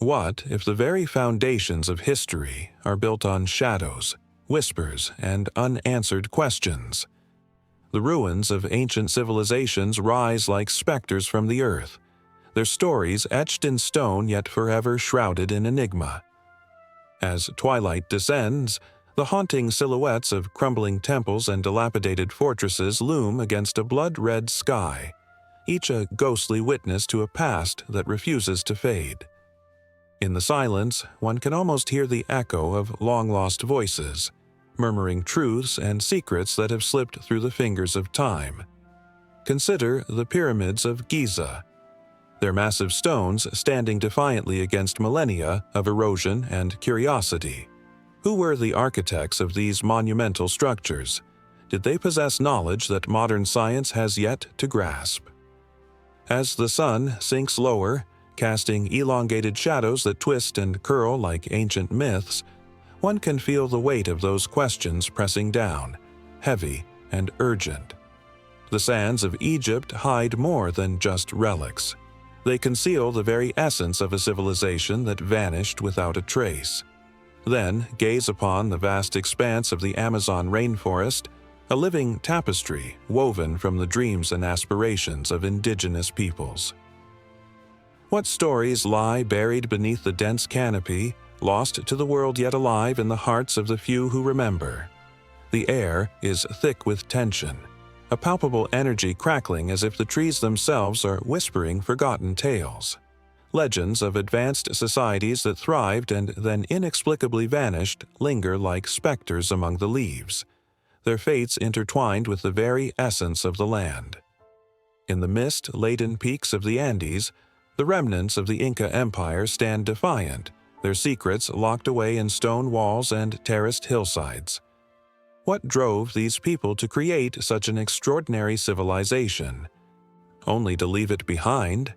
What if the very foundations of history are built on shadows, whispers, and unanswered questions? The ruins of ancient civilizations rise like specters from the earth, their stories etched in stone yet forever shrouded in enigma. As twilight descends, the haunting silhouettes of crumbling temples and dilapidated fortresses loom against a blood-red sky, each a ghostly witness to a past that refuses to fade. In the silence, one can almost hear the echo of long-lost voices, murmuring truths and secrets that have slipped through the fingers of time. Consider the pyramids of Giza, their massive stones standing defiantly against millennia of erosion and curiosity. Who were the architects of these monumental structures? Did they possess knowledge that modern science has yet to grasp? As the sun sinks lower, casting elongated shadows that twist and curl like ancient myths, one can feel the weight of those questions pressing down, heavy and urgent. The sands of Egypt hide more than just relics. They conceal the very essence of a civilization that vanished without a trace. Then gaze upon the vast expanse of the Amazon rainforest, a living tapestry woven from the dreams and aspirations of indigenous peoples. What stories lie buried beneath the dense canopy, lost to the world yet alive in the hearts of the few who remember? The air is thick with tension, a palpable energy crackling as if the trees themselves are whispering forgotten tales. Legends of advanced societies that thrived and then inexplicably vanished linger like specters among the leaves, their fates intertwined with the very essence of the land. In the mist-laden peaks of the Andes, the remnants of the Inca Empire stand defiant, their secrets locked away in stone walls and terraced hillsides. What drove these people to create such an extraordinary civilization, only to leave it behind?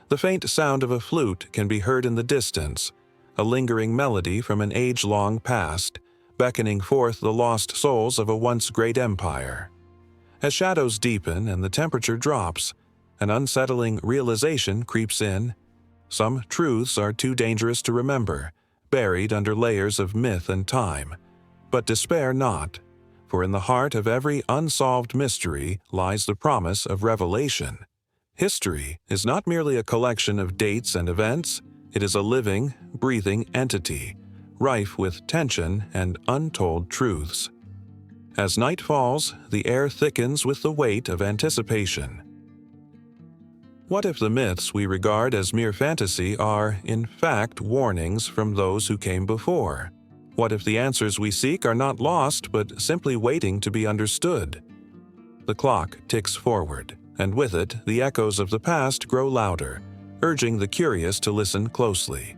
The faint sound of a flute can be heard in the distance, a lingering melody from an age-long past, beckoning forth the lost souls of a once great empire. As shadows deepen and the temperature drops, an unsettling realization creeps in. Some truths are too dangerous to remember, buried under layers of myth and time. But despair not, for in the heart of every unsolved mystery lies the promise of revelation. History is not merely a collection of dates and events, it is a living, breathing entity, rife with tension and untold truths. As night falls, the air thickens with the weight of anticipation. What if the myths we regard as mere fantasy are, in fact, warnings from those who came before? What if the answers we seek are not lost but simply waiting to be understood? The clock ticks forward, and with it, the echoes of the past grow louder, urging the curious to listen closely.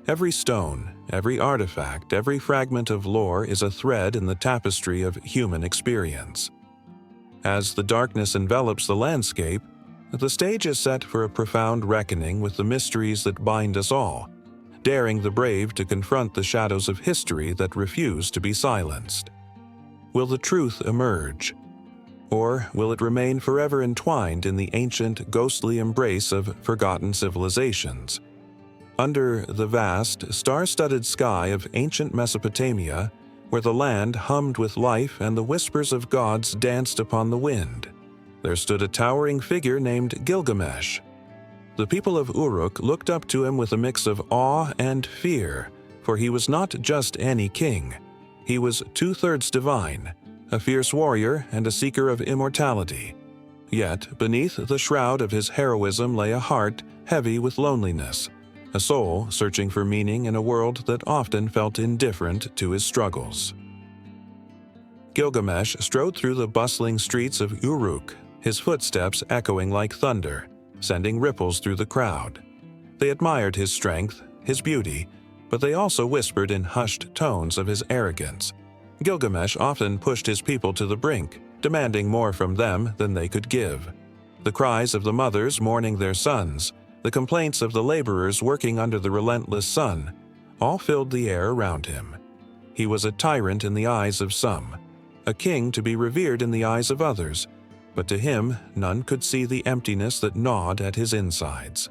Every stone, every artifact, every fragment of lore is a thread in the tapestry of human experience. As the darkness envelops the landscape, the stage is set for a profound reckoning with the mysteries that bind us all, daring the brave to confront the shadows of history that refuse to be silenced. Will the truth emerge? Or will it remain forever entwined in the ancient, ghostly embrace of forgotten civilizations? Under the vast, star-studded sky of ancient Mesopotamia, where the land hummed with life and the whispers of gods danced upon the wind, there stood a towering figure named Gilgamesh. The people of Uruk looked up to him with a mix of awe and fear, for he was not just any king. He was two-thirds divine, a fierce warrior and a seeker of immortality. Yet, beneath the shroud of his heroism lay a heart heavy with loneliness, a soul searching for meaning in a world that often felt indifferent to his struggles. Gilgamesh strode through the bustling streets of Uruk, his footsteps echoing like thunder, sending ripples through the crowd. They admired his strength, his beauty, but they also whispered in hushed tones of his arrogance. Gilgamesh often pushed his people to the brink, demanding more from them than they could give. The cries of the mothers mourning their sons, the complaints of the laborers working under the relentless sun, all filled the air around him. He was a tyrant in the eyes of some, a king to be revered in the eyes of others, but to him none could see the emptiness that gnawed at his insides.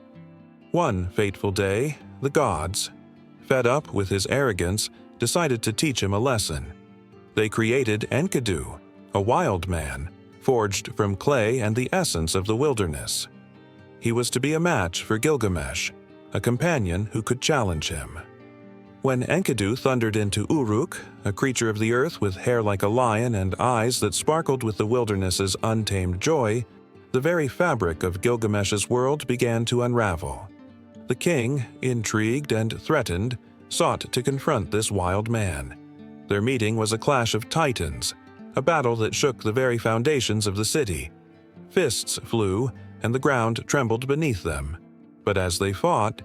One fateful day, The gods, fed up with his arrogance, decided to teach him a lesson. They created Enkidu, a wild man, forged from clay and the essence of the wilderness. He was to be a match for Gilgamesh, a companion who could challenge him. When Enkidu thundered into Uruk, a creature of the earth with hair like a lion and eyes that sparkled with the wilderness's untamed joy, the very fabric of Gilgamesh's world began to unravel. The king, intrigued and threatened, sought to confront this wild man. Their meeting was a clash of titans, a battle that shook the very foundations of the city. Fists flew, and the ground trembled beneath them. But as they fought,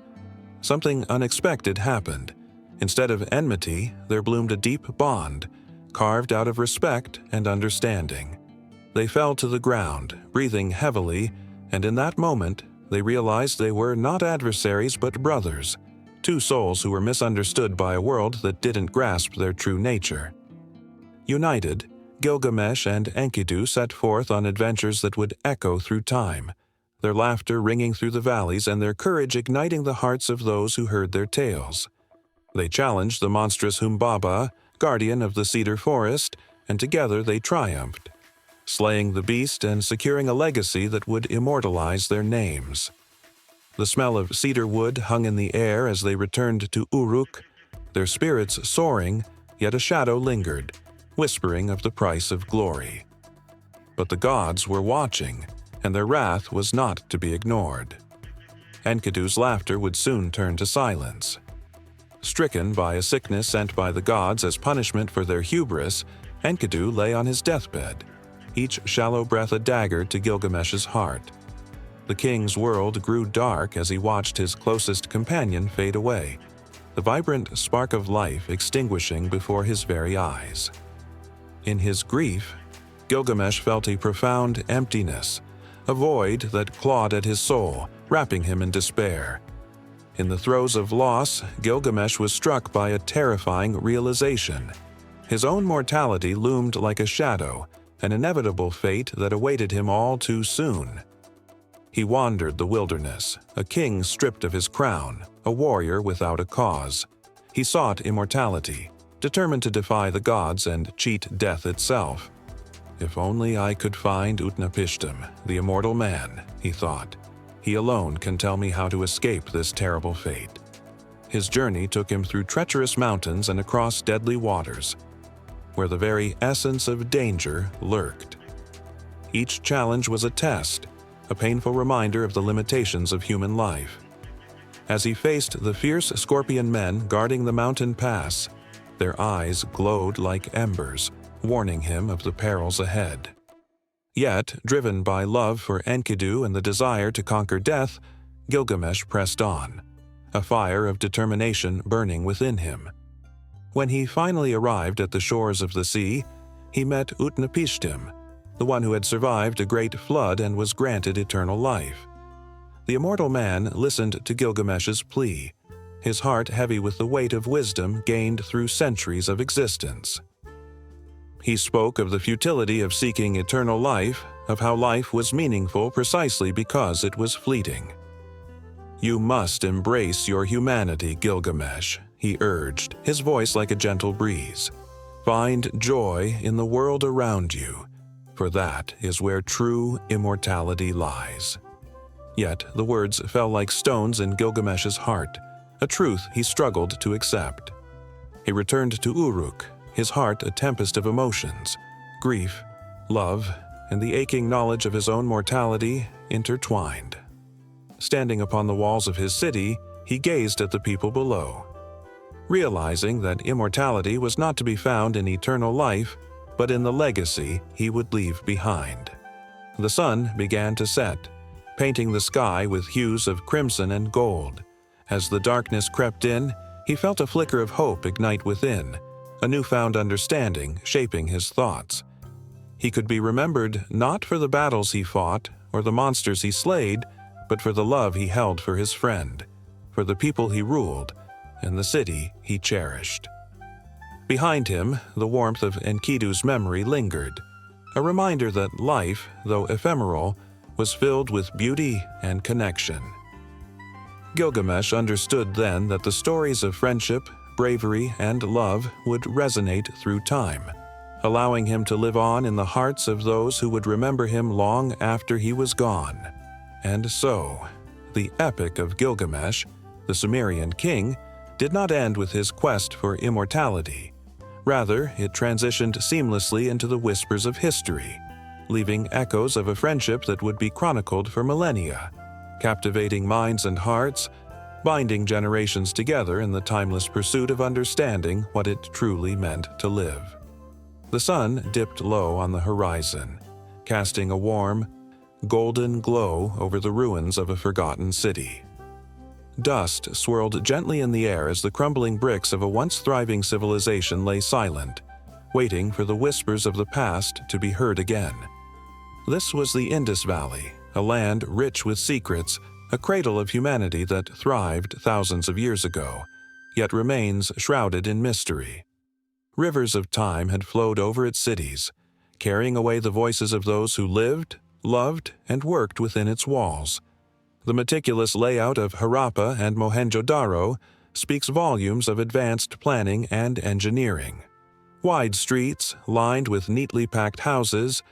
something unexpected happened. Instead of enmity, there bloomed a deep bond, carved out of respect and understanding. They fell to the ground, breathing heavily, and in that moment, they realized they were not adversaries but brothers, two souls who were misunderstood by a world that didn't grasp their true nature. United, Gilgamesh and Enkidu set forth on adventures that would echo through time, their laughter ringing through the valleys and their courage igniting the hearts of those who heard their tales. They challenged the monstrous Humbaba, guardian of the cedar forest, and together they triumphed, slaying the beast and securing a legacy that would immortalize their names. The smell of cedar wood hung in the air as they returned to Uruk, their spirits soaring, yet a shadow lingered, whispering of the price of glory. But the gods were watching, and their wrath was not to be ignored. Enkidu's laughter would soon turn to silence. Stricken by a sickness sent by the gods as punishment for their hubris, Enkidu lay on his deathbed, each shallow breath a dagger to Gilgamesh's heart. The king's world grew dark as he watched his closest companion fade away, the vibrant spark of life extinguishing before his very eyes. In his grief, Gilgamesh felt a profound emptiness, a void that clawed at his soul, wrapping him in despair. In the throes of loss, Gilgamesh was struck by a terrifying realization. His own mortality loomed like a shadow, an inevitable fate that awaited him all too soon. He wandered the wilderness, a king stripped of his crown, a warrior without a cause. He sought immortality, determined to defy the gods and cheat death itself. If only I could find Utnapishtim, the immortal man, he thought. He alone can tell me how to escape this terrible fate. His journey took him through treacherous mountains and across deadly waters, where the very essence of danger lurked. Each challenge was a test, a painful reminder of the limitations of human life. As he faced the fierce scorpion men guarding the mountain pass, their eyes glowed like embers, warning him of the perils ahead. Yet, driven by love for Enkidu and the desire to conquer death, Gilgamesh pressed on, a fire of determination burning within him. When he finally arrived at the shores of the sea, he met Utnapishtim, the one who had survived a great flood and was granted eternal life. The immortal man listened to Gilgamesh's plea, his heart heavy with the weight of wisdom gained through centuries of existence. He spoke of the futility of seeking eternal life, of how life was meaningful precisely because it was fleeting. "You must embrace your humanity, Gilgamesh," he urged, his voice like a gentle breeze. "Find joy in the world around you, for that is where true immortality lies." Yet the words fell like stones in Gilgamesh's heart, a truth he struggled to accept. He returned to Uruk, his heart a tempest of emotions, grief, love, and the aching knowledge of his own mortality intertwined. Standing upon the walls of his city, he gazed at the people below, realizing that immortality was not to be found in eternal life, but in the legacy he would leave behind. The sun began to set, painting the sky with hues of crimson and gold. As the darkness crept in, he felt a flicker of hope ignite within, a newfound understanding shaping his thoughts. He could be remembered not for the battles he fought or the monsters he slayed, but for the love he held for his friend, for the people he ruled, and the city he cherished. Behind him, the warmth of Enkidu's memory lingered, a reminder that life, though ephemeral, was filled with beauty and connection. Gilgamesh understood then that the stories of friendship, bravery, and love would resonate through time, allowing him to live on in the hearts of those who would remember him long after he was gone. And so, the Epic of Gilgamesh, the Sumerian king, did not end with his quest for immortality. Rather, it transitioned seamlessly into the whispers of history, leaving echoes of a friendship that would be chronicled for millennia, captivating minds and hearts, binding generations together in the timeless pursuit of understanding what it truly meant to live. The sun dipped low on the horizon, casting a warm, golden glow over the ruins of a forgotten city. Dust swirled gently in the air as the crumbling bricks of a once thriving civilization lay silent, waiting for the whispers of the past to be heard again. This was the Indus Valley, a land rich with secrets, a cradle of humanity that thrived thousands of years ago, yet remains shrouded in mystery. Rivers of time had flowed over its cities, carrying away the voices of those who lived, loved, and worked within its walls. The meticulous layout of Harappa and Mohenjo-Daro speaks volumes of advanced planning and engineering. Wide streets, lined with neatly packed houses,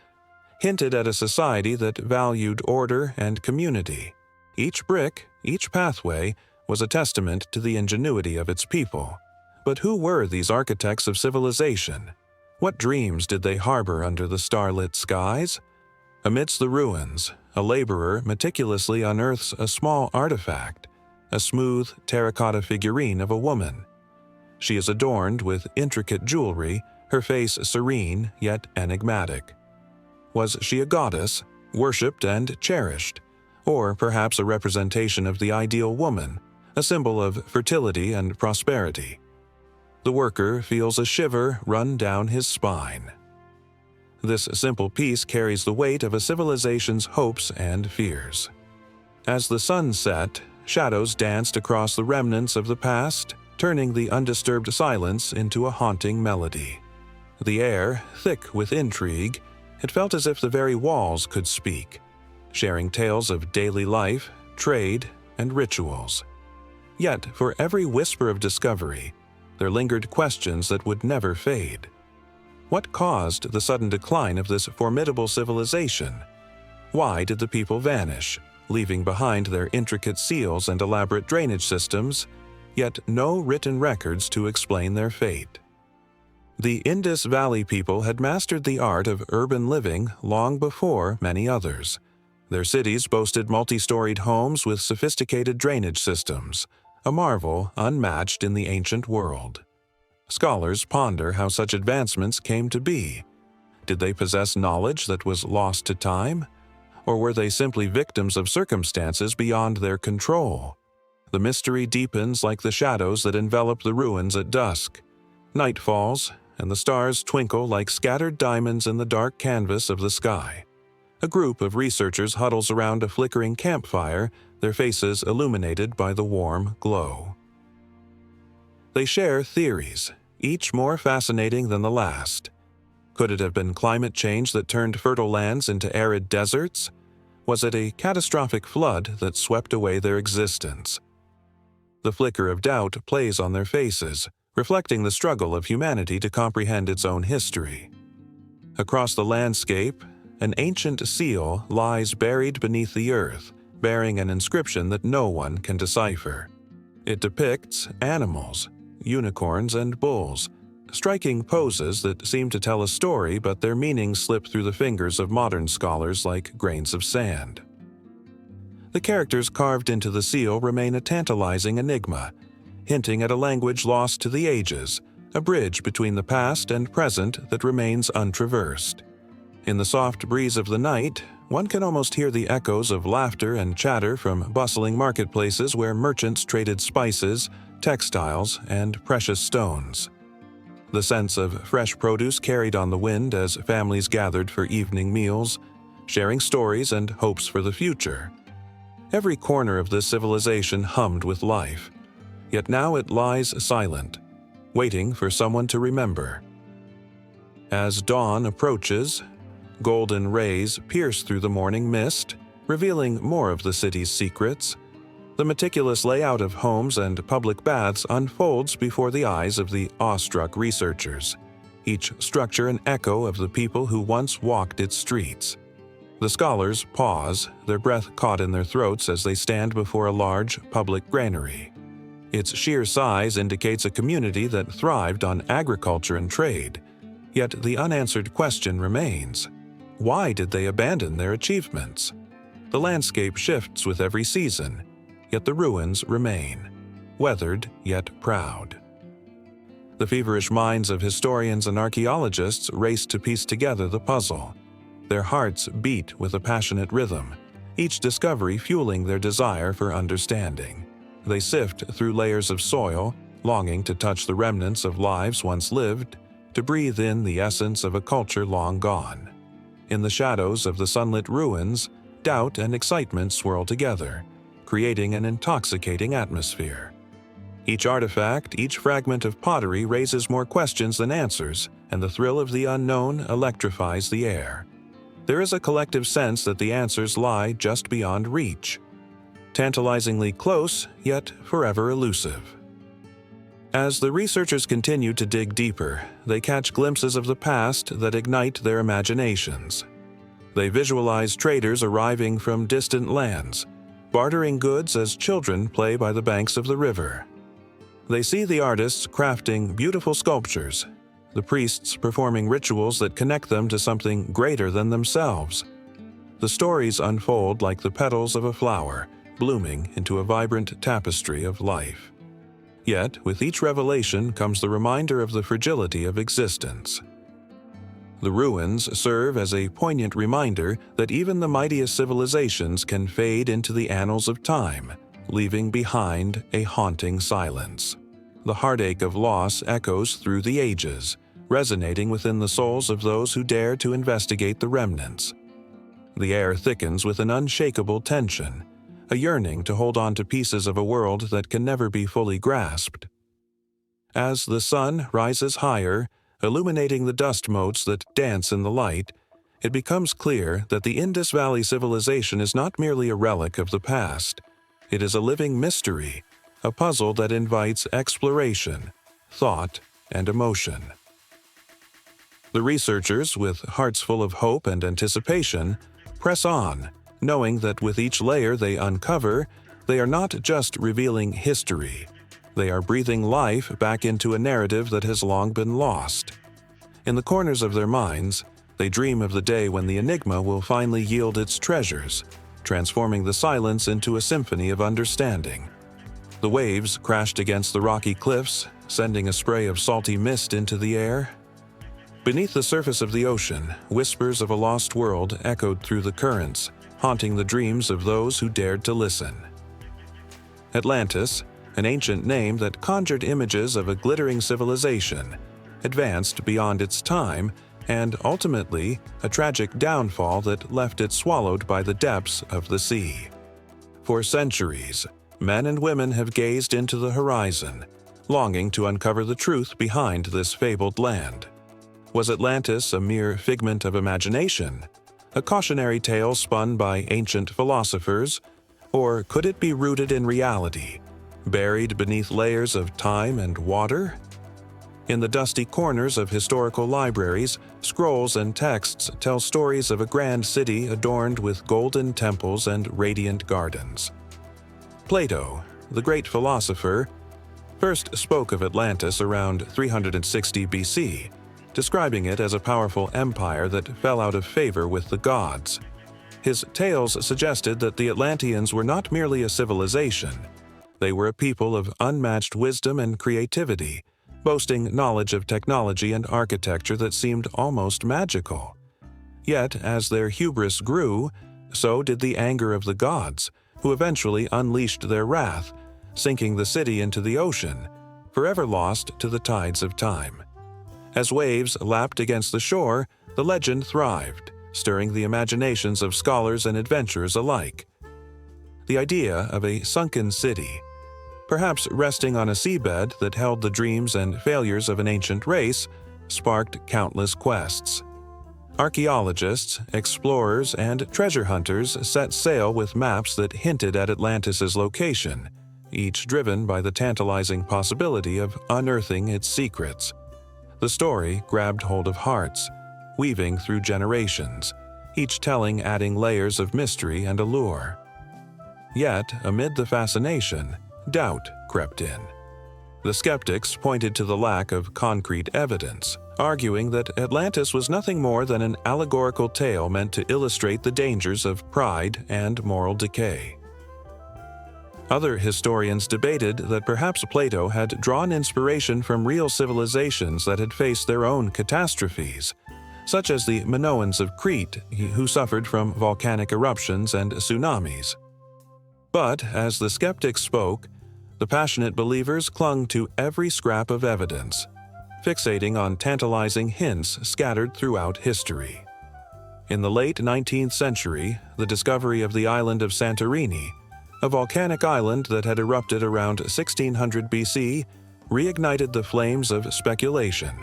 hinted at a society that valued order and community. Each brick, each pathway, was a testament to the ingenuity of its people. But who were these architects of civilization? What dreams did they harbor under the starlit skies? Amidst the ruins, a laborer meticulously unearths a small artifact, a smooth terracotta figurine of a woman. She is adorned with intricate jewelry, her face serene yet enigmatic. Was she a goddess, worshipped and cherished, or perhaps a representation of the ideal woman, a symbol of fertility and prosperity? The worker feels a shiver run down his spine. This simple piece carries the weight of a civilization's hopes and fears. As the sun set, shadows danced across the remnants of the past, turning the undisturbed silence into a haunting melody. The air, thick with intrigue, it felt as if the very walls could speak, sharing tales of daily life, trade, and rituals. Yet, for every whisper of discovery, there lingered questions that would never fade. What caused the sudden decline of this formidable civilization? Why did the people vanish, leaving behind their intricate seals and elaborate drainage systems, yet no written records to explain their fate? The Indus Valley people had mastered the art of urban living long before many others. Their cities boasted multi-storied homes with sophisticated drainage systems, a marvel unmatched in the ancient world. Scholars ponder how such advancements came to be. Did they possess knowledge that was lost to time? Or were they simply victims of circumstances beyond their control? The mystery deepens like the shadows that envelop the ruins at dusk. Night falls, and the stars twinkle like scattered diamonds in the dark canvas of the sky. A group of researchers huddles around a flickering campfire, their faces illuminated by the warm glow. They share theories, each more fascinating than the last. Could it have been climate change that turned fertile lands into arid deserts? Was it a catastrophic flood that swept away their existence? The flicker of doubt plays on their faces, reflecting the struggle of humanity to comprehend its own history. Across the landscape, an ancient seal lies buried beneath the earth, bearing an inscription that no one can decipher. It depicts animals, unicorns and bulls, striking poses that seem to tell a story, but their meanings slip through the fingers of modern scholars like grains of sand. The characters carved into the seal remain a tantalizing enigma, hinting at a language lost to the ages, a bridge between the past and present that remains untraversed. In the soft breeze of the night, one can almost hear the echoes of laughter and chatter from bustling marketplaces where merchants traded spices, textiles, and precious stones. The sense of fresh produce carried on the wind as families gathered for evening meals, sharing stories and hopes for the future. Every corner of this civilization hummed with life, yet now it lies silent, waiting for someone to remember. As dawn approaches, golden rays pierce through the morning mist, revealing more of the city's secrets. The meticulous layout of homes and public baths unfolds before the eyes of the awestruck researchers, each structure an echo of the people who once walked its streets. The scholars pause, their breath caught in their throats as they stand before a large public granary. Its sheer size indicates a community that thrived on agriculture and trade, yet the unanswered question remains: why did they abandon their achievements? The landscape shifts with every season, yet the ruins remain, weathered yet proud. The feverish minds of historians and archaeologists race to piece together the puzzle. Their hearts beat with a passionate rhythm, each discovery fueling their desire for understanding. They sift through layers of soil, longing to touch the remnants of lives once lived, to breathe in the essence of a culture long gone. In the shadows of the sunlit ruins, doubt and excitement swirl together, creating an intoxicating atmosphere. Each artifact, each fragment of pottery raises more questions than answers, and the thrill of the unknown electrifies the air. There is a collective sense that the answers lie just beyond reach, tantalizingly close, yet forever elusive. As the researchers continue to dig deeper, they catch glimpses of the past that ignite their imaginations. They visualize traders arriving from distant lands, bartering goods as children play by the banks of the river. They see the artists crafting beautiful sculptures, the priests performing rituals that connect them to something greater than themselves. The stories unfold like the petals of a flower, blooming into a vibrant tapestry of life. Yet, with each revelation comes the reminder of the fragility of existence. The ruins serve as a poignant reminder that even the mightiest civilizations can fade into the annals of time, leaving behind a haunting silence. The heartache of loss echoes through the ages, resonating within the souls of those who dare to investigate the remnants. The air thickens with an unshakable tension, a yearning to hold on to pieces of a world that can never be fully grasped. As the sun rises higher, illuminating the dust motes that dance in the light, it becomes clear that the Indus Valley civilization is not merely a relic of the past. It is a living mystery, a puzzle that invites exploration, thought, and emotion. The researchers, with hearts full of hope and anticipation, press on, knowing that with each layer they uncover, they are not just revealing history. They are breathing life back into a narrative that has long been lost. In the corners of their minds, they dream of the day when the enigma will finally yield its treasures, transforming the silence into a symphony of understanding. The waves crashed against the rocky cliffs, sending a spray of salty mist into the air. Beneath the surface of the ocean, whispers of a lost world echoed through the currents, haunting the dreams of those who dared to listen. Atlantis, an ancient name that conjured images of a glittering civilization, advanced beyond its time, and ultimately a tragic downfall that left it swallowed by the depths of the sea. For centuries, men and women have gazed into the horizon, longing to uncover the truth behind this fabled land. Was Atlantis a mere figment of imagination, a cautionary tale spun by ancient philosophers, or could it be rooted in reality, buried beneath layers of time and water? In the dusty corners of historical libraries, scrolls and texts tell stories of a grand city adorned with golden temples and radiant gardens. Plato, the great philosopher, first spoke of Atlantis around 360 BC, describing it as a powerful empire that fell out of favor with the gods. His tales suggested that the Atlanteans were not merely a civilization. They were a people of unmatched wisdom and creativity, boasting knowledge of technology and architecture that seemed almost magical. Yet, as their hubris grew, so did the anger of the gods, who eventually unleashed their wrath, sinking the city into the ocean, forever lost to the tides of time. As waves lapped against the shore, the legend thrived, stirring the imaginations of scholars and adventurers alike. The idea of a sunken city, perhaps resting on a seabed that held the dreams and failures of an ancient race, sparked countless quests. Archaeologists, explorers, and treasure hunters set sail with maps that hinted at Atlantis' location, each driven by the tantalizing possibility of unearthing its secrets. The story grabbed hold of hearts, weaving through generations, each telling adding layers of mystery and allure. Yet, amid the fascination, doubt crept in. The skeptics pointed to the lack of concrete evidence, arguing that Atlantis was nothing more than an allegorical tale meant to illustrate the dangers of pride and moral decay. Other historians debated that perhaps Plato had drawn inspiration from real civilizations that had faced their own catastrophes, such as the Minoans of Crete, who suffered from volcanic eruptions and tsunamis. But as the skeptics spoke, the passionate believers clung to every scrap of evidence, fixating on tantalizing hints scattered throughout history. In the late 19th century, the discovery of the island of Santorini, a volcanic island that had erupted around 1600 BC, reignited the flames of speculation.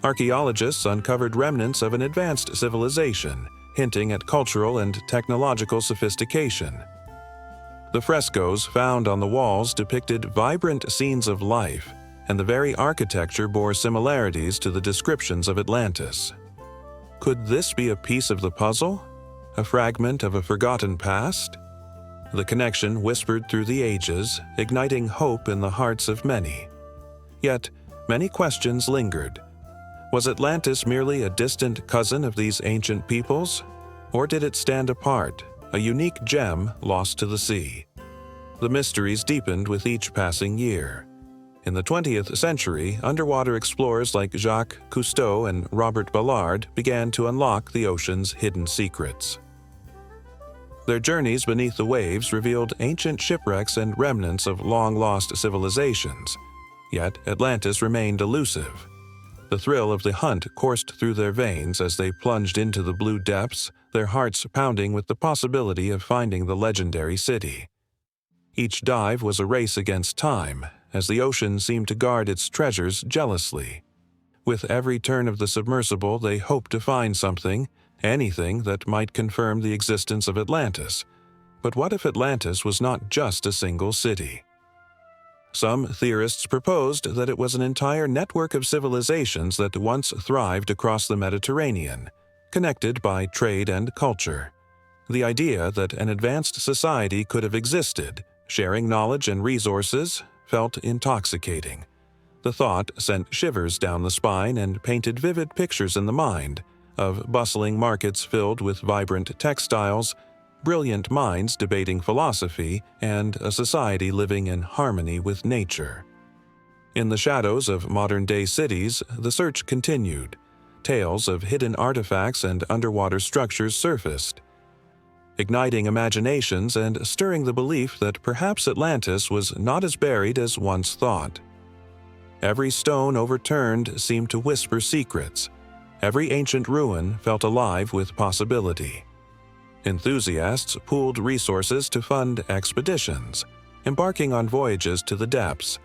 Archaeologists uncovered remnants of an advanced civilization, hinting at cultural and technological sophistication. The frescoes found on the walls depicted vibrant scenes of life, and the very architecture bore similarities to the descriptions of Atlantis. Could this be a piece of the puzzle? A fragment of a forgotten past? The connection whispered through the ages, igniting hope in the hearts of many. Yet, many questions lingered. Was Atlantis merely a distant cousin of these ancient peoples? Or did it stand apart, a unique gem lost to the sea? The mysteries deepened with each passing year. In the 20th century, underwater explorers like Jacques Cousteau and Robert Ballard began to unlock the ocean's hidden secrets. Their journeys beneath the waves revealed ancient shipwrecks and remnants of long-lost civilizations. Yet Atlantis remained elusive. The thrill of the hunt coursed through their veins as they plunged into the blue depths, their hearts pounding with the possibility of finding the legendary city. Each dive was a race against time, as the ocean seemed to guard its treasures jealously. With every turn of the submersible, they hoped to find something, anything that might confirm the existence of Atlantis. But what if Atlantis was not just a single city? Some theorists proposed that it was an entire network of civilizations that once thrived across the Mediterranean, connected by trade and culture. The idea that an advanced society could have existed, sharing knowledge and resources, felt intoxicating. The thought sent shivers down the spine and painted vivid pictures in the mind of bustling markets filled with vibrant textiles, brilliant minds debating philosophy, and a society living in harmony with nature. In the shadows of modern-day cities, the search continued. Tales of hidden artifacts and underwater structures surfaced, igniting imaginations and stirring the belief that perhaps Atlantis was not as buried as once thought. Every stone overturned seemed to whisper secrets. Every ancient ruin felt alive with possibility. Enthusiasts pooled resources to fund expeditions, embarking on voyages to the depths,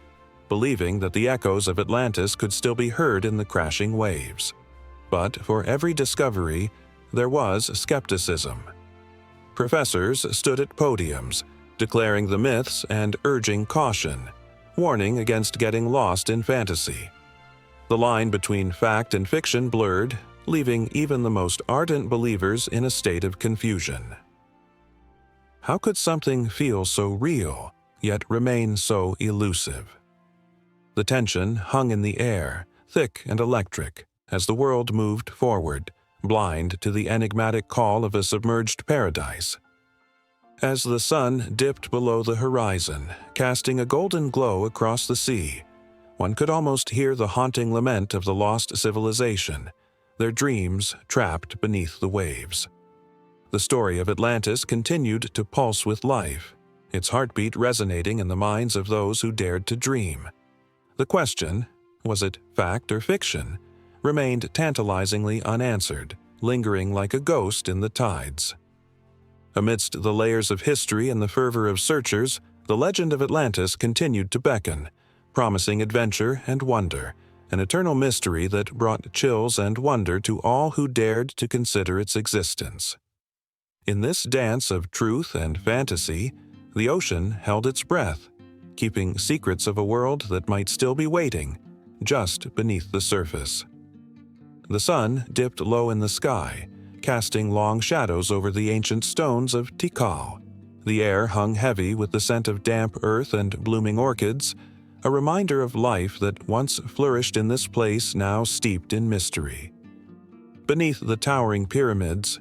believing that the echoes of Atlantis could still be heard in the crashing waves. But for every discovery, there was skepticism. Professors stood at podiums, declaring the myths and urging caution, warning against getting lost in fantasy. The line between fact and fiction blurred, leaving even the most ardent believers in a state of confusion. How could something feel so real, yet remain so elusive? The tension hung in the air, thick and electric, as the world moved forward, blind to the enigmatic call of a submerged paradise. As the sun dipped below the horizon, casting a golden glow across the sea, one could almost hear the haunting lament of the lost civilization, their dreams trapped beneath the waves. The story of Atlantis continued to pulse with life, its heartbeat resonating in the minds of those who dared to dream. The question, was it fact or fiction, remained tantalizingly unanswered, lingering like a ghost in the tides. Amidst the layers of history and the fervor of searchers, the legend of Atlantis continued to beckon, promising adventure and wonder, an eternal mystery that brought chills and wonder to all who dared to consider its existence. In this dance of truth and fantasy, the ocean held its breath, keeping secrets of a world that might still be waiting, just beneath the surface. The sun dipped low in the sky, casting long shadows over the ancient stones of Tikal. The air hung heavy with the scent of damp earth and blooming orchids, a reminder of life that once flourished in this place now steeped in mystery. Beneath the towering pyramids,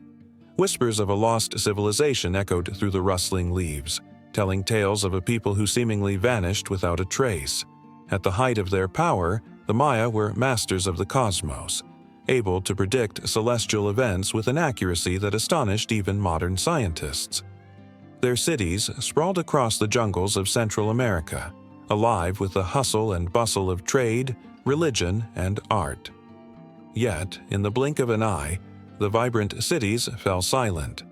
whispers of a lost civilization echoed through the rustling leaves, telling tales of a people who seemingly vanished without a trace. At the height of their power, the Maya were masters of the cosmos, able to predict celestial events with an accuracy that astonished even modern scientists. Their cities sprawled across the jungles of Central America, alive with the hustle and bustle of trade, religion, and art. Yet, in the blink of an eye, the vibrant cities fell silent.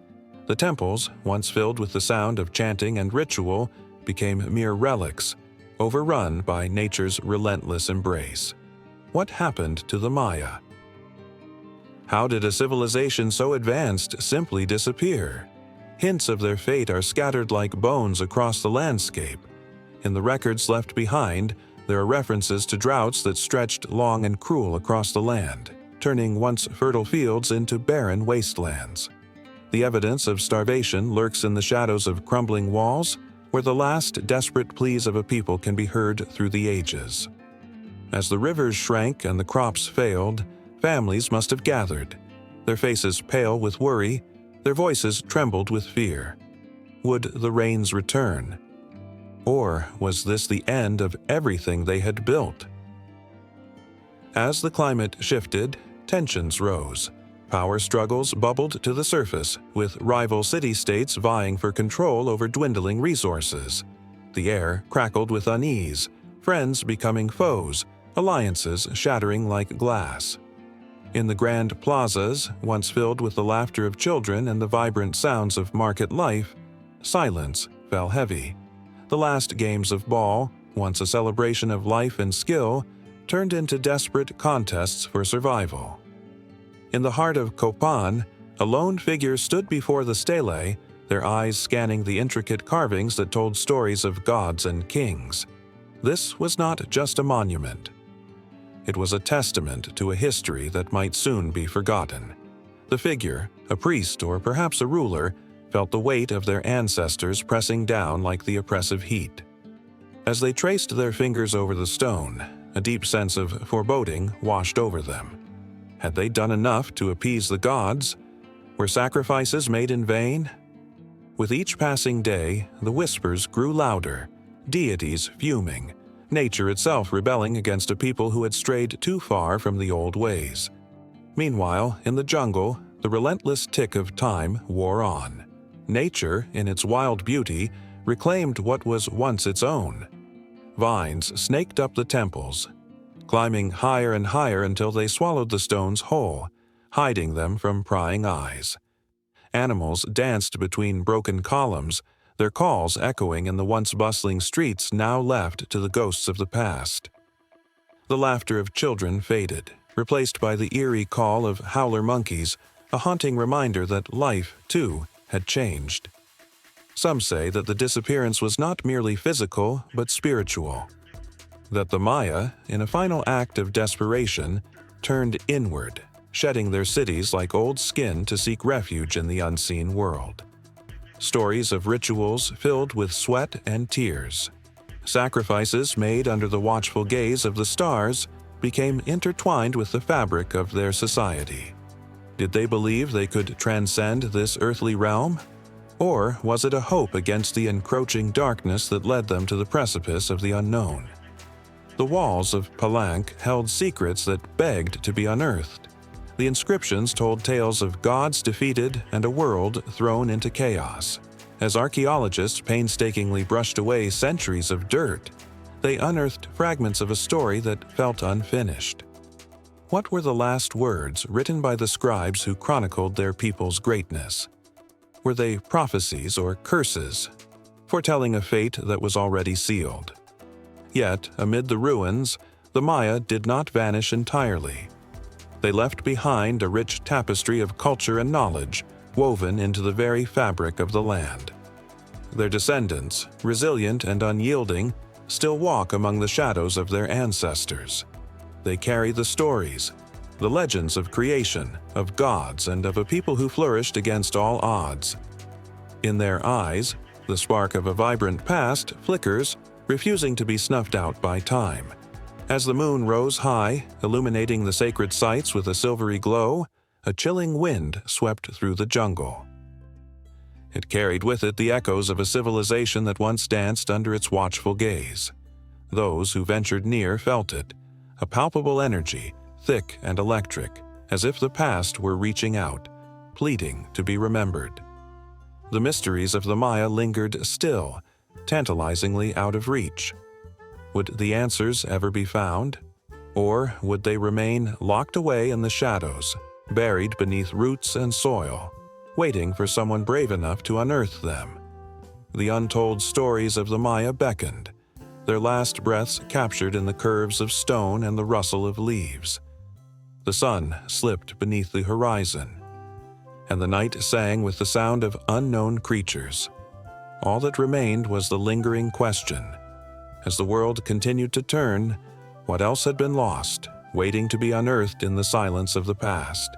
The temples, once filled with the sound of chanting and ritual, became mere relics, overrun by nature's relentless embrace. What happened to the Maya? How did a civilization so advanced simply disappear? Hints of their fate are scattered like bones across the landscape. In the records left behind, there are references to droughts that stretched long and cruel across the land, turning once fertile fields into barren wastelands. The evidence of starvation lurks in the shadows of crumbling walls, where the last desperate pleas of a people can be heard through the ages. As the rivers shrank and the crops failed, families must have gathered, their faces pale with worry, their voices trembled with fear. Would the rains return? Or was this the end of everything they had built? As the climate shifted, tensions rose. Power struggles bubbled to the surface, with rival city-states vying for control over dwindling resources. The air crackled with unease, friends becoming foes, alliances shattering like glass. In the grand plazas, once filled with the laughter of children and the vibrant sounds of market life, silence fell heavy. The last games of ball, once a celebration of life and skill, turned into desperate contests for survival. In the heart of Kopan, a lone figure stood before the stele, their eyes scanning the intricate carvings that told stories of gods and kings. This was not just a monument. It was a testament to a history that might soon be forgotten. The figure, a priest or perhaps a ruler, felt the weight of their ancestors pressing down like the oppressive heat. As they traced their fingers over the stone, a deep sense of foreboding washed over them. Had they done enough to appease the gods? Were sacrifices made in vain? With each passing day, the whispers grew louder, deities fuming, nature itself rebelling against a people who had strayed too far from the old ways. Meanwhile, in the jungle, the relentless tick of time wore on. Nature, in its wild beauty, reclaimed what was once its own. Vines snaked up the temples, climbing higher and higher until they swallowed the stones whole, hiding them from prying eyes. Animals danced between broken columns, their calls echoing in the once bustling streets now left to the ghosts of the past. The laughter of children faded, replaced by the eerie call of howler monkeys, a haunting reminder that life, too, had changed. Some say that the disappearance was not merely physical, but spiritual. That the Maya, in a final act of desperation, turned inward, shedding their cities like old skin to seek refuge in the unseen world. Stories of rituals filled with sweat and tears. Sacrifices made under the watchful gaze of the stars became intertwined with the fabric of their society. Did they believe they could transcend this earthly realm? Or was it a hope against the encroaching darkness that led them to the precipice of the unknown? The walls of Palanque held secrets that begged to be unearthed. The inscriptions told tales of gods defeated and a world thrown into chaos. As archaeologists painstakingly brushed away centuries of dirt, they unearthed fragments of a story that felt unfinished. What were the last words written by the scribes who chronicled their people's greatness? Were they prophecies or curses, foretelling a fate that was already sealed? Yet, amid the ruins, the Maya did not vanish entirely. They left behind a rich tapestry of culture and knowledge woven into the very fabric of the land. Their descendants, resilient and unyielding, still walk among the shadows of their ancestors. They carry the stories, the legends of creation, of gods, and of a people who flourished against all odds. In their eyes, the spark of a vibrant past flickers, refusing to be snuffed out by time. As the moon rose high, illuminating the sacred sites with a silvery glow, a chilling wind swept through the jungle. It carried with it the echoes of a civilization that once danced under its watchful gaze. Those who ventured near felt it, a palpable energy, thick and electric, as if the past were reaching out, pleading to be remembered. The mysteries of the Maya lingered still, tantalizingly out of reach. Would the answers ever be found? Or would they remain locked away in the shadows, buried beneath roots and soil, waiting for someone brave enough to unearth them? The untold stories of the Maya beckoned, their last breaths captured in the curves of stone and the rustle of leaves. The sun slipped beneath the horizon, and the night sang with the sound of unknown creatures. All that remained was the lingering question. As the world continued to turn, what else had been lost, waiting to be unearthed in the silence of the past?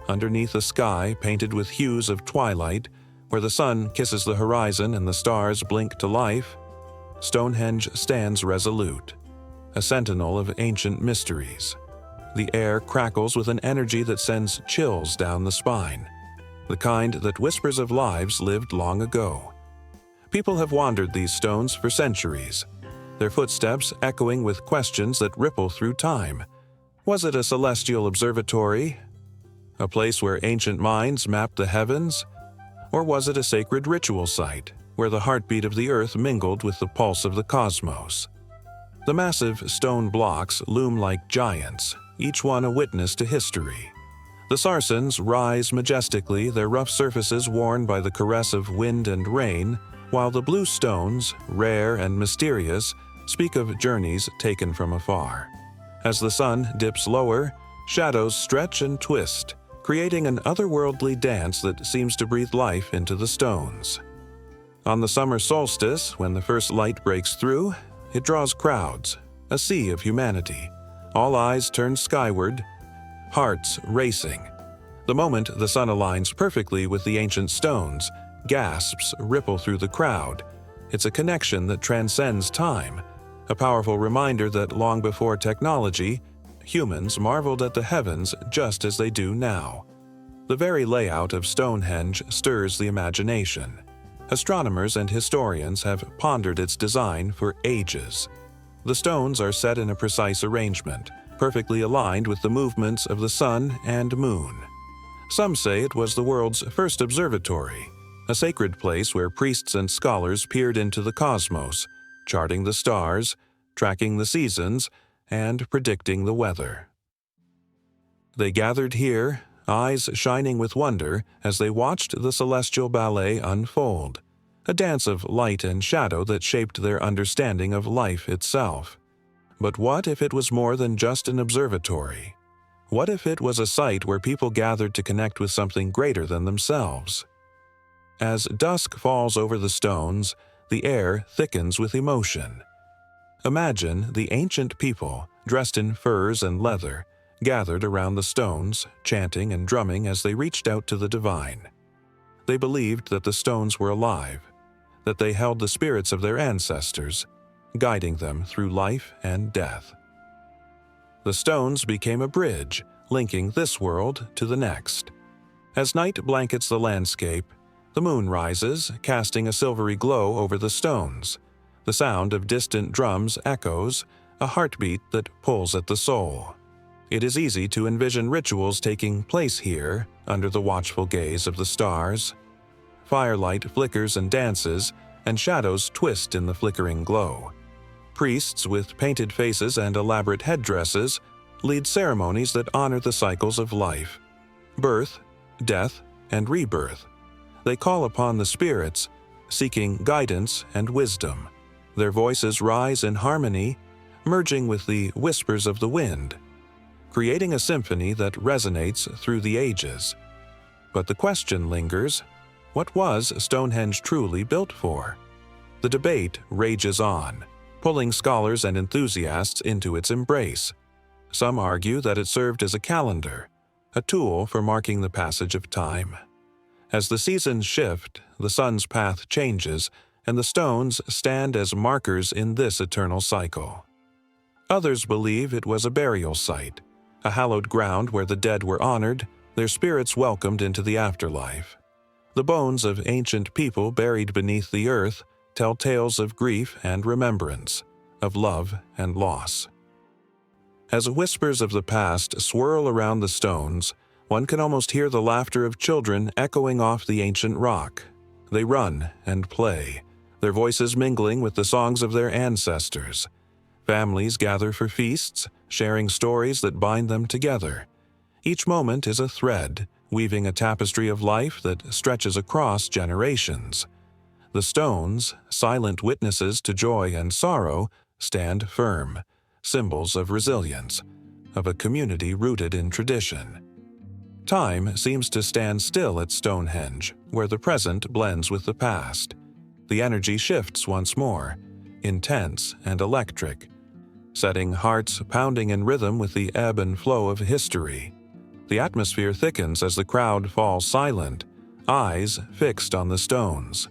Underneath a sky painted with hues of twilight, where the sun kisses the horizon and the stars blink to life, Stonehenge stands resolute, a sentinel of ancient mysteries. The air crackles with an energy that sends chills down the spine, the kind that whispers of lives lived long ago. People have wandered these stones for centuries, their footsteps echoing with questions that ripple through time. Was it a celestial observatory, a place where ancient minds mapped the heavens? Or was it a sacred ritual site, where the heartbeat of the earth mingled with the pulse of the cosmos? The massive stone blocks loom like giants, each one a witness to history. The sarsens rise majestically, their rough surfaces worn by the caress of wind and rain, while the blue stones, rare and mysterious, speak of journeys taken from afar. As the sun dips lower, shadows stretch and twist, creating an otherworldly dance that seems to breathe life into the stones. On the summer solstice, when the first light breaks through, it draws crowds, a sea of humanity. All eyes turn skyward, hearts racing. The moment the sun aligns perfectly with the ancient stones, gasps ripple through the crowd. It's a connection that transcends time, a powerful reminder that long before technology, humans marveled at the heavens just as they do now. The very layout of Stonehenge stirs the imagination. Astronomers and historians have pondered its design for ages. The stones are set in a precise arrangement, perfectly aligned with the movements of the sun and moon. Some say it was the world's first observatory, a sacred place where priests and scholars peered into the cosmos, charting the stars, tracking the seasons, and predicting the weather. They gathered here, eyes shining with wonder as they watched the celestial ballet unfold, a dance of light and shadow that shaped their understanding of life itself. But what if it was more than just an observatory? What if it was a site where people gathered to connect with something greater than themselves? As dusk falls over the stones, the air thickens with emotion. Imagine the ancient people, dressed in furs and leather, gathered around the stones, chanting and drumming as they reached out to the divine. They believed that the stones were alive, that they held the spirits of their ancestors, guiding them through life and death. The stones became a bridge, linking this world to the next. As night blankets the landscape, the moon rises, casting a silvery glow over the stones. The sound of distant drums echoes, a heartbeat that pulls at the soul. It is easy to envision rituals taking place here, under the watchful gaze of the stars. Firelight flickers and dances, and shadows twist in the flickering glow. Priests with painted faces and elaborate headdresses lead ceremonies that honor the cycles of life: birth, death, and rebirth. They call upon the spirits, seeking guidance and wisdom. Their voices rise in harmony, merging with the whispers of the wind, creating a symphony that resonates through the ages. But the question lingers, what was Stonehenge truly built for? The debate rages on, pulling scholars and enthusiasts into its embrace. Some argue that it served as a calendar, a tool for marking the passage of time. As the seasons shift, the sun's path changes, and the stones stand as markers in this eternal cycle. Others believe it was a burial site, a hallowed ground where the dead were honored, their spirits welcomed into the afterlife. The bones of ancient people buried beneath the earth tell tales of grief and remembrance, of love and loss. As whispers of the past swirl around the stones, one can almost hear the laughter of children echoing off the ancient rock. They run and play, their voices mingling with the songs of their ancestors. Families gather for feasts, sharing stories that bind them together. Each moment is a thread, weaving a tapestry of life that stretches across generations. The stones, silent witnesses to joy and sorrow, stand firm, symbols of resilience, of a community rooted in tradition. Time seems to stand still at Stonehenge, where the present blends with the past. The energy shifts once more, intense and electric, setting hearts pounding in rhythm with the ebb and flow of history. The atmosphere thickens as the crowd falls silent, eyes fixed on the stones.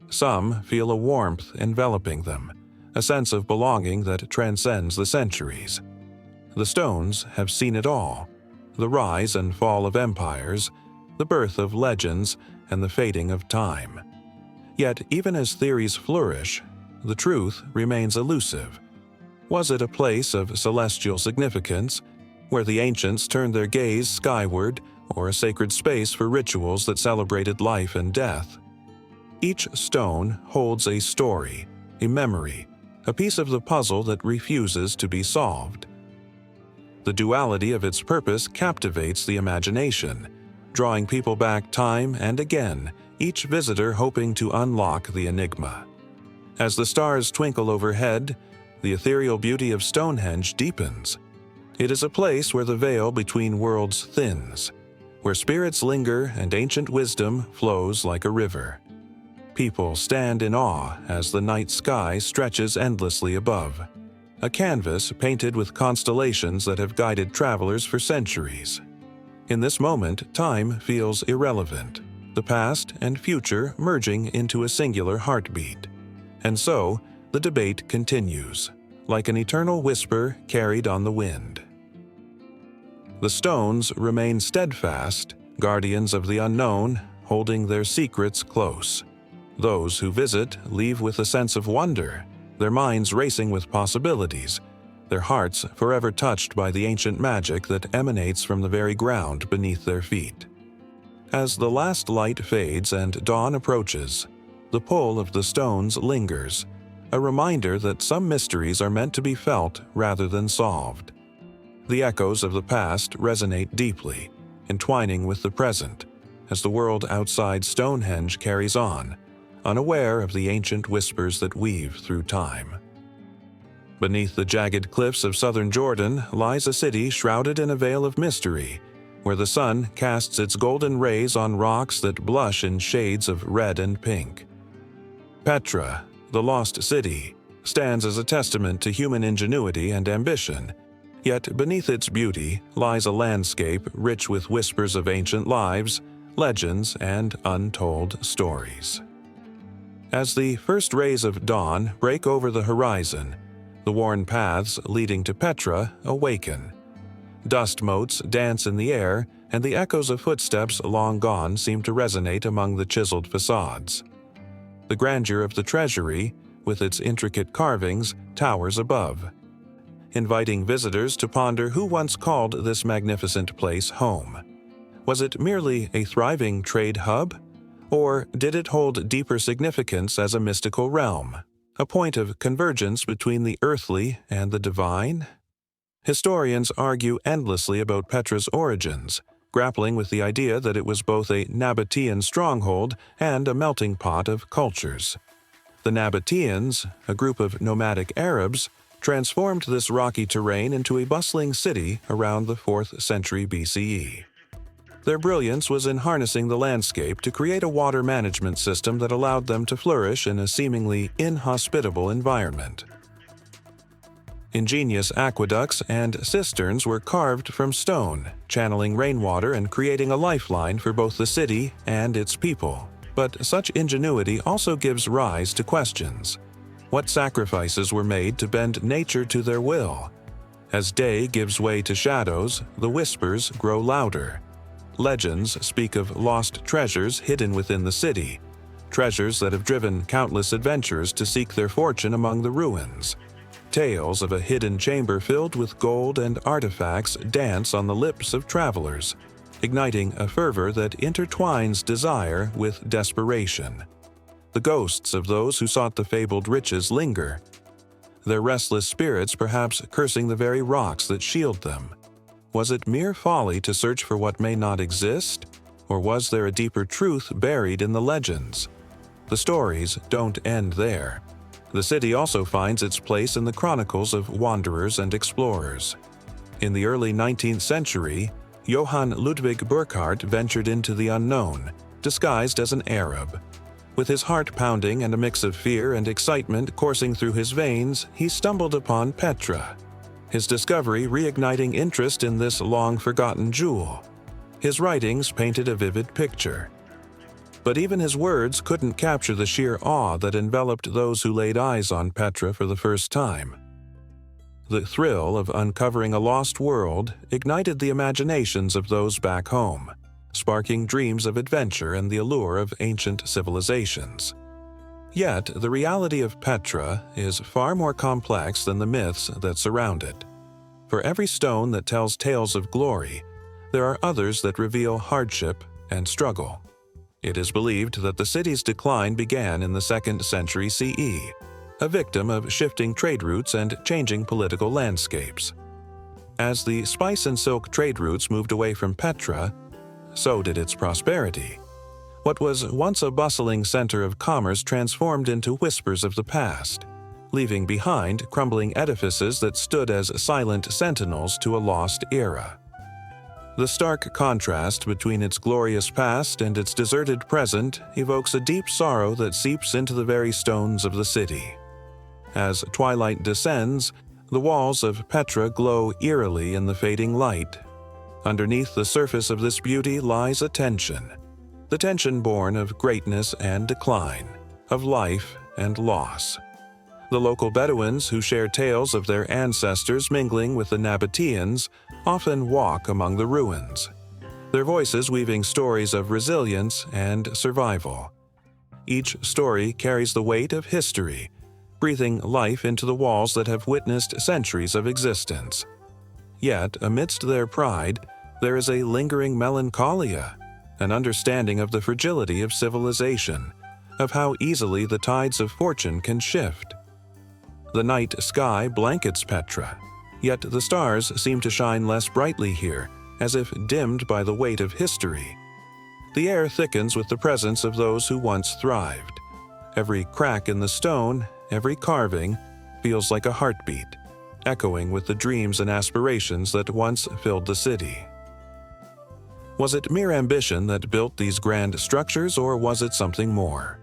Some feel a warmth enveloping them, a sense of belonging that transcends the centuries. The stones have seen it all: the rise and fall of empires, the birth of legends, and the fading of time. Yet, even as theories flourish, the truth remains elusive. Was it a place of celestial significance, where the ancients turned their gaze skyward, or a sacred space for rituals that celebrated life and death? Each stone holds a story, a memory, a piece of the puzzle that refuses to be solved. The duality of its purpose captivates the imagination, drawing people back time and again, each visitor hoping to unlock the enigma. As the stars twinkle overhead, the ethereal beauty of Stonehenge deepens. It is a place where the veil between worlds thins, where spirits linger and ancient wisdom flows like a river. People stand in awe as the night sky stretches endlessly above, a canvas painted with constellations that have guided travelers for centuries. In this moment, time feels irrelevant, the past and future merging into a singular heartbeat. And so, the debate continues, like an eternal whisper carried on the wind. The stones remain steadfast, guardians of the unknown, holding their secrets close. Those who visit leave with a sense of wonder, their minds racing with possibilities, their hearts forever touched by the ancient magic that emanates from the very ground beneath their feet. As the last light fades and dawn approaches, the pull of the stones lingers, a reminder that some mysteries are meant to be felt rather than solved. The echoes of the past resonate deeply, entwining with the present, as the world outside Stonehenge carries on, unaware of the ancient whispers that weave through time. Beneath the jagged cliffs of southern Jordan lies a city shrouded in a veil of mystery, where the sun casts its golden rays on rocks that blush in shades of red and pink. Petra, the lost city, stands as a testament to human ingenuity and ambition, yet beneath its beauty lies a landscape rich with whispers of ancient lives, legends, and untold stories. As the first rays of dawn break over the horizon, the worn paths leading to Petra awaken. Dust motes dance in the air, and the echoes of footsteps long gone seem to resonate among the chiseled facades. The grandeur of the treasury, with its intricate carvings, towers above, inviting visitors to ponder who once called this magnificent place home. Was it merely a thriving trade hub? Or did it hold deeper significance as a mystical realm, a point of convergence between the earthly and the divine? Historians argue endlessly about Petra's origins, grappling with the idea that it was both a Nabatean stronghold and a melting pot of cultures. The Nabateans, a group of nomadic Arabs, transformed this rocky terrain into a bustling city around the 4th century BCE. Their brilliance was in harnessing the landscape to create a water management system that allowed them to flourish in a seemingly inhospitable environment. Ingenious aqueducts and cisterns were carved from stone, channeling rainwater and creating a lifeline for both the city and its people. But such ingenuity also gives rise to questions. What sacrifices were made to bend nature to their will? As day gives way to shadows, the whispers grow louder. Legends speak of lost treasures hidden within the city, treasures that have driven countless adventurers to seek their fortune among the ruins. Tales of a hidden chamber filled with gold and artifacts dance on the lips of travelers, igniting a fervor that intertwines desire with desperation. The ghosts of those who sought the fabled riches linger, their restless spirits perhaps cursing the very rocks that shield them. Was it mere folly to search for what may not exist, or was there a deeper truth buried in the legends? The stories don't end there. The city also finds its place in the chronicles of wanderers and explorers. In the early 19th century, Johann Ludwig Burckhardt ventured into the unknown, disguised as an Arab. With his heart pounding and a mix of fear and excitement coursing through his veins, he stumbled upon Petra. His discovery reigniting interest in this long-forgotten jewel. His writings painted a vivid picture. But even his words couldn't capture the sheer awe that enveloped those who laid eyes on Petra for the first time. The thrill of uncovering a lost world ignited the imaginations of those back home, sparking dreams of adventure and the allure of ancient civilizations. Yet, the reality of Petra is far more complex than the myths that surround it. For every stone that tells tales of glory, there are others that reveal hardship and struggle. It is believed that the city's decline began in the 2nd century CE, a victim of shifting trade routes and changing political landscapes. As the spice and silk trade routes moved away from Petra, so did its prosperity. What was once a bustling center of commerce transformed into whispers of the past, leaving behind crumbling edifices that stood as silent sentinels to a lost era. The stark contrast between its glorious past and its deserted present evokes a deep sorrow that seeps into the very stones of the city. As twilight descends, the walls of Petra glow eerily in the fading light. Underneath the surface of this beauty lies a tension, the tension born of greatness and decline, of life and loss. The local Bedouins who share tales of their ancestors mingling with the Nabateans often walk among the ruins, their voices weaving stories of resilience and survival. Each story carries the weight of history, breathing life into the walls that have witnessed centuries of existence. Yet, amidst their pride, there is a lingering melancholia, an understanding of the fragility of civilization, of how easily the tides of fortune can shift. The night sky blankets Petra, yet the stars seem to shine less brightly here, as if dimmed by the weight of history. The air thickens with the presence of those who once thrived. Every crack in the stone, every carving, feels like a heartbeat, echoing with the dreams and aspirations that once filled the city. Was it mere ambition that built these grand structures, or was it something more?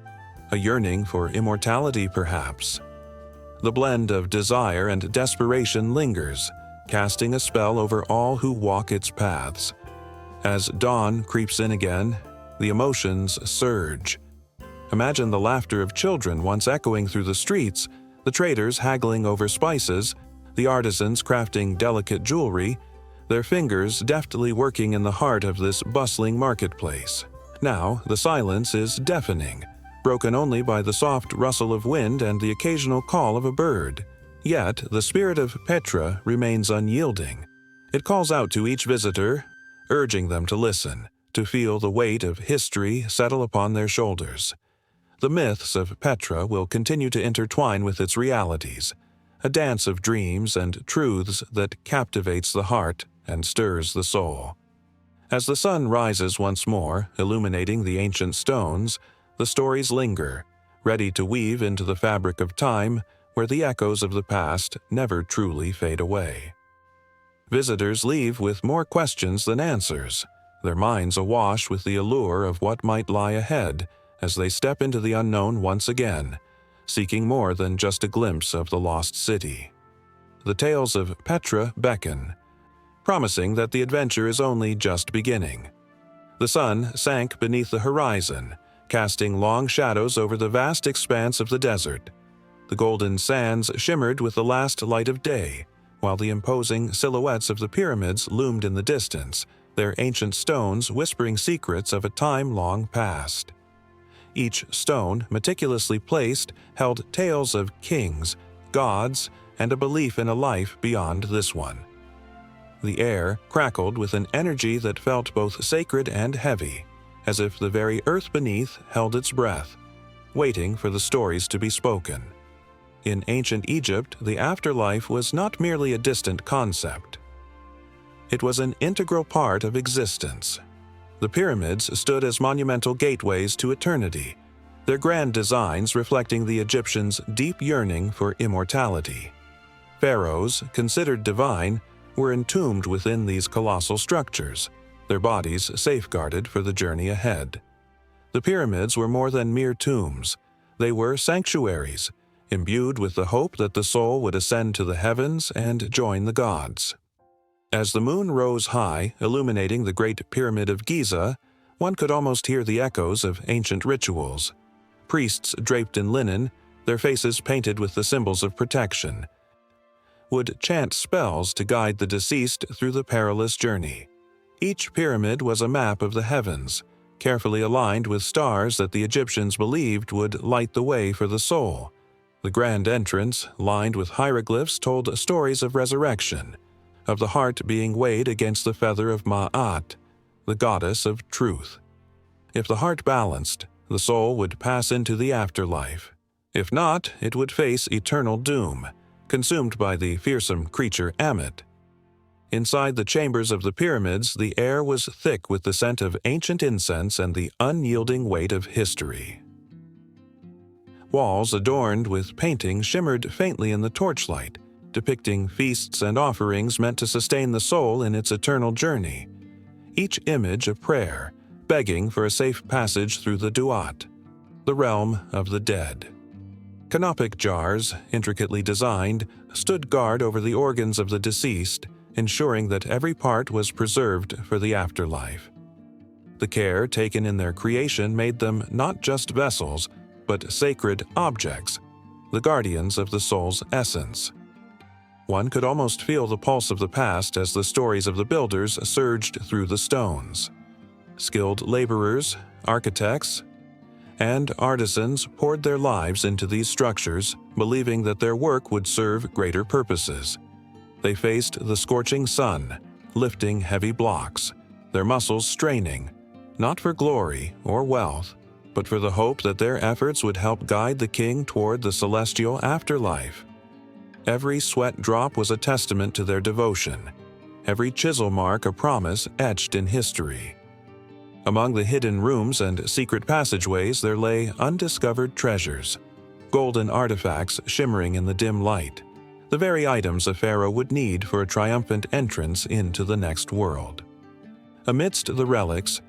A yearning for immortality, perhaps? The blend of desire and desperation lingers, casting a spell over all who walk its paths. As dawn creeps in again, the emotions surge. Imagine the laughter of children once echoing through the streets, the traders haggling over spices, the artisans crafting delicate jewelry, their fingers deftly working in the heart of this bustling marketplace. Now, the silence is deafening, broken only by the soft rustle of wind and the occasional call of a bird. Yet, the spirit of Petra remains unyielding. It calls out to each visitor, urging them to listen, to feel the weight of history settle upon their shoulders. The myths of Petra will continue to intertwine with its realities, a dance of dreams and truths that captivates the heart and stirs the soul. As the sun rises once more, illuminating the ancient stones, the stories linger, ready to weave into the fabric of time where the echoes of the past never truly fade away. Visitors leave with more questions than answers, their minds awash with the allure of what might lie ahead as they step into the unknown once again, seeking more than just a glimpse of the lost city. The tales of Petra beckon, promising that the adventure is only just beginning. The sun sank beneath the horizon, casting long shadows over the vast expanse of the desert. The golden sands shimmered with the last light of day, while the imposing silhouettes of the pyramids loomed in the distance, their ancient stones whispering secrets of a time long past. Each stone, meticulously placed, held tales of kings, gods, and a belief in a life beyond this one. The air crackled with an energy that felt both sacred and heavy, as if the very earth beneath held its breath, waiting for the stories to be spoken. In ancient Egypt, the afterlife was not merely a distant concept. It was an integral part of existence. The pyramids stood as monumental gateways to eternity, their grand designs reflecting the Egyptians' deep yearning for immortality. Pharaohs, considered divine, were entombed within these colossal structures, their bodies safeguarded for the journey ahead. The pyramids were more than mere tombs. They were sanctuaries, imbued with the hope that the soul would ascend to the heavens and join the gods. As the moon rose high, illuminating the Great Pyramid of Giza, one could almost hear the echoes of ancient rituals. Priests draped in linen, their faces painted with the symbols of protection, would chant spells to guide the deceased through the perilous journey. Each pyramid was a map of the heavens, carefully aligned with stars that the Egyptians believed would light the way for the soul. The grand entrance, lined with hieroglyphs, told stories of resurrection, of the heart being weighed against the feather of Ma'at, the goddess of truth. If the heart balanced, the soul would pass into the afterlife. If not, it would face eternal doom, consumed by the fearsome creature Ammit. Inside the chambers of the pyramids, the air was thick with the scent of ancient incense and the unyielding weight of history. Walls adorned with paintings shimmered faintly in the torchlight, depicting feasts and offerings meant to sustain the soul in its eternal journey. Each image a prayer, begging for a safe passage through the Duat, the realm of the dead. Canopic jars, intricately designed, stood guard over the organs of the deceased, ensuring that every part was preserved for the afterlife. The care taken in their creation made them not just vessels, but sacred objects, the guardians of the soul's essence. One could almost feel the pulse of the past as the stories of the builders surged through the stones. Skilled laborers, architects, and artisans poured their lives into these structures, believing that their work would serve greater purposes. They faced the scorching sun, lifting heavy blocks, their muscles straining, not for glory or wealth, but for the hope that their efforts would help guide the king toward the celestial afterlife. Every sweat drop was a testament to their devotion, every chisel mark a promise etched in history. Among the hidden rooms and secret passageways there lay undiscovered treasures, golden artifacts shimmering in the dim light, the very items a pharaoh would need for a triumphant entrance into the next world. Amidst the relics,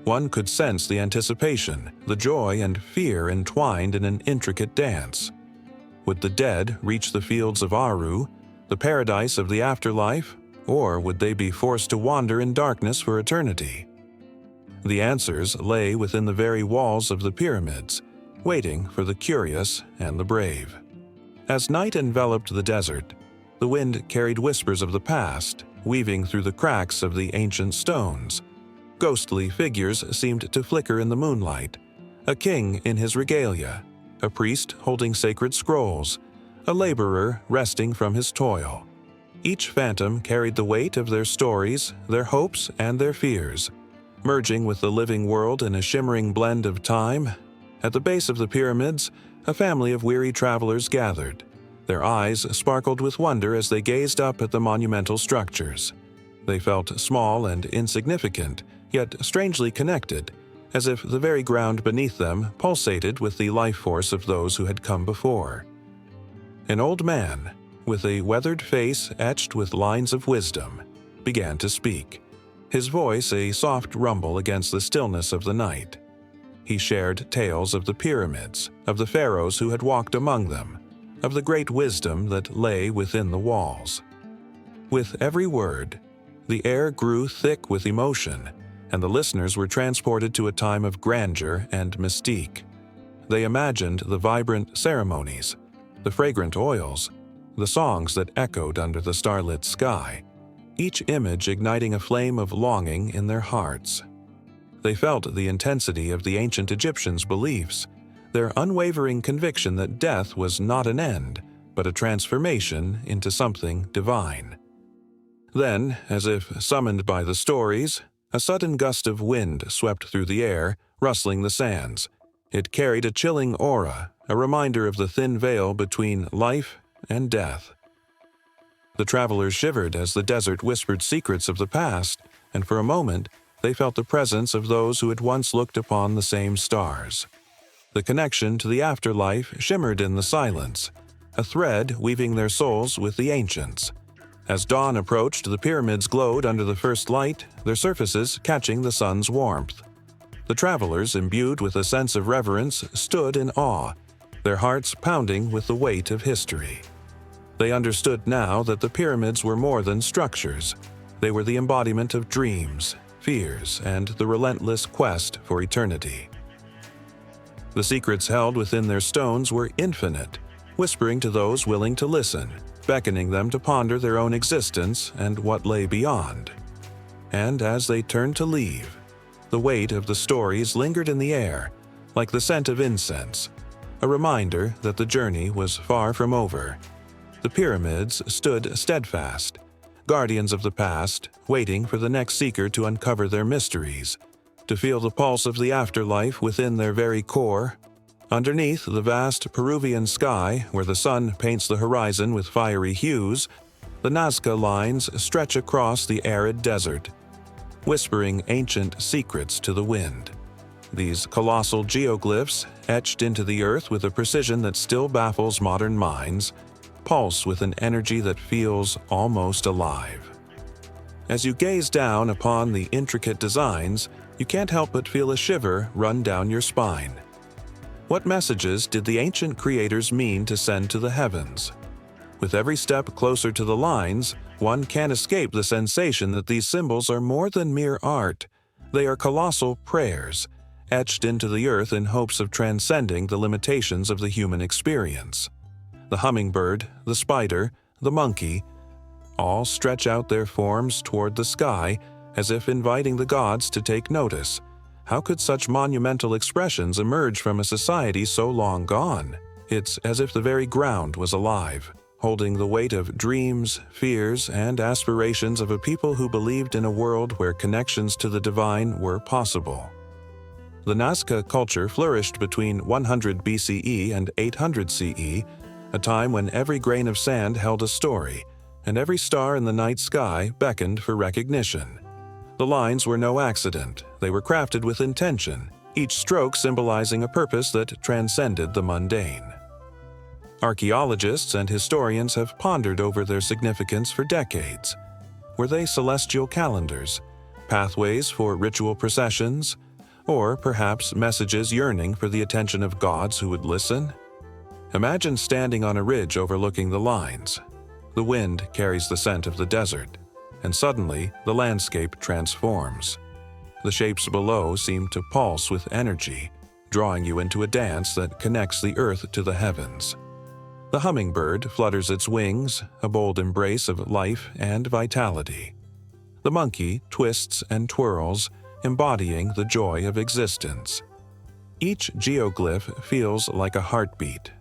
one could sense the anticipation, the joy and fear entwined in an intricate dance. Would the dead reach the fields of Aru, the paradise of the afterlife, or would they be forced to wander in darkness for eternity? The answers lay within the very walls of the pyramids, waiting for the curious and the brave. As night enveloped the desert, the wind carried whispers of the past, weaving through the cracks of the ancient stones. Ghostly figures seemed to flicker in the moonlight, a king in his regalia, a priest holding sacred scrolls, a laborer resting from his toil. Each phantom carried the weight of their stories, their hopes, and their fears, merging with the living world in a shimmering blend of time. At the base of the pyramids, a family of weary travelers gathered. Their eyes sparkled with wonder as they gazed up at the monumental structures. They felt small and insignificant, yet strangely connected, as if the very ground beneath them pulsated with the life force of those who had come before. An old man, with a weathered face etched with lines of wisdom, began to speak, his voice a soft rumble against the stillness of the night. He shared tales of the pyramids, of the pharaohs who had walked among them, of the great wisdom that lay within the walls. With every word, the air grew thick with emotion, and the listeners were transported to a time of grandeur and mystique. They imagined the vibrant ceremonies, the fragrant oils, the songs that echoed under the starlit sky, each image igniting a flame of longing in their hearts. They felt the intensity of the ancient Egyptians' beliefs, their unwavering conviction that death was not an end, but a transformation into something divine. Then, as if summoned by the stories, a sudden gust of wind swept through the air, rustling the sands. It carried a chilling aura, a reminder of the thin veil between life and death. The travelers shivered as the desert whispered secrets of the past, and for a moment they felt the presence of those who had once looked upon the same stars. The connection to the afterlife shimmered in the silence, a thread weaving their souls with the ancients. As dawn approached, the pyramids glowed under the first light, their surfaces catching the sun's warmth. The travelers, imbued with a sense of reverence, stood in awe, their hearts pounding with the weight of history. They understood now that the pyramids were more than structures. They were the embodiment of dreams, fears, and the relentless quest for eternity. The secrets held within their stones were infinite, whispering to those willing to listen, beckoning them to ponder their own existence and what lay beyond. And as they turned to leave, the weight of the stories lingered in the air, like the scent of incense, a reminder that the journey was far from over. The pyramids stood steadfast, guardians of the past, waiting for the next seeker to uncover their mysteries, to feel the pulse of the afterlife within their very core. Underneath the vast Peruvian sky, where the sun paints the horizon with fiery hues, the Nazca lines stretch across the arid desert, whispering ancient secrets to the wind. These colossal geoglyphs, etched into the earth with a precision that still baffles modern minds, pulse with an energy that feels almost alive. As you gaze down upon the intricate designs, you can't help but feel a shiver run down your spine. What messages did the ancient creators mean to send to the heavens? With every step closer to the lines, one can't escape the sensation that these symbols are more than mere art. They are colossal prayers, etched into the earth in hopes of transcending the limitations of the human experience. The hummingbird, the spider, the monkey, all stretch out their forms toward the sky as if inviting the gods to take notice. How could such monumental expressions emerge from a society so long gone? It's as if the very ground was alive, holding the weight of dreams, fears, and aspirations of a people who believed in a world where connections to the divine were possible. The Nazca culture flourished between 100 BCE and 800 CE, a time when every grain of sand held a story, and every star in the night sky beckoned for recognition. The lines were no accident. They were crafted with intention, each stroke symbolizing a purpose that transcended the mundane. Archaeologists and historians have pondered over their significance for decades. Were they celestial calendars, pathways for ritual processions, or perhaps messages yearning for the attention of gods who would listen? Imagine standing on a ridge overlooking the lines. The wind carries the scent of the desert, and suddenly the landscape transforms. The shapes below seem to pulse with energy, drawing you into a dance that connects the earth to the heavens. The hummingbird flutters its wings, a bold embrace of life and vitality. The monkey twists and twirls, embodying the joy of existence. Each geoglyph feels like a heartbeat,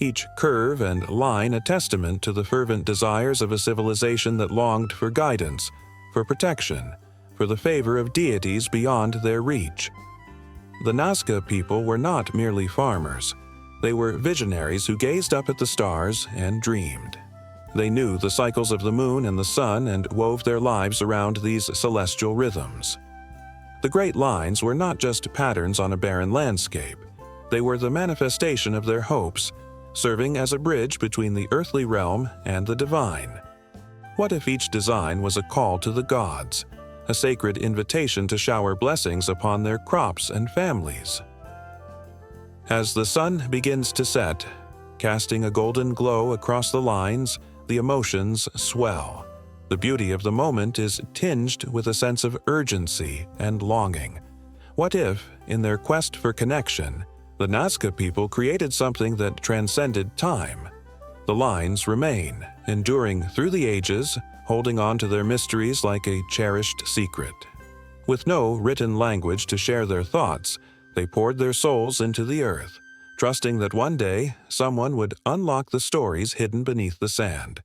each curve and line a testament to the fervent desires of a civilization that longed for guidance, for protection, for the favor of deities beyond their reach. The Nazca people were not merely farmers. They were visionaries who gazed up at the stars and dreamed. They knew the cycles of the moon and the sun and wove their lives around these celestial rhythms. The Great Lines were not just patterns on a barren landscape. They were the manifestation of their hopes, serving as a bridge between the earthly realm and the divine. What if each design was a call to the gods, a sacred invitation to shower blessings upon their crops and families? As the sun begins to set, casting a golden glow across the lines, the emotions swell. The beauty of the moment is tinged with a sense of urgency and longing. What if, in their quest for connection, the Nazca people created something that transcended time? The lines remain, enduring through the ages, holding on to their mysteries like a cherished secret. With no written language to share their thoughts, they poured their souls into the earth, trusting that one day someone would unlock the stories hidden beneath the sand.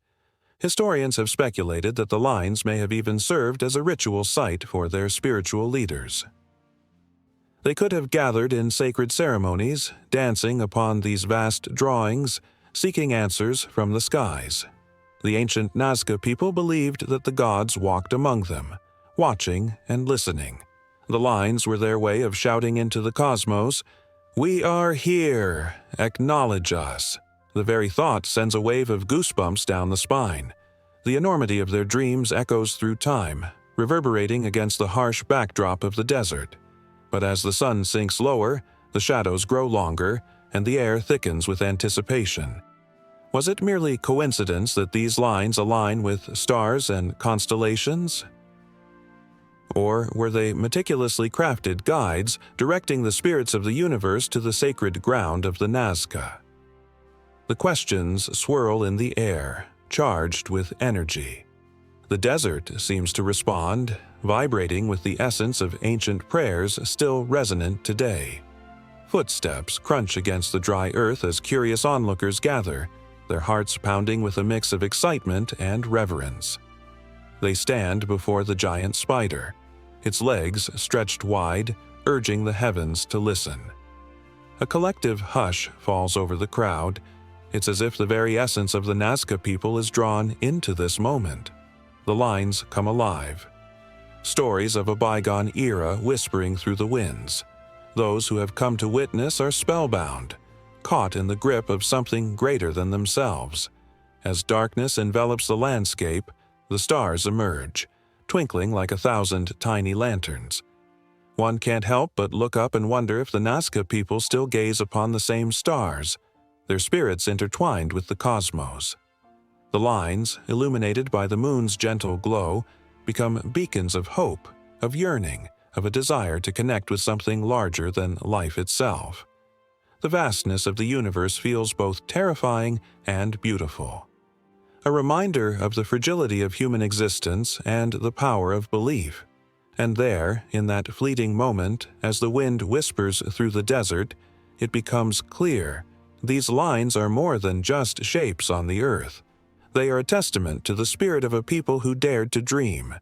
Historians have speculated that the lines may have even served as a ritual site for their spiritual leaders. They could have gathered in sacred ceremonies, dancing upon these vast drawings, seeking answers from the skies. The ancient Nazca people believed that the gods walked among them, watching and listening. The lines were their way of shouting into the cosmos, "We are here! Acknowledge us!" The very thought sends a wave of goosebumps down the spine. The enormity of their dreams echoes through time, reverberating against the harsh backdrop of the desert. But as the sun sinks lower, the shadows grow longer, and the air thickens with anticipation. Was it merely coincidence that these lines align with stars and constellations? Or were they meticulously crafted guides directing the spirits of the universe to the sacred ground of the Nazca? The questions swirl in the air, charged with energy. The desert seems to respond, vibrating with the essence of ancient prayers still resonant today. Footsteps crunch against the dry earth as curious onlookers gather, their hearts pounding with a mix of excitement and reverence. They stand before the giant spider, its legs stretched wide, urging the heavens to listen. A collective hush falls over the crowd. It's as if the very essence of the Nazca people is drawn into this moment. The lines come alive. Stories of a bygone era whispering through the winds. Those who have come to witness are spellbound, caught in the grip of something greater than themselves. As darkness envelops the landscape, the stars emerge, twinkling like 1,000 tiny lanterns. One can't help but look up and wonder if the Nazca people still gaze upon the same stars, their spirits intertwined with the cosmos. The lines, illuminated by the moon's gentle glow, become beacons of hope, of yearning, of a desire to connect with something larger than life itself. The vastness of the universe feels both terrifying and beautiful. A reminder of the fragility of human existence and the power of belief. And there, in that fleeting moment, as the wind whispers through the desert, it becomes clear. These lines are more than just shapes on the earth. They are a testament to the spirit of a people who dared to dream,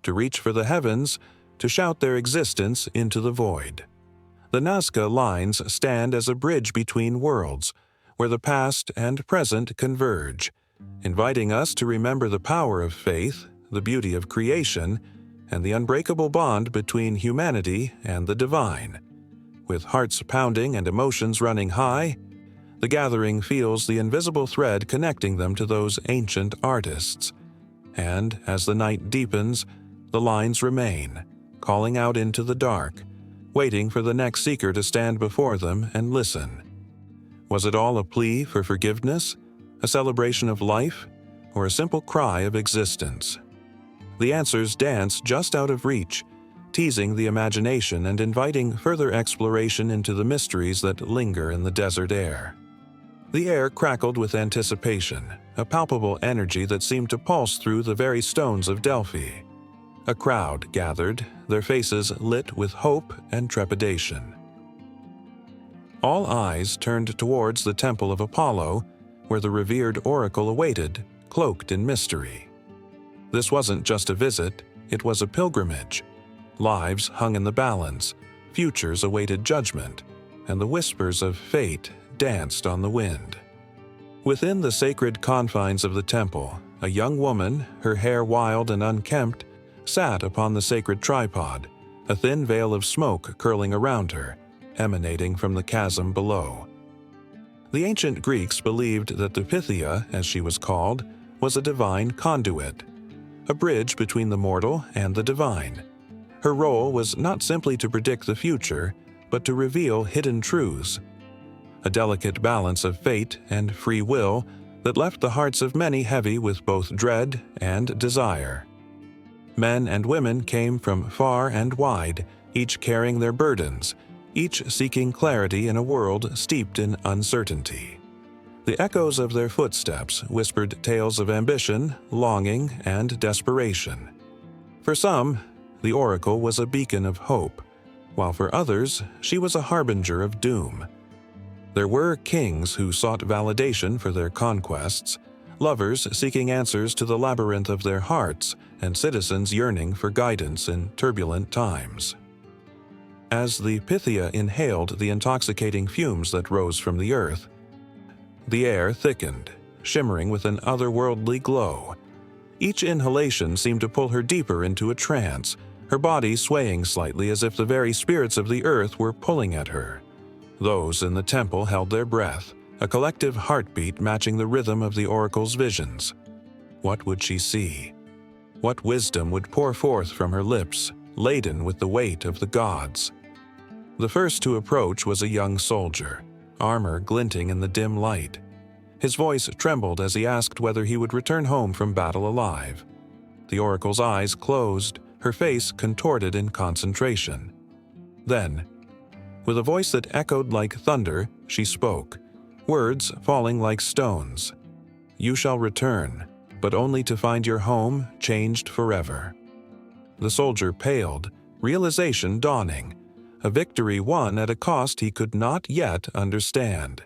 to reach for the heavens, to shout their existence into the void. The Nazca lines stand as a bridge between worlds, where the past and present converge, inviting us to remember the power of faith, the beauty of creation, and the unbreakable bond between humanity and the divine. With hearts pounding and emotions running high, the gathering feels the invisible thread connecting them to those ancient artists. And as the night deepens, the lines remain, calling out into the dark, waiting for the next seeker to stand before them and listen. Was it all a plea for forgiveness, a celebration of life, or a simple cry of existence? The answers dance just out of reach, teasing the imagination and inviting further exploration into the mysteries that linger in the desert air. The air crackled with anticipation, a palpable energy that seemed to pulse through the very stones of Delphi. A crowd gathered, their faces lit with hope and trepidation. All eyes turned towards the temple of Apollo, where the revered oracle awaited, cloaked in mystery. This wasn't just a visit, it was a pilgrimage. Lives hung in the balance, futures awaited judgment, and the whispers of fate danced on the wind. Within the sacred confines of the temple, a young woman, her hair wild and unkempt, sat upon the sacred tripod, a thin veil of smoke curling around her, emanating from the chasm below. The ancient Greeks believed that the Pythia, as she was called, was a divine conduit, a bridge between the mortal and the divine. Her role was not simply to predict the future, but to reveal hidden truths, a delicate balance of fate and free will that left the hearts of many heavy with both dread and desire. Men and women came from far and wide, each carrying their burdens, each seeking clarity in a world steeped in uncertainty. The echoes of their footsteps whispered tales of ambition, longing, and desperation. For some, the oracle was a beacon of hope, while for others, she was a harbinger of doom. There were kings who sought validation for their conquests, lovers seeking answers to the labyrinth of their hearts, and citizens yearning for guidance in turbulent times. As the Pythia inhaled the intoxicating fumes that rose from the earth, the air thickened, shimmering with an otherworldly glow. Each inhalation seemed to pull her deeper into a trance, her body swaying slightly as if the very spirits of the earth were pulling at her. Those in the temple held their breath, a collective heartbeat matching the rhythm of the oracle's visions. What would she see? What wisdom would pour forth from her lips, laden with the weight of the gods? The first to approach was a young soldier, armor glinting in the dim light. His voice trembled as he asked whether he would return home from battle alive. The oracle's eyes closed, her face contorted in concentration. Then, with a voice that echoed like thunder, she spoke, words falling like stones. "You shall return, but only to find your home changed forever." The soldier paled, realization dawning, a victory won at a cost he could not yet understand.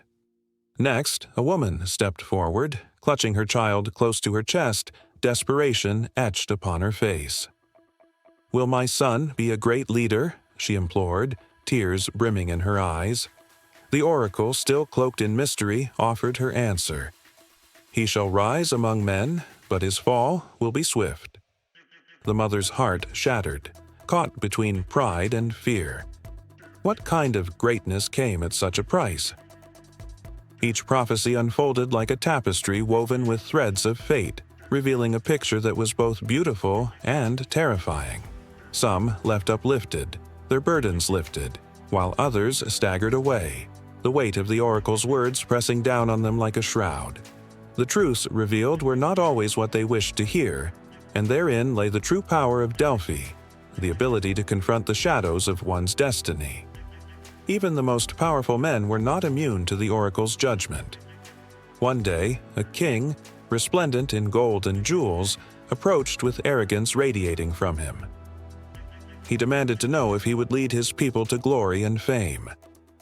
Next, a woman stepped forward, clutching her child close to her chest, desperation etched upon her face. "Will my son be a great leader?" she implored, tears brimming in her eyes. The oracle, still cloaked in mystery, offered her answer. "He shall rise among men, but his fall will be swift." The mother's heart shattered, caught between pride and fear. What kind of greatness came at such a price? Each prophecy unfolded like a tapestry woven with threads of fate, revealing a picture that was both beautiful and terrifying. Some left uplifted, their burdens lifted, while others staggered away, the weight of the oracle's words pressing down on them like a shroud. The truths revealed were not always what they wished to hear, and therein lay the true power of Delphi, the ability to confront the shadows of one's destiny. Even the most powerful men were not immune to the oracle's judgment. One day, a king, resplendent in gold and jewels, approached with arrogance radiating from him. He demanded to know if he would lead his people to glory and fame.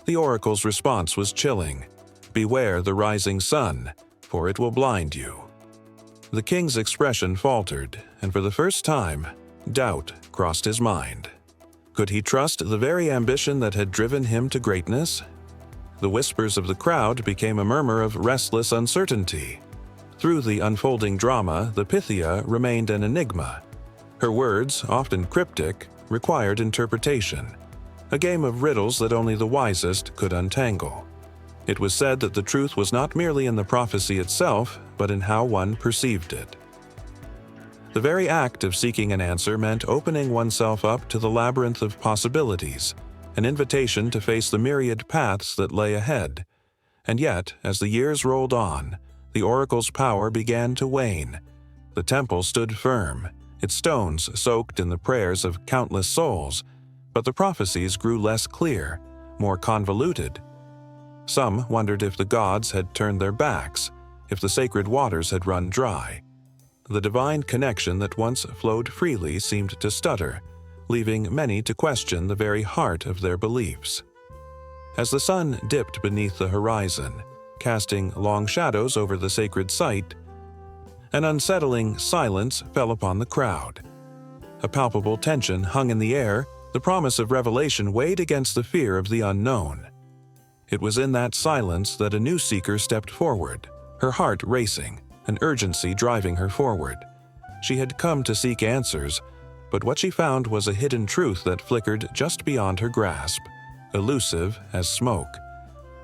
The oracle's response was chilling. "Beware the rising sun, for it will blind you." The king's expression faltered, and for the first time, doubt crossed his mind. Could he trust the very ambition that had driven him to greatness? The whispers of the crowd became a murmur of restless uncertainty. Through the unfolding drama, the Pythia remained an enigma. Her words, often cryptic, required interpretation, a game of riddles that only the wisest could untangle. It was said that the truth was not merely in the prophecy itself, but in how one perceived it. The very act of seeking an answer meant opening oneself up to the labyrinth of possibilities, an invitation to face the myriad paths that lay ahead. And yet, as the years rolled on, the oracle's power began to wane. The temple stood firm, its stones soaked in the prayers of countless souls, but the prophecies grew less clear, more convoluted. Some wondered if the gods had turned their backs, if the sacred waters had run dry. The divine connection that once flowed freely seemed to stutter, leaving many to question the very heart of their beliefs. As the sun dipped beneath the horizon, casting long shadows over the sacred site, an unsettling silence fell upon the crowd. A palpable tension hung in the air, the promise of revelation weighed against the fear of the unknown. It was in that silence that a new seeker stepped forward, her heart racing, an urgency driving her forward. She had come to seek answers, but what she found was a hidden truth that flickered just beyond her grasp, elusive as smoke.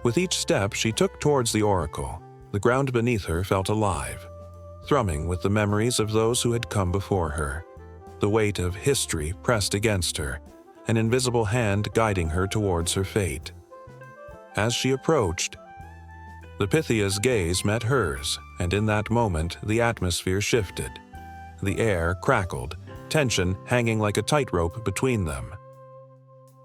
With each step she took towards the oracle, the ground beneath her felt alive, thrumming with the memories of those who had come before her. The weight of history pressed against her, an invisible hand guiding her towards her fate. As she approached, the Pythia's gaze met hers, and in that moment the atmosphere shifted. The air crackled, tension hanging like a tightrope between them.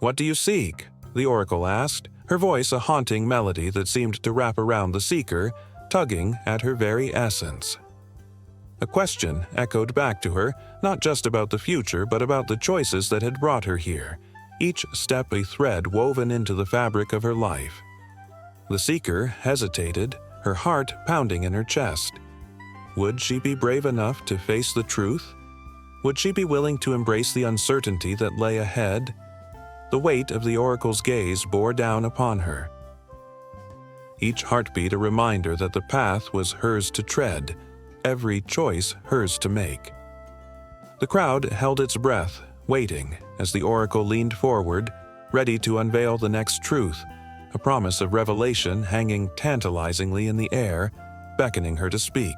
"What do you seek?" the oracle asked, her voice a haunting melody that seemed to wrap around the seeker, tugging at her very essence. A question echoed back to her, not just about the future, but about the choices that had brought her here, each step a thread woven into the fabric of her life. The seeker hesitated, her heart pounding in her chest. Would she be brave enough to face the truth? Would she be willing to embrace the uncertainty that lay ahead? The weight of the oracle's gaze bore down upon her. Each heartbeat a reminder that the path was hers to tread, every choice hers to make. The crowd held its breath, waiting as the oracle leaned forward, ready to unveil the next truth, a promise of revelation hanging tantalizingly in the air, beckoning her to speak.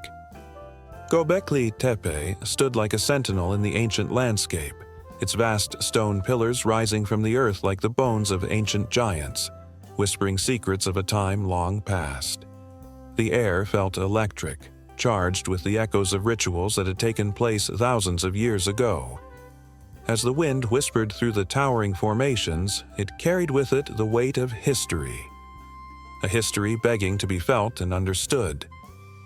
Göbekli Tepe stood like a sentinel in the ancient landscape, its vast stone pillars rising from the earth like the bones of ancient giants, whispering secrets of a time long past. The air felt electric, charged with the echoes of rituals that had taken place thousands of years ago. As the wind whispered through the towering formations, it carried with it the weight of history. A history begging to be felt and understood.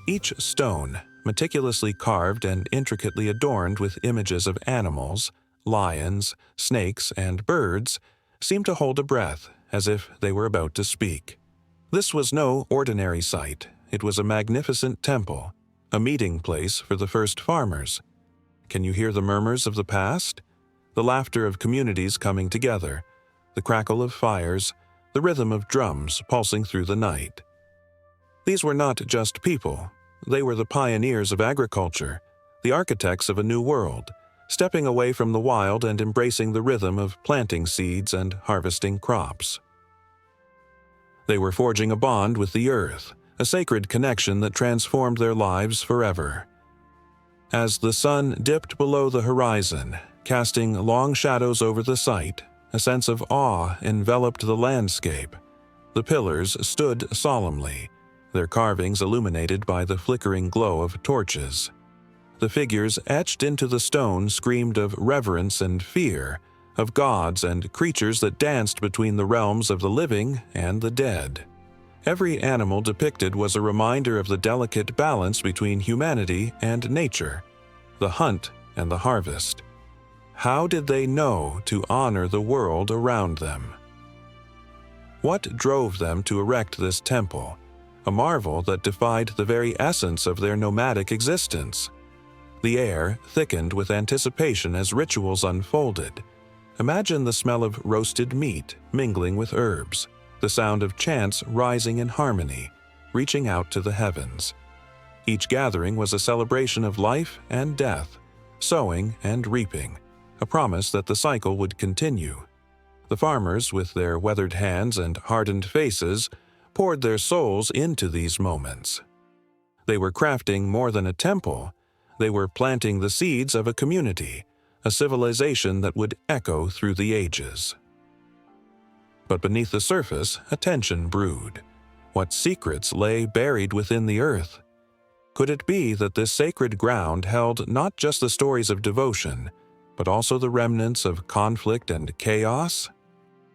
Each stone, meticulously carved and intricately adorned with images of animals, lions, snakes, and birds, seemed to hold a breath, as if they were about to speak. This was no ordinary sight. It was a magnificent temple, a meeting place for the first farmers. Can you hear the murmurs of the past? The laughter of communities coming together, the crackle of fires, the rhythm of drums pulsing through the night. These were not just people. They were the pioneers of agriculture, the architects of a new world, stepping away from the wild and embracing the rhythm of planting seeds and harvesting crops. They were forging a bond with the earth, a sacred connection that transformed their lives forever. As the sun dipped below the horizon, casting long shadows over the site, a sense of awe enveloped the landscape. The pillars stood solemnly, their carvings illuminated by the flickering glow of torches. The figures etched into the stone screamed of reverence and fear, of gods and creatures that danced between the realms of the living and the dead. Every animal depicted was a reminder of the delicate balance between humanity and nature, the hunt and the harvest. How did they know to honor the world around them? What drove them to erect this temple, a marvel that defied the very essence of their nomadic existence? The air thickened with anticipation as rituals unfolded. Imagine the smell of roasted meat mingling with herbs, the sound of chants rising in harmony, reaching out to the heavens. Each gathering was a celebration of life and death, sowing and reaping, a promise that the cycle would continue. The farmers, with their weathered hands and hardened faces, poured their souls into these moments. They were crafting more than a temple. They were planting the seeds of a community, a civilization that would echo through the ages. But beneath the surface, a tension brewed. What secrets lay buried within the earth? Could it be that this sacred ground held not just the stories of devotion, but also the remnants of conflict and chaos?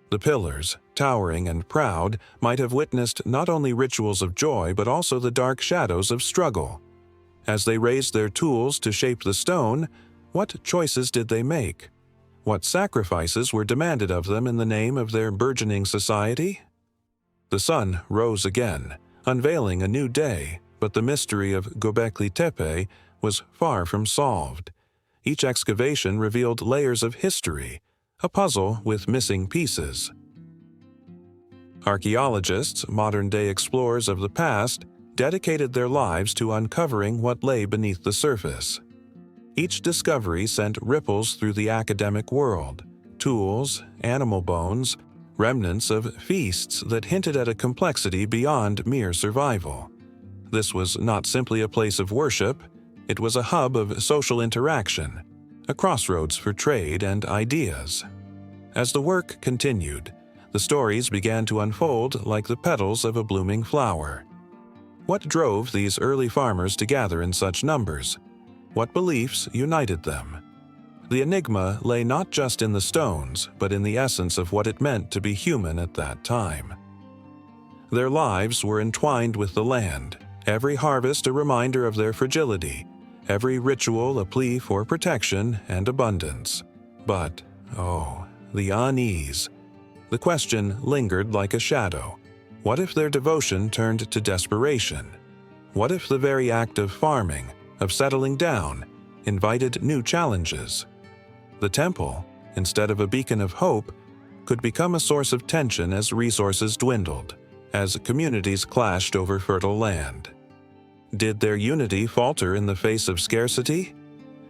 The pillars, towering and proud, might have witnessed not only rituals of joy but also the dark shadows of struggle. As they raised their tools to shape the stone, what choices did they make? What sacrifices were demanded of them in the name of their burgeoning society? The sun rose again, unveiling a new day, but the mystery of Göbekli Tepe was far from solved. Each excavation revealed layers of history, a puzzle with missing pieces. Archaeologists, modern-day explorers of the past, dedicated their lives to uncovering what lay beneath the surface. Each discovery sent ripples through the academic world: tools, animal bones, remnants of feasts that hinted at a complexity beyond mere survival. This was not simply a place of worship, it was a hub of social interaction, a crossroads for trade and ideas. As the work continued, the stories began to unfold like the petals of a blooming flower. What drove these early farmers to gather in such numbers? What beliefs united them? The enigma lay not just in the stones, but in the essence of what it meant to be human at that time. Their lives were entwined with the land, every harvest a reminder of their fragility, every ritual a plea for protection and abundance. But, the unease. The question lingered like a shadow. What if their devotion turned to desperation? What if the very act of farming, of settling down, invited new challenges? The temple, instead of a beacon of hope, could become a source of tension as resources dwindled, as communities clashed over fertile land. Did their unity falter in the face of scarcity?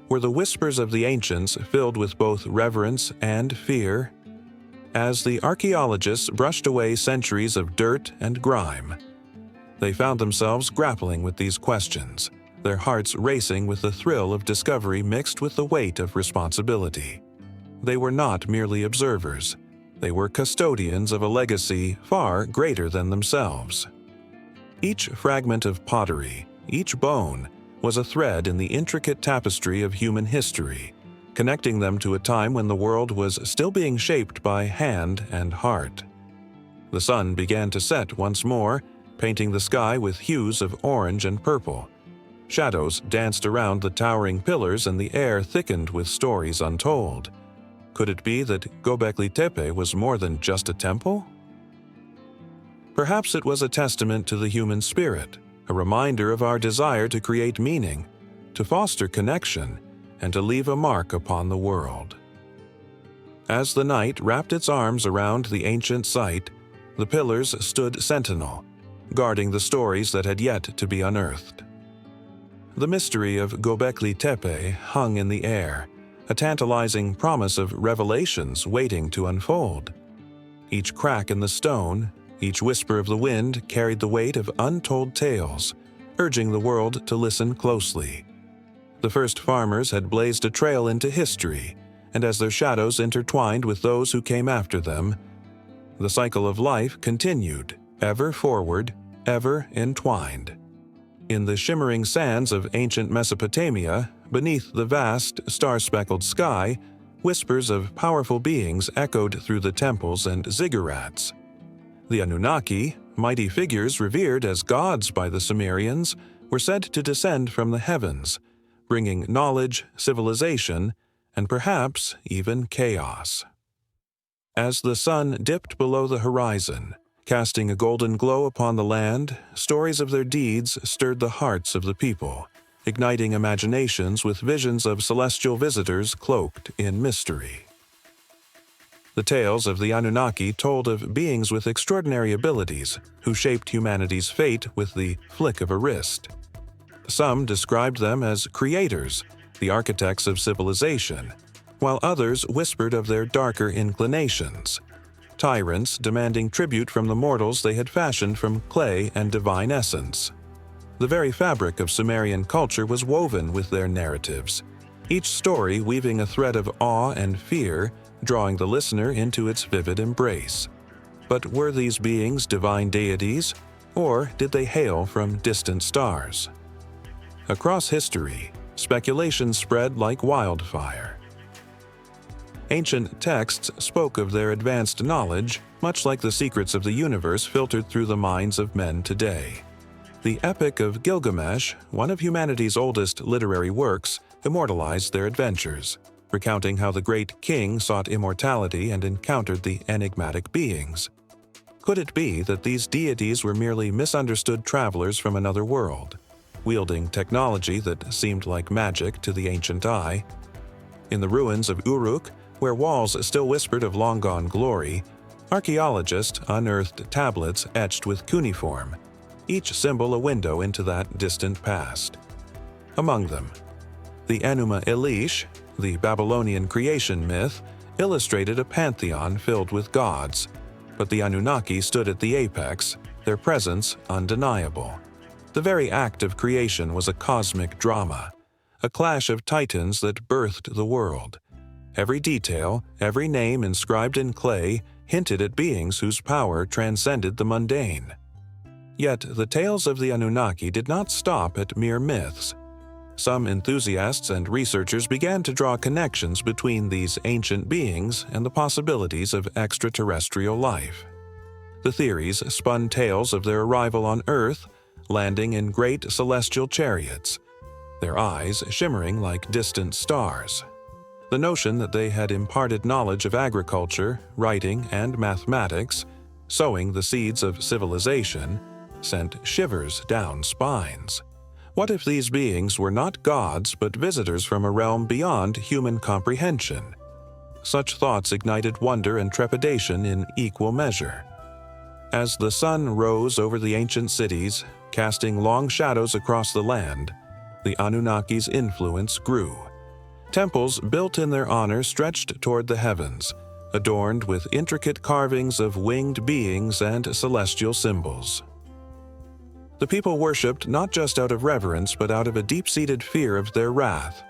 Were the whispers of the ancients filled with both reverence and fear? As the archaeologists brushed away centuries of dirt and grime, they found themselves grappling with these questions, their hearts racing with the thrill of discovery mixed with the weight of responsibility. They were not merely observers. They were custodians of a legacy far greater than themselves. Each fragment of pottery, each bone, was a thread in the intricate tapestry of human history, connecting them to a time when the world was still being shaped by hand and heart. The sun began to set once more, painting the sky with hues of orange and purple. Shadows danced around the towering pillars and the air thickened with stories untold. Could it be that Göbekli Tepe was more than just a temple? Perhaps it was a testament to the human spirit, a reminder of our desire to create meaning, to foster connection, and to leave a mark upon the world. As the night wrapped its arms around the ancient site, the pillars stood sentinel, guarding the stories that had yet to be unearthed. The mystery of Göbekli Tepe hung in the air, a tantalizing promise of revelations waiting to unfold. Each crack in the stone, each whisper of the wind carried the weight of untold tales, urging the world to listen closely. The first farmers had blazed a trail into history, and as their shadows intertwined with those who came after them, the cycle of life continued, ever forward, ever entwined. In the shimmering sands of ancient Mesopotamia, beneath the vast, star-speckled sky, whispers of powerful beings echoed through the temples and ziggurats. The Anunnaki, mighty figures revered as gods by the Sumerians, were said to descend from the heavens, bringing knowledge, civilization, and perhaps even chaos. As the sun dipped below the horizon, casting a golden glow upon the land, stories of their deeds stirred the hearts of the people, igniting imaginations with visions of celestial visitors cloaked in mystery. The tales of the Anunnaki told of beings with extraordinary abilities who shaped humanity's fate with the flick of a wrist. Some described them as creators, the architects of civilization, while others whispered of their darker inclinations, tyrants demanding tribute from the mortals they had fashioned from clay and divine essence. The very fabric of Sumerian culture was woven with their narratives, each story weaving a thread of awe and fear, drawing the listener into its vivid embrace. But were these beings divine deities, or did they hail from distant stars? Across history, speculation spread like wildfire. Ancient texts spoke of their advanced knowledge, much like the secrets of the universe filtered through the minds of men today. The Epic of Gilgamesh, one of humanity's oldest literary works, immortalized their adventures, recounting how the great king sought immortality and encountered the enigmatic beings. Could it be that these deities were merely misunderstood travelers from another world, wielding technology that seemed like magic to the ancient eye? In the ruins of Uruk, where walls still whispered of long-gone glory, archaeologists unearthed tablets etched with cuneiform, each symbol a window into that distant past. Among them, the Enuma Elish, the Babylonian creation myth, illustrated a pantheon filled with gods, But the Anunnaki stood at the apex, their presence undeniable. The very act of creation was a cosmic drama, a clash of titans that birthed the world. Every detail, every name inscribed in clay hinted at beings whose power transcended the mundane. Yet the tales of the Anunnaki did not stop at mere myths. Some enthusiasts and researchers began to draw connections between these ancient beings and the possibilities of extraterrestrial life. The theories spun tales of their arrival on Earth, landing in great celestial chariots, their eyes shimmering like distant stars. The notion that they had imparted knowledge of agriculture, writing, and mathematics, sowing the seeds of civilization, sent shivers down spines. What if these beings were not gods but visitors from a realm beyond human comprehension? Such thoughts ignited wonder and trepidation in equal measure. As the sun rose over the ancient cities, casting long shadows across the land, the Anunnaki's influence grew. Temples built in their honor stretched toward the heavens, adorned with intricate carvings of winged beings and celestial symbols. The people worshipped not just out of reverence but out of a deep-seated fear of their wrath.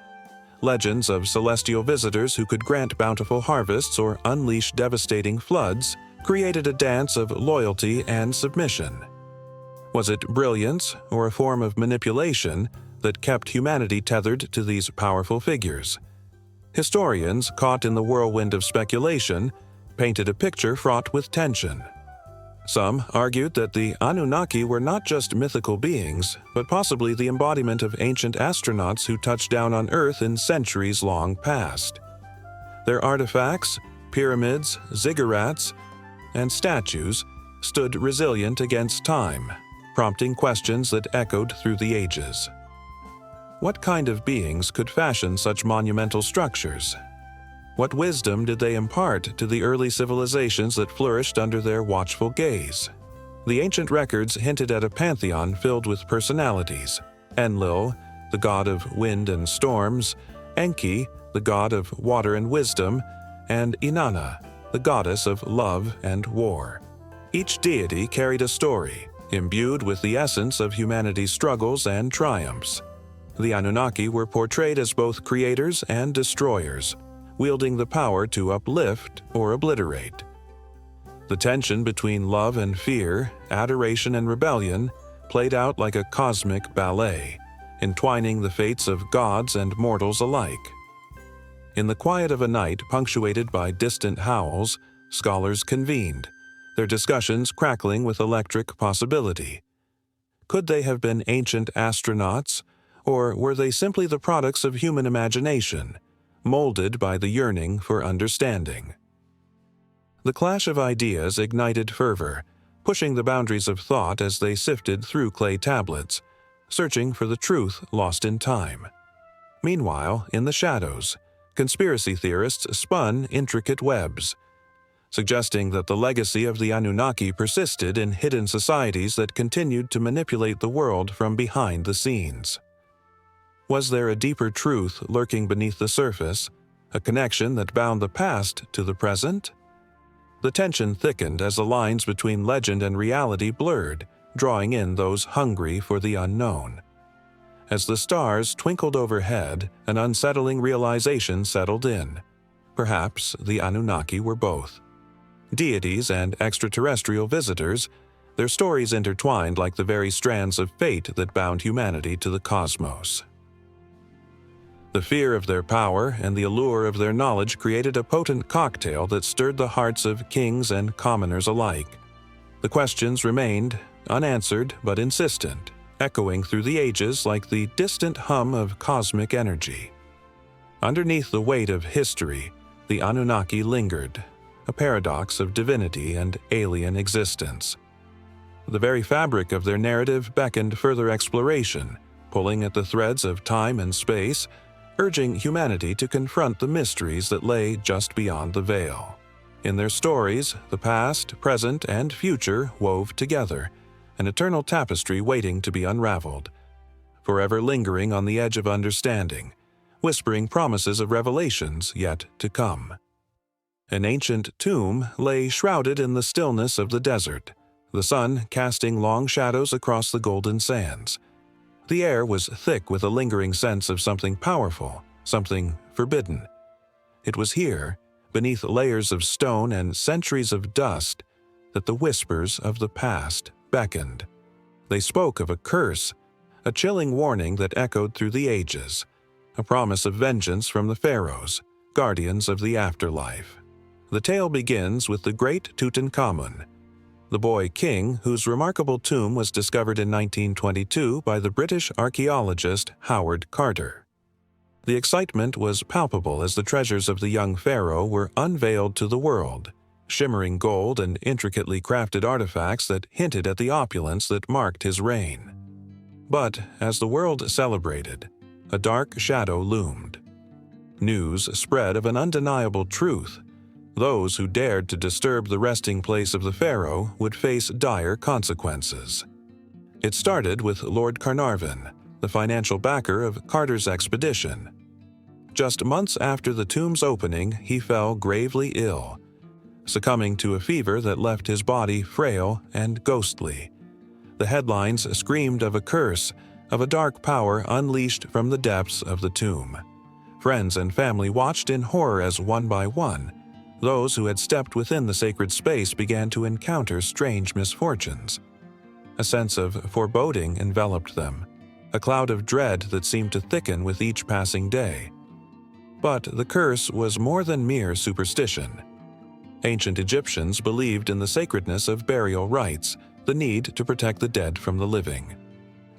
Legends of celestial visitors who could grant bountiful harvests or unleash devastating floods created a dance of loyalty and submission. Was it brilliance or a form of manipulation that kept humanity tethered to these powerful figures? Historians, caught in the whirlwind of speculation, painted a picture fraught with tension. Some argued that the Anunnaki were not just mythical beings, but possibly the embodiment of ancient astronauts who touched down on Earth in centuries long past. Their artifacts, pyramids, ziggurats, and statues stood resilient against time, prompting questions that echoed through the ages. What kind of beings could fashion such monumental structures? What wisdom did they impart to the early civilizations that flourished under their watchful gaze? The ancient records hinted at a pantheon filled with personalities: Enlil, the god of wind and storms; Enki, the god of water and wisdom; and Inanna, the goddess of love and war. Each deity carried a story, imbued with the essence of humanity's struggles and triumphs. The Anunnaki were portrayed as both creators and destroyers, wielding the power to uplift or obliterate. The tension between love and fear, adoration and rebellion, played out like a cosmic ballet, entwining the fates of gods and mortals alike. In the quiet of a night punctuated by distant howls, scholars convened, their discussions crackling with electric possibility. Could they have been ancient astronauts, or were they simply the products of human imagination, molded by the yearning for understanding? The clash of ideas ignited fervor, pushing the boundaries of thought as they sifted through clay tablets, searching for the truth lost in time. Meanwhile, in the shadows, conspiracy theorists spun intricate webs, suggesting that the legacy of the Anunnaki persisted in hidden societies that continued to manipulate the world from behind the scenes. Was there a deeper truth lurking beneath the surface, a connection that bound the past to the present? The tension thickened as the lines between legend and reality blurred, drawing in those hungry for the unknown. As the stars twinkled overhead, an unsettling realization settled in. Perhaps the Anunnaki were both. Deities and extraterrestrial visitors, their stories intertwined like the very strands of fate that bound humanity to the cosmos. The fear of their power and the allure of their knowledge created a potent cocktail that stirred the hearts of kings and commoners alike. The questions remained, unanswered but insistent, echoing through the ages like the distant hum of cosmic energy. Underneath the weight of history, the Anunnaki lingered, a paradox of divinity and alien existence. The very fabric of their narrative beckoned further exploration, pulling at the threads of time and space, urging humanity to confront the mysteries that lay just beyond the veil. In their stories, the past, present, and future wove together, an eternal tapestry waiting to be unraveled, forever lingering on the edge of understanding, whispering promises of revelations yet to come. An ancient tomb lay shrouded in the stillness of the desert, the sun casting long shadows across the golden sands. The air was thick with a lingering sense of something powerful, something forbidden. It was here, beneath layers of stone and centuries of dust, that the whispers of the past beckoned. They spoke of a curse, a chilling warning that echoed through the ages, a promise of vengeance from the pharaohs, guardians of the afterlife. The tale begins with the great Tutankhamun, the boy king whose remarkable tomb was discovered in 1922 by the British archaeologist Howard Carter. The excitement was palpable as the treasures of the young pharaoh were unveiled to the world, shimmering gold and intricately crafted artifacts that hinted at the opulence that marked his reign. But as the world celebrated, a dark shadow loomed. News spread of an undeniable truth. Those who dared to disturb the resting place of the pharaoh would face dire consequences. It started with Lord Carnarvon, the financial backer of Carter's expedition. Just months after the tomb's opening, he fell gravely ill, succumbing to a fever that left his body frail and ghostly. The headlines screamed of a curse, of a dark power unleashed from the depths of the tomb. Friends and family watched in horror as one by one, those who had stepped within the sacred space began to encounter strange misfortunes. A sense of foreboding enveloped them, a cloud of dread that seemed to thicken with each passing day. But the curse was more than mere superstition. Ancient Egyptians believed in the sacredness of burial rites, the need to protect the dead from the living.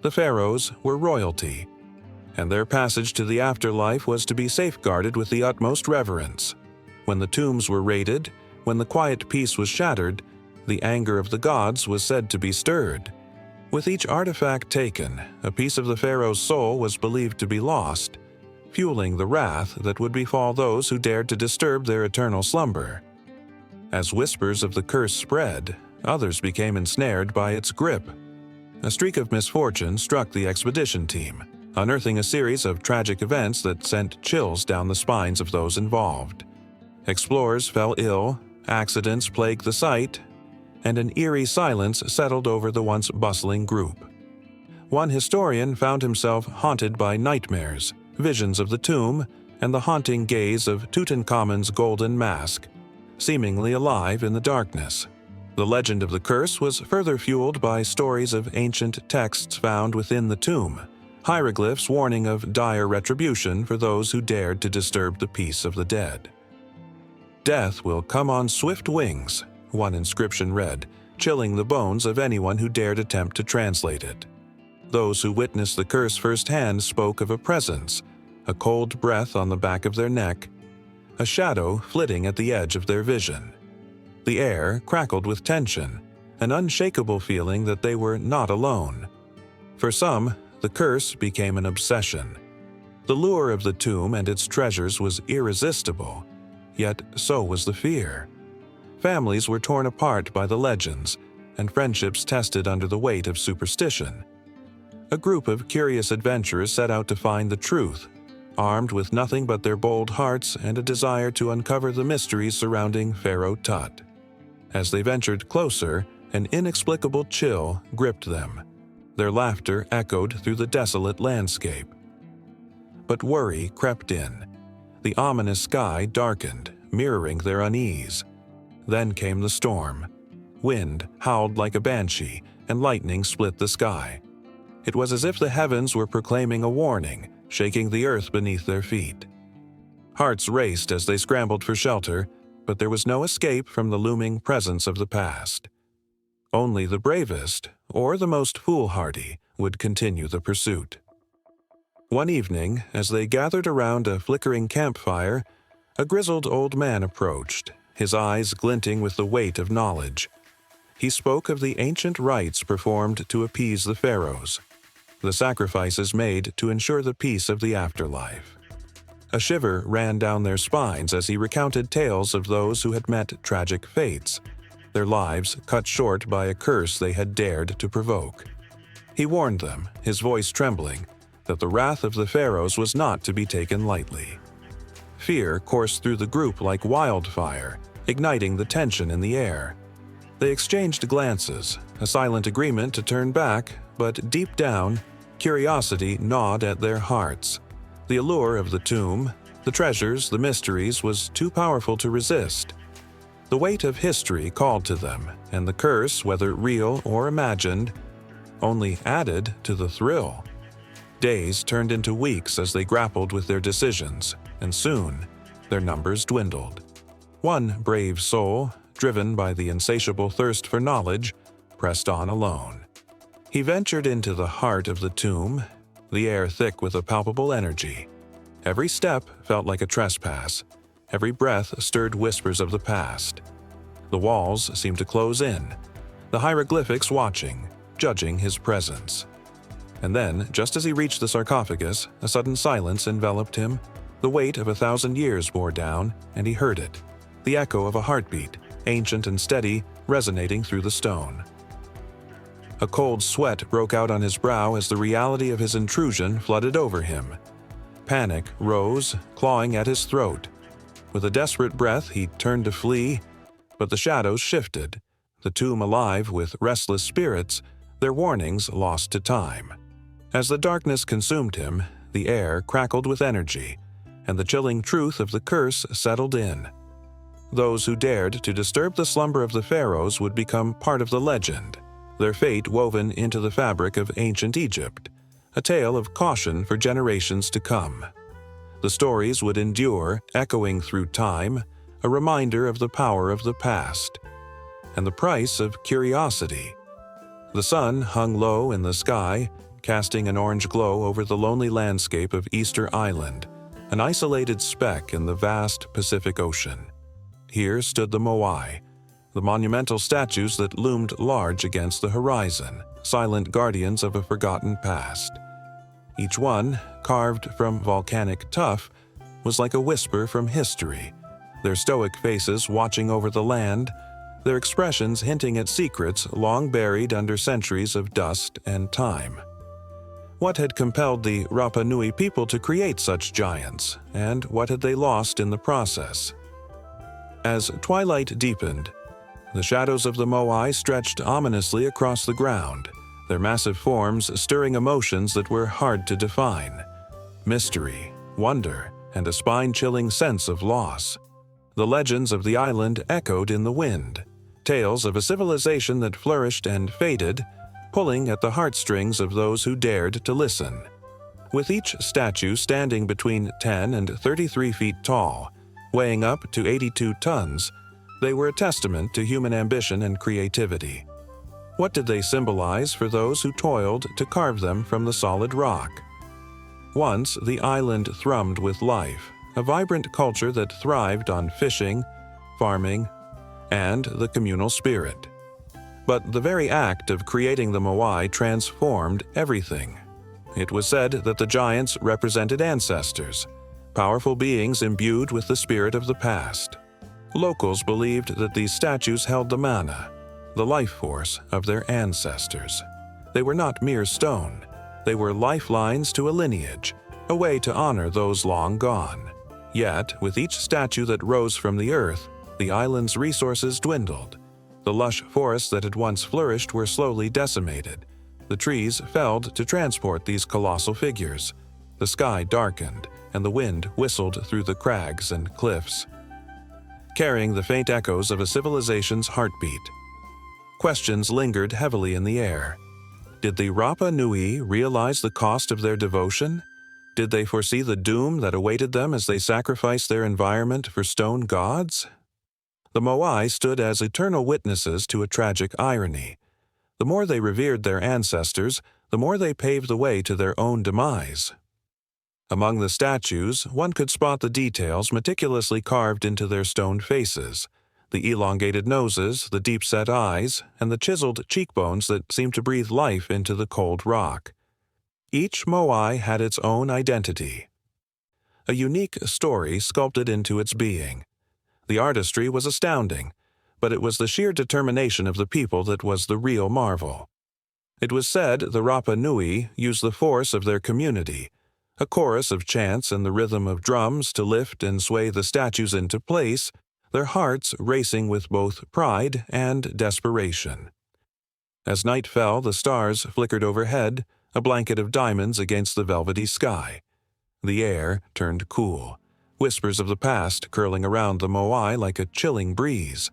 The pharaohs were royalty, and their passage to the afterlife was to be safeguarded with the utmost reverence. When the tombs were raided, when the quiet peace was shattered, the anger of the gods was said to be stirred. With each artifact taken, a piece of the pharaoh's soul was believed to be lost, fueling the wrath that would befall those who dared to disturb their eternal slumber. As whispers of the curse spread, others became ensnared by its grip. A streak of misfortune struck the expedition team, unearthing a series of tragic events that sent chills down the spines of those involved. Explorers fell ill, accidents plagued the site, and an eerie silence settled over the once bustling group. One historian found himself haunted by nightmares, visions of the tomb, and the haunting gaze of Tutankhamun's golden mask, seemingly alive in the darkness. The legend of the curse was further fueled by stories of ancient texts found within the tomb, hieroglyphs warning of dire retribution for those who dared to disturb the peace of the dead. "Death will come on swift wings," one inscription read, chilling the bones of anyone who dared attempt to translate it. Those who witnessed the curse firsthand spoke of a presence, a cold breath on the back of their neck, a shadow flitting at the edge of their vision. The air crackled with tension, an unshakable feeling that they were not alone. For some, the curse became an obsession. The lure of the tomb and its treasures was irresistible, yet so was the fear. Families were torn apart by the legends, and friendships tested under the weight of superstition. A group of curious adventurers set out to find the truth, armed with nothing but their bold hearts and a desire to uncover the mysteries surrounding Pharaoh Tut. As they ventured closer, an inexplicable chill gripped them. Their laughter echoed through the desolate landscape. But worry crept in. The ominous sky darkened, mirroring their unease. Then came the storm. Wind howled like a banshee, and lightning split the sky. It was as if the heavens were proclaiming a warning, shaking the earth beneath their feet. Hearts raced as they scrambled for shelter, but there was no escape from the looming presence of the past. Only the bravest, or the most foolhardy, would continue the pursuit. One evening, as they gathered around a flickering campfire, a grizzled old man approached, his eyes glinting with the weight of knowledge. He spoke of the ancient rites performed to appease the pharaohs, the sacrifices made to ensure the peace of the afterlife. A shiver ran down their spines as he recounted tales of those who had met tragic fates, their lives cut short by a curse they had dared to provoke. He warned them, his voice trembling, that the wrath of the pharaohs was not to be taken lightly. Fear coursed through the group like wildfire, igniting the tension in the air. They exchanged glances, a silent agreement to turn back, but deep down, curiosity gnawed at their hearts. The allure of the tomb, the treasures, the mysteries was too powerful to resist. The weight of history called to them, and the curse, whether real or imagined, only added to the thrill. Days turned into weeks as they grappled with their decisions, and soon, their numbers dwindled. One brave soul, driven by the insatiable thirst for knowledge, pressed on alone. He ventured into the heart of the tomb, the air thick with a palpable energy. Every step felt like a trespass. Every breath stirred whispers of the past. The walls seemed to close in, the hieroglyphics watching, judging his presence. And then, just as he reached the sarcophagus, a sudden silence enveloped him. The weight of 1,000 years bore down, and he heard it. The echo of a heartbeat, ancient and steady, resonating through the stone. A cold sweat broke out on his brow as the reality of his intrusion flooded over him. Panic rose, clawing at his throat. With a desperate breath, he turned to flee, but the shadows shifted, the tomb alive with restless spirits, their warnings lost to time. As the darkness consumed him, the air crackled with energy, and the chilling truth of the curse settled in. Those who dared to disturb the slumber of the pharaohs would become part of the legend, their fate woven into the fabric of ancient Egypt, a tale of caution for generations to come. The stories would endure, echoing through time, a reminder of the power of the past, and the price of curiosity. The sun hung low in the sky, casting an orange glow over the lonely landscape of Easter Island, an isolated speck in the vast Pacific Ocean. Here stood the Moai, the monumental statues that loomed large against the horizon, silent guardians of a forgotten past. Each one, carved from volcanic tuff, was like a whisper from history, their stoic faces watching over the land, their expressions hinting at secrets long buried under centuries of dust and time. What had compelled the Rapa Nui people to create such giants, and what had they lost in the process? As twilight deepened, the shadows of the Moai stretched ominously across the ground, their massive forms stirring emotions that were hard to define. Mystery, wonder, and a spine-chilling sense of loss. The legends of the island echoed in the wind, tales of a civilization that flourished and faded, pulling at the heartstrings of those who dared to listen. With each statue standing between 10 and 33 feet tall, weighing up to 82 tons, they were a testament to human ambition and creativity. What did they symbolize for those who toiled to carve them from the solid rock? Once, the island thrummed with life, a vibrant culture that thrived on fishing, farming, and the communal spirit. But the very act of creating the Moai transformed everything. It was said that the giants represented ancestors, powerful beings imbued with the spirit of the past. Locals believed that these statues held the mana, the life force of their ancestors. They were not mere stone. They were lifelines to a lineage, a way to honor those long gone. Yet, with each statue that rose from the earth, the island's resources dwindled. The lush forests that had once flourished were slowly decimated. The trees felled to transport these colossal figures. The sky darkened, and the wind whistled through the crags and cliffs, carrying the faint echoes of a civilization's heartbeat. Questions lingered heavily in the air. Did the Rapa Nui realize the cost of their devotion? Did they foresee the doom that awaited them as they sacrificed their environment for stone gods? The Moai stood as eternal witnesses to a tragic irony. The more they revered their ancestors, the more they paved the way to their own demise. Among the statues, one could spot the details meticulously carved into their stone faces, the elongated noses, the deep-set eyes, and the chiseled cheekbones that seemed to breathe life into the cold rock. Each Moai had its own identity, a unique story sculpted into its being. The artistry was astounding, but it was the sheer determination of the people that was the real marvel. It was said the Rapa Nui used the force of their community, A chorus of chants and the rhythm of drums to lift and sway the statues into place, their hearts racing with both pride and desperation. As night fell, the stars flickered overhead, a blanket of diamonds against the velvety sky. The air turned cool, whispers of the past curling around the Moai like a chilling breeze.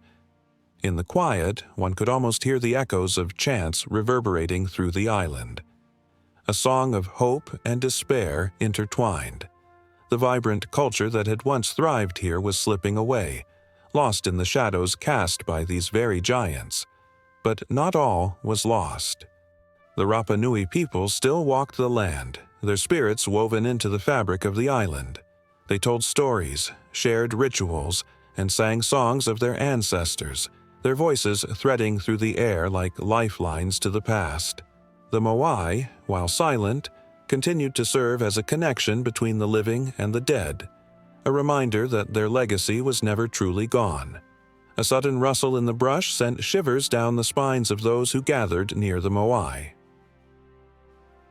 In the quiet, one could almost hear the echoes of chants reverberating through the island. A song of hope and despair intertwined. The vibrant culture that had once thrived here was slipping away, lost in the shadows cast by these very giants. But not all was lost. The Rapa Nui people still walked the land, their spirits woven into the fabric of the island. They told stories, shared rituals, and sang songs of their ancestors, their voices threading through the air like lifelines to the past. The Moai, while silent, continued to serve as a connection between the living and the dead, a reminder that their legacy was never truly gone. A sudden rustle in the brush sent shivers down the spines of those who gathered near the Moai.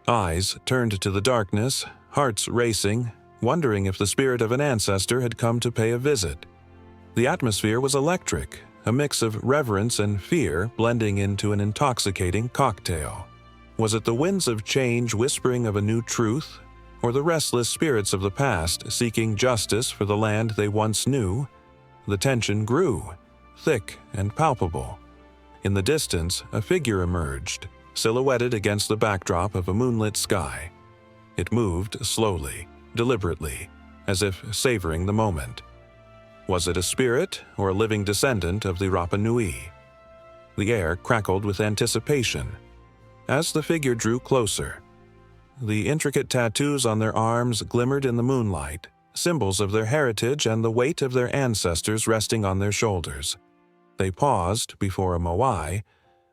Eyes turned to the darkness, hearts racing, wondering if the spirit of an ancestor had come to pay a visit. The atmosphere was electric, a mix of reverence and fear blending into an intoxicating cocktail. Was it the winds of change whispering of a new truth, or the restless spirits of the past seeking justice for the land they once knew? The tension grew, thick and palpable. In the distance, a figure emerged, silhouetted against the backdrop of a moonlit sky. It moved slowly, deliberately, as if savoring the moment. Was it a spirit or a living descendant of the Rapa Nui? The air crackled with anticipation. As the figure drew closer, the intricate tattoos on their arms glimmered in the moonlight, symbols of their heritage and the weight of their ancestors resting on their shoulders. They paused before a Moai,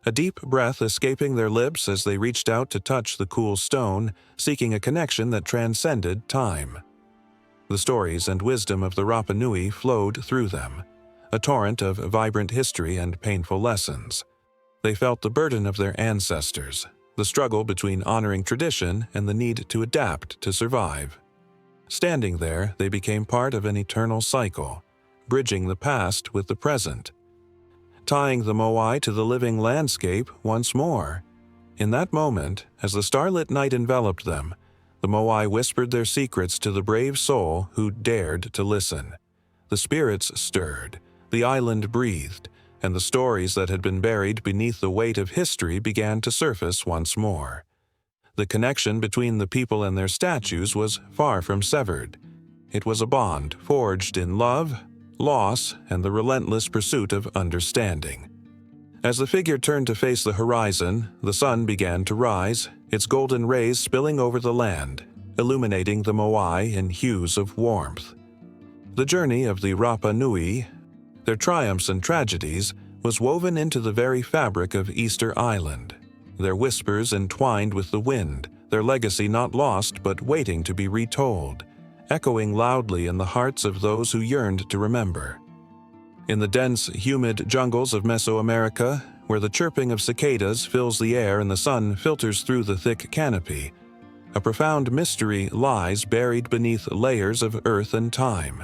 a deep breath escaping their lips as they reached out to touch the cool stone, seeking a connection that transcended time. The stories and wisdom of the Rapa Nui flowed through them, a torrent of vibrant history and painful lessons. They felt the burden of their ancestors, the struggle between honoring tradition and the need to adapt to survive. Standing there, they became part of an eternal cycle, bridging the past with the present, tying the Moai to the living landscape once more. In that moment, as the starlit night enveloped them, the Moai whispered their secrets to the brave soul who dared to listen. The spirits stirred, the island breathed, and the stories that had been buried beneath the weight of history began to surface once more. The connection between the people and their statues was far from severed. It was a bond forged in love, loss, and the relentless pursuit of understanding. As the figure turned to face the horizon, the sun began to rise, its golden rays spilling over the land, illuminating the Moai in hues of warmth. The journey of the Rapa Nui, their triumphs and tragedies, was woven into the very fabric of Easter Island, their whispers entwined with the wind, their legacy not lost but waiting to be retold, echoing loudly in the hearts of those who yearned to remember. In the dense, humid jungles of Mesoamerica, where the chirping of cicadas fills the air and the sun filters through the thick canopy, a profound mystery lies buried beneath layers of earth and time.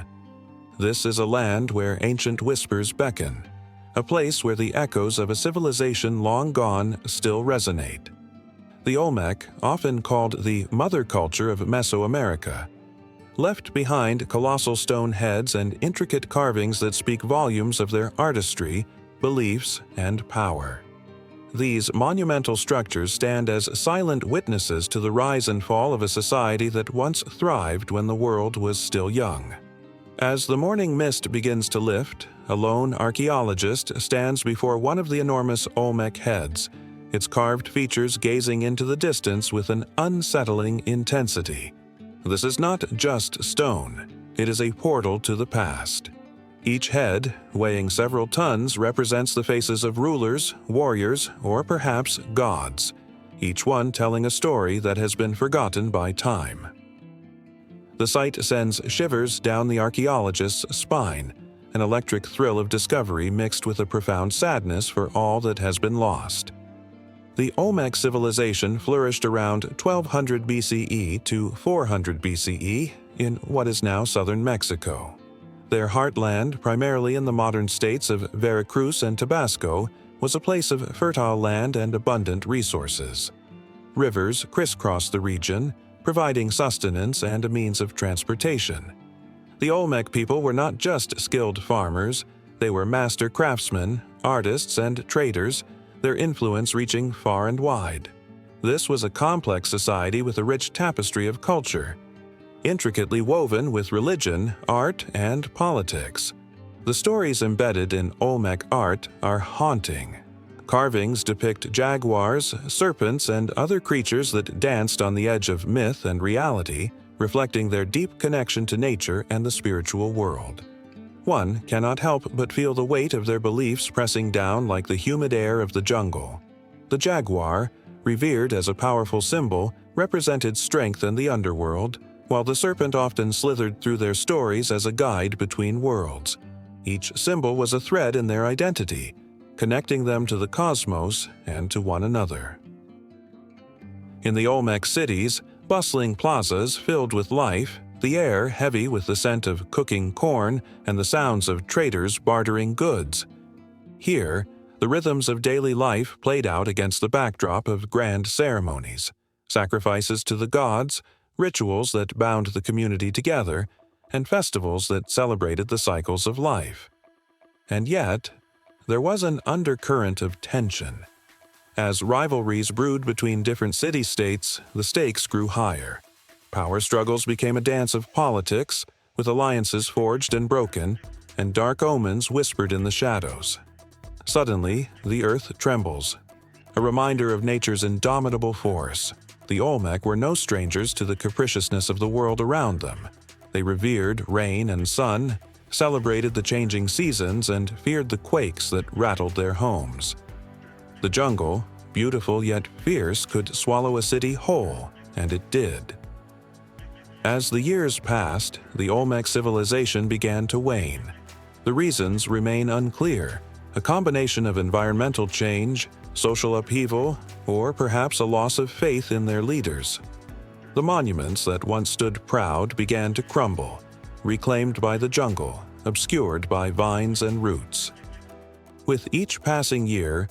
This is a land where ancient whispers beckon, a place where the echoes of a civilization long gone still resonate. The Olmec, often called the mother culture of Mesoamerica, left behind colossal stone heads and intricate carvings that speak volumes of their artistry, beliefs, and power. These monumental structures stand as silent witnesses to the rise and fall of a society that once thrived when the world was still young. As the morning mist begins to lift, a lone archaeologist stands before one of the enormous Olmec heads, its carved features gazing into the distance with an unsettling intensity. This is not just stone, it is a portal to the past. Each head, weighing several tons, represents the faces of rulers, warriors, or perhaps gods, each one telling a story that has been forgotten by time. The sight sends shivers down the archaeologist's spine, an electric thrill of discovery mixed with a profound sadness for all that has been lost. The Olmec civilization flourished around 1200 BCE to 400 BCE in what is now southern Mexico. Their heartland, primarily in the modern states of Veracruz and Tabasco, was a place of fertile land and abundant resources. Rivers crisscrossed the region, providing sustenance and a means of transportation. The Olmec people were not just skilled farmers, they were master craftsmen, artists, and traders, their influence reaching far and wide. This was a complex society with a rich tapestry of culture, intricately woven with religion, art, and politics. The stories embedded in Olmec art are haunting. Carvings depict jaguars, serpents, and other creatures that danced on the edge of myth and reality, reflecting their deep connection to nature and the spiritual world. One cannot help but feel the weight of their beliefs pressing down like the humid air of the jungle. The jaguar, revered as a powerful symbol, represented strength in the underworld, while the serpent often slithered through their stories as a guide between worlds. Each symbol was a thread in their identity, connecting them to the cosmos and to one another. In the Olmec cities, bustling plazas filled with life, the air heavy with the scent of cooking corn and the sounds of traders bartering goods. Here, the rhythms of daily life played out against the backdrop of grand ceremonies, sacrifices to the gods, rituals that bound the community together, and festivals that celebrated the cycles of life. And yet, there was an undercurrent of tension. As rivalries brewed between different city-states, the stakes grew higher. Power struggles became a dance of politics, with alliances forged and broken, and dark omens whispered in the shadows. Suddenly, the earth trembles, a reminder of nature's indomitable force. The Olmec were no strangers to the capriciousness of the world around them. They revered rain and sun, celebrated the changing seasons, and feared the quakes that rattled their homes. The jungle, beautiful yet fierce, could swallow a city whole, and it did. As the years passed, the Olmec civilization began to wane. The reasons remain unclear, a combination of environmental change, social upheaval, or perhaps a loss of faith in their leaders. The monuments that once stood proud began to crumble, reclaimed by the jungle, obscured by vines and roots. With each passing year,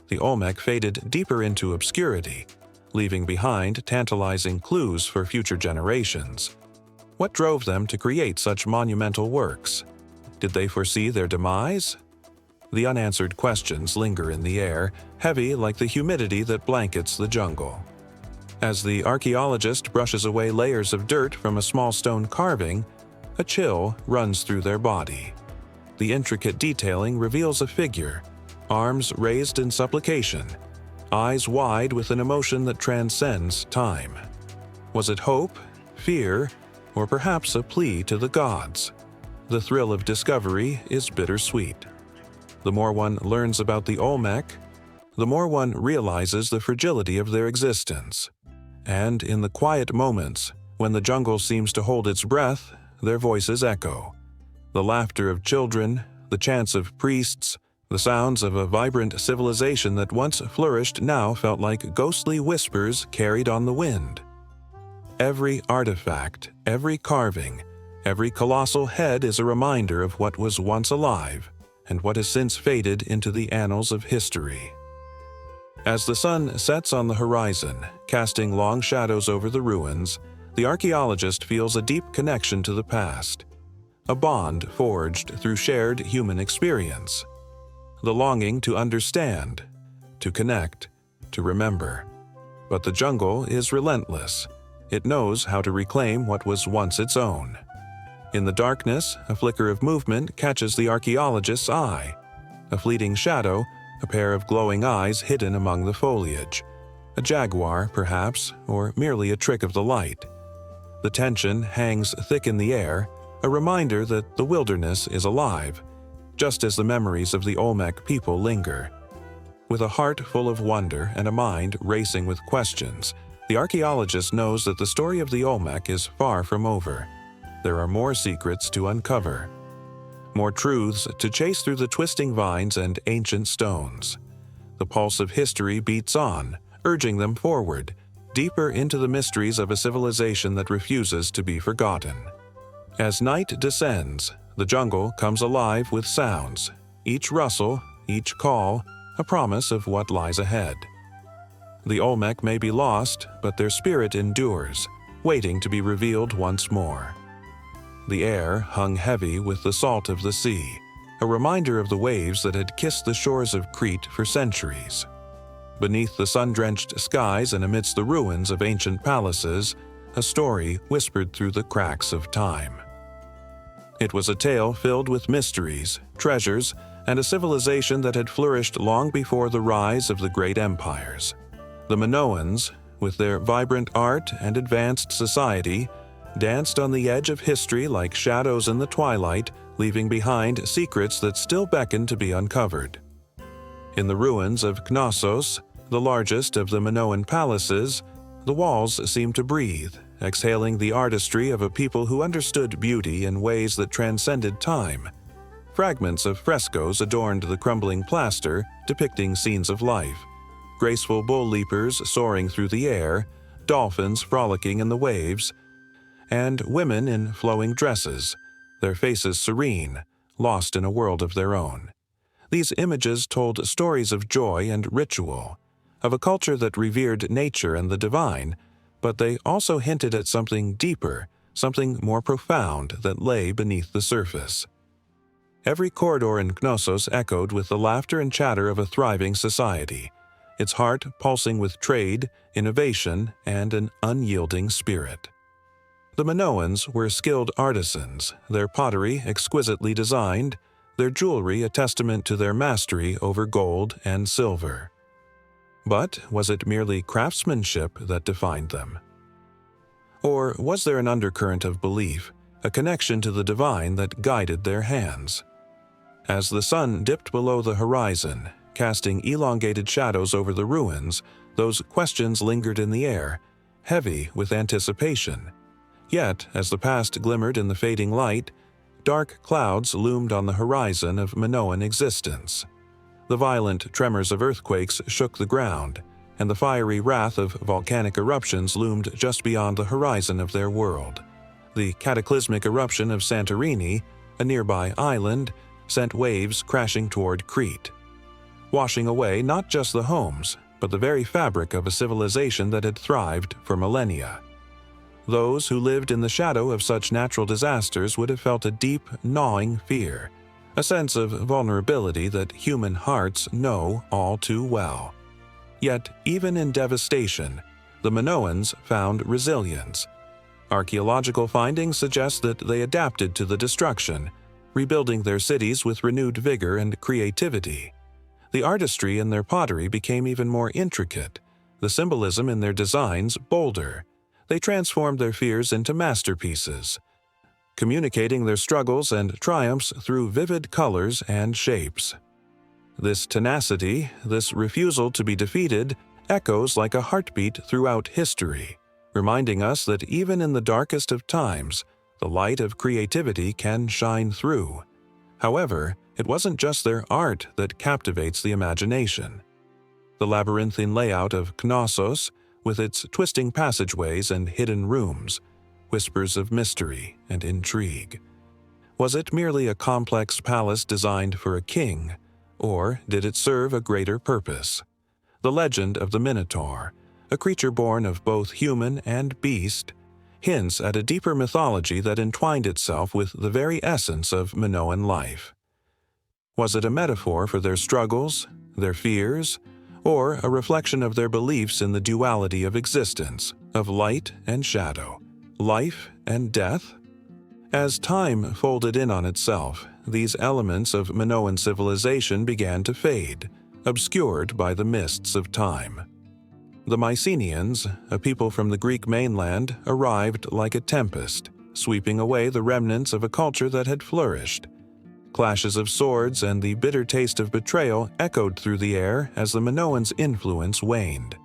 the Olmec faded deeper into obscurity, leaving behind tantalizing clues for future generations. What drove them to create such monumental works? Did they foresee their demise? The unanswered questions linger in the air, heavy like the humidity that blankets the jungle. As the archaeologist brushes away layers of dirt from a small stone carving, a chill runs through their body. The intricate detailing reveals a figure, arms raised in supplication, eyes wide with an emotion that transcends time. Was it hope, fear, or perhaps a plea to the gods? The thrill of discovery is bittersweet. The more one learns about the Olmec, the more one realizes the fragility of their existence. And in the quiet moments, when the jungle seems to hold its breath, their voices echo. The laughter of children, the chants of priests, the sounds of a vibrant civilization that once flourished now felt like ghostly whispers carried on the wind. Every artifact, every carving, every colossal head is a reminder of what was once alive and what has since faded into the annals of history. As the sun sets on the horizon, casting long shadows over the ruins, the archaeologist feels a deep connection to the past, a bond forged through shared human experience. The longing to understand, to connect, to remember. But the jungle is relentless. It knows how to reclaim what was once its own. In the darkness, a flicker of movement catches the archaeologist's eye. A fleeting shadow, a pair of glowing eyes hidden among the foliage. A jaguar, perhaps, or merely a trick of the light. The tension hangs thick in the air, a reminder that the wilderness is alive, just as the memories of the Olmec people linger. With a heart full of wonder and a mind racing with questions, the archaeologist knows that the story of the Olmec is far from over. There are more secrets to uncover, more truths to chase through the twisting vines and ancient stones. The pulse of history beats on, urging them forward, deeper into the mysteries of a civilization that refuses to be forgotten. As night descends, the jungle comes alive with sounds, each rustle, each call, a promise of what lies ahead. The Olmec may be lost, but their spirit endures, waiting to be revealed once more. The air hung heavy with the salt of the sea, a reminder of the waves that had kissed the shores of Crete for centuries. Beneath the sun-drenched skies and amidst the ruins of ancient palaces, a story whispered through the cracks of time. It was a tale filled with mysteries, treasures, and a civilization that had flourished long before the rise of the great empires. The Minoans, with their vibrant art and advanced society, danced on the edge of history like shadows in the twilight, leaving behind secrets that still beckon to be uncovered. In the ruins of Knossos, the largest of the Minoan palaces, the walls seemed to breathe, exhaling the artistry of a people who understood beauty in ways that transcended time. Fragments of frescoes adorned the crumbling plaster, depicting scenes of life. Graceful bull leapers soaring through the air, dolphins frolicking in the waves, and women in flowing dresses, their faces serene, lost in a world of their own. These images told stories of joy and ritual, of a culture that revered nature and the divine, but they also hinted at something deeper, something more profound that lay beneath the surface. Every corridor in Knossos echoed with the laughter and chatter of a thriving society, its heart pulsing with trade, innovation, and an unyielding spirit. The Minoans were skilled artisans, their pottery exquisitely designed, their jewelry a testament to their mastery over gold and silver. But was it merely craftsmanship that defined them? Or was there an undercurrent of belief, a connection to the divine that guided their hands? As the sun dipped below the horizon, casting elongated shadows over the ruins, those questions lingered in the air, heavy with anticipation. Yet, as the past glimmered in the fading light, dark clouds loomed on the horizon of Minoan existence. The violent tremors of earthquakes shook the ground, and the fiery wrath of volcanic eruptions loomed just beyond the horizon of their world. The cataclysmic eruption of Santorini, a nearby island, sent waves crashing toward Crete, washing away not just the homes, but the very fabric of a civilization that had thrived for millennia. Those who lived in the shadow of such natural disasters would have felt a deep, gnawing fear, a sense of vulnerability that human hearts know all too well. Yet, even in devastation, the Minoans found resilience. Archaeological findings suggest that they adapted to the destruction, rebuilding their cities with renewed vigor and creativity. The artistry in their pottery became even more intricate, the symbolism in their designs bolder. They transformed their fears into masterpieces, communicating their struggles and triumphs through vivid colors and shapes. This tenacity, this refusal to be defeated, echoes like a heartbeat throughout history, reminding us that even in the darkest of times, the light of creativity can shine through. However, it wasn't just their art that captivates the imagination. The labyrinthine layout of Knossos, with its twisting passageways and hidden rooms, whispers of mystery and intrigue. Was it merely a complex palace designed for a king, or did it serve a greater purpose? The legend of the Minotaur, a creature born of both human and beast, hints at a deeper mythology that entwined itself with the very essence of Minoan life. Was it a metaphor for their struggles, their fears, or a reflection of their beliefs in the duality of existence, of light and shadow, life and death? As time folded in on itself, these elements of Minoan civilization began to fade, obscured by the mists of time. The Mycenaeans, a people from the Greek mainland, arrived like a tempest, sweeping away the remnants of a culture that had flourished. Clashes of swords and the bitter taste of betrayal echoed through the air as the Minoans' influence waned.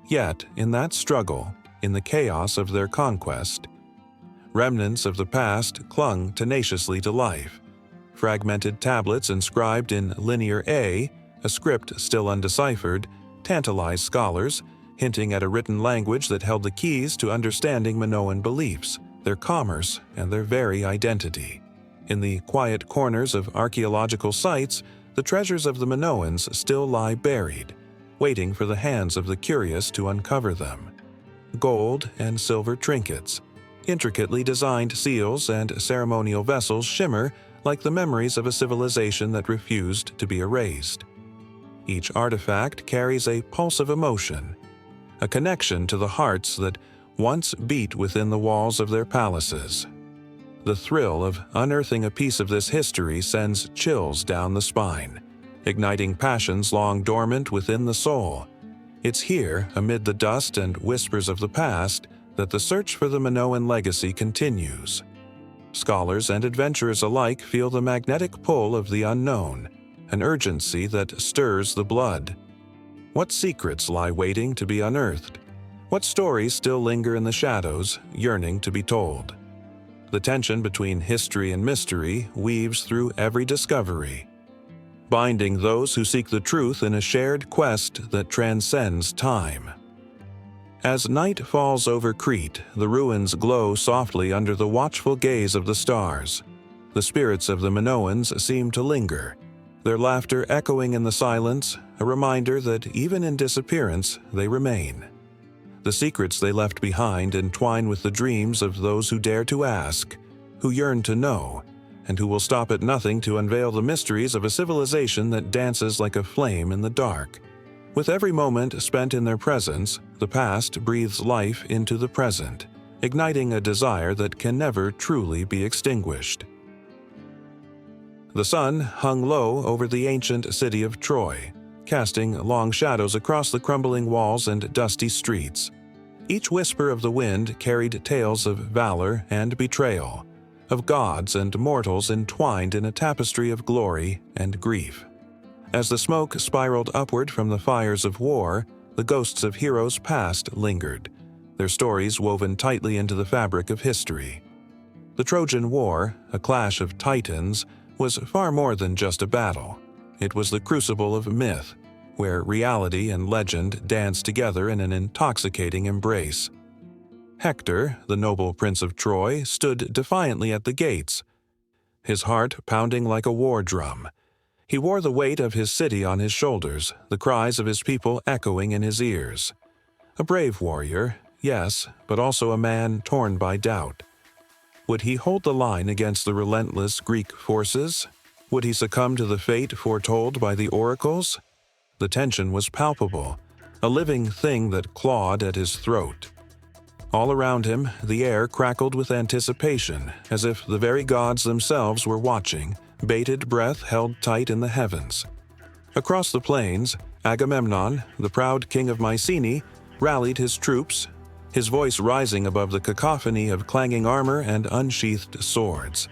Yet, in that struggle, in the chaos of their conquest, remnants of the past clung tenaciously to life. Fragmented tablets inscribed in Linear A, a script still undeciphered, tantalized scholars, hinting at a written language that held the keys to understanding Minoan beliefs, their commerce, and their very identity. In the quiet corners of archaeological sites, the treasures of the Minoans still lie buried, waiting for the hands of the curious to uncover them. Gold and silver trinkets, intricately designed seals and ceremonial vessels shimmer like the memories of a civilization that refused to be erased. Each artifact carries a pulse of emotion, a connection to the hearts that once beat within the walls of their palaces. The thrill of unearthing a piece of this history sends chills down the spine, igniting passions long dormant within the soul. It's here, amid the dust and whispers of the past, that the search for the Minoan legacy continues. Scholars and adventurers alike feel the magnetic pull of the unknown, an urgency that stirs the blood. What secrets lie waiting to be unearthed? What stories still linger in the shadows, yearning to be told? The tension between history and mystery weaves through every discovery, binding those who seek the truth in a shared quest that transcends time. As night falls over Crete, the ruins glow softly under the watchful gaze of the stars. The spirits of the Minoans seem to linger, their laughter echoing in the silence, a reminder that even in disappearance they remain. The secrets they left behind entwine with the dreams of those who dare to ask, who yearn to know, and who will stop at nothing to unveil the mysteries of a civilization that dances like a flame in the dark. With every moment spent in their presence, the past breathes life into the present, igniting a desire that can never truly be extinguished. The sun hung low over the ancient city of Troy, casting long shadows across the crumbling walls and dusty streets. Each whisper of the wind carried tales of valor and betrayal, of gods and mortals entwined in a tapestry of glory and grief. As the smoke spiraled upward from the fires of war, the ghosts of heroes past lingered, their stories woven tightly into the fabric of history. The Trojan War, a clash of titans, was far more than just a battle. It was the crucible of myth, where reality and legend danced together in an intoxicating embrace. Hector, the noble prince of Troy, stood defiantly at the gates, his heart pounding like a war drum. He wore the weight of his city on his shoulders, the cries of his people echoing in his ears. A brave warrior, yes, but also a man torn by doubt. Would he hold the line against the relentless Greek forces? Would he succumb to the fate foretold by the oracles? The tension was palpable, a living thing that clawed at his throat. All around him, the air crackled with anticipation, as if the very gods themselves were watching, bated breath held tight in the heavens. Across the plains, Agamemnon, the proud king of Mycenae, rallied his troops, his voice rising above the cacophony of clanging armor and unsheathed swords.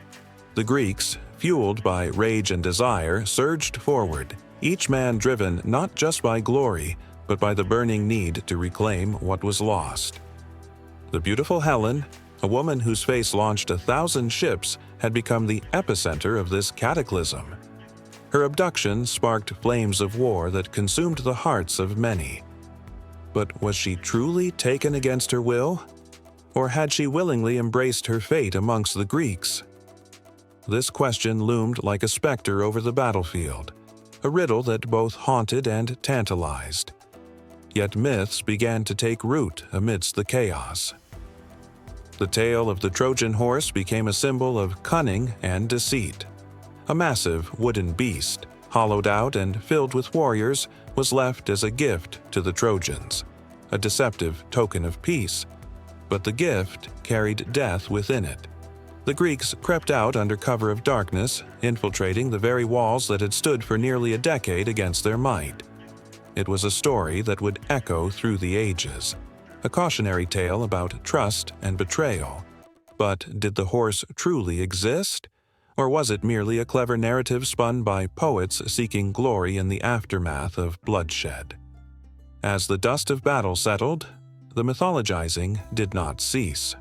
The Greeks, fueled by rage and desire, surged forward, each man driven not just by glory, but by the burning need to reclaim what was lost. The beautiful Helen, a woman whose face launched 1,000 ships, had become the epicenter of this cataclysm. Her abduction sparked flames of war that consumed the hearts of many. But was she truly taken against her will? Or had she willingly embraced her fate amongst the Greeks? This question loomed like a specter over the battlefield, a riddle that both haunted and tantalized. Yet myths began to take root amidst the chaos. The tale of the Trojan horse became a symbol of cunning and deceit. A massive wooden beast, hollowed out and filled with warriors, was left as a gift to the Trojans, a deceptive token of peace. But the gift carried death within it. The Greeks crept out under cover of darkness, infiltrating the very walls that had stood for nearly a decade against their might. It was a story that would echo through the ages, a cautionary tale about trust and betrayal. But did the horse truly exist? Or was it merely a clever narrative spun by poets seeking glory in the aftermath of bloodshed? As the dust of battle settled, the mythologizing did not cease.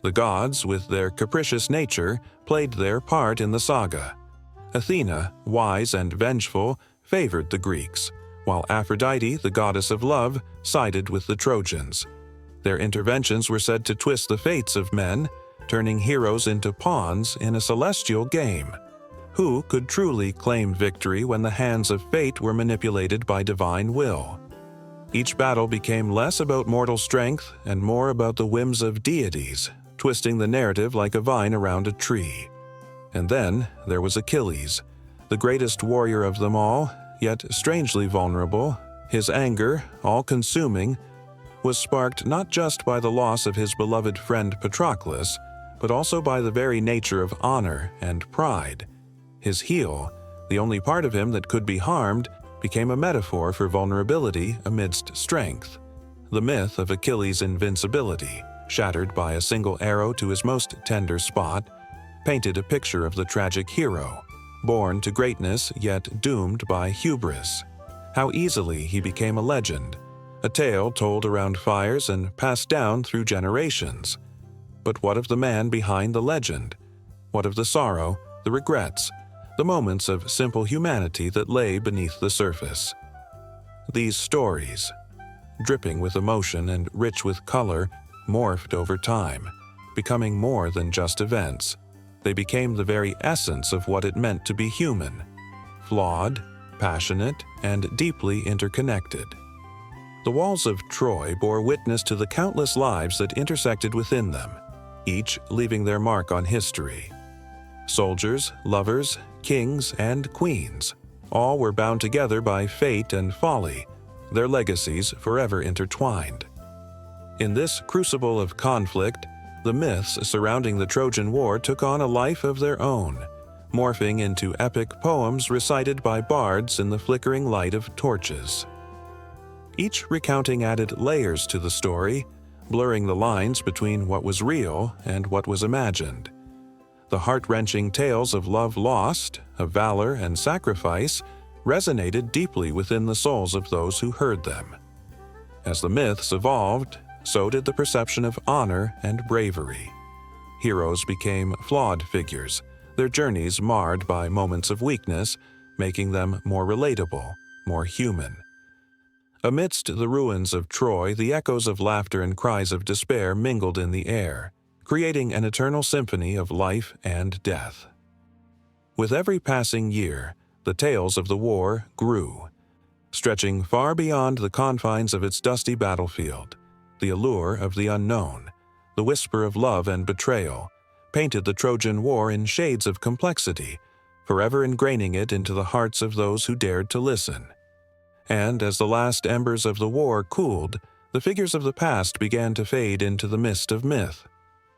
The gods, with their capricious nature, played their part in the saga. Athena, wise and vengeful, favored the Greeks, while Aphrodite, the goddess of love, sided with the Trojans. Their interventions were said to twist the fates of men, turning heroes into pawns in a celestial game. Who could truly claim victory when the hands of fate were manipulated by divine will? Each battle became less about mortal strength and more about the whims of deities, twisting the narrative like a vine around a tree. And then there was Achilles, the greatest warrior of them all, yet strangely vulnerable. His anger, all-consuming, was sparked not just by the loss of his beloved friend Patroclus, but also by the very nature of honor and pride. His heel, the only part of him that could be harmed, became a metaphor for vulnerability amidst strength. The myth of Achilles' invincibility, shattered by a single arrow to his most tender spot, painted a picture of the tragic hero, born to greatness yet doomed by hubris. How easily he became a legend, a tale told around fires and passed down through generations. But what of the man behind the legend? What of the sorrow, the regrets, the moments of simple humanity that lay beneath the surface? These stories, dripping with emotion and rich with color, morphed over time, becoming more than just events. They became the very essence of what it meant to be human, flawed, passionate, and deeply interconnected. The walls of Troy bore witness to the countless lives that intersected within them, each leaving their mark on history. Soldiers, lovers, kings, and queens, all were bound together by fate and folly, their legacies forever intertwined. In this crucible of conflict, the myths surrounding the Trojan War took on a life of their own, morphing into epic poems recited by bards in the flickering light of torches. Each recounting added layers to the story, blurring the lines between what was real and what was imagined. The heart-wrenching tales of love lost, of valor and sacrifice, resonated deeply within the souls of those who heard them. As the myths evolved, so did the perception of honor and bravery. Heroes became flawed figures, their journeys marred by moments of weakness, making them more relatable, more human. Amidst the ruins of Troy, the echoes of laughter and cries of despair mingled in the air, creating an eternal symphony of life and death. With every passing year, the tales of the war grew, stretching far beyond the confines of its dusty battlefield. The allure of the unknown, the whisper of love and betrayal, painted the Trojan War in shades of complexity, forever ingraining it into the hearts of those who dared to listen. And as the last embers of the war cooled, the figures of the past began to fade into the mist of myth,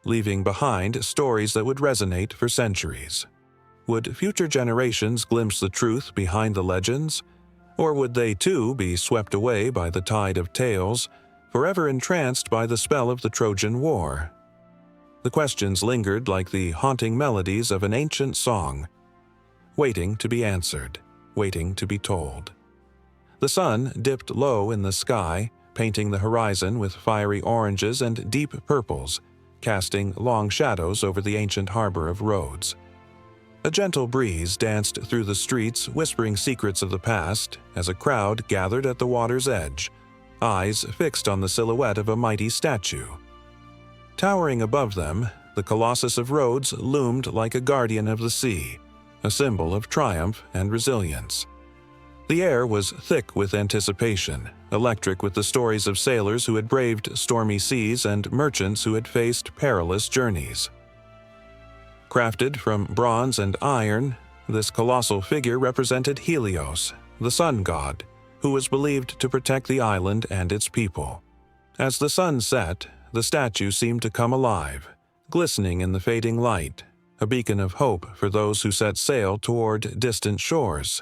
leaving behind stories that would resonate for centuries. Would future generations glimpse the truth behind the legends? Or would they too be swept away by the tide of tales, forever entranced by the spell of the Trojan War? The questions lingered like the haunting melodies of an ancient song, waiting to be answered, waiting to be told. The sun dipped low in the sky, painting the horizon with fiery oranges and deep purples, casting long shadows over the ancient harbor of Rhodes. A gentle breeze danced through the streets, whispering secrets of the past, as a crowd gathered at the water's edge, eyes fixed on the silhouette of a mighty statue. Towering above them, the Colossus of Rhodes loomed like a guardian of the sea, a symbol of triumph and resilience. The air was thick with anticipation, electric with the stories of sailors who had braved stormy seas and merchants who had faced perilous journeys. Crafted from bronze and iron, this colossal figure represented Helios, the sun god, who was believed to protect the island and its people. As the sun set, the statue seemed to come alive, glistening in the fading light, a beacon of hope for those who set sail toward distant shores.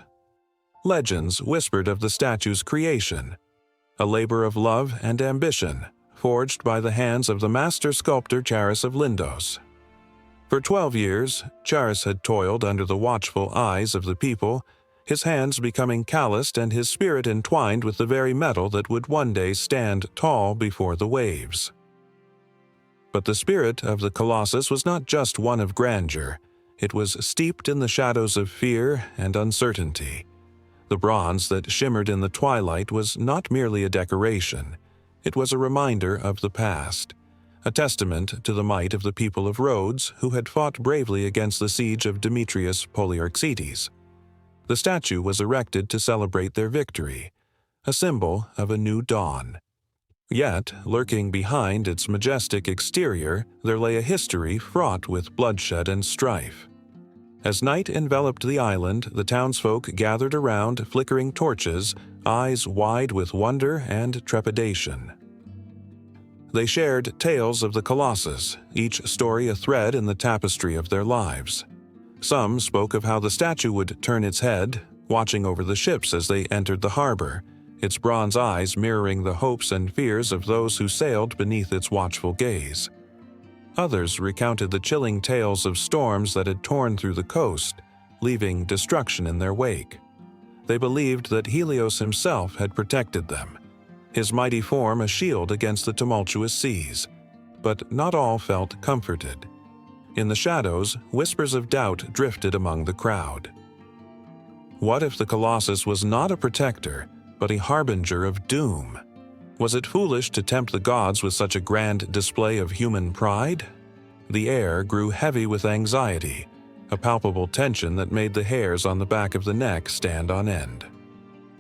Legends whispered of the statue's creation, a labor of love and ambition, forged by the hands of the master sculptor Charis of Lindos. For 12 years, Charis had toiled under the watchful eyes of the people, his hands becoming calloused and his spirit entwined with the very metal that would one day stand tall before the waves. But the spirit of the Colossus was not just one of grandeur, it was steeped in the shadows of fear and uncertainty. The bronze that shimmered in the twilight was not merely a decoration. It was a reminder of the past, a testament to the might of the people of Rhodes who had fought bravely against the siege of Demetrius Poliorcetes. The statue was erected to celebrate their victory, a symbol of a new dawn. Yet, lurking behind its majestic exterior, there lay a history fraught with bloodshed and strife. As night enveloped the island, the townsfolk gathered around, flickering torches, eyes wide with wonder and trepidation. They shared tales of the Colossus, each story a thread in the tapestry of their lives. Some spoke of how the statue would turn its head, watching over the ships as they entered the harbor, its bronze eyes mirroring the hopes and fears of those who sailed beneath its watchful gaze. Others recounted the chilling tales of storms that had torn through the coast, leaving destruction in their wake. They believed that Helios himself had protected them, his mighty form a shield against the tumultuous seas. But not all felt comforted. In the shadows, whispers of doubt drifted among the crowd. What if the Colossus was not a protector, but a harbinger of doom? Was it foolish to tempt the gods with such a grand display of human pride? The air grew heavy with anxiety, a palpable tension that made the hairs on the back of the neck stand on end.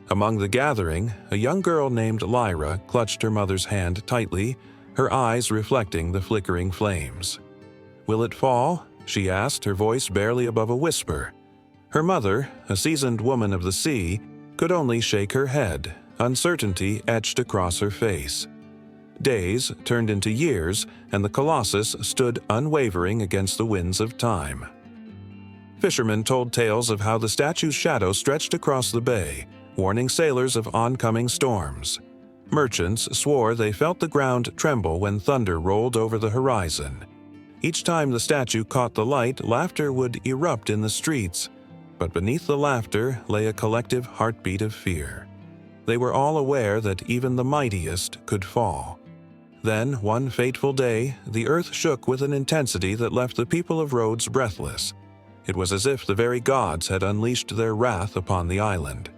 Among the gathering, a young girl named Lyra clutched her mother's hand tightly, her eyes reflecting the flickering flames. "Will it fall?" she asked, her voice barely above a whisper. Her mother, a seasoned woman of the sea, could only shake her head, uncertainty etched across her face. Days turned into years, and the Colossus stood unwavering against the winds of time. Fishermen told tales of how the statue's shadow stretched across the bay, warning sailors of oncoming storms. Merchants swore they felt the ground tremble when thunder rolled over the horizon. Each time the statue caught the light, laughter would erupt in the streets, but beneath the laughter lay a collective heartbeat of fear. They were all aware that even the mightiest could fall. Then, one fateful day, the earth shook with an intensity that left the people of Rhodes breathless. It was as if the very gods had unleashed their wrath upon the island.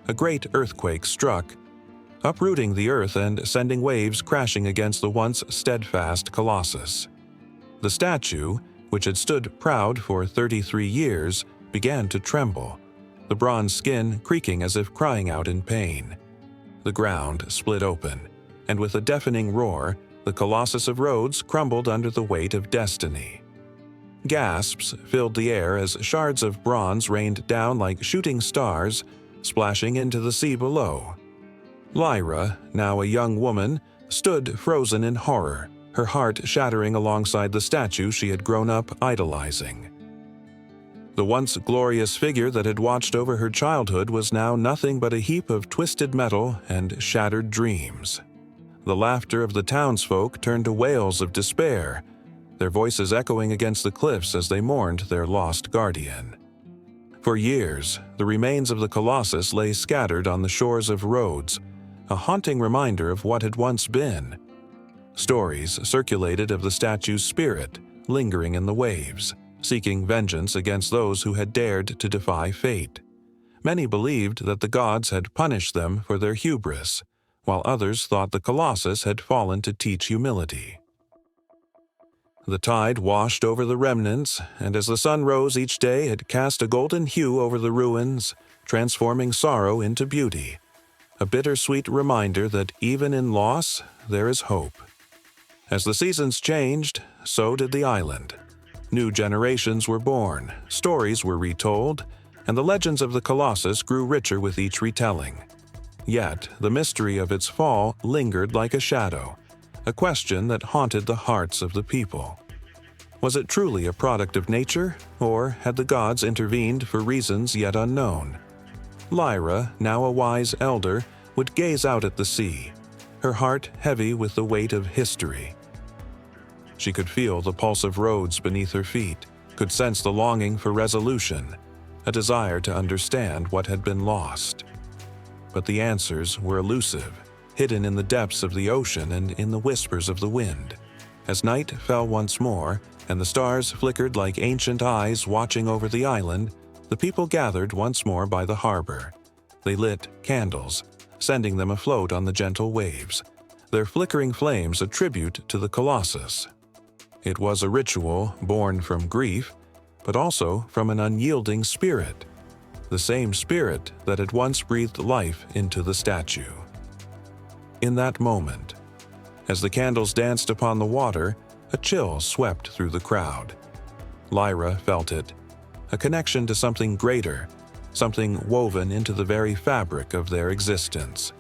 A great earthquake struck, uprooting the earth and sending waves crashing against the once steadfast Colossus. The statue, which had stood proud for 33 years, began to tremble, the bronze skin creaking as if crying out in pain. The ground split open, and with a deafening roar, the Colossus of Rhodes crumbled under the weight of destiny. Gasps filled the air as shards of bronze rained down like shooting stars, splashing into the sea below. Lyra, now a young woman, stood frozen in horror, her heart shattering alongside the statue she had grown up idolizing. The once glorious figure that had watched over her childhood was now nothing but a heap of twisted metal and shattered dreams. The laughter of the townsfolk turned to wails of despair, their voices echoing against the cliffs as they mourned their lost guardian. For years, the remains of the Colossus lay scattered on the shores of Rhodes, a haunting reminder of what had once been. Stories circulated of the statue's spirit lingering in the waves, seeking vengeance against those who had dared to defy fate. Many believed that the gods had punished them for their hubris, while others thought the Colossus had fallen to teach humility. The tide washed over the remnants, and as the sun rose each day, it cast a golden hue over the ruins, transforming sorrow into beauty, a bittersweet reminder that even in loss, there is hope. As the seasons changed, so did the island. New generations were born, stories were retold, and the legends of the Colossus grew richer with each retelling. Yet, the mystery of its fall lingered like a shadow, a question that haunted the hearts of the people. Was it truly a product of nature, or had the gods intervened for reasons yet unknown? Lyra, now a wise elder, would gaze out at the sea, her heart heavy with the weight of history. She could feel the pulse of Rhodes beneath her feet, could sense the longing for resolution, a desire to understand what had been lost. But the answers were elusive, hidden in the depths of the ocean and in the whispers of the wind. As night fell once more, and the stars flickered like ancient eyes watching over the island, the people gathered once more by the harbor. They lit candles, sending them afloat on the gentle waves, their flickering flames a tribute to the Colossus. It was a ritual born from grief, but also from an unyielding spirit, the same spirit that had once breathed life into the statue. In that moment, as the candles danced upon the water, a chill swept through the crowd. Lyra felt it, a connection to something greater, something woven into the very fabric of their existence.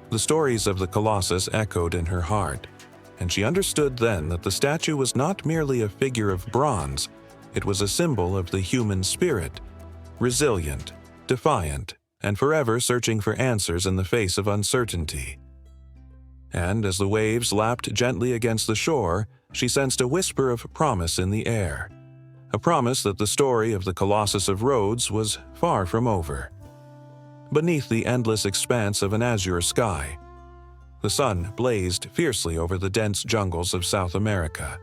The stories of the Colossus echoed in her heart, and she understood then that the statue was not merely a figure of bronze, it was a symbol of the human spirit, resilient, defiant, and forever searching for answers in the face of uncertainty. And as the waves lapped gently against the shore, she sensed a whisper of promise in the air, a promise that the story of the Colossus of Rhodes was far from over. Beneath the endless expanse of an azure sky, the sun blazed fiercely over the dense jungles of South America.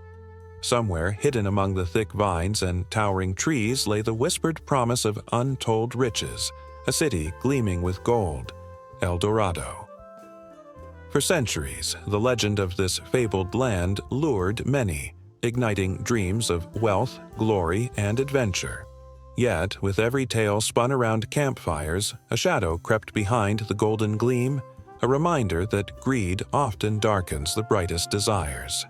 Somewhere, hidden among the thick vines and towering trees, lay the whispered promise of untold riches, a city gleaming with gold, El Dorado. For centuries, the legend of this fabled land lured many, igniting dreams of wealth, glory, and adventure. Yet, with every tale spun around campfires, a shadow crept behind the golden gleam, a reminder that greed often darkens the brightest desires.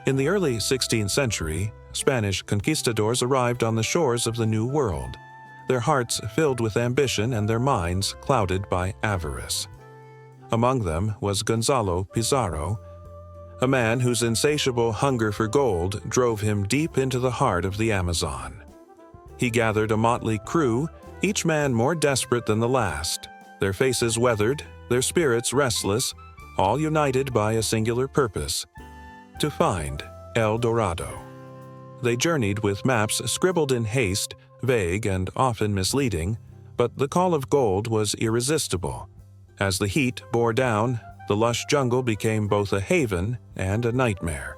In the early 16th century, Spanish conquistadors arrived on the shores of the New World, their hearts filled with ambition and their minds clouded by avarice. Among them was Gonzalo Pizarro, a man whose insatiable hunger for gold drove him deep into the heart of the Amazon. He gathered a motley crew, each man more desperate than the last, their faces weathered, their spirits restless, all united by a singular purpose: to find El Dorado. They journeyed with maps scribbled in haste, vague and often misleading, but the call of gold was irresistible. As the heat bore down, the lush jungle became both a haven and a nightmare.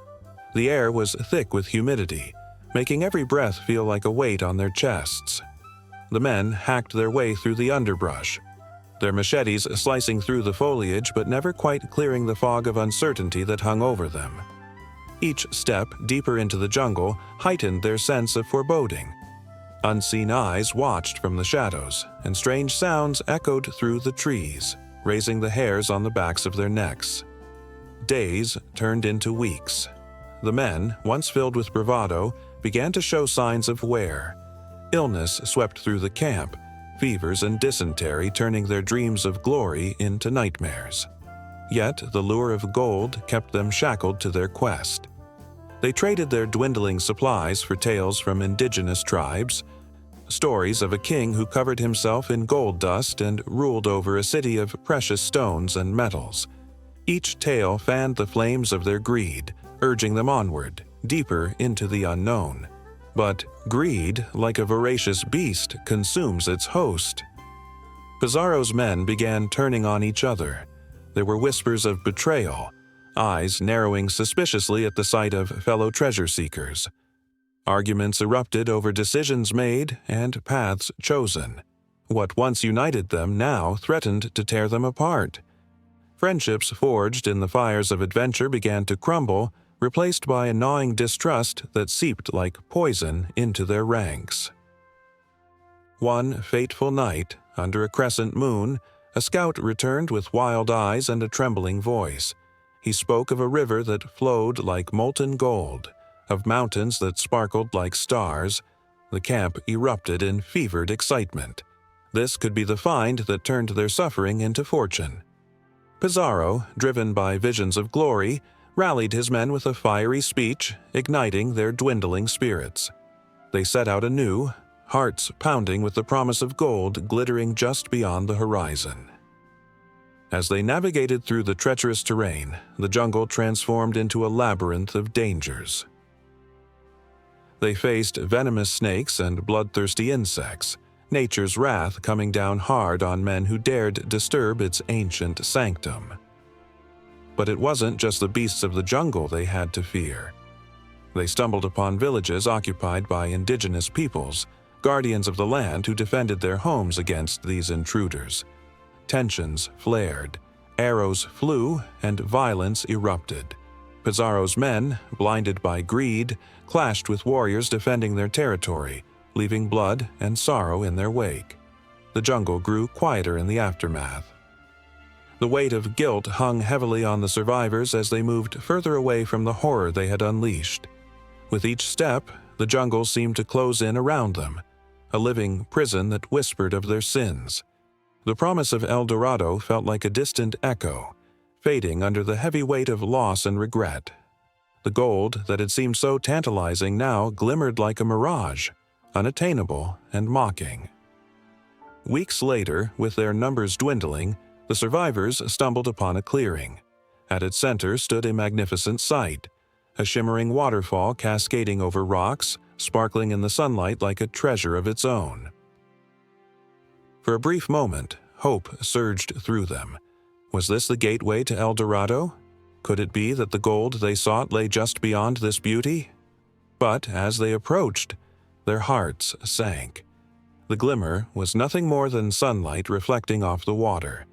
The air was thick with humidity, making every breath feel like a weight on their chests. The men hacked their way through the underbrush, their machetes slicing through the foliage but never quite clearing the fog of uncertainty that hung over them. Each step deeper into the jungle heightened their sense of foreboding. Unseen eyes watched from the shadows, and strange sounds echoed through the trees, raising the hairs on the backs of their necks. Days turned into weeks. The men, once filled with bravado, began to show signs of wear. Illness swept through the camp, fevers and dysentery turning their dreams of glory into nightmares. Yet the lure of gold kept them shackled to their quest. They traded their dwindling supplies for tales from indigenous tribes, stories of a king who covered himself in gold dust and ruled over a city of precious stones and metals. Each tale fanned the flames of their greed, urging them onward, deeper into the unknown. But greed, like a voracious beast, consumes its host. Pizarro's men began turning on each other. There were whispers of betrayal, eyes narrowing suspiciously at the sight of fellow treasure seekers. Arguments erupted over decisions made and paths chosen. What once united them now threatened to tear them apart. Friendships forged in the fires of adventure began to crumble, replaced by a gnawing distrust that seeped like poison into their ranks. One fateful night, under a crescent moon, a scout returned with wild eyes and a trembling voice. He spoke of a river that flowed like molten gold, of mountains that sparkled like stars. The camp erupted in fevered excitement. This could be the find that turned their suffering into fortune. Pizarro, driven by visions of glory, rallied his men with a fiery speech, igniting their dwindling spirits. They set out anew, hearts pounding with the promise of gold glittering just beyond the horizon. As they navigated through the treacherous terrain, the jungle transformed into a labyrinth of dangers. They faced venomous snakes and bloodthirsty insects, nature's wrath coming down hard on men who dared disturb its ancient sanctum. But it wasn't just the beasts of the jungle they had to fear. They stumbled upon villages occupied by indigenous peoples, guardians of the land who defended their homes against these intruders. Tensions flared, arrows flew, and violence erupted. Pizarro's men, blinded by greed, clashed with warriors defending their territory, leaving blood and sorrow in their wake. The jungle grew quieter in the aftermath. The weight of guilt hung heavily on the survivors as they moved further away from the horror they had unleashed. With each step, the jungle seemed to close in around them, a living prison that whispered of their sins. The promise of El Dorado felt like a distant echo, fading under the heavy weight of loss and regret. The gold that had seemed so tantalizing now glimmered like a mirage, unattainable and mocking. Weeks later, with their numbers dwindling, the survivors stumbled upon a clearing. At its center stood a magnificent sight, a shimmering waterfall cascading over rocks, sparkling in the sunlight like a treasure of its own. For a brief moment, hope surged through them. Was this the gateway to El Dorado? Could it be that the gold they sought lay just beyond this beauty? But as they approached, their hearts sank. The glimmer was nothing more than sunlight reflecting off the water.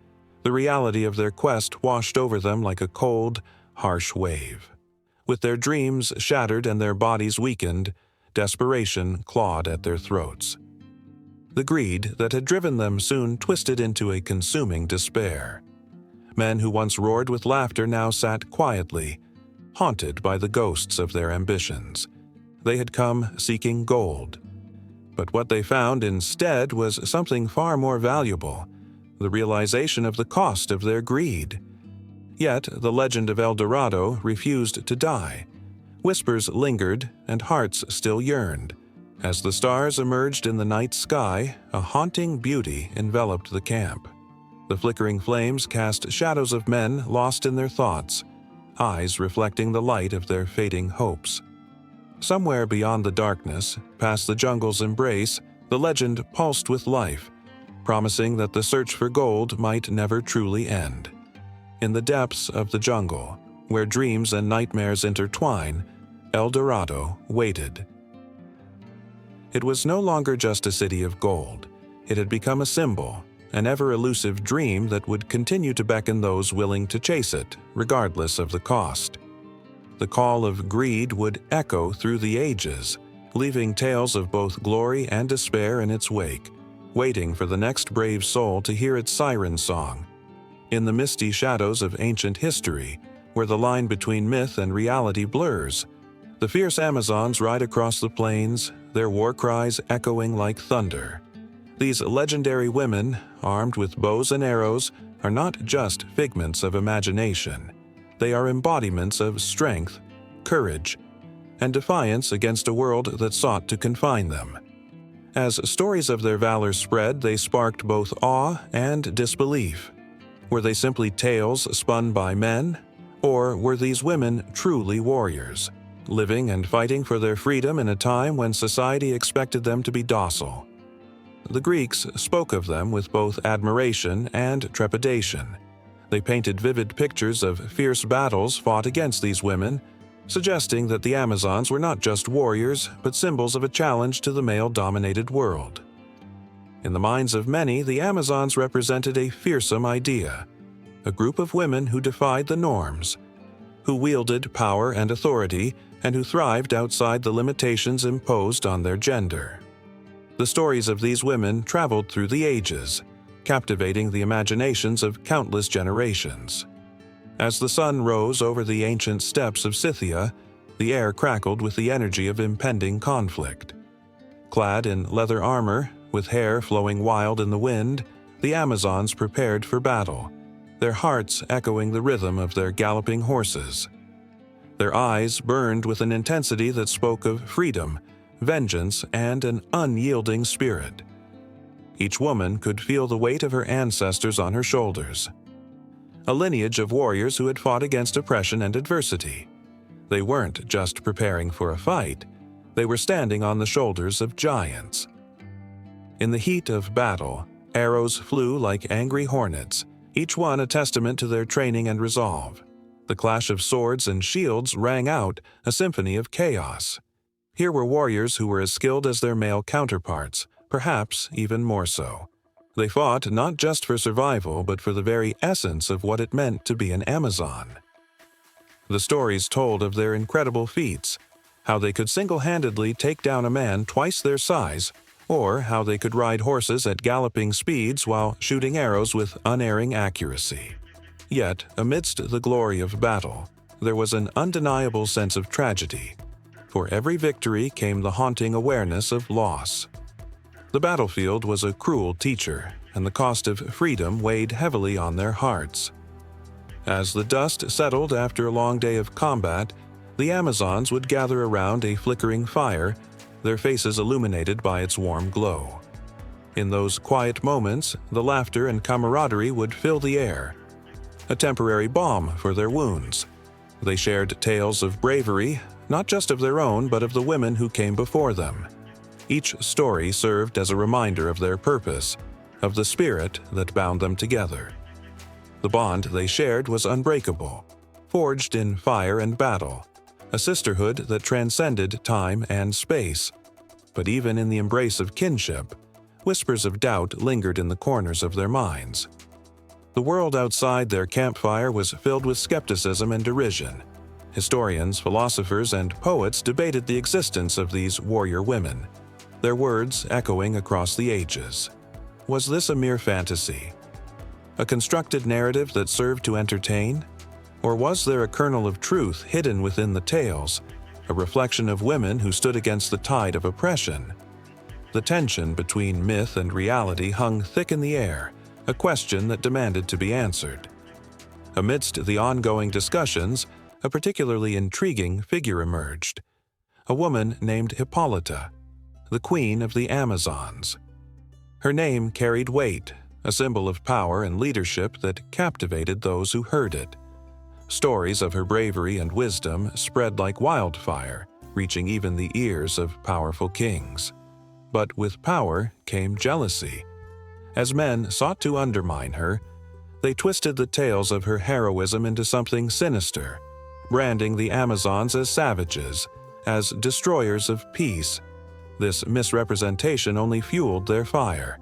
The reality of their quest washed over them like a cold, harsh wave. With their dreams shattered and their bodies weakened, desperation clawed at their throats. The greed that had driven them soon twisted into a consuming despair. Men who once roared with laughter now sat quietly, haunted by the ghosts of their ambitions. They had come seeking gold. But what they found instead was something far more valuable, the realization of the cost of their greed. Yet the legend of El Dorado refused to die. Whispers lingered and hearts still yearned. As the stars emerged in the night sky, a haunting beauty enveloped the camp. The flickering flames cast shadows of men lost in their thoughts, eyes reflecting the light of their fading hopes. Somewhere beyond the darkness, past the jungle's embrace, the legend pulsed with life, promising that the search for gold might never truly end. In the depths of the jungle, where dreams and nightmares intertwine, El Dorado waited. It was no longer just a city of gold. It had become a symbol, an ever-elusive dream that would continue to beckon those willing to chase it, regardless of the cost. The call of greed would echo through the ages, leaving tales of both glory and despair in its wake, waiting for the next brave soul to hear its siren song. In the misty shadows of ancient history, where the line between myth and reality blurs, the fierce Amazons ride across the plains, their war cries echoing like thunder. These legendary women, armed with bows and arrows, are not just figments of imagination. They are embodiments of strength, courage, and defiance against a world that sought to confine them. As stories of their valor spread, they sparked both awe and disbelief. Were they simply tales spun by men? Or were these women truly warriors, living and fighting for their freedom in a time when society expected them to be docile? The Greeks spoke of them with both admiration and trepidation. They painted vivid pictures of fierce battles fought against these women, suggesting that the Amazons were not just warriors, but symbols of a challenge to the male-dominated world. In the minds of many, the Amazons represented a fearsome idea, a group of women who defied the norms, who wielded power and authority, and who thrived outside the limitations imposed on their gender. The stories of these women traveled through the ages, captivating the imaginations of countless generations. As the sun rose over the ancient steppes of Scythia, the air crackled with the energy of impending conflict. Clad in leather armor, with hair flowing wild in the wind, the Amazons prepared for battle, their hearts echoing the rhythm of their galloping horses. Their eyes burned with an intensity that spoke of freedom, vengeance, and an unyielding spirit. Each woman could feel the weight of her ancestors on her shoulders, a lineage of warriors who had fought against oppression and adversity. They weren't just preparing for a fight, they were standing on the shoulders of giants. In the heat of battle, arrows flew like angry hornets, each one a testament to their training and resolve. The clash of swords and shields rang out, a symphony of chaos. Here were warriors who were as skilled as their male counterparts, perhaps even more so. They fought not just for survival, but for the very essence of what it meant to be an Amazon. The stories told of their incredible feats, how they could single-handedly take down a man twice their size, or how they could ride horses at galloping speeds while shooting arrows with unerring accuracy. Yet, amidst the glory of battle, there was an undeniable sense of tragedy. For every victory came the haunting awareness of loss. The battlefield was a cruel teacher, and the cost of freedom weighed heavily on their hearts. As the dust settled after a long day of combat, the Amazons would gather around a flickering fire, their faces illuminated by its warm glow. In those quiet moments, the laughter and camaraderie would fill the air, a temporary balm for their wounds. They shared tales of bravery, not just of their own, but of the women who came before them. Each story served as a reminder of their purpose, of the spirit that bound them together. The bond they shared was unbreakable, forged in fire and battle, a sisterhood that transcended time and space. But even in the embrace of kinship, whispers of doubt lingered in the corners of their minds. The world outside their campfire was filled with skepticism and derision. Historians, philosophers, and poets debated the existence of these warrior women, their words echoing across the ages. Was this a mere fantasy? A constructed narrative that served to entertain? Or was there a kernel of truth hidden within the tales, a reflection of women who stood against the tide of oppression? The tension between myth and reality hung thick in the air, a question that demanded to be answered. Amidst the ongoing discussions, a particularly intriguing figure emerged, a woman named Hippolyta, the queen of the Amazons. Her name carried weight, a symbol of power and leadership that captivated those who heard it. Stories of her bravery and wisdom spread like wildfire, reaching even the ears of powerful kings. But with power came jealousy. As men sought to undermine her, they twisted the tales of her heroism into something sinister, branding the Amazons as savages, as destroyers of peace. This misrepresentation only fueled their fire.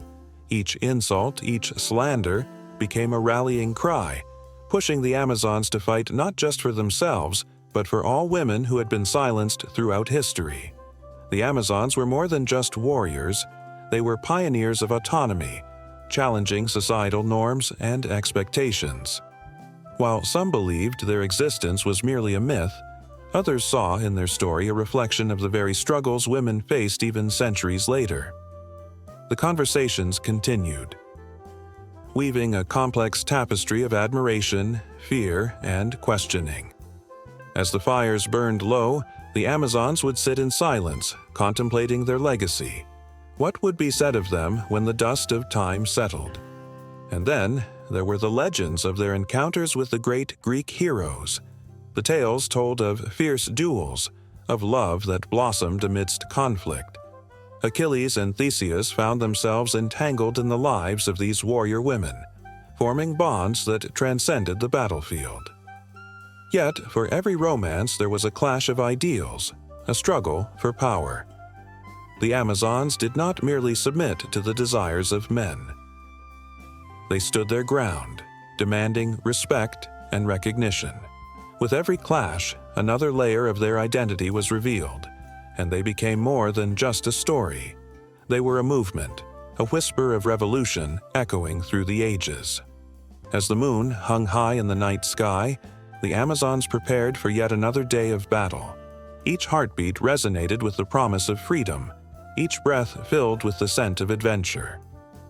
Each insult, each slander, became a rallying cry, pushing the Amazons to fight not just for themselves, but for all women who had been silenced throughout history. The Amazons were more than just warriors, they were pioneers of autonomy, challenging societal norms and expectations. While some believed their existence was merely a myth, others saw in their story a reflection of the very struggles women faced even centuries later. The conversations continued, weaving a complex tapestry of admiration, fear, and questioning. As the fires burned low, the Amazons would sit in silence, contemplating their legacy. What would be said of them when the dust of time settled? And then there were the legends of their encounters with the great Greek heroes. The tales told of fierce duels, of love that blossomed amidst conflict. Achilles and Theseus found themselves entangled in the lives of these warrior women, forming bonds that transcended the battlefield. Yet, for every romance there was a clash of ideals, a struggle for power. The Amazons did not merely submit to the desires of men. They stood their ground, demanding respect and recognition. With every clash, another layer of their identity was revealed, and they became more than just a story. They were a movement, a whisper of revolution echoing through the ages. As the moon hung high in the night sky, the Amazons prepared for yet another day of battle. Each heartbeat resonated with the promise of freedom, each breath filled with the scent of adventure.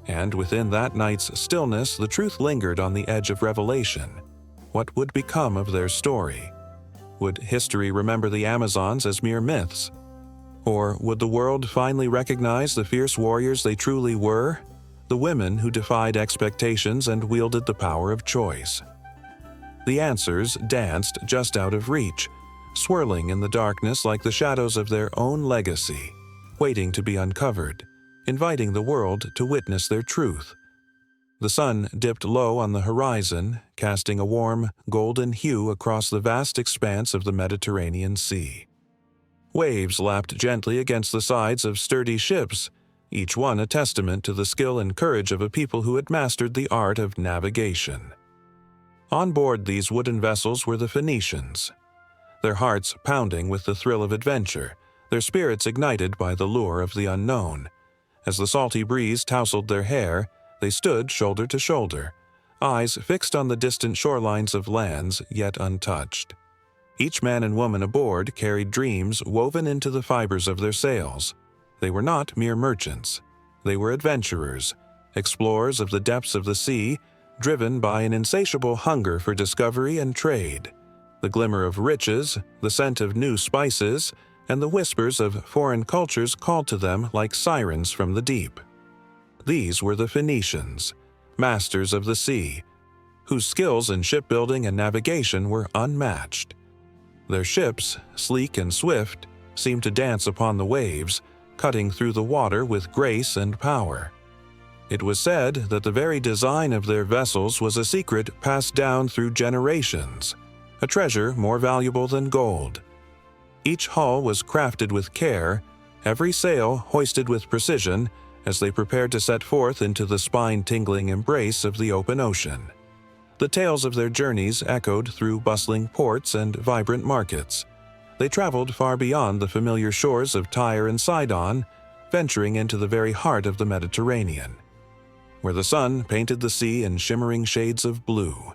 And within that night's stillness, the truth lingered on the edge of revelation. What would become of their story? Would history remember the Amazons as mere myths? Or would the world finally recognize the fierce warriors they truly were? The women who defied expectations and wielded the power of choice. The answers danced just out of reach, swirling in the darkness like the shadows of their own legacy, waiting to be uncovered, inviting the world to witness their truth. The sun dipped low on the horizon, casting a warm, golden hue across the vast expanse of the Mediterranean Sea. Waves lapped gently against the sides of sturdy ships, each one a testament to the skill and courage of a people who had mastered the art of navigation. On board these wooden vessels were the Phoenicians, their hearts pounding with the thrill of adventure, their spirits ignited by the lure of the unknown. As the salty breeze tousled their hair, they stood shoulder to shoulder, eyes fixed on the distant shorelines of lands yet untouched. Each man and woman aboard carried dreams woven into the fibers of their sails. They were not mere merchants. They were adventurers, explorers of the depths of the sea, driven by an insatiable hunger for discovery and trade. The glimmer of riches, the scent of new spices, and the whispers of foreign cultures called to them like sirens from the deep. These were the Phoenicians, masters of the sea, whose skills in shipbuilding and navigation were unmatched. Their ships, sleek and swift, seemed to dance upon the waves, cutting through the water with grace and power. It was said that the very design of their vessels was a secret passed down through generations, a treasure more valuable than gold. Each hull was crafted with care, every sail hoisted with precision as they prepared to set forth into the spine-tingling embrace of the open ocean. The tales of their journeys echoed through bustling ports and vibrant markets. They traveled far beyond the familiar shores of Tyre and Sidon, venturing into the very heart of the Mediterranean, where the sun painted the sea in shimmering shades of blue.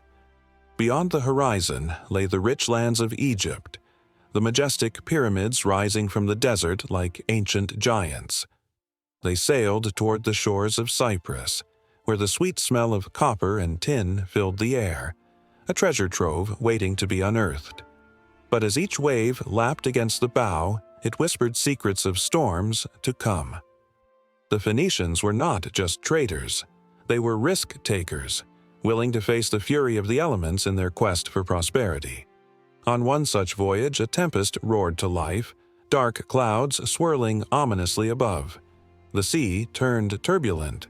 Beyond the horizon lay the rich lands of Egypt, the majestic pyramids rising from the desert like ancient giants. They sailed toward the shores of Cyprus, where the sweet smell of copper and tin filled the air, a treasure trove waiting to be unearthed. But as each wave lapped against the bow, it whispered secrets of storms to come. The Phoenicians were not just traders. They were risk-takers, willing to face the fury of the elements in their quest for prosperity. On one such voyage, a tempest roared to life, dark clouds swirling ominously above. The sea turned turbulent,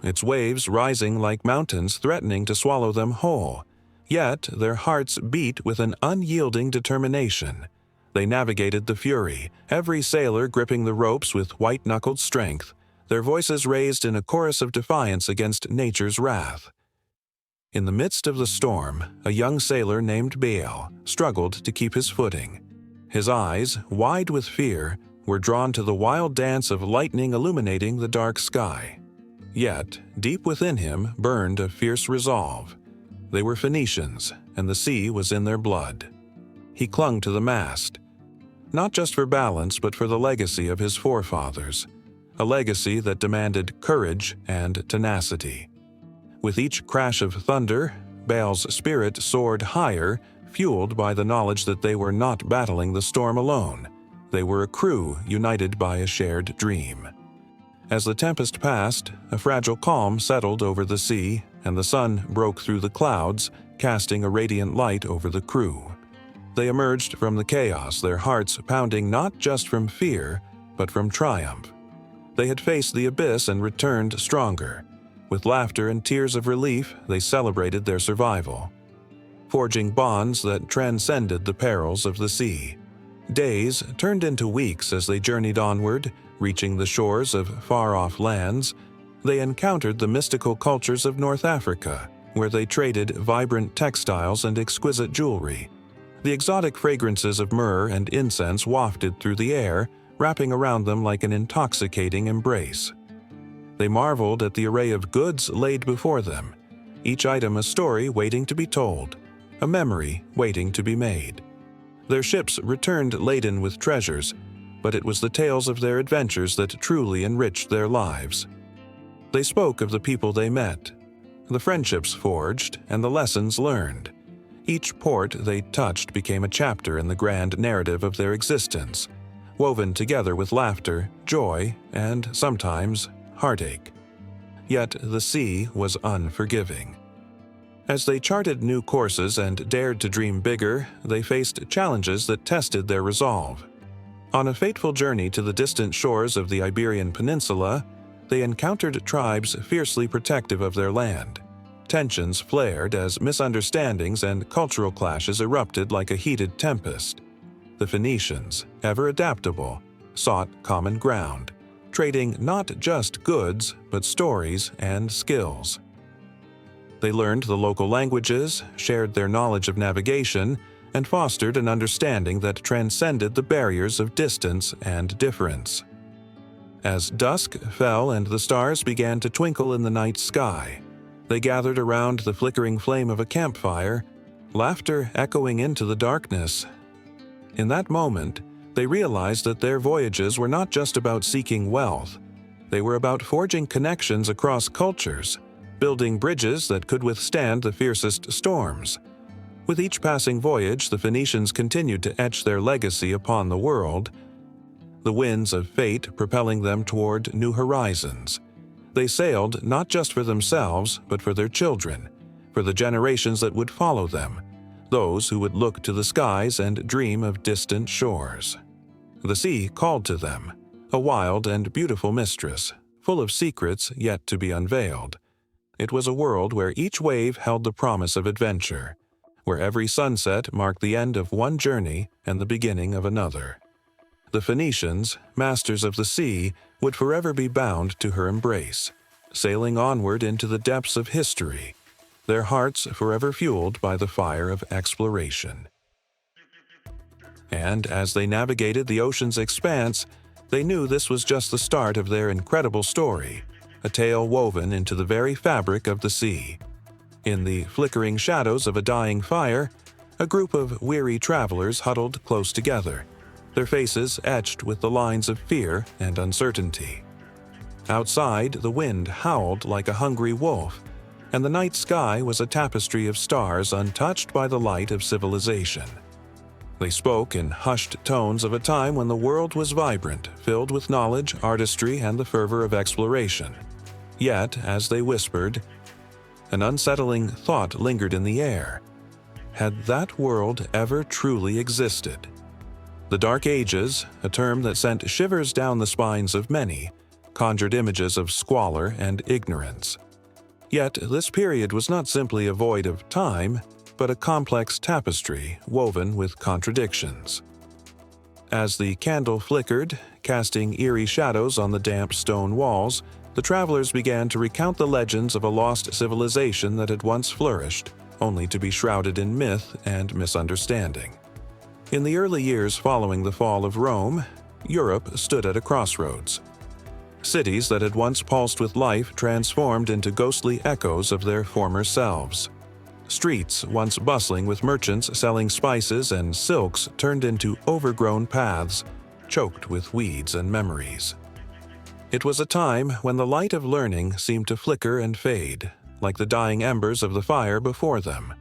its waves rising like mountains threatening to swallow them whole. Yet their hearts beat with an unyielding determination. They navigated the fury, every sailor gripping the ropes with white-knuckled strength, their voices raised in a chorus of defiance against nature's wrath. In the midst of the storm, a young sailor named Baal struggled to keep his footing. His eyes, wide with fear, were drawn to the wild dance of lightning illuminating the dark sky. Yet, deep within him burned a fierce resolve. They were Phoenicians, and the sea was in their blood. He clung to the mast, not just for balance but for the legacy of his forefathers, a legacy that demanded courage and tenacity. With each crash of thunder, Baal's spirit soared higher, fueled by the knowledge that they were not battling the storm alone. They were a crew united by a shared dream. As the tempest passed, a fragile calm settled over the sea, and the sun broke through the clouds, casting a radiant light over the crew. They emerged from the chaos, their hearts pounding not just from fear, but from triumph. They had faced the abyss and returned stronger. With laughter and tears of relief, they celebrated their survival, forging bonds that transcended the perils of the sea. Days turned into weeks as they journeyed onward, reaching the shores of far-off lands. They encountered the mystical cultures of North Africa, where they traded vibrant textiles and exquisite jewelry. The exotic fragrances of myrrh and incense wafted through the air, wrapping around them like an intoxicating embrace. They marveled at the array of goods laid before them, each item a story waiting to be told, a memory waiting to be made. Their ships returned laden with treasures, but it was the tales of their adventures that truly enriched their lives. They spoke of the people they met, the friendships forged, and the lessons learned. Each port they touched became a chapter in the grand narrative of their existence, woven together with laughter, joy, and sometimes heartache. Yet the sea was unforgiving. As they charted new courses and dared to dream bigger, they faced challenges that tested their resolve. On a fateful journey to the distant shores of the Iberian Peninsula, they encountered tribes fiercely protective of their land. Tensions flared as misunderstandings and cultural clashes erupted like a heated tempest. The Phoenicians, ever adaptable, sought common ground, trading not just goods, but stories and skills. They learned the local languages, shared their knowledge of navigation, and fostered an understanding that transcended the barriers of distance and difference. As dusk fell and the stars began to twinkle in the night sky, they gathered around the flickering flame of a campfire, laughter echoing into the darkness. In that moment, they realized that their voyages were not just about seeking wealth. They were about forging connections across cultures, building bridges that could withstand the fiercest storms. With each passing voyage, the Phoenicians continued to etch their legacy upon the world, the winds of fate propelling them toward new horizons. They sailed not just for themselves, but for their children, for the generations that would follow them, those who would look to the skies and dream of distant shores. The sea called to them, a wild and beautiful mistress, full of secrets yet to be unveiled. It was a world where each wave held the promise of adventure, where every sunset marked the end of one journey and the beginning of another. The Phoenicians, masters of the sea, would forever be bound to her embrace, sailing onward into the depths of history, their hearts forever fueled by the fire of exploration. And as they navigated the ocean's expanse, they knew this was just the start of their incredible story, a tale woven into the very fabric of the sea. In the flickering shadows of a dying fire, a group of weary travelers huddled close together, their faces etched with the lines of fear and uncertainty. Outside, the wind howled like a hungry wolf, and the night sky was a tapestry of stars untouched by the light of civilization. They spoke in hushed tones of a time when the world was vibrant, filled with knowledge, artistry, and the fervor of exploration. Yet, as they whispered, an unsettling thought lingered in the air. Had that world ever truly existed? The Dark Ages, a term that sent shivers down the spines of many, conjured images of squalor and ignorance. Yet this period was not simply a void of time, but a complex tapestry woven with contradictions. As the candle flickered, casting eerie shadows on the damp stone walls, the travelers began to recount the legends of a lost civilization that had once flourished, only to be shrouded in myth and misunderstanding. In the early years following the fall of Rome, Europe stood at a crossroads. Cities that had once pulsed with life transformed into ghostly echoes of their former selves. Streets once bustling with merchants selling spices and silks turned into overgrown paths, choked with weeds and memories. It was a time when the light of learning seemed to flicker and fade, like the dying embers of the fire before them.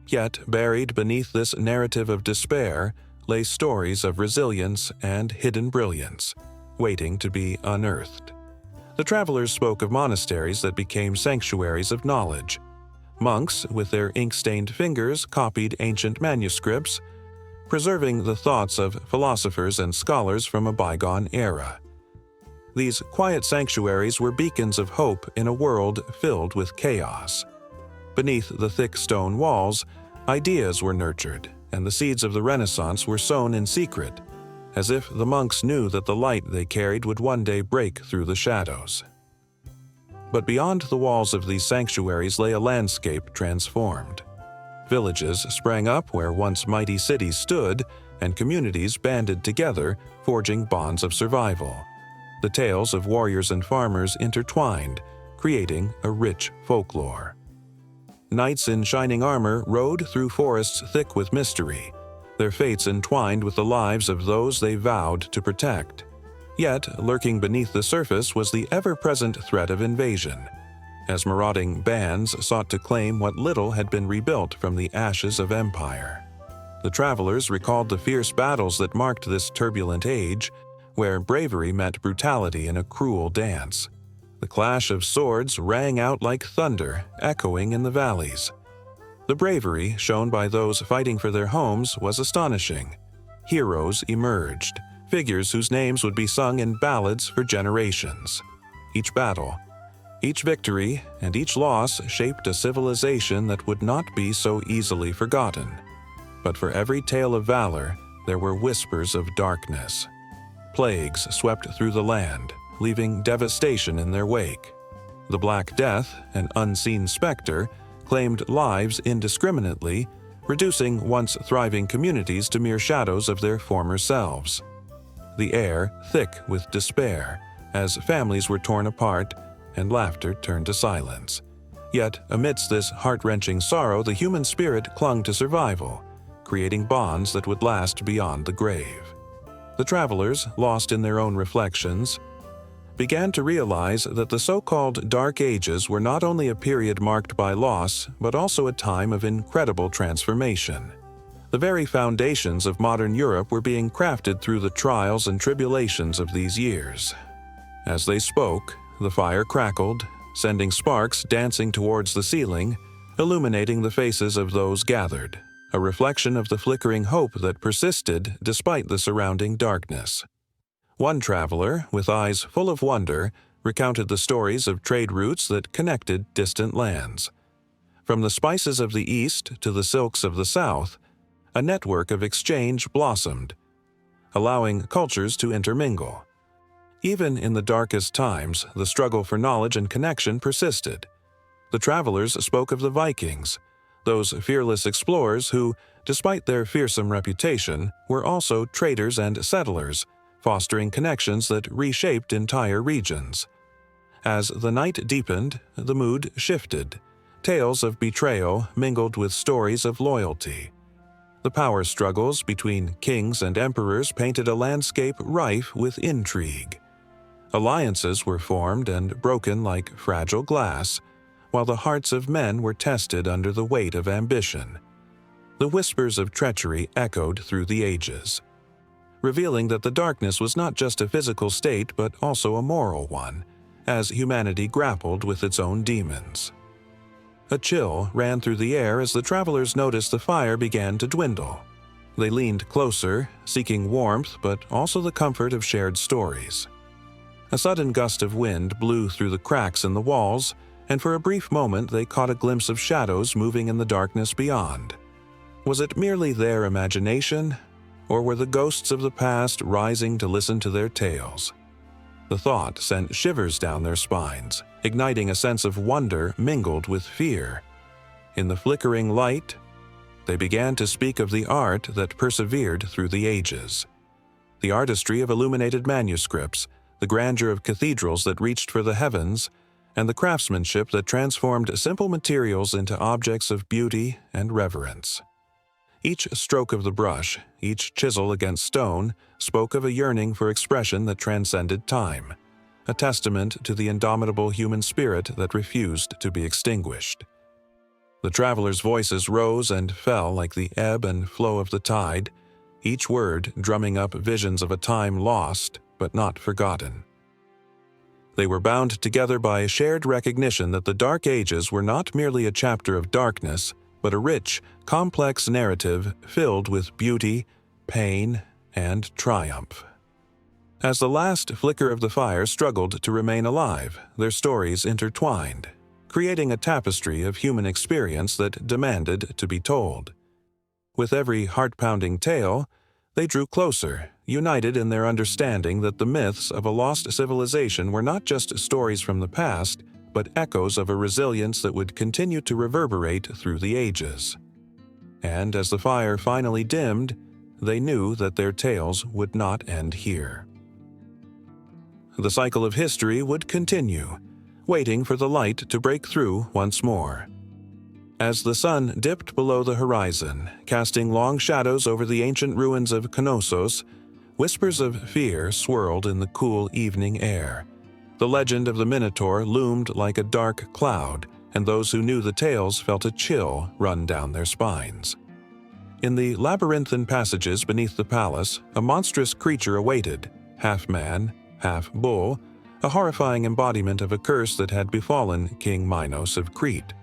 Yet, buried beneath this narrative of despair, lay stories of resilience and hidden brilliance, waiting to be unearthed. The travelers spoke of monasteries that became sanctuaries of knowledge. Monks, with their ink-stained fingers, copied ancient manuscripts, preserving the thoughts of philosophers and scholars from a bygone era. These quiet sanctuaries were beacons of hope in a world filled with chaos. Beneath the thick stone walls, ideas were nurtured, and the seeds of the Renaissance were sown in secret, as if the monks knew that the light they carried would one day break through the shadows. But beyond the walls of these sanctuaries lay a landscape transformed. Villages sprang up where once mighty cities stood, and communities banded together, forging bonds of survival. The tales of warriors and farmers intertwined, creating a rich folklore. Knights in shining armor rode through forests thick with mystery, their fates entwined with the lives of those they vowed to protect. Yet, lurking beneath the surface was the ever-present threat of invasion, as marauding bands sought to claim what little had been rebuilt from the ashes of empire. The travelers recalled the fierce battles that marked this turbulent age, where bravery met brutality in a cruel dance. The clash of swords rang out like thunder, echoing in the valleys. The bravery shown by those fighting for their homes was astonishing. Heroes emerged, figures whose names would be sung in ballads for generations. Each battle, each victory, and each loss shaped a civilization that would not be so easily forgotten. But for every tale of valor, there were whispers of darkness. Plagues swept through the land, leaving devastation in their wake. The Black Death, an unseen specter, claimed lives indiscriminately, reducing once thriving communities to mere shadows of their former selves. The air thick with despair, as families were torn apart and laughter turned to silence. Yet, amidst this heart-wrenching sorrow, the human spirit clung to survival, creating bonds that would last beyond the grave. The travelers, lost in their own reflections, began to realize that the so-called Dark Ages were not only a period marked by loss, but also a time of incredible transformation. The very foundations of modern Europe were being crafted through the trials and tribulations of these years. As they spoke, the fire crackled, sending sparks dancing towards the ceiling, illuminating the faces of those gathered, a reflection of the flickering hope that persisted despite the surrounding darkness. One traveler, with eyes full of wonder, recounted the stories of trade routes that connected distant lands. From the spices of the east to the silks of the south, a network of exchange blossomed, allowing cultures to intermingle. Even in the darkest times, the struggle for knowledge and connection persisted. The travelers spoke of the Vikings, those fearless explorers who, despite their fearsome reputation, were also traders and settlers, fostering connections that reshaped entire regions. As the night deepened, the mood shifted. Tales of betrayal mingled with stories of loyalty. The power struggles between kings and emperors painted a landscape rife with intrigue. Alliances were formed and broken like fragile glass, while the hearts of men were tested under the weight of ambition. The whispers of treachery echoed through the ages, revealing that the darkness was not just a physical state but also a moral one, as humanity grappled with its own demons. A chill ran through the air as the travelers noticed the fire began to dwindle. They leaned closer, seeking warmth but also the comfort of shared stories. A sudden gust of wind blew through the cracks in the walls, and for a brief moment they caught a glimpse of shadows moving in the darkness beyond. Was it merely their imagination, or were the ghosts of the past rising to listen to their tales? The thought sent shivers down their spines, igniting a sense of wonder mingled with fear. In the flickering light, they began to speak of the art that persevered through the ages. The artistry of illuminated manuscripts, the grandeur of cathedrals that reached for the heavens, and the craftsmanship that transformed simple materials into objects of beauty and reverence. Each stroke of the brush, each chisel against stone, spoke of a yearning for expression that transcended time, a testament to the indomitable human spirit that refused to be extinguished. The travelers' voices rose and fell like the ebb and flow of the tide, each word drumming up visions of a time lost but not forgotten. They were bound together by a shared recognition that the Dark Ages were not merely a chapter of darkness, but a rich, complex narrative filled with beauty, pain, and triumph. As the last flicker of the fire struggled to remain alive, their stories intertwined, creating a tapestry of human experience that demanded to be told. With every heart-pounding tale, they drew closer, united in their understanding that the myths of a lost civilization were not just stories from the past, but echoes of a resilience that would continue to reverberate through the ages. And as the fire finally dimmed, they knew that their tales would not end here. The cycle of history would continue, waiting for the light to break through once more. As the sun dipped below the horizon, casting long shadows over the ancient ruins of Knossos, whispers of fear swirled in the cool evening air. The legend of the Minotaur loomed like a dark cloud, and those who knew the tales felt a chill run down their spines. In the labyrinthine passages beneath the palace, a monstrous creature awaited, half man, half bull, a horrifying embodiment of a curse that had befallen King Minos of Crete.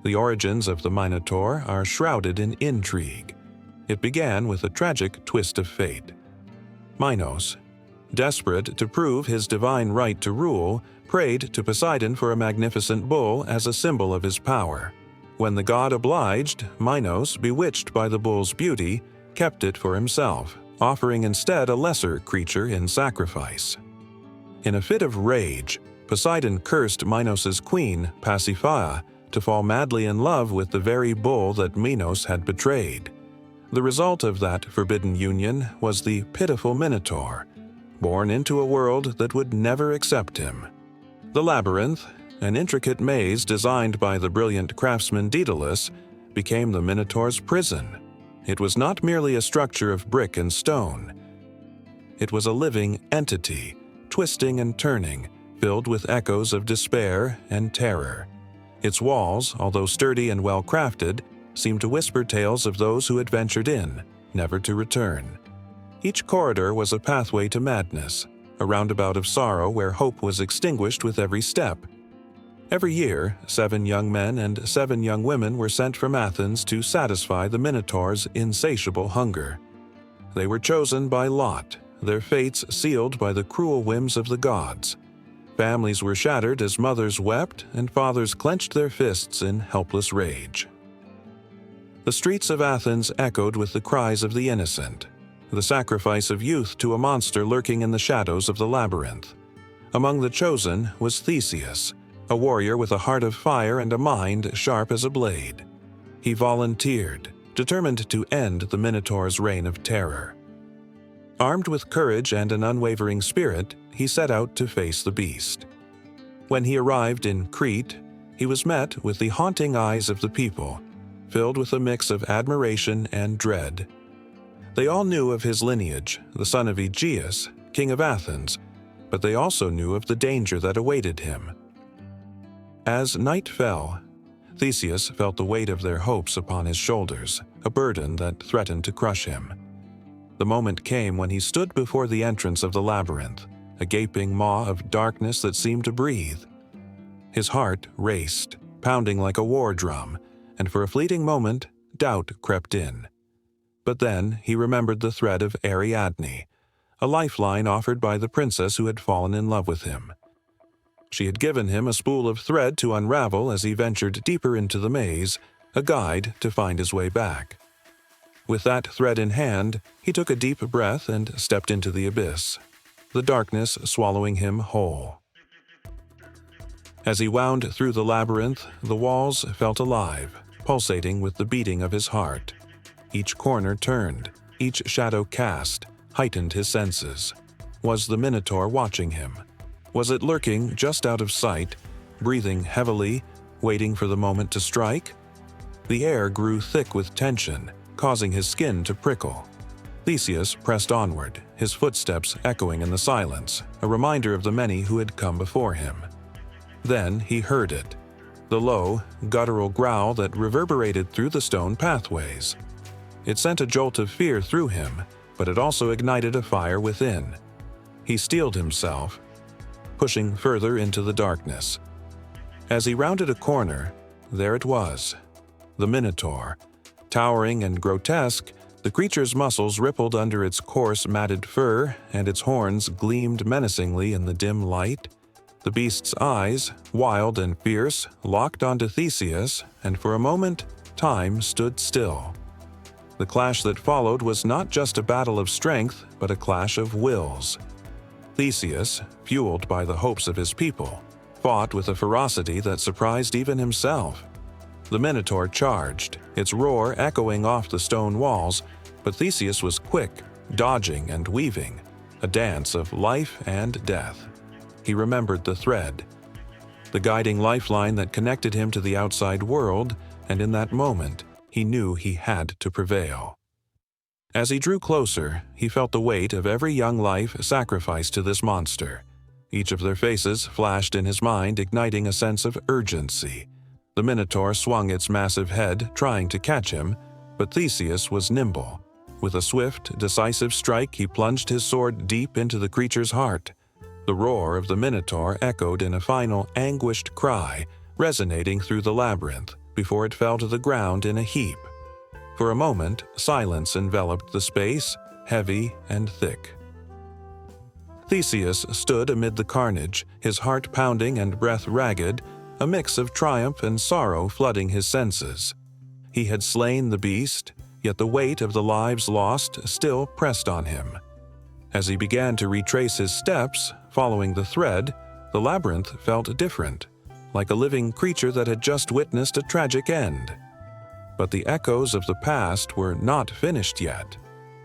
The origins of the Minotaur are shrouded in intrigue. It began with a tragic twist of fate. Minos, desperate to prove his divine right to rule, prayed to Poseidon for a magnificent bull as a symbol of his power. When the god obliged, Minos, bewitched by the bull's beauty, kept it for himself, offering instead a lesser creature in sacrifice. In a fit of rage, Poseidon cursed Minos' queen, Pasiphae, to fall madly in love with the very bull that Minos had betrayed. The result of that forbidden union was the pitiful Minotaur, born into a world that would never accept him. The labyrinth, an intricate maze designed by the brilliant craftsman Daedalus, became the Minotaur's prison. It was not merely a structure of brick and stone. It was a living entity, twisting and turning, filled with echoes of despair and terror. Its walls, although sturdy and well-crafted, seemed to whisper tales of those who had ventured in, never to return. Each corridor was a pathway to madness, a roundabout of sorrow where hope was extinguished with every step. Every year, 7 young men and 7 young women were sent from Athens to satisfy the Minotaur's insatiable hunger. They were chosen by lot, their fates sealed by the cruel whims of the gods. Families were shattered as mothers wept and fathers clenched their fists in helpless rage. The streets of Athens echoed with the cries of the innocent, the sacrifice of youth to a monster lurking in the shadows of the labyrinth. Among the chosen was Theseus, a warrior with a heart of fire and a mind sharp as a blade. He volunteered, determined to end the Minotaur's reign of terror. Armed with courage and an unwavering spirit, he set out to face the beast. When he arrived in Crete, he was met with the haunting eyes of the people, filled with a mix of admiration and dread. They all knew of his lineage, the son of Aegeus, king of Athens, but they also knew of the danger that awaited him. As night fell, Theseus felt the weight of their hopes upon his shoulders, a burden that threatened to crush him. The moment came when he stood before the entrance of the labyrinth, a gaping maw of darkness that seemed to breathe. His heart raced, pounding like a war drum, and for a fleeting moment, doubt crept in. But then he remembered the thread of Ariadne, a lifeline offered by the princess who had fallen in love with him. She had given him a spool of thread to unravel as he ventured deeper into the maze, a guide to find his way back. With that thread in hand, he took a deep breath and stepped into the abyss, the darkness swallowing him whole. As he wound through the labyrinth, the walls felt alive, pulsating with the beating of his heart. Each corner turned, each shadow cast, heightened his senses. Was the Minotaur watching him? Was it lurking just out of sight, breathing heavily, waiting for the moment to strike? The air grew thick with tension, causing his skin to prickle. Theseus pressed onward, his footsteps echoing in the silence, a reminder of the many who had come before him. Then he heard it, the low, guttural growl that reverberated through the stone pathways. It sent a jolt of fear through him, but it also ignited a fire within. He steeled himself, pushing further into the darkness. As he rounded a corner, there it was, the Minotaur. Towering and grotesque, the creature's muscles rippled under its coarse, matted fur, and its horns gleamed menacingly in the dim light. The beast's eyes, wild and fierce, locked onto Theseus, and for a moment, time stood still. The clash that followed was not just a battle of strength, but a clash of wills. Theseus, fueled by the hopes of his people, fought with a ferocity that surprised even himself. The Minotaur charged, its roar echoing off the stone walls, but Theseus was quick, dodging and weaving, a dance of life and death. He remembered the thread, the guiding lifeline that connected him to the outside world, and in that moment, he knew he had to prevail. As he drew closer, he felt the weight of every young life sacrificed to this monster. Each of their faces flashed in his mind, igniting a sense of urgency. The Minotaur swung its massive head, trying to catch him, but Theseus was nimble. With a swift, decisive strike, he plunged his sword deep into the creature's heart. The roar of the Minotaur echoed in a final, anguished cry, resonating through the labyrinth, before it fell to the ground in a heap. For a moment, silence enveloped the space, heavy and thick. Theseus stood amid the carnage, his heart pounding and breath ragged, a mix of triumph and sorrow flooding his senses. He had slain the beast, yet the weight of the lives lost still pressed on him. As he began to retrace his steps, following the thread, the labyrinth felt different, like a living creature that had just witnessed a tragic end. But the echoes of the past were not finished yet.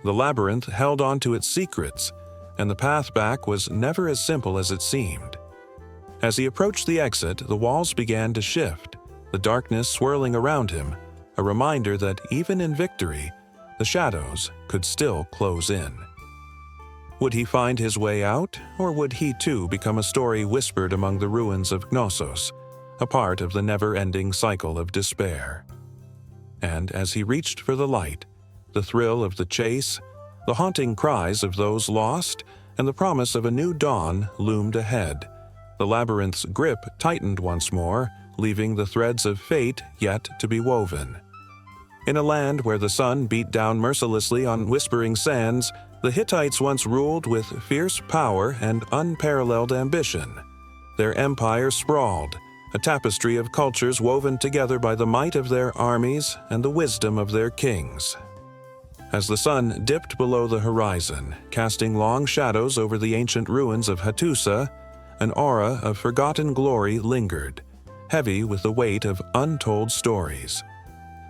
The labyrinth held on to its secrets, and the path back was never as simple as it seemed. As he approached the exit, the walls began to shift, the darkness swirling around him, a reminder that even in victory, the shadows could still close in. Would he find his way out, or would he too become a story whispered among the ruins of Knossos, a part of the never-ending cycle of despair? And as he reached for the light, the thrill of the chase, the haunting cries of those lost, and the promise of a new dawn loomed ahead. The labyrinth's grip tightened once more, leaving the threads of fate yet to be woven. In a land where the sun beat down mercilessly on whispering sands, the Hittites once ruled with fierce power and unparalleled ambition. Their empire sprawled, a tapestry of cultures woven together by the might of their armies and the wisdom of their kings. As the sun dipped below the horizon, casting long shadows over the ancient ruins of Hattusa, an aura of forgotten glory lingered, heavy with the weight of untold stories.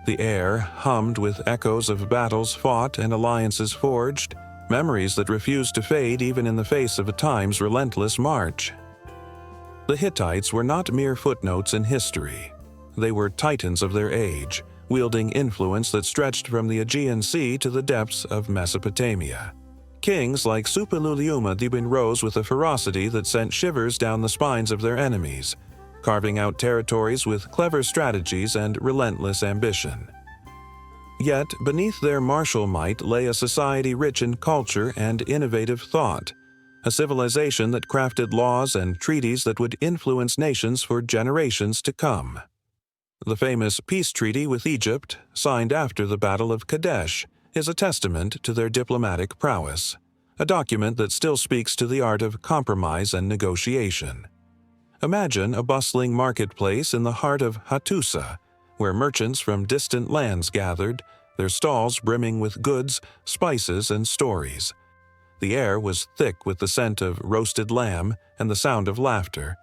The air hummed with echoes of battles fought and alliances forged, memories that refused to fade even in the face of a time's relentless march. The Hittites were not mere footnotes in history. They were titans of their age, wielding influence that stretched from the Aegean Sea to the depths of Mesopotamia. Kings like Suppiluliuma rose with a ferocity that sent shivers down the spines of their enemies, carving out territories with clever strategies and relentless ambition. Yet, beneath their martial might lay a society rich in culture and innovative thought, a civilization that crafted laws and treaties that would influence nations for generations to come. The famous peace treaty with Egypt, signed after the Battle of Kadesh, is a testament to their diplomatic prowess, a document that still speaks to the art of compromise and negotiation. Imagine a bustling marketplace in the heart of Hattusa, where merchants from distant lands gathered, their stalls brimming with goods, spices, and stories. The air was thick with the scent of roasted lamb and the sound of laughter,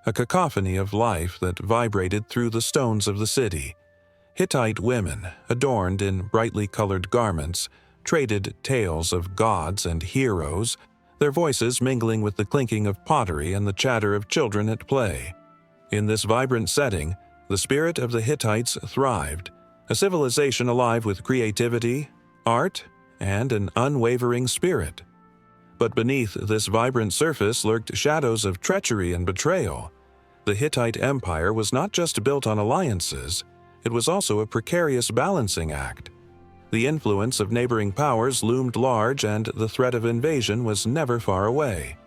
a cacophony of life that vibrated through the stones of the city. Hittite women, adorned in brightly colored garments, traded tales of gods and heroes, their voices mingling with the clinking of pottery and the chatter of children at play. In this vibrant setting, the spirit of the Hittites thrived, a civilization alive with creativity, art, and an unwavering spirit. But beneath this vibrant surface lurked shadows of treachery and betrayal. The Hittite Empire was not just built on alliances, it was also a precarious balancing act. The influence of neighboring powers loomed large, and the threat of invasion was never far away.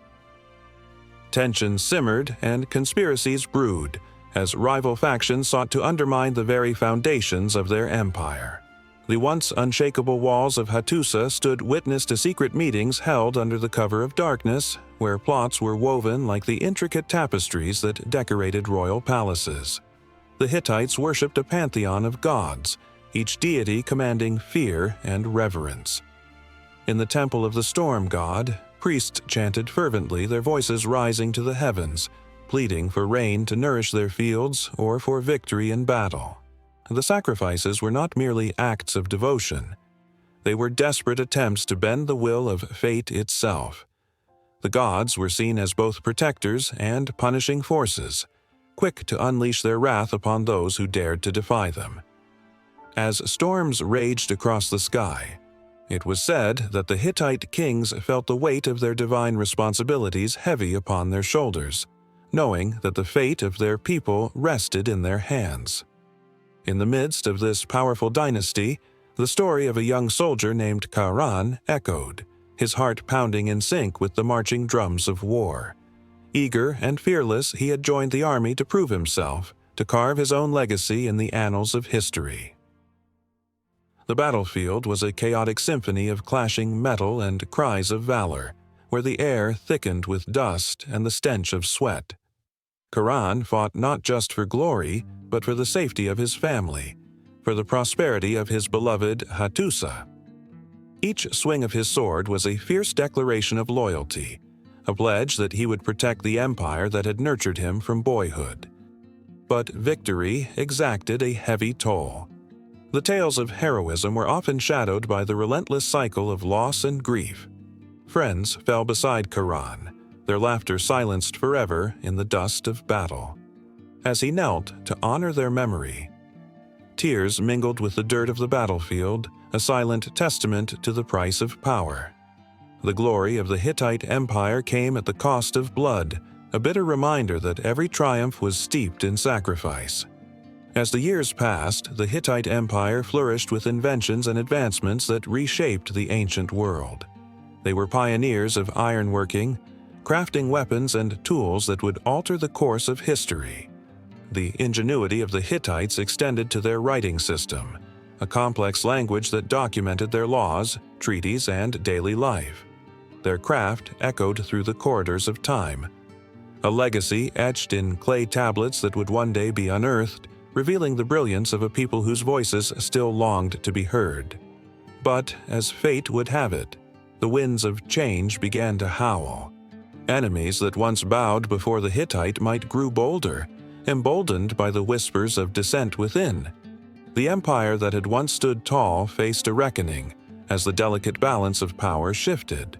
Tensions simmered and conspiracies brewed, as rival factions sought to undermine the very foundations of their empire. The once unshakable walls of Hattusa stood witness to secret meetings held under the cover of darkness, where plots were woven like the intricate tapestries that decorated royal palaces. The Hittites worshipped a pantheon of gods, each deity commanding fear and reverence. In the temple of the storm god, priests chanted fervently, their voices rising to the heavens, pleading for rain to nourish their fields or for victory in battle. The sacrifices were not merely acts of devotion. They were desperate attempts to bend the will of fate itself. The gods were seen as both protectors and punishing forces, quick to unleash their wrath upon those who dared to defy them. As storms raged across the sky, it was said that the Hittite kings felt the weight of their divine responsibilities heavy upon their shoulders, knowing that the fate of their people rested in their hands. In the midst of this powerful dynasty, the story of a young soldier named Karan echoed, his heart pounding in sync with the marching drums of war. Eager and fearless, he had joined the army to prove himself, to carve his own legacy in the annals of history. The battlefield was a chaotic symphony of clashing metal and cries of valor, where the air thickened with dust and the stench of sweat. Karan fought not just for glory, but for the safety of his family, for the prosperity of his beloved Hattusa. Each swing of his sword was a fierce declaration of loyalty, a pledge that he would protect the empire that had nurtured him from boyhood. But victory exacted a heavy toll. The tales of heroism were often shadowed by the relentless cycle of loss and grief. Friends fell beside Karan, their laughter silenced forever in the dust of battle. As he knelt to honor their memory, tears mingled with the dirt of the battlefield, a silent testament to the price of power. The glory of the Hittite Empire came at the cost of blood, a bitter reminder that every triumph was steeped in sacrifice. As the years passed, the Hittite Empire flourished with inventions and advancements that reshaped the ancient world. They were pioneers of ironworking, crafting weapons and tools that would alter the course of history. The ingenuity of the Hittites extended to their writing system, a complex language that documented their laws, treaties, and daily life. Their craft echoed through the corridors of time, a legacy etched in clay tablets that would one day be unearthed, revealing the brilliance of a people whose voices still longed to be heard. But, as fate would have it, the winds of change began to howl. Enemies that once bowed before the Hittite might grew bolder, emboldened by the whispers of dissent within. The empire that had once stood tall faced a reckoning as the delicate balance of power shifted.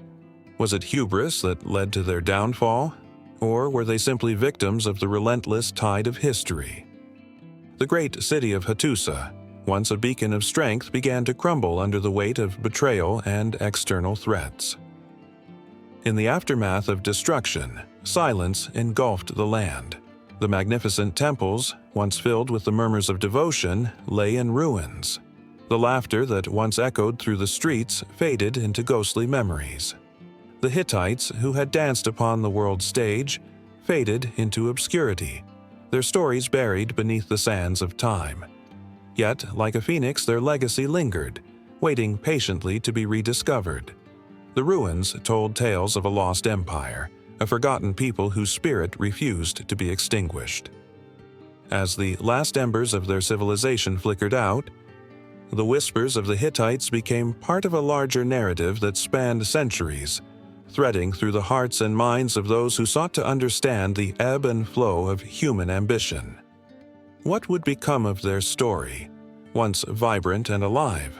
Was it hubris that led to their downfall, or were they simply victims of the relentless tide of history? The great city of Hattusa, once a beacon of strength, began to crumble under the weight of betrayal and external threats. In the aftermath of destruction, silence engulfed the land. The magnificent temples, once filled with the murmurs of devotion, lay in ruins. The laughter that once echoed through the streets faded into ghostly memories. The Hittites, who had danced upon the world stage, faded into obscurity, their stories buried beneath the sands of time. Yet, like a phoenix, their legacy lingered, waiting patiently to be rediscovered. The ruins told tales of a lost empire, a forgotten people whose spirit refused to be extinguished. As the last embers of their civilization flickered out, the whispers of the Hittites became part of a larger narrative that spanned centuries, threading through the hearts and minds of those who sought to understand the ebb and flow of human ambition. What would become of their story, once vibrant and alive?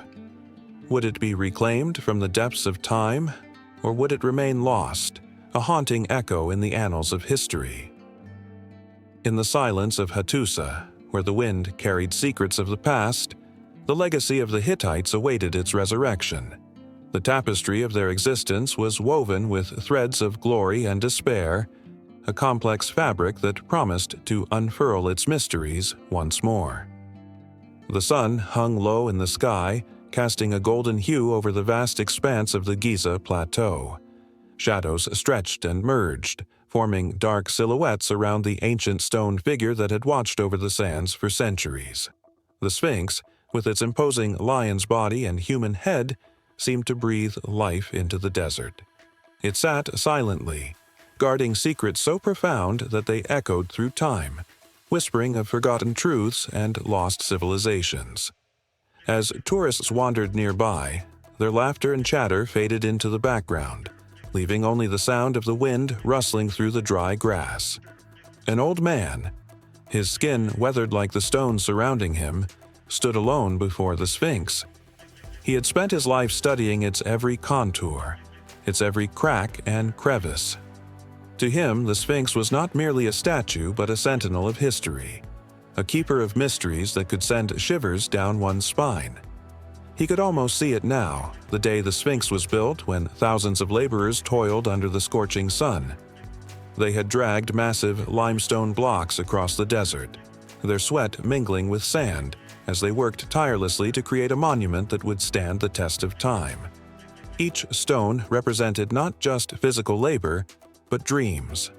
Would it be reclaimed from the depths of time, or would it remain lost, a haunting echo in the annals of history? In the silence of Hattusa, where the wind carried secrets of the past, the legacy of the Hittites awaited its resurrection. The tapestry of their existence was woven with threads of glory and despair, a complex fabric that promised to unfurl its mysteries once more. The sun hung low in the sky, casting a golden hue over the vast expanse of the Giza Plateau. Shadows stretched and merged, forming dark silhouettes around the ancient stone figure that had watched over the sands for centuries. The Sphinx, with its imposing lion's body and human head, seemed to breathe life into the desert. It sat silently, guarding secrets so profound that they echoed through time, whispering of forgotten truths and lost civilizations. As tourists wandered nearby, their laughter and chatter faded into the background, leaving only the sound of the wind rustling through the dry grass. An old man, his skin weathered like the stones surrounding him, stood alone before the Sphinx. He had spent his life studying its every contour, its every crack and crevice. To him, the Sphinx was not merely a statue but a sentinel of history, a keeper of mysteries that could send shivers down one's spine. He could almost see it now, the day the Sphinx was built, when thousands of laborers toiled under the scorching sun. They had dragged massive limestone blocks across the desert, their sweat mingling with sand, as they worked tirelessly to create a monument that would stand the test of time. Each stone represented not just physical labor, but dreams,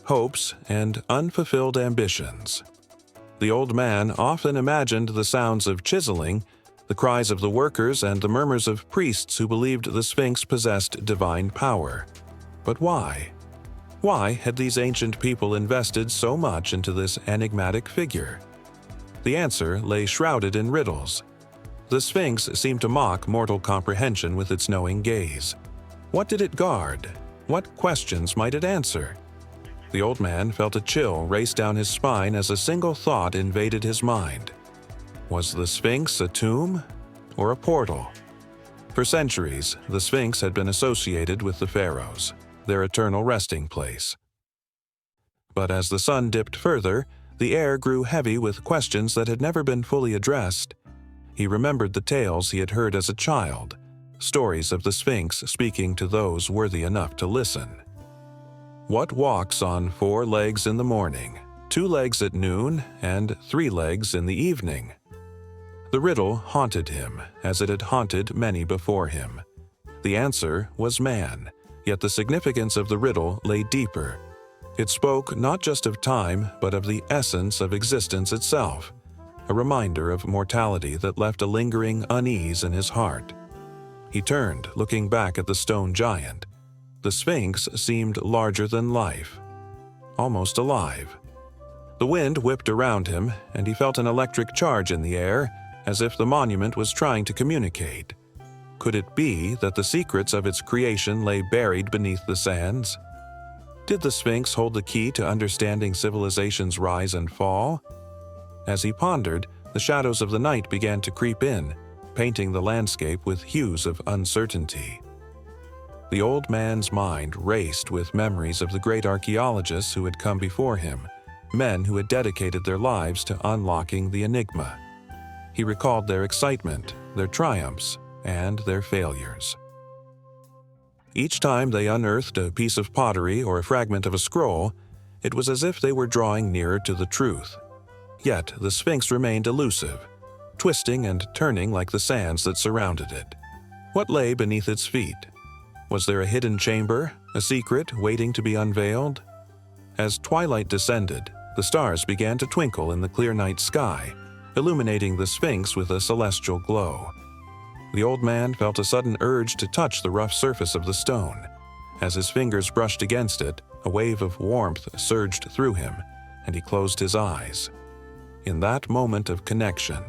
hopes, and unfulfilled ambitions. The old man often imagined the sounds of chiseling, the cries of the workers, and the murmurs of priests who believed the Sphinx possessed divine power. But why? Why had these ancient people invested so much into this enigmatic figure? The answer lay shrouded in riddles. The Sphinx seemed to mock mortal comprehension with its knowing gaze. What did it guard? What questions might it answer? The old man felt a chill race down his spine as a single thought invaded his mind. Was the Sphinx a tomb or a portal? For centuries, the Sphinx had been associated with the pharaohs, their eternal resting place. But as the sun dipped further, the air grew heavy with questions that had never been fully addressed. He remembered the tales he had heard as a child, stories of the Sphinx speaking to those worthy enough to listen. What walks on 4 legs in the morning, 2 legs at noon, and 3 legs in the evening? The riddle haunted him, as it had haunted many before him. The answer was man, yet the significance of the riddle lay deeper. It spoke not just of time, but of the essence of existence itself, a reminder of mortality that left a lingering unease in his heart. He turned, looking back at the stone giant. The Sphinx seemed larger than life, almost alive. The wind whipped around him, and he felt an electric charge in the air, as if the monument was trying to communicate. Could it be that the secrets of its creation lay buried beneath the sands? Did the Sphinx hold the key to understanding civilization's rise and fall? As he pondered, the shadows of the night began to creep in, painting the landscape with hues of uncertainty. The old man's mind raced with memories of the great archaeologists who had come before him, men who had dedicated their lives to unlocking the enigma. He recalled their excitement, their triumphs, and their failures. Each time they unearthed a piece of pottery or a fragment of a scroll, it was as if they were drawing nearer to the truth. Yet the Sphinx remained elusive, twisting and turning like the sands that surrounded it. What lay beneath its feet? Was there a hidden chamber, a secret waiting to be unveiled? As twilight descended, the stars began to twinkle in the clear night sky, illuminating the Sphinx with a celestial glow. The old man felt a sudden urge to touch the rough surface of the stone. As his fingers brushed against it, a wave of warmth surged through him, and he closed his eyes. In that moment of connection,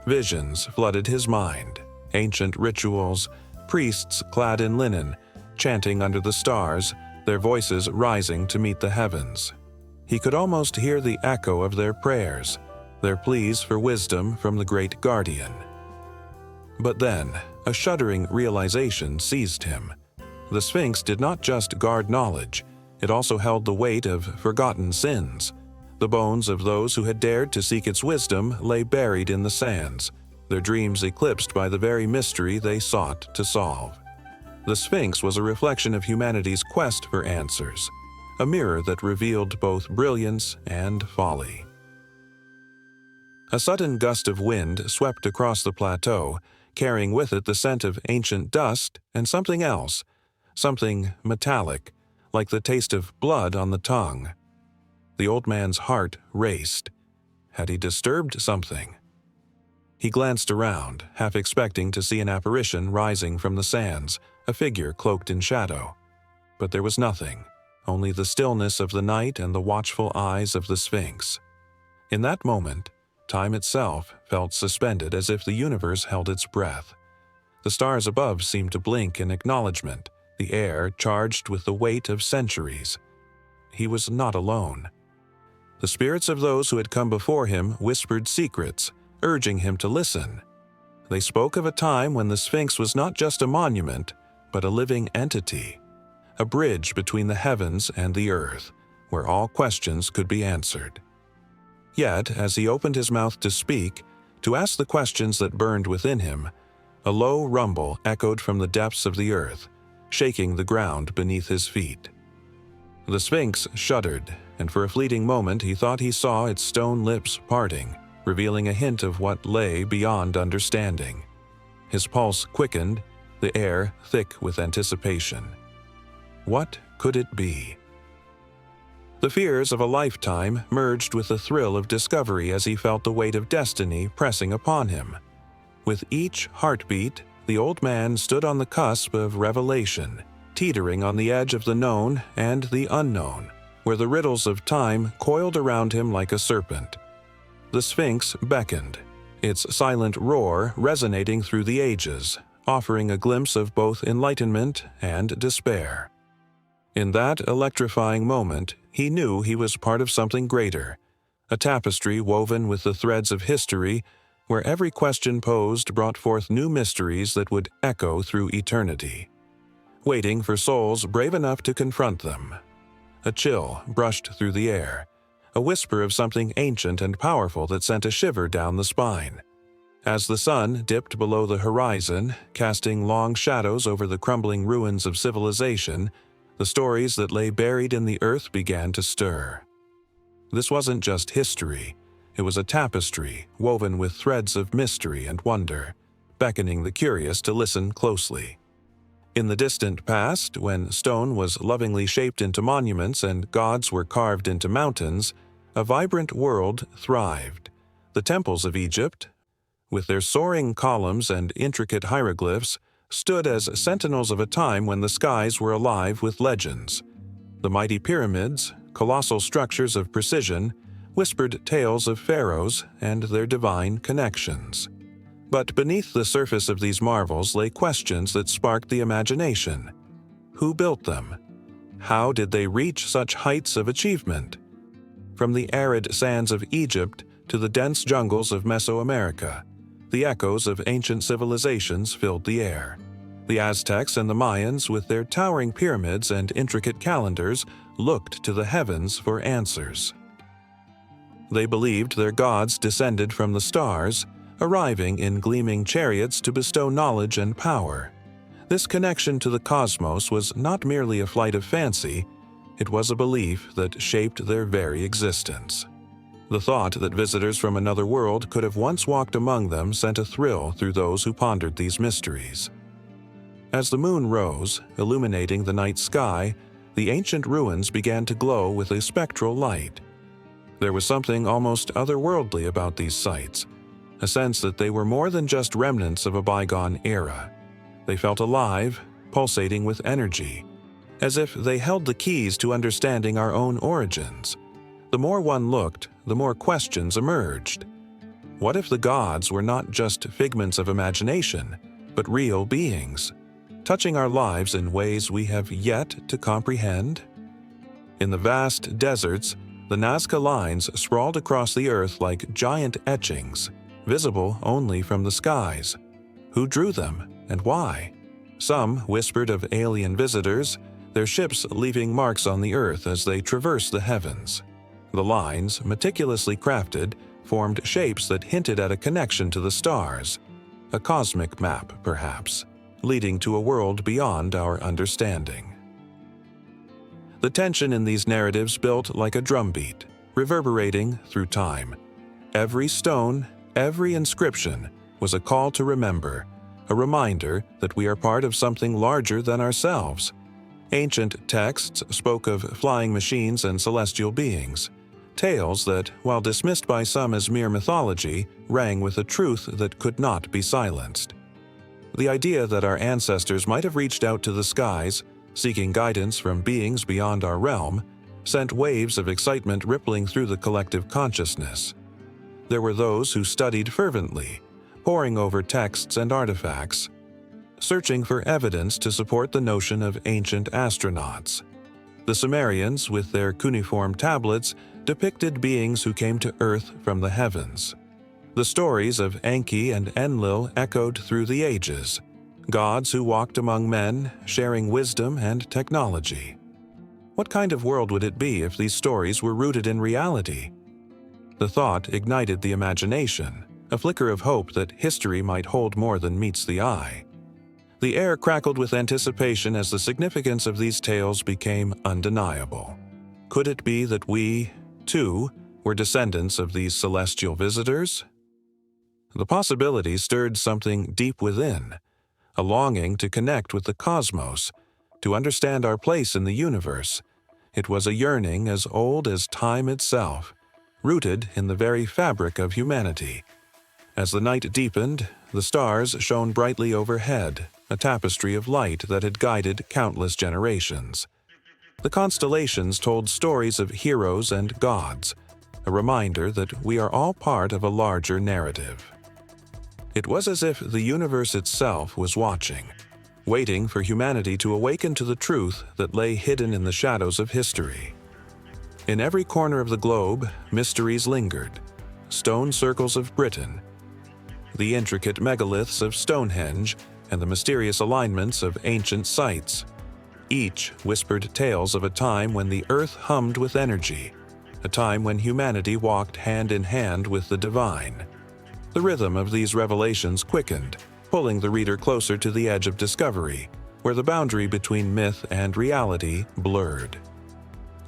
visions flooded his mind, ancient rituals, priests clad in linen, chanting under the stars, their voices rising to meet the heavens. He could almost hear the echo of their prayers, their pleas for wisdom from the great guardian. But then, a shuddering realization seized him. The Sphinx did not just guard knowledge, it also held the weight of forgotten sins. The bones of those who had dared to seek its wisdom lay buried in the sands, their dreams eclipsed by the very mystery they sought to solve. The Sphinx was a reflection of humanity's quest for answers, a mirror that revealed both brilliance and folly. A sudden gust of wind swept across the plateau, carrying with it the scent of ancient dust and something else, something metallic, like the taste of blood on the tongue. The old man's heart raced. Had he disturbed something? He glanced around, half expecting to see an apparition rising from the sands, a figure cloaked in shadow. But there was nothing, only the stillness of the night and the watchful eyes of the Sphinx. In that moment, time itself felt suspended as if the universe held its breath. The stars above seemed to blink in acknowledgement, the air charged with the weight of centuries. He was not alone. The spirits of those who had come before him whispered secrets, urging him to listen. They spoke of a time when the Sphinx was not just a monument, but a living entity, a bridge between the heavens and the earth, where all questions could be answered. Yet, as he opened his mouth to speak, to ask the questions that burned within him, a low rumble echoed from the depths of the earth, shaking the ground beneath his feet. The Sphinx shuddered, and for a fleeting moment he thought he saw its stone lips parting, revealing a hint of what lay beyond understanding. His pulse quickened, the air thick with anticipation. What could it be? The fears of a lifetime merged with the thrill of discovery as he felt the weight of destiny pressing upon him. With each heartbeat, the old man stood on the cusp of revelation, teetering on the edge of the known and the unknown, where the riddles of time coiled around him like a serpent. The Sphinx beckoned, its silent roar resonating through the ages, offering a glimpse of both enlightenment and despair. In that electrifying moment, he knew he was part of something greater, a tapestry woven with the threads of history, where every question posed brought forth new mysteries that would echo through eternity, waiting for souls brave enough to confront them. A chill brushed through the air, a whisper of something ancient and powerful that sent a shiver down the spine. As the sun dipped below the horizon, casting long shadows over the crumbling ruins of civilization, the stories that lay buried in the earth began to stir. This wasn't just history. It was a tapestry woven with threads of mystery and wonder, beckoning the curious to listen closely. In the distant past, when stone was lovingly shaped into monuments and gods were carved into mountains, a vibrant world thrived. The temples of Egypt, with their soaring columns and intricate hieroglyphs, stood as sentinels of a time when the skies were alive with legends. The mighty pyramids, colossal structures of precision, whispered tales of pharaohs and their divine connections. But beneath the surface of these marvels lay questions that sparked the imagination. Who built them? How did they reach such heights of achievement? From the arid sands of Egypt to the dense jungles of Mesoamerica, the echoes of ancient civilizations filled the air. The Aztecs and the Mayans, with their towering pyramids and intricate calendars, looked to the heavens for answers. They believed their gods descended from the stars, arriving in gleaming chariots to bestow knowledge and power. This connection to the cosmos was not merely a flight of fancy, it was a belief that shaped their very existence. The thought that visitors from another world could have once walked among them sent a thrill through those who pondered these mysteries. As the moon rose, illuminating the night sky, the ancient ruins began to glow with a spectral light. There was something almost otherworldly about these sites, a sense that they were more than just remnants of a bygone era. They felt alive, pulsating with energy, as if they held the keys to understanding our own origins. The more one looked, the more questions emerged. What if the gods were not just figments of imagination, but real beings, touching our lives in ways we have yet to comprehend? In the vast deserts, the Nazca lines sprawled across the earth like giant etchings, visible only from the skies. Who drew them, and why? Some whispered of alien visitors, their ships leaving marks on the earth as they traversed the heavens. The lines, meticulously crafted, formed shapes that hinted at a connection to the stars, a cosmic map, perhaps, leading to a world beyond our understanding. The tension in these narratives built like a drumbeat, reverberating through time. Every stone, every inscription was a call to remember, a reminder that we are part of something larger than ourselves. Ancient texts spoke of flying machines and celestial beings, tales that, while dismissed by some as mere mythology, rang with a truth that could not be silenced. The idea that our ancestors might have reached out to the skies, seeking guidance from beings beyond our realm, sent waves of excitement rippling through the collective consciousness. There were those who studied fervently, poring over texts and artifacts, searching for evidence to support the notion of ancient astronauts. The Sumerians, with their cuneiform tablets, depicted beings who came to Earth from the heavens. The stories of Enki and Enlil echoed through the ages, gods who walked among men, sharing wisdom and technology. What kind of world would it be if these stories were rooted in reality? The thought ignited the imagination, a flicker of hope that history might hold more than meets the eye. The air crackled with anticipation as the significance of these tales became undeniable. Could it be that we, too, were descendants of these celestial visitors? The possibility stirred something deep within, a longing to connect with the cosmos, to understand our place in the universe. It was a yearning as old as time itself, rooted in the very fabric of humanity. As the night deepened, the stars shone brightly overhead, a tapestry of light that had guided countless generations. The constellations told stories of heroes and gods, a reminder that we are all part of a larger narrative. It was as if the universe itself was watching, waiting for humanity to awaken to the truth that lay hidden in the shadows of history. In every corner of the globe, mysteries lingered: stone circles of Britain, the intricate megaliths of Stonehenge, and the mysterious alignments of ancient sites. Each whispered tales of a time when the earth hummed with energy, a time when humanity walked hand in hand with the divine. The rhythm of these revelations quickened, pulling the reader closer to the edge of discovery, where the boundary between myth and reality blurred.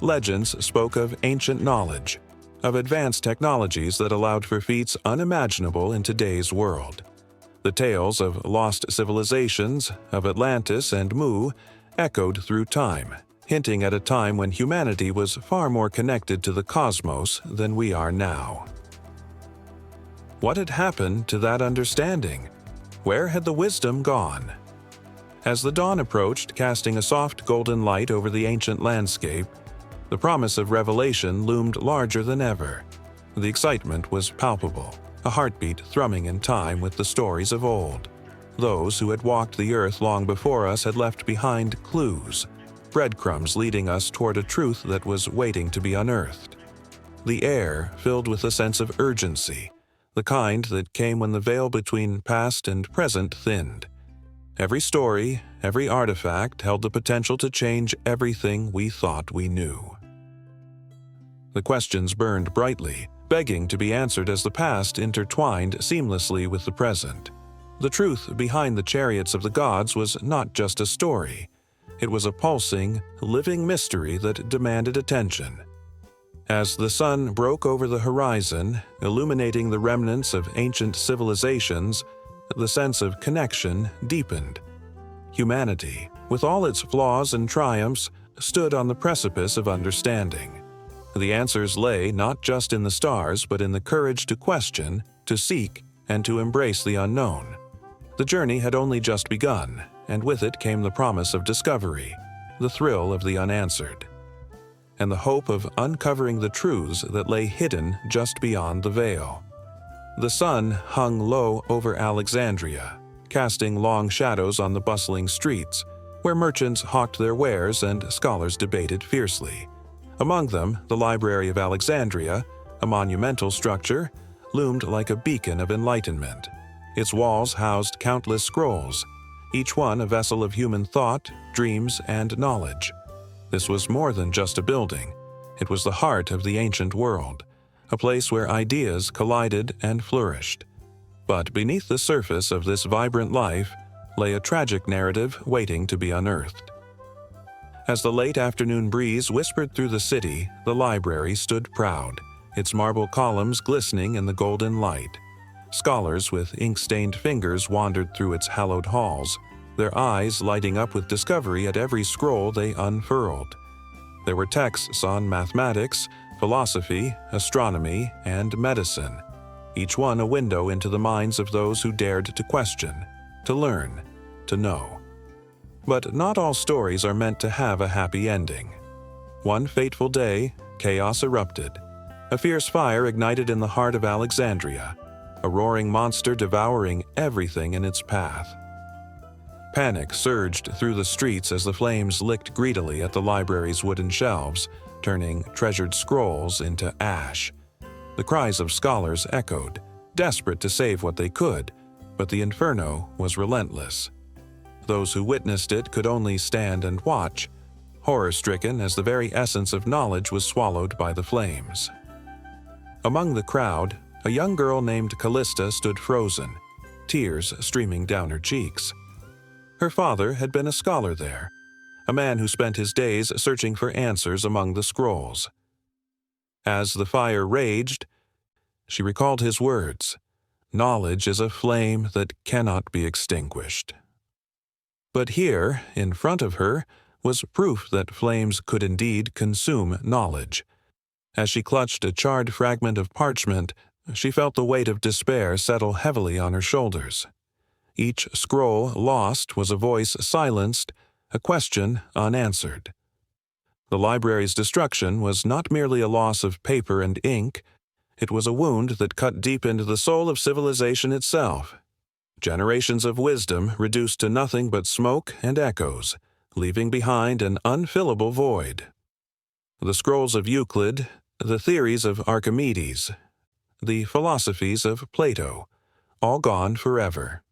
Legends spoke of ancient knowledge, of advanced technologies that allowed for feats unimaginable in today's world. The tales of lost civilizations, of Atlantis and Mu, echoed through time, hinting at a time when humanity was far more connected to the cosmos than we are now. What had happened to that understanding? Where had the wisdom gone? As the dawn approached, casting a soft golden light over the ancient landscape, the promise of revelation loomed larger than ever. The excitement was palpable, a heartbeat thrumming in time with the stories of old. Those who had walked the earth long before us had left behind clues, breadcrumbs leading us toward a truth that was waiting to be unearthed. The air filled with a sense of urgency, the kind that came when the veil between past and present thinned. Every story, every artifact held the potential to change everything we thought we knew. The questions burned brightly, begging to be answered as the past intertwined seamlessly with the present. The truth behind the chariots of the gods was not just a story. It was a pulsing, living mystery that demanded attention. As the sun broke over the horizon, illuminating the remnants of ancient civilizations, the sense of connection deepened. Humanity, with all its flaws and triumphs, stood on the precipice of understanding. The answers lay not just in the stars, but in the courage to question, to seek, and to embrace the unknown. The journey had only just begun, and with it came the promise of discovery, the thrill of the unanswered, and the hope of uncovering the truths that lay hidden just beyond the veil. The sun hung low over Alexandria, casting long shadows on the bustling streets, where merchants hawked their wares and scholars debated fiercely. Among them, the Library of Alexandria, a monumental structure, loomed like a beacon of enlightenment. Its walls housed countless scrolls, each one a vessel of human thought, dreams, and knowledge. This was more than just a building. It was the heart of the ancient world, a place where ideas collided and flourished. But beneath the surface of this vibrant life lay a tragic narrative waiting to be unearthed. As the late afternoon breeze whispered through the city, the library stood proud, its marble columns glistening in the golden light. Scholars with ink-stained fingers wandered through its hallowed halls, their eyes lighting up with discovery at every scroll they unfurled. There were texts on mathematics, philosophy, astronomy, and medicine, each one a window into the minds of those who dared to question, to learn, to know. But not all stories are meant to have a happy ending. One fateful day, chaos erupted. A fierce fire ignited in the heart of Alexandria, a roaring monster devouring everything in its path. Panic surged through the streets as the flames licked greedily at the library's wooden shelves, turning treasured scrolls into ash. The cries of scholars echoed, desperate to save what they could, but the inferno was relentless. Those who witnessed it could only stand and watch, horror-stricken as the very essence of knowledge was swallowed by the flames. Among the crowd, a young girl named Callista stood frozen, tears streaming down her cheeks. Her father had been a scholar there, a man who spent his days searching for answers among the scrolls. As the fire raged, she recalled his words, "Knowledge is a flame that cannot be extinguished." But here, in front of her, was proof that flames could indeed consume knowledge. As she clutched a charred fragment of parchment, she felt the weight of despair settle heavily on her shoulders. Each scroll lost was a voice silenced, a question unanswered. The library's destruction was not merely a loss of paper and ink, it was a wound that cut deep into the soul of civilization itself. Generations of wisdom reduced to nothing but smoke and echoes, leaving behind an unfillable void. The scrolls of Euclid, the theories of Archimedes, the philosophies of Plato, all gone forever.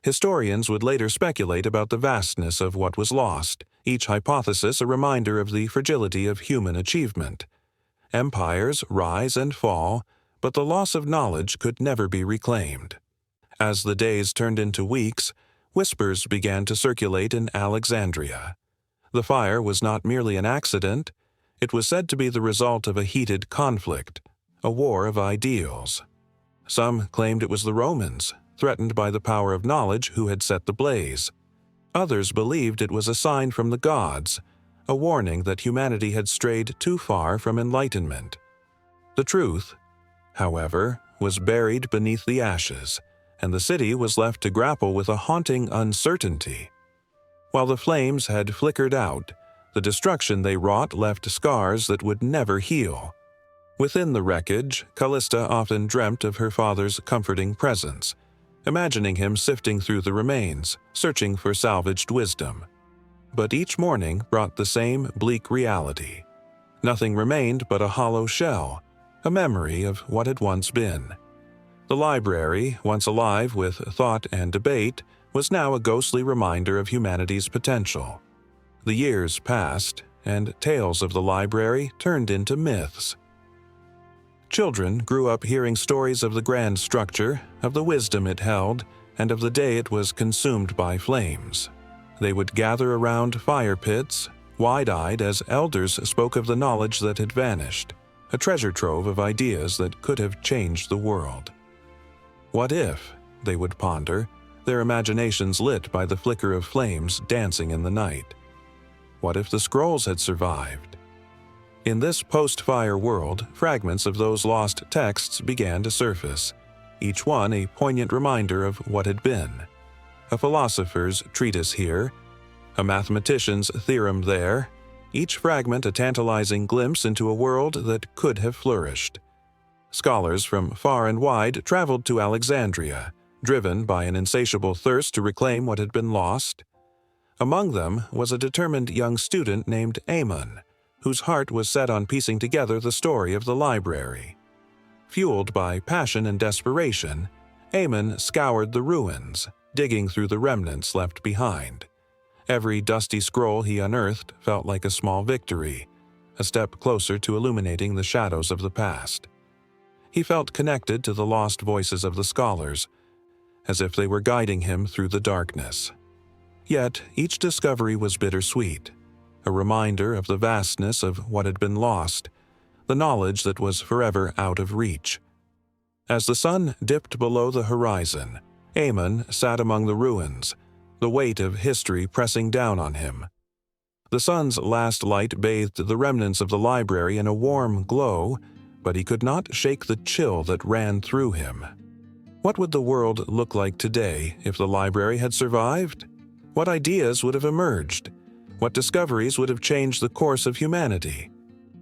Historians would later speculate about the vastness of what was lost, each hypothesis a reminder of the fragility of human achievement. Empires rise and fall, but the loss of knowledge could never be reclaimed. As the days turned into weeks, whispers began to circulate in Alexandria. The fire was not merely an accident, it was said to be the result of a heated conflict, a war of ideals. Some claimed it was the Romans, threatened by the power of knowledge, who had set the blaze. Others believed it was a sign from the gods, a warning that humanity had strayed too far from enlightenment. The truth, however, was buried beneath the ashes, and the city was left to grapple with a haunting uncertainty. While the flames had flickered out, the destruction they wrought left scars that would never heal. Within the wreckage, Callista often dreamt of her father's comforting presence, imagining him sifting through the remains, searching for salvaged wisdom. But each morning brought the same bleak reality. Nothing remained but a hollow shell, a memory of what had once been. The library, once alive with thought and debate, was now a ghostly reminder of humanity's potential. The years passed, and tales of the library turned into myths. Children grew up hearing stories of the grand structure, of the wisdom it held, and of the day it was consumed by flames. They would gather around fire pits, wide-eyed as elders spoke of the knowledge that had vanished, a treasure trove of ideas that could have changed the world. What if, they would ponder, their imaginations lit by the flicker of flames dancing in the night? What if the scrolls had survived? In this post-fire world, fragments of those lost texts began to surface, each one a poignant reminder of what had been. A philosopher's treatise here, a mathematician's theorem there, each fragment a tantalizing glimpse into a world that could have flourished. Scholars from far and wide traveled to Alexandria, driven by an insatiable thirst to reclaim what had been lost. Among them was a determined young student named Aemon, whose heart was set on piecing together the story of the library. Fueled by passion and desperation, Aemon scoured the ruins, digging through the remnants left behind. Every dusty scroll he unearthed felt like a small victory, a step closer to illuminating the shadows of the past. He felt connected to the lost voices of the scholars, as if they were guiding him through the darkness. Yet each discovery was bittersweet, a reminder of the vastness of what had been lost, the knowledge that was forever out of reach. As the sun dipped below the horizon, Aemon sat among the ruins, the weight of history pressing down on him. The sun's last light bathed the remnants of the library in a warm glow, but he could not shake the chill that ran through him. What would the world look like today if the library had survived? What ideas would have emerged? What discoveries would have changed the course of humanity?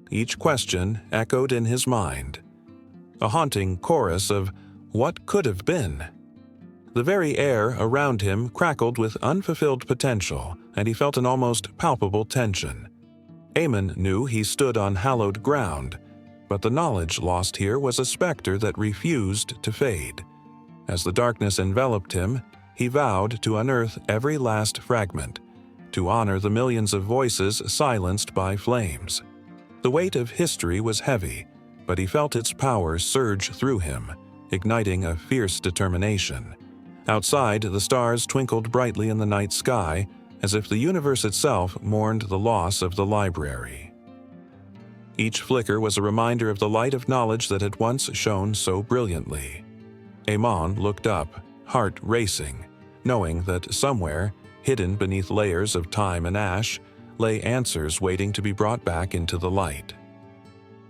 Each question echoed in his mind, a haunting chorus of what could have been. The very air around him crackled with unfulfilled potential, and he felt an almost palpable tension. Aemon knew he stood on hallowed ground, but the knowledge lost here was a specter that refused to fade. As the darkness enveloped him, he vowed to unearth every last fragment, to honor the millions of voices silenced by flames. The weight of history was heavy, but he felt its power surge through him, igniting a fierce determination. Outside, the stars twinkled brightly in the night sky, as if the universe itself mourned the loss of the library. Each flicker was a reminder of the light of knowledge that had once shone so brilliantly. Aemon looked up, heart racing, knowing that somewhere, hidden beneath layers of time and ash, lay answers waiting to be brought back into the light.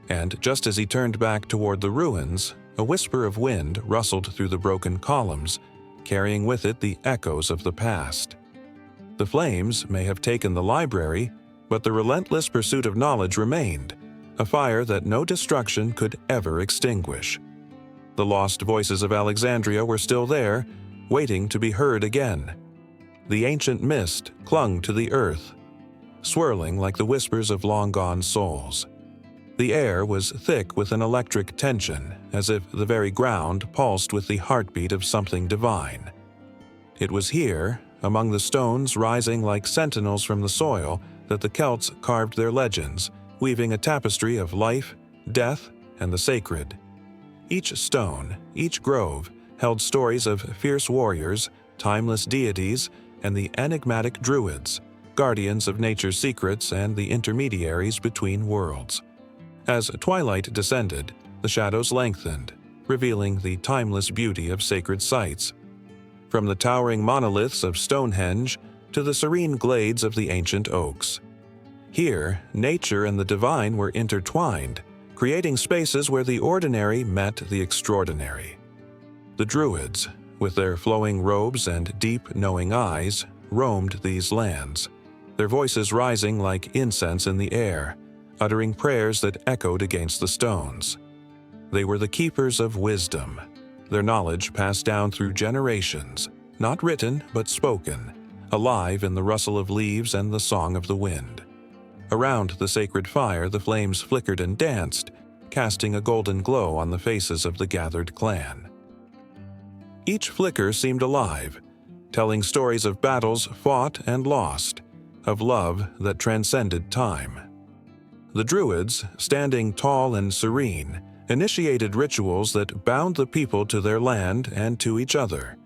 And just as he turned back toward the ruins, a whisper of wind rustled through the broken columns, carrying with it the echoes of the past. The flames may have taken the library, But the relentless pursuit of knowledge remained, a fire that no destruction could ever extinguish. The lost voices of Alexandria were still there, waiting to be heard again. The ancient mist clung to the earth, swirling like the whispers of long-gone souls. The air was thick with an electric tension, as if the very ground pulsed with the heartbeat of something divine. It was here, among the stones rising like sentinels from the soil, that the Celts carved their legends, weaving a tapestry of life, death, and the sacred. Each stone, each grove, held stories of fierce warriors, timeless deities, and the enigmatic druids, guardians of nature's secrets and the intermediaries between worlds. As twilight descended, the shadows lengthened, revealing the timeless beauty of sacred sites. From the towering monoliths of Stonehenge to the serene glades of the ancient oaks. Here, nature and the divine were intertwined, creating spaces where the ordinary met the extraordinary. The Druids, with their flowing robes and deep, knowing eyes, roamed these lands, their voices rising like incense in the air, uttering prayers that echoed against the stones. They were the keepers of wisdom, their knowledge passed down through generations, not written but spoken, alive in the rustle of leaves and the song of the wind. Around the sacred fire the flames flickered and danced, casting a golden glow on the faces of the gathered clan. Each flicker seemed alive, telling stories of battles fought and lost, of love that transcended time. The Druids, standing tall and serene, initiated rituals that bound the people to their land and to each other.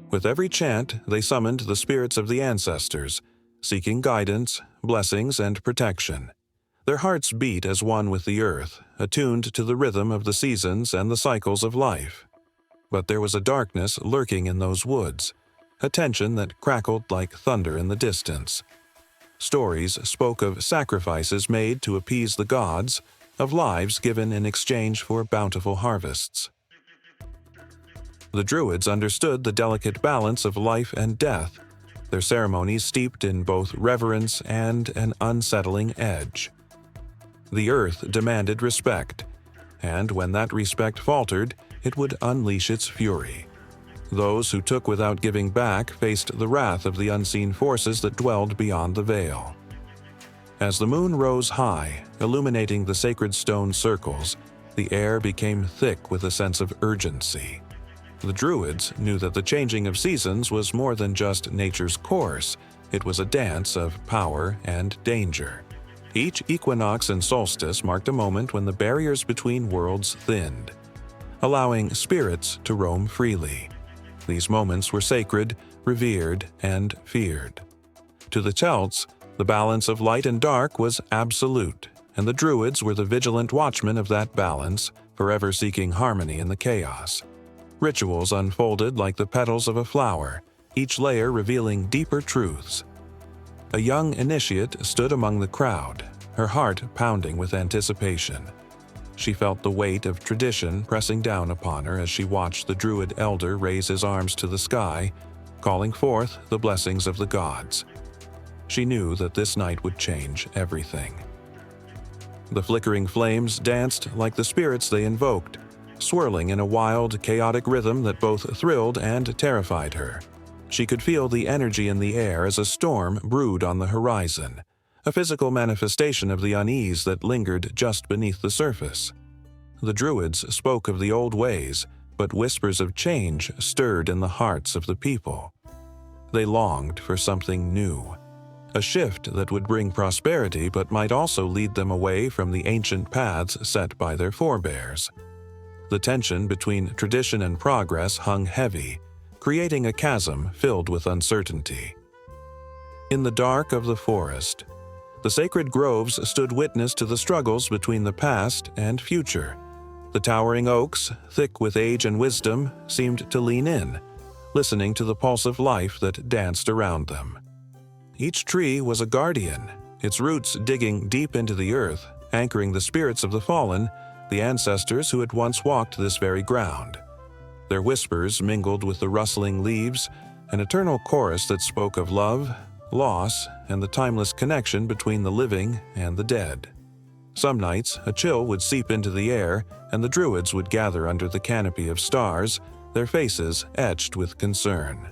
With every chant, they summoned the spirits of the ancestors, seeking guidance, blessings, and protection. Their hearts beat as one with the earth, attuned to the rhythm of the seasons and the cycles of life. But there was a darkness lurking in those woods, a tension that crackled like thunder in the distance. Stories spoke of sacrifices made to appease the gods, of lives given in exchange for bountiful harvests. The Druids understood the delicate balance of life and death, their ceremonies steeped in both reverence and an unsettling edge. The earth demanded respect, and when that respect faltered, it would unleash its fury. Those who took without giving back faced the wrath of the unseen forces that dwelled beyond the veil. As the moon rose high, illuminating the sacred stone circles, the air became thick with a sense of urgency. The Druids knew that the changing of seasons was more than just nature's course, it was a dance of power and danger. Each equinox and solstice marked a moment when the barriers between worlds thinned, allowing spirits to roam freely. These moments were sacred, revered, and feared. To the Celts, the balance of light and dark was absolute, and the Druids were the vigilant watchmen of that balance, forever seeking harmony in the chaos. Rituals unfolded like the petals of a flower, each layer revealing deeper truths. A young initiate stood among the crowd, her heart pounding with anticipation. She felt the weight of tradition pressing down upon her as she watched the Druid elder raise his arms to the sky, calling forth the blessings of the gods. She knew that this night would change everything. The flickering flames danced like the spirits they invoked, swirling in a wild, chaotic rhythm that both thrilled and terrified her. She could feel the energy in the air as a storm brewed on the horizon, a physical manifestation of the unease that lingered just beneath the surface. The Druids spoke of the old ways, but whispers of change stirred in the hearts of the people. They longed for something new, a shift that would bring prosperity but might also lead them away from the ancient paths set by their forebears. The tension between tradition and progress hung heavy, creating a chasm filled with uncertainty. In the dark of the forest, the sacred groves stood witness to the struggles between the past and future. The towering oaks, thick with age and wisdom, seemed to lean in, listening to the pulse of life that danced around them. Each tree was a guardian, its roots digging deep into the earth, anchoring the spirits of the fallen, the ancestors who had once walked this very ground. Their whispers mingled with the rustling leaves, an eternal chorus that spoke of love, loss, and the timeless connection between the living and the dead. Some nights, a chill would seep into the air, and the Druids would gather under the canopy of stars, their faces etched with concern.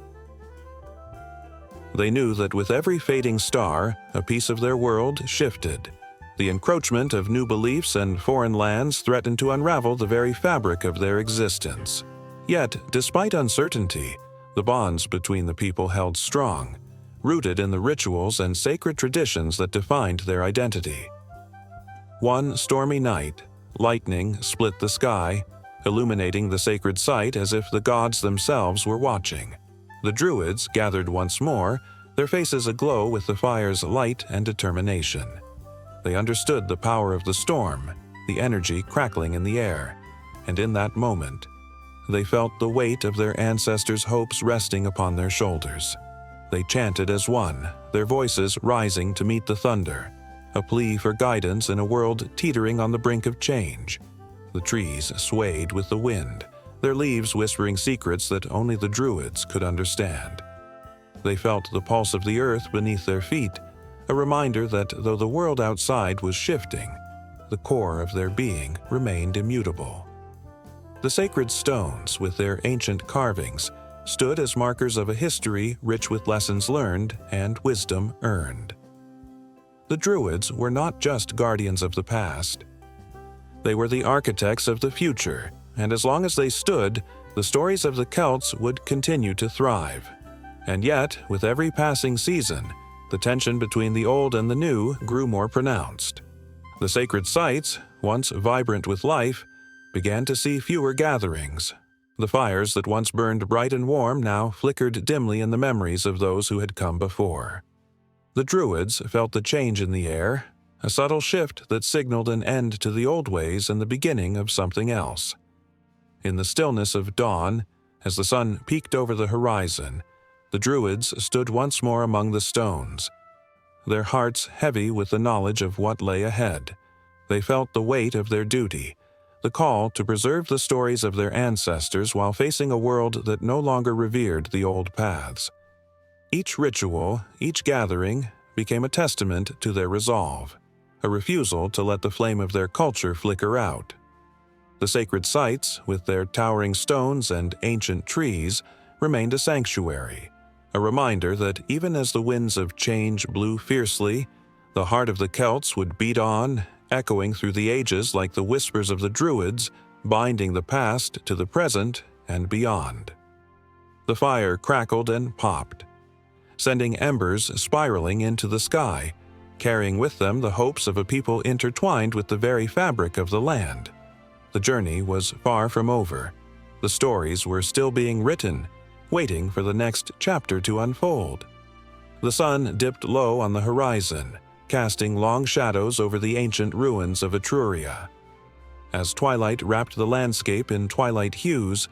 They knew that with every fading star, a piece of their world shifted. The encroachment of new beliefs and foreign lands threatened to unravel the very fabric of their existence. Yet, despite uncertainty, the bonds between the people held strong, rooted in the rituals and sacred traditions that defined their identity. One stormy night, lightning split the sky, illuminating the sacred site as if the gods themselves were watching. The Druids gathered once more, their faces aglow with the fire's light and determination. They understood the power of the storm, the energy crackling in the air, and in that moment, they felt the weight of their ancestors' hopes resting upon their shoulders. They chanted as one, their voices rising to meet the thunder, a plea for guidance in a world teetering on the brink of change. The trees swayed with the wind, their leaves whispering secrets that only the Druids could understand. They felt the pulse of the earth beneath their feet, a reminder that though the world outside was shifting, the core of their being remained immutable. The sacred stones, with their ancient carvings, stood as markers of a history rich with lessons learned and wisdom earned. The Druids were not just guardians of the past. They were the architects of the future, and as long as they stood, the stories of the Celts would continue to thrive. And yet, with every passing season, the tension between the old and the new grew more pronounced. The sacred sites, once vibrant with life, began to see fewer gatherings. The fires that once burned bright and warm now flickered dimly in the memories of those who had come before. The Druids felt the change in the air, a subtle shift that signaled an end to the old ways and the beginning of something else. In the stillness of dawn, as the sun peeked over the horizon, the Druids stood once more among the stones, their hearts heavy with the knowledge of what lay ahead. They felt the weight of their duty, the call to preserve the stories of their ancestors while facing a world that no longer revered the old paths. Each ritual, each gathering, became a testament to their resolve, a refusal to let the flame of their culture flicker out. The sacred sites, with their towering stones and ancient trees, remained a sanctuary, a reminder that even as the winds of change blew fiercely, the heart of the Celts would beat on, echoing through the ages like the whispers of the Druids, binding the past to the present and beyond. The fire crackled and popped, sending embers spiraling into the sky, carrying with them the hopes of a people intertwined with the very fabric of the land. The journey was far from over. The stories were still being written, waiting for the next chapter to unfold. The sun dipped low on the horizon, casting long shadows over the ancient ruins of Etruria. As twilight wrapped the landscape in twilight hues,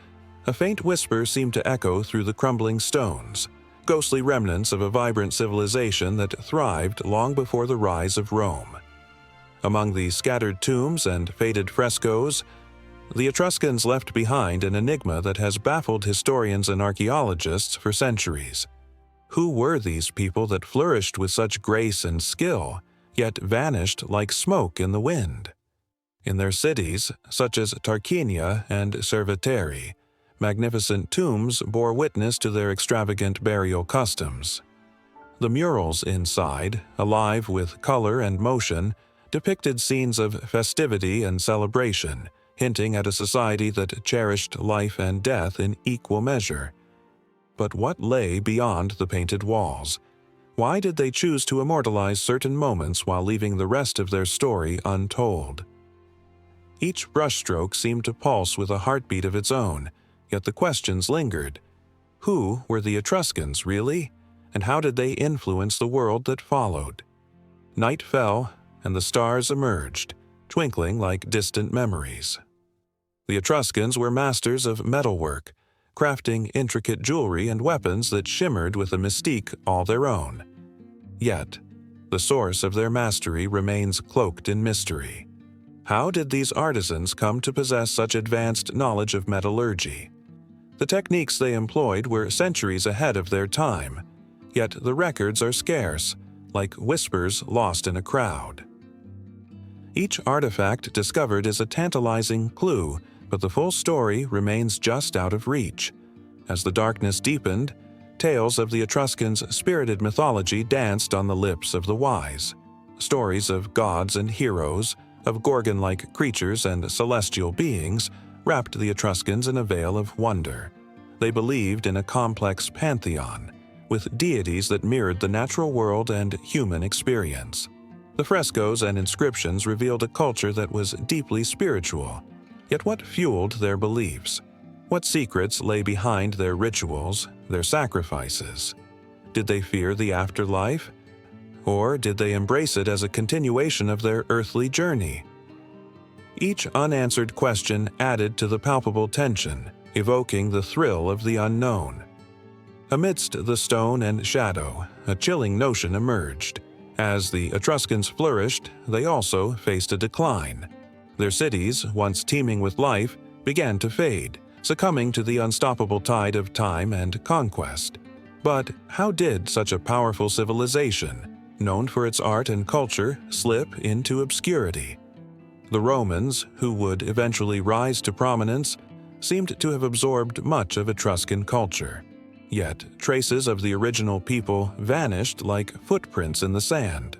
a faint whisper seemed to echo through the crumbling stones, ghostly remnants of a vibrant civilization that thrived long before the rise of Rome. Among the scattered tombs and faded frescoes, the Etruscans left behind an enigma that has baffled historians and archaeologists for centuries. Who were these people that flourished with such grace and skill, yet vanished like smoke in the wind? In their cities, such as Tarquinia and Cerveteri, magnificent tombs bore witness to their extravagant burial customs. The murals inside, alive with color and motion, depicted scenes of festivity and celebration, hinting at a society that cherished life and death in equal measure. But what lay beyond the painted walls? Why did they choose to immortalize certain moments while leaving the rest of their story untold? Each brushstroke seemed to pulse with a heartbeat of its own, yet the questions lingered. Who were the Etruscans, really? And how did they influence the world that followed? Night fell, and the stars emerged, twinkling like distant memories. The Etruscans were masters of metalwork, crafting intricate jewelry and weapons that shimmered with a mystique all their own. Yet, the source of their mastery remains cloaked in mystery. How did these artisans come to possess such advanced knowledge of metallurgy? The techniques they employed were centuries ahead of their time, yet the records are scarce, like whispers lost in a crowd. Each artifact discovered is a tantalizing clue, but the full story remains just out of reach. As the darkness deepened, tales of the Etruscans' spirited mythology danced on the lips of the wise. Stories of gods and heroes, of Gorgon-like creatures and celestial beings, wrapped the Etruscans in a veil of wonder. They believed in a complex pantheon, with deities that mirrored the natural world and human experience. The frescoes and inscriptions revealed a culture that was deeply spiritual. Yet what fueled their beliefs? What secrets lay behind their rituals, their sacrifices? Did they fear the afterlife? Or did they embrace it as a continuation of their earthly journey? Each unanswered question added to the palpable tension, evoking the thrill of the unknown. Amidst the stone and shadow, a chilling notion emerged. As the Etruscans flourished, they also faced a decline. Their cities, once teeming with life, began to fade, succumbing to the unstoppable tide of time and conquest. But how did such a powerful civilization, known for its art and culture, slip into obscurity? The Romans, who would eventually rise to prominence, seemed to have absorbed much of Etruscan culture. Yet traces of the original people vanished like footprints in the sand.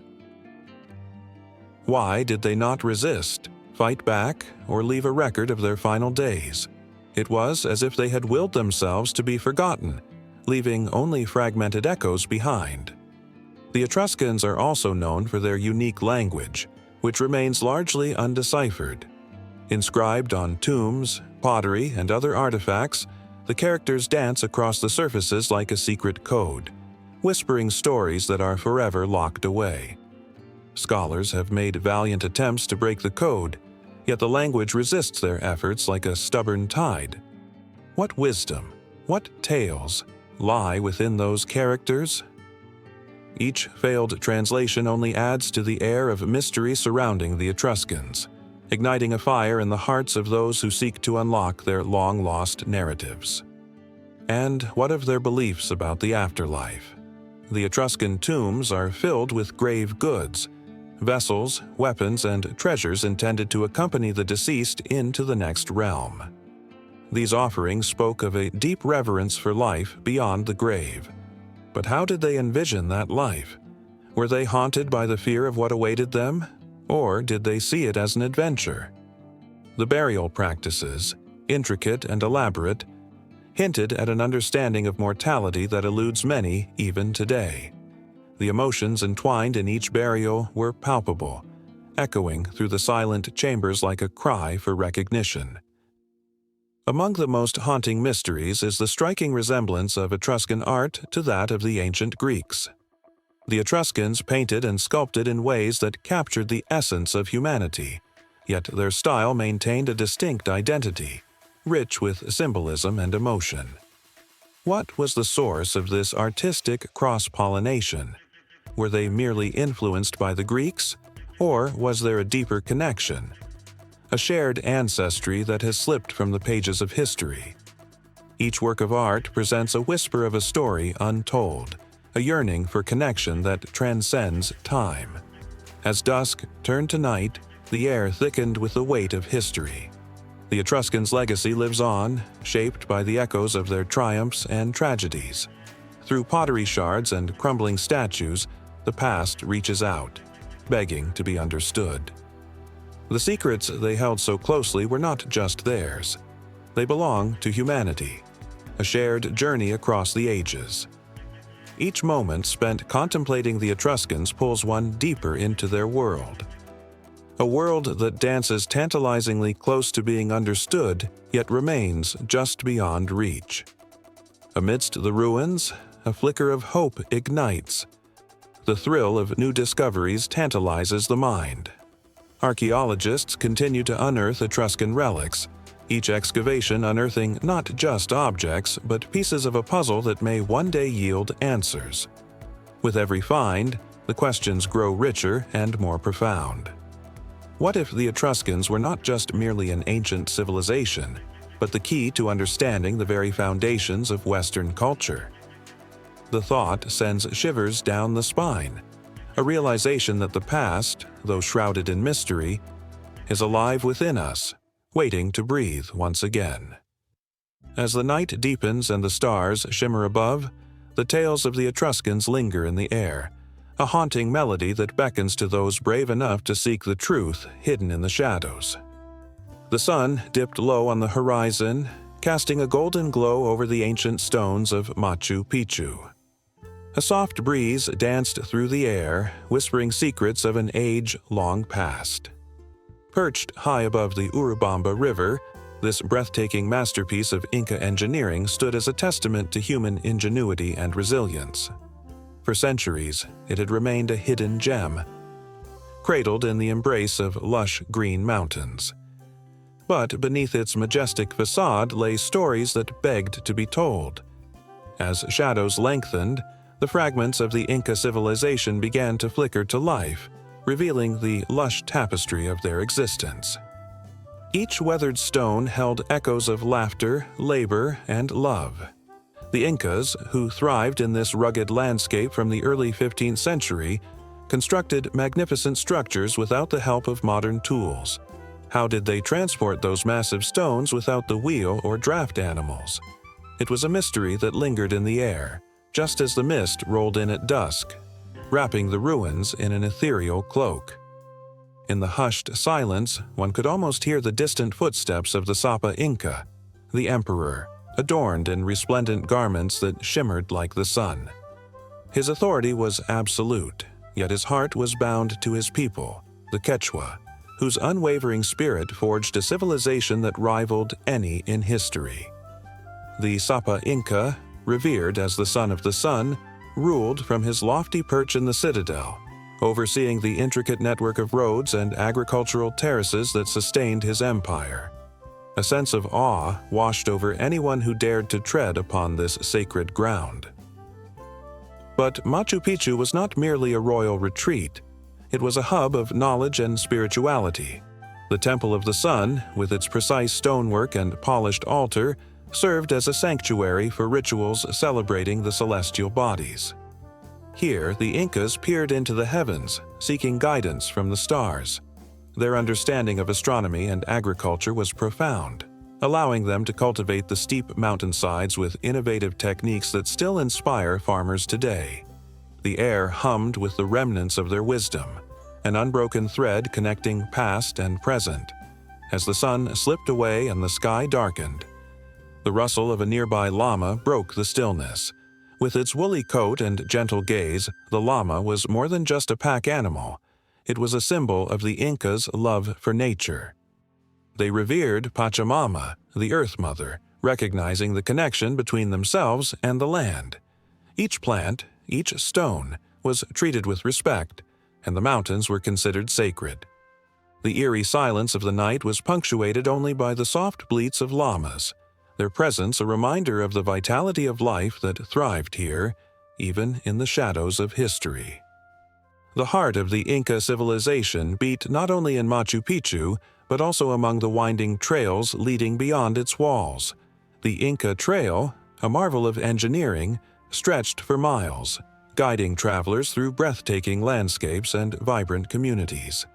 Why did they not resist, fight back, or leave a record of their final days? It was as if they had willed themselves to be forgotten, leaving only fragmented echoes behind. The Etruscans are also known for their unique language, which remains largely undeciphered. Inscribed on tombs, pottery, and other artifacts, the characters dance across the surfaces like a secret code, whispering stories that are forever locked away. Scholars have made valiant attempts to break the code, yet the language resists their efforts like a stubborn tide. What wisdom, what tales, lie within those characters? Each failed translation only adds to the air of mystery surrounding the Etruscans, igniting a fire in the hearts of those who seek to unlock their long-lost narratives. And what of their beliefs about the afterlife? The Etruscan tombs are filled with grave goods, vessels, weapons, and treasures intended to accompany the deceased into the next realm. These offerings spoke of a deep reverence for life beyond the grave. But how did they envision that life? Were they haunted by the fear of what awaited them? Or did they see it as an adventure? The burial practices, intricate and elaborate, hinted at an understanding of mortality that eludes many even today. The emotions entwined in each burial were palpable, echoing through the silent chambers like a cry for recognition. Among the most haunting mysteries is the striking resemblance of Etruscan art to that of the ancient Greeks. The Etruscans painted and sculpted in ways that captured the essence of humanity, yet their style maintained a distinct identity, rich with symbolism and emotion. What was the source of this artistic cross-pollination? Were they merely influenced by the Greeks, or was there a deeper connection? A shared ancestry that has slipped from the pages of history. Each work of art presents a whisper of a story untold, a yearning for connection that transcends time. As dusk turned to night, the air thickened with the weight of history. The Etruscans' legacy lives on, shaped by the echoes of their triumphs and tragedies. Through pottery shards and crumbling statues, the past reaches out, begging to be understood. The secrets they held so closely were not just theirs. They belong to humanity, a shared journey across the ages. Each moment spent contemplating the Etruscans pulls one deeper into their world. A world that dances tantalizingly close to being understood, yet remains just beyond reach. Amidst the ruins, a flicker of hope ignites. The thrill of new discoveries tantalizes the mind. Archaeologists continue to unearth Etruscan relics, each excavation unearthing not just objects, but pieces of a puzzle that may one day yield answers. With every find, the questions grow richer and more profound. What if the Etruscans were not just merely an ancient civilization, but the key to understanding the very foundations of Western culture? the thought sends shivers down the spine, a realization that the past, though shrouded in mystery, is alive within us, waiting to breathe once again. As the night deepens and the stars shimmer above, the tales of the Etruscans linger in the air, a haunting melody that beckons to those brave enough to seek the truth hidden in the shadows. The sun dipped low on the horizon, casting a golden glow over the ancient stones of Machu Picchu. A soft breeze danced through the air, whispering secrets of an age long past. Perched high above the Urubamba River, this breathtaking masterpiece of Inca engineering stood as a testament to human ingenuity and resilience. For centuries, it had remained a hidden gem, cradled in the embrace of lush green mountains. But beneath its majestic facade lay stories that begged to be told. As shadows lengthened, the fragments of the Inca civilization began to flicker to life, revealing the lush tapestry of their existence. Each weathered stone held echoes of laughter, labor, and love. The Incas, who thrived in this rugged landscape from the early 15th century, constructed magnificent structures without the help of modern tools. How did they transport those massive stones without the wheel or draft animals? It was a mystery that lingered in the air, just as the mist rolled in at dusk, wrapping the ruins in an ethereal cloak. In the hushed silence, one could almost hear the distant footsteps of the Sapa Inca, the emperor, adorned in resplendent garments that shimmered like the sun. His authority was absolute, yet his heart was bound to his people, the Quechua, whose unwavering spirit forged a civilization that rivaled any in history. The Sapa Inca, revered as the son of the sun, ruled from his lofty perch in the citadel, overseeing the intricate network of roads and agricultural terraces that sustained his empire. A sense of awe washed over anyone who dared to tread upon this sacred ground. But Machu Picchu was not merely a royal retreat. It was a hub of knowledge and spirituality. The Temple of the Sun, with its precise stonework and polished altar, served as a sanctuary for rituals celebrating the celestial bodies. Here, the Incas peered into the heavens, seeking guidance from the stars. Their understanding of astronomy and agriculture was profound, allowing them to cultivate the steep mountainsides with innovative techniques that still inspire farmers today. The air hummed with the remnants of their wisdom, an unbroken thread connecting past and present. As the sun slipped away and the sky darkened, the rustle of a nearby llama broke the stillness. With its woolly coat and gentle gaze, the llama was more than just a pack animal. It was a symbol of the Incas' love for nature. They revered Pachamama, the Earth Mother, recognizing the connection between themselves and the land. Each plant, each stone, was treated with respect, and the mountains were considered sacred. The eerie silence of the night was punctuated only by the soft bleats of llamas, their presence a reminder of the vitality of life that thrived here, even in the shadows of history. The heart of the Inca civilization beat not only in Machu Picchu, but also among the winding trails leading beyond its walls. The Inca Trail, a marvel of engineering, stretched for miles, guiding travelers through breathtaking landscapes and vibrant communities.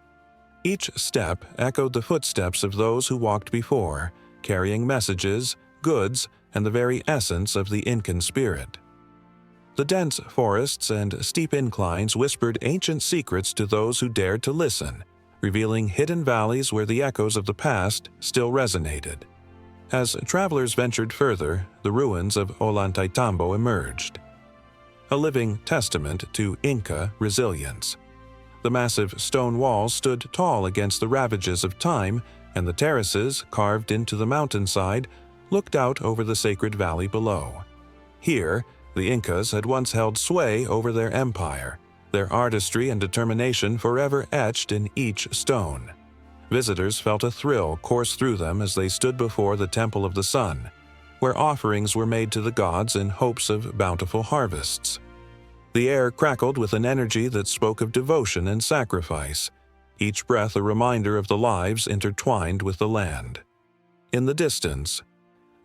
Each step echoed the footsteps of those who walked before, carrying messages, goods, and the very essence of the Incan spirit. The dense forests and steep inclines whispered ancient secrets to those who dared to listen, revealing hidden valleys where the echoes of the past still resonated. As travelers ventured further, the ruins of Ollantaytambo emerged, a living testament to Inca resilience. The massive stone walls stood tall against the ravages of time, and the terraces, carved into the mountainside, looked out over the sacred valley below. Here, the Incas had once held sway over their empire, their artistry and determination forever etched in each stone. Visitors felt a thrill course through them as they stood before the Temple of the Sun, where offerings were made to the gods in hopes of bountiful harvests. The air crackled with an energy that spoke of devotion and sacrifice, each breath a reminder of the lives intertwined with the land. In the distance,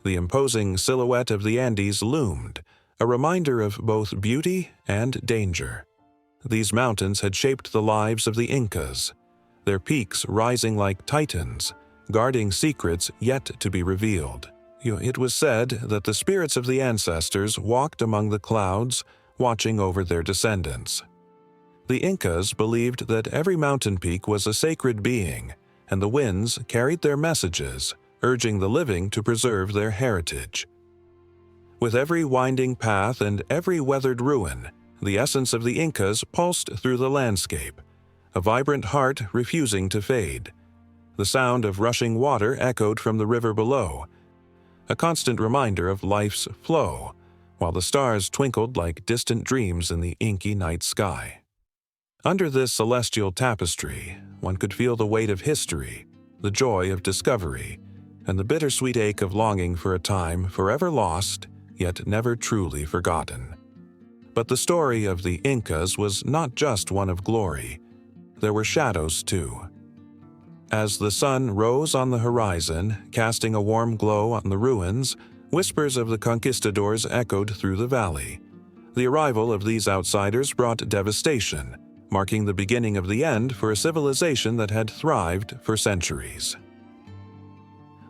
the imposing silhouette of the Andes loomed, a reminder of both beauty and danger. These mountains had shaped the lives of the Incas, their peaks rising like titans, guarding secrets yet to be revealed. It was said that the spirits of the ancestors walked among the clouds, watching over their descendants. The Incas believed that every mountain peak was a sacred being, and the winds carried their messages, urging the living to preserve their heritage. With every winding path and every weathered ruin, the essence of the Incas pulsed through the landscape, a vibrant heart refusing to fade. The sound of rushing water echoed from the river below, a constant reminder of life's flow, while the stars twinkled like distant dreams in the inky night sky. Under this celestial tapestry, one could feel the weight of history, the joy of discovery, and the bittersweet ache of longing for a time forever lost, yet never truly forgotten. But the story of the Incas was not just one of glory. There were shadows too. As the sun rose on the horizon, casting a warm glow on the ruins, whispers of the conquistadors echoed through the valley. The arrival of these outsiders brought devastation, marking the beginning of the end for a civilization that had thrived for centuries.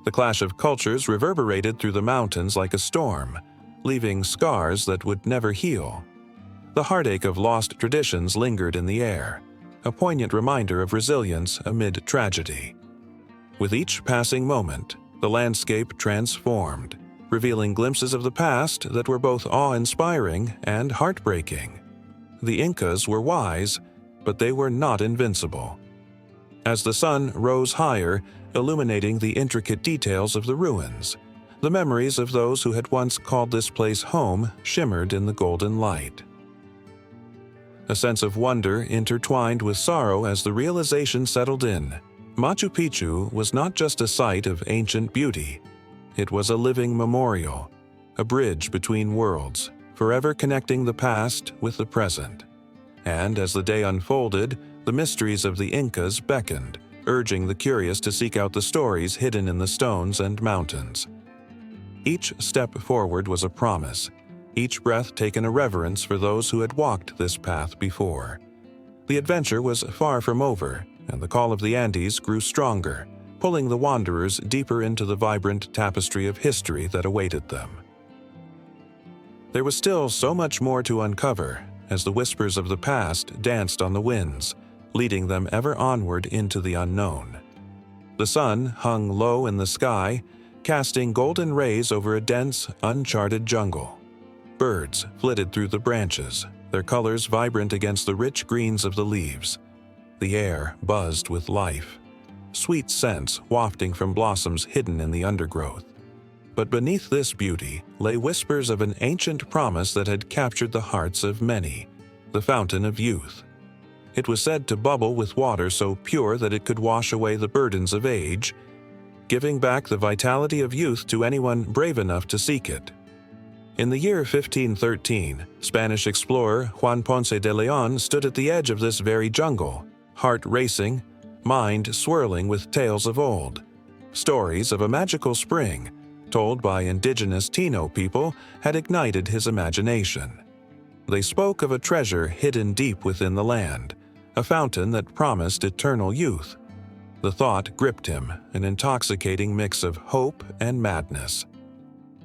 The clash of cultures reverberated through the mountains like a storm, leaving scars that would never heal. The heartache of lost traditions lingered in the air, a poignant reminder of resilience amid tragedy. With each passing moment, the landscape transformed, revealing glimpses of the past that were both awe-inspiring and heartbreaking. The Incas were wise, but they were not invincible. As the sun rose higher, illuminating the intricate details of the ruins, the memories of those who had once called this place home shimmered in the golden light. A sense of wonder intertwined with sorrow as the realization settled in. Machu Picchu was not just a site of ancient beauty. It was a living memorial, a bridge between worlds, forever connecting the past with the present. And as the day unfolded, the mysteries of the Incas beckoned, urging the curious to seek out the stories hidden in the stones and mountains. Each step forward was a promise, each breath taken a reverence for those who had walked this path before. The adventure was far from over, and the call of the Andes grew stronger, pulling the wanderers deeper into the vibrant tapestry of history that awaited them. There was still so much more to uncover as the whispers of the past danced on the winds, leading them ever onward into the unknown. The sun hung low in the sky, casting golden rays over a dense, uncharted jungle. Birds flitted through the branches, their colors vibrant against the rich greens of the leaves. The air buzzed with life, sweet scents wafting from blossoms hidden in the undergrowth. But beneath this beauty lay whispers of an ancient promise that had captured the hearts of many, the fountain of youth. It was said to bubble with water so pure that it could wash away the burdens of age, giving back the vitality of youth to anyone brave enough to seek it. In the year 1513, Spanish explorer Juan Ponce de Leon stood at the edge of this very jungle, heart racing, mind swirling with tales of old. Stories of a magical spring, told by indigenous Taino people, had ignited his imagination. They spoke of a treasure hidden deep within the land, a fountain that promised eternal youth. The thought gripped him, an intoxicating mix of hope and madness.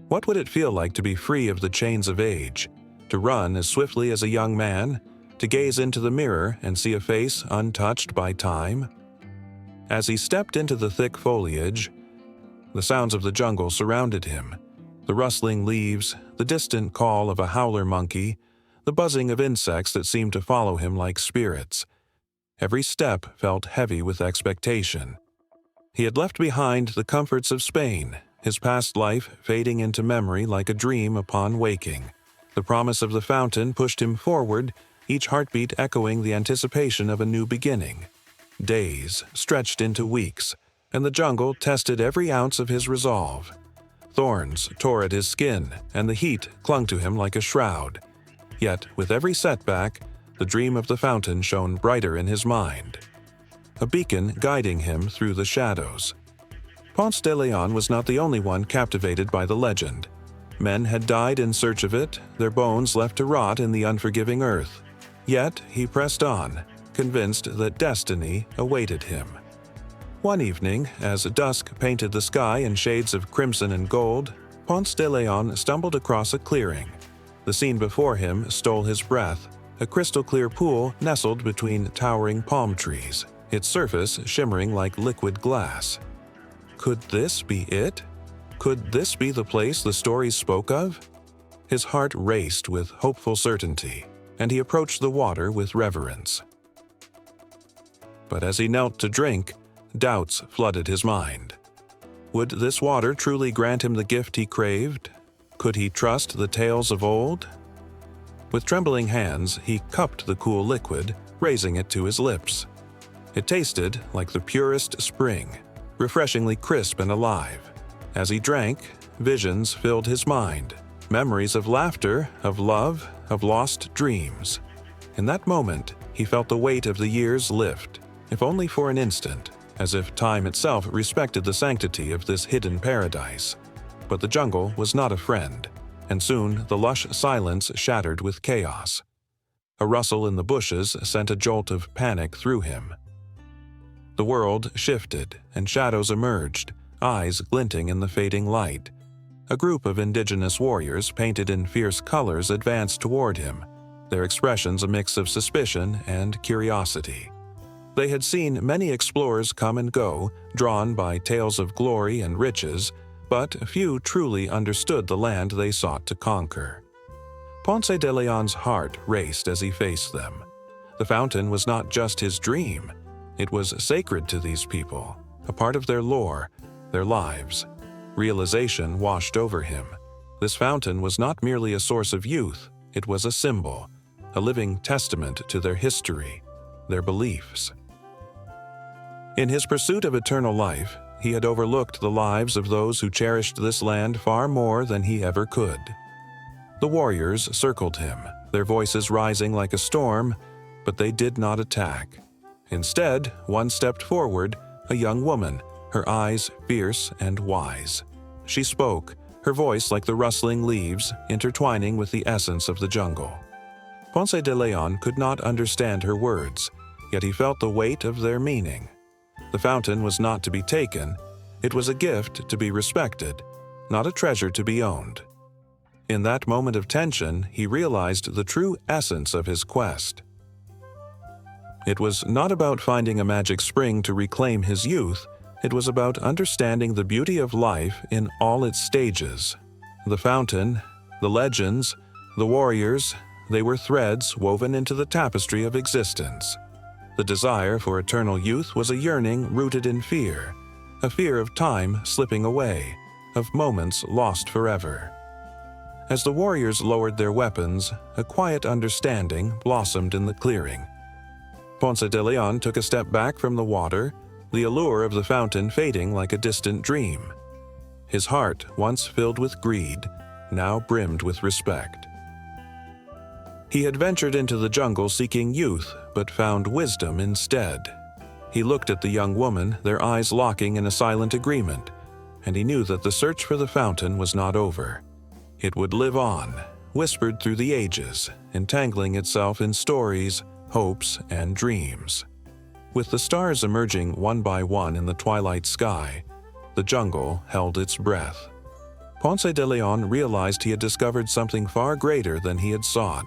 What would it feel like to be free of the chains of age, to run as swiftly as a young man, to gaze into the mirror and see a face untouched by time? As he stepped into the thick foliage, the sounds of the jungle surrounded him, the rustling leaves, the distant call of a howler monkey, the buzzing of insects that seemed to follow him like spirits. Every step felt heavy with expectation. He had left behind the comforts of Spain, his past life fading into memory like a dream upon waking. The promise of the fountain pushed him forward, each heartbeat echoing the anticipation of a new beginning. Days stretched into weeks, and the jungle tested every ounce of his resolve. Thorns tore at his skin, and the heat clung to him like a shroud. Yet, with every setback, the dream of the fountain shone brighter in his mind, a beacon guiding him through the shadows. Ponce de Leon was not the only one captivated by the legend. Men had died in search of it, their bones left to rot in the unforgiving earth. Yet he pressed on, convinced that destiny awaited him. One evening, as dusk painted the sky in shades of crimson and gold, Ponce de Leon stumbled across a clearing. The scene before him stole his breath, a crystal-clear pool nestled between towering palm trees, its surface shimmering like liquid glass. Could this be it? Could this be the place the stories spoke of? His heart raced with hopeful certainty, and he approached the water with reverence. But as he knelt to drink, doubts flooded his mind. Would this water truly grant him the gift he craved? Could he trust the tales of old? With trembling hands, he cupped the cool liquid, raising it to his lips. It tasted like the purest spring, refreshingly crisp and alive. As he drank, visions filled his mind, memories of laughter, of love, of lost dreams. In that moment, he felt the weight of the years lift, if only for an instant, as if time itself respected the sanctity of this hidden paradise. But the jungle was not a friend, and soon the lush silence shattered with chaos. A rustle in the bushes sent a jolt of panic through him. The world shifted, and shadows emerged, eyes glinting in the fading light. A group of indigenous warriors painted in fierce colors advanced toward him, their expressions a mix of suspicion and curiosity. They had seen many explorers come and go, drawn by tales of glory and riches, but few truly understood the land they sought to conquer. Ponce de Leon's heart raced as he faced them. The fountain was not just his dream. It was sacred to these people, a part of their lore, their lives. Realization washed over him. This fountain was not merely a source of youth, it was a symbol, a living testament to their history, their beliefs. In his pursuit of eternal life, he had overlooked the lives of those who cherished this land far more than he ever could. The warriors circled him, their voices rising like a storm, but they did not attack. Instead, one stepped forward, a young woman, her eyes fierce and wise. She spoke, her voice like the rustling leaves, intertwining with the essence of the jungle. Ponce de Leon could not understand her words, yet he felt the weight of their meaning. The fountain was not to be taken, it was a gift to be respected, not a treasure to be owned. In that moment of tension, he realized the true essence of his quest. It was not about finding a magic spring to reclaim his youth, it was about understanding the beauty of life in all its stages. The fountain, the legends, the warriors, they were threads woven into the tapestry of existence. The desire for eternal youth was a yearning rooted in fear, a fear of time slipping away, of moments lost forever. As the warriors lowered their weapons, a quiet understanding blossomed in the clearing. Ponce de Leon took a step back from the water, the allure of the fountain fading like a distant dream. His heart, once filled with greed, now brimmed with respect. He had ventured into the jungle seeking youth, but found wisdom instead. He looked at the young woman, their eyes locking in a silent agreement, and he knew that the search for the fountain was not over. It would live on, whispered through the ages, entangling itself in stories, hopes, and dreams. With the stars emerging one by one in the twilight sky, the jungle held its breath. Ponce de Leon realized he had discovered something far greater than he had sought.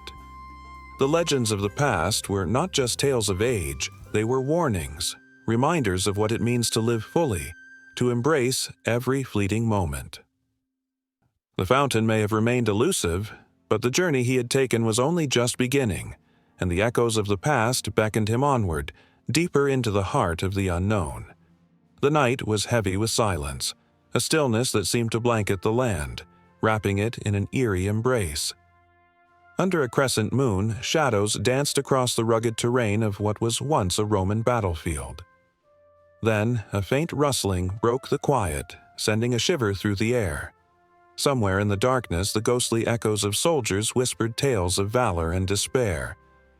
The legends of the past were not just tales of age, they were warnings, reminders of what it means to live fully, to embrace every fleeting moment. The fountain may have remained elusive, but the journey he had taken was only just beginning, and the echoes of the past beckoned him onward, deeper into the heart of the unknown. The night was heavy with silence, a stillness that seemed to blanket the land, wrapping it in an eerie embrace. Under a crescent moon, shadows danced across the rugged terrain of what was once a Roman battlefield. Then, a faint rustling broke the quiet, sending a shiver through the air. Somewhere in the darkness, the ghostly echoes of soldiers whispered tales of valor and despair,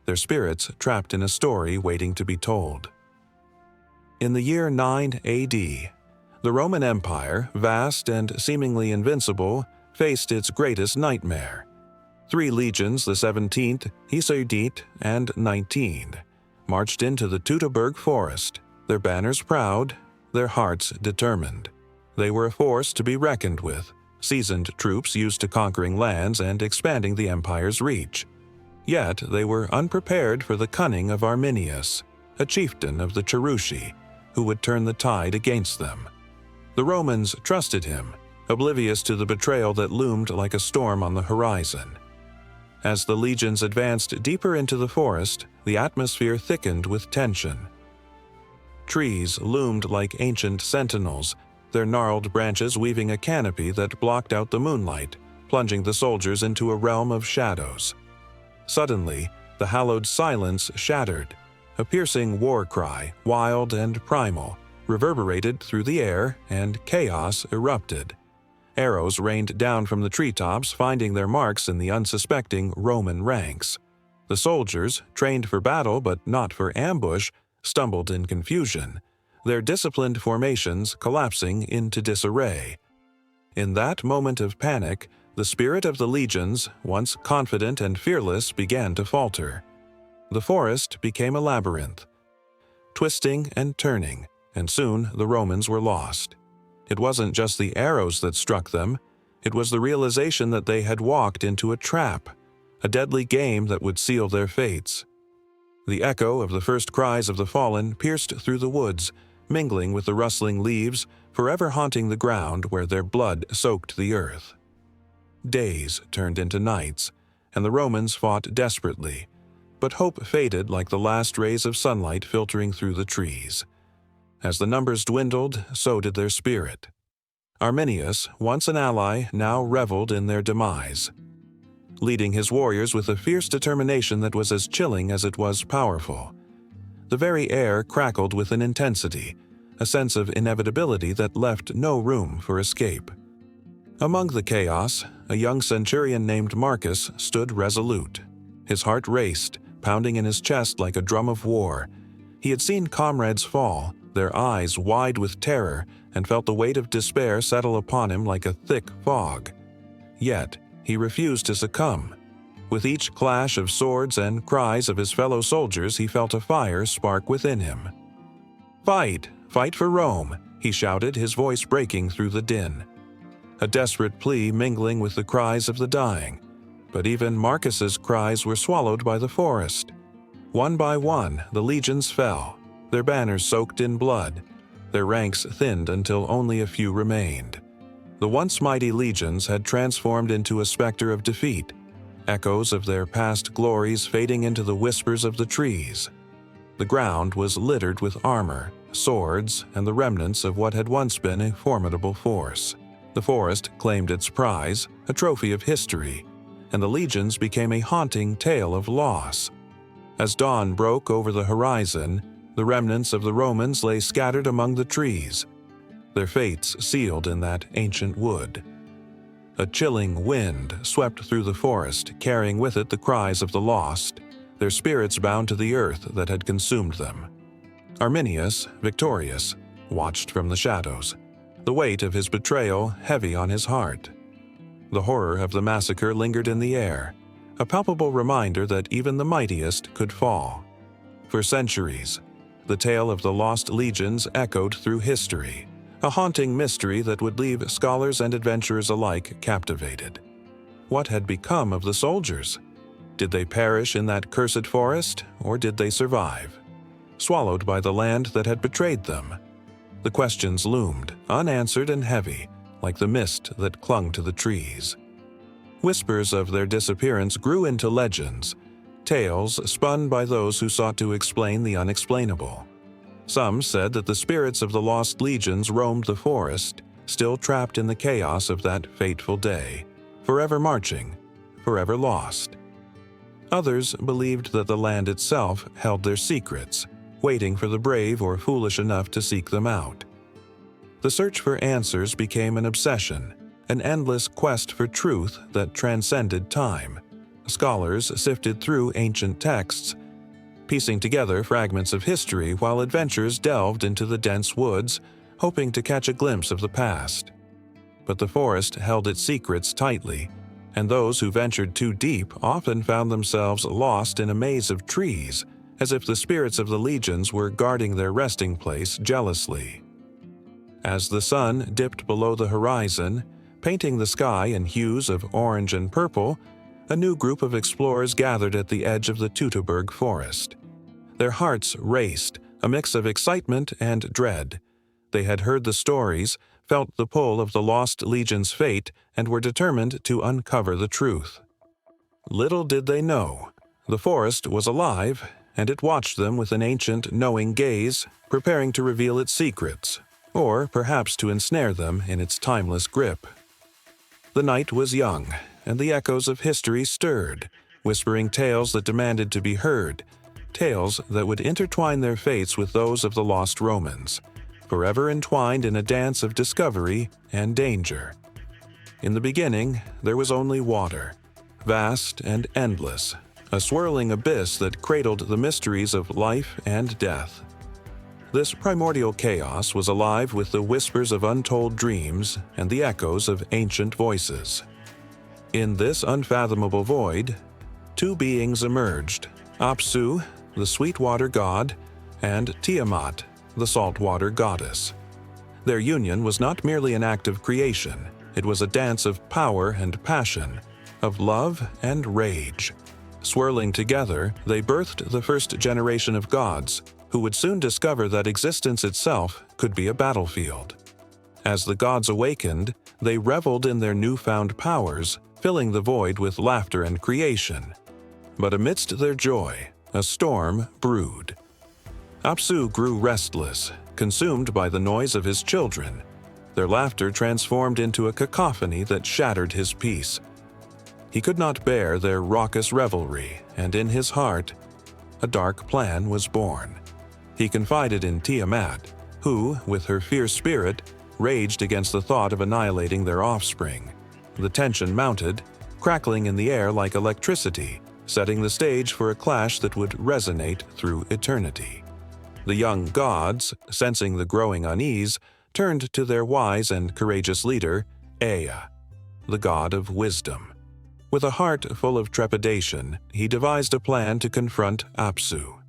their spirits trapped in a story waiting to be told. In the year 9 AD, the Roman Empire, vast and seemingly invincible, faced its greatest nightmare. 3 legions, the 17th, Isodit, and 19th, marched into the Teutoburg forest, their banners proud, their hearts determined. They were a force to be reckoned with, seasoned troops used to conquering lands and expanding the empire's reach. Yet they were unprepared for the cunning of Arminius, a chieftain of the Cherushi, who would turn the tide against them. The Romans trusted him, oblivious to the betrayal that loomed like a storm on the horizon. As the legions advanced deeper into the forest, the atmosphere thickened with tension. Trees loomed like ancient sentinels, their gnarled branches weaving a canopy that blocked out the moonlight, plunging the soldiers into a realm of shadows. Suddenly, the hallowed silence shattered. A piercing war cry, wild and primal, reverberated through the air, and chaos erupted. Arrows rained down from the treetops, finding their marks in the unsuspecting Roman ranks. The soldiers, trained for battle but not for ambush, stumbled in confusion, their disciplined formations collapsing into disarray. In that moment of panic, the spirit of the legions, once confident and fearless, began to falter. The forest became a labyrinth, twisting and turning, and soon the Romans were lost. It wasn't just the arrows that struck them, it was the realization that they had walked into a trap, a deadly game that would seal their fates. The echo of the first cries of the fallen pierced through the woods, mingling with the rustling leaves, forever haunting the ground where their blood soaked the earth. Days turned into nights, and the Romans fought desperately, but hope faded like the last rays of sunlight filtering through the trees. As the numbers dwindled, so did their spirit. Arminius, once an ally, now reveled in their demise, leading his warriors with a fierce determination that was as chilling as it was powerful. The very air crackled with an intensity, a sense of inevitability that left no room for escape. Among the chaos, a young centurion named Marcus stood resolute. His heart raced, pounding in his chest like a drum of war. He had seen comrades fall, their eyes wide with terror, and felt the weight of despair settle upon him like a thick fog. Yet, he refused to succumb. With each clash of swords and cries of his fellow soldiers, he felt a fire spark within him. "Fight! Fight for Rome!" he shouted, his voice breaking through the din. A desperate plea mingling with the cries of the dying. But even Marcus's cries were swallowed by the forest. One by one, the legions fell, their banners soaked in blood, their ranks thinned until only a few remained. The once mighty legions had transformed into a specter of defeat, echoes of their past glories fading into the whispers of the trees. The ground was littered with armor, swords, and the remnants of what had once been a formidable force. The forest claimed its prize, a trophy of history, and the legions became a haunting tale of loss. As dawn broke over the horizon, the remnants of the Romans lay scattered among the trees, their fates sealed in that ancient wood. A chilling wind swept through the forest, carrying with it the cries of the lost, their spirits bound to the earth that had consumed them. Arminius, victorious, watched from the shadows, the weight of his betrayal heavy on his heart. The horror of the massacre lingered in the air, a palpable reminder that even the mightiest could fall. For centuries, the tale of the lost legions echoed through history, a haunting mystery that would leave scholars and adventurers alike captivated. What had become of the soldiers? Did they perish in that cursed forest, or did they survive, swallowed by the land that had betrayed them? The questions loomed, unanswered and heavy, like the mist that clung to the trees. Whispers of their disappearance grew into legends, tales spun by those who sought to explain the unexplainable. Some said that the spirits of the lost legions roamed the forest, still trapped in the chaos of that fateful day, forever marching, forever lost. Others believed that the land itself held their secrets, waiting for the brave or foolish enough to seek them out. The search for answers became an obsession, an endless quest for truth that transcended time. Scholars sifted through ancient texts, piecing together fragments of history while adventurers delved into the dense woods, hoping to catch a glimpse of the past. but the forest held its secrets tightly, and those who ventured too deep often found themselves lost in a maze of trees, as if the spirits of the legions were guarding their resting place jealously. As the sun dipped below the horizon, painting the sky in hues of orange and purple, a new group of explorers gathered at the edge of the Teutoburg forest. Their hearts raced, a mix of excitement and dread. They had heard the stories, felt the pull of the lost legion's fate, and were determined to uncover the truth. Little did they know, the forest was alive, and it watched them with an ancient, knowing gaze, preparing to reveal its secrets, or perhaps to ensnare them in its timeless grip. The night was young, and the echoes of history stirred, whispering tales that demanded to be heard, tales that would intertwine their fates with those of the lost Romans, forever entwined in a dance of discovery and danger. In the beginning, there was only water, vast and endless, a swirling abyss that cradled the mysteries of life and death. This primordial chaos was alive with the whispers of untold dreams and the echoes of ancient voices. In this unfathomable void, two beings emerged: Apsu, the sweet-water god, and Tiamat, the saltwater goddess. Their union was not merely an act of creation, it was a dance of power and passion, of love and rage. Swirling together, they birthed the first generation of gods, who would soon discover that existence itself could be a battlefield. As the gods awakened, they reveled in their newfound powers, filling the void with laughter and creation. But amidst their joy, a storm brewed. Apsu grew restless, consumed by the noise of his children. Their laughter transformed into a cacophony that shattered his peace. He could not bear their raucous revelry, and in his heart, a dark plan was born. He confided in Tiamat, who, with her fierce spirit, raged against the thought of annihilating their offspring. The tension mounted, crackling in the air like electricity, setting the stage for a clash that would resonate through eternity. The young gods, sensing the growing unease, turned to their wise and courageous leader, Ea, the god of wisdom. With a heart full of trepidation, he devised a plan to confront Apsu.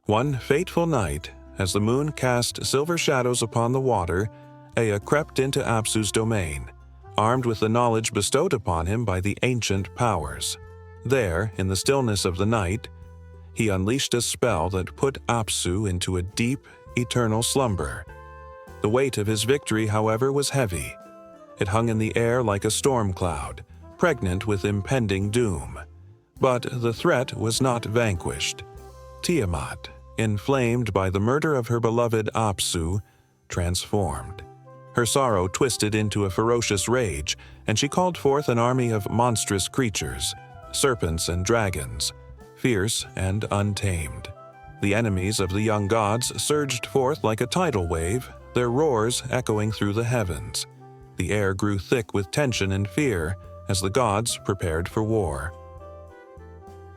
One fateful night, as the moon cast silver shadows upon the water, Ea crept into Apsu's domain, armed with the knowledge bestowed upon him by the ancient powers. There, in the stillness of the night, he unleashed a spell that put Apsu into a deep, eternal slumber. The weight of his victory, however, was heavy. It hung in the air like a storm cloud, pregnant with impending doom. But the threat was not vanquished. Tiamat, inflamed by the murder of her beloved Apsu, transformed. Her sorrow twisted into a ferocious rage, and she called forth an army of monstrous creatures, serpents and dragons, fierce and untamed. The enemies of the young gods surged forth like a tidal wave, their roars echoing through the heavens. The air grew thick with tension and fear as the gods prepared for war.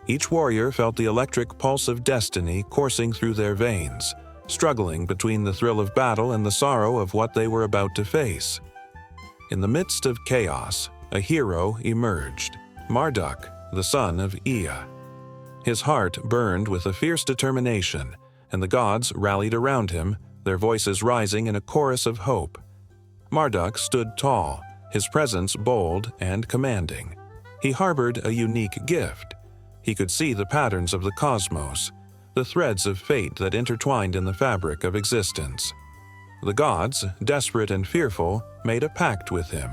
Each warrior felt the electric pulse of destiny coursing through their veins, struggling between the thrill of battle and the sorrow of what they were about to face. In the midst of chaos, a hero emerged, Marduk, the son of Ea. His heart burned with a fierce determination, and the gods rallied around him, their voices rising in a chorus of hope. Marduk stood tall, his presence bold and commanding. He harbored a unique gift. He could see the patterns of the cosmos, the threads of fate that intertwined in the fabric of existence. The gods, desperate and fearful, made a pact with him.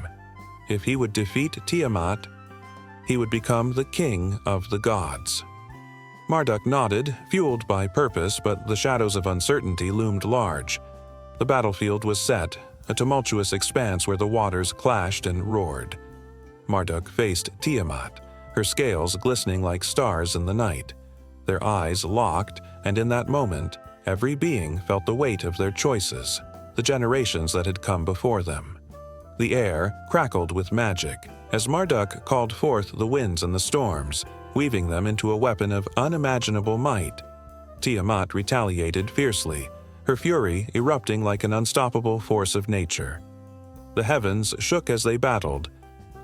If he would defeat Tiamat, he would become the king of the gods. Marduk nodded, fueled by purpose, but the shadows of uncertainty loomed large. The battlefield was set, a tumultuous expanse where the waters clashed and roared. Marduk faced Tiamat, her scales glistening like stars in the night. Their eyes locked, and in that moment, every being felt the weight of their choices, the generations that had come before them. The air crackled with magic as Marduk called forth the winds and the storms, weaving them into a weapon of unimaginable might. Tiamat retaliated fiercely, her fury erupting like an unstoppable force of nature. The heavens shook as they battled,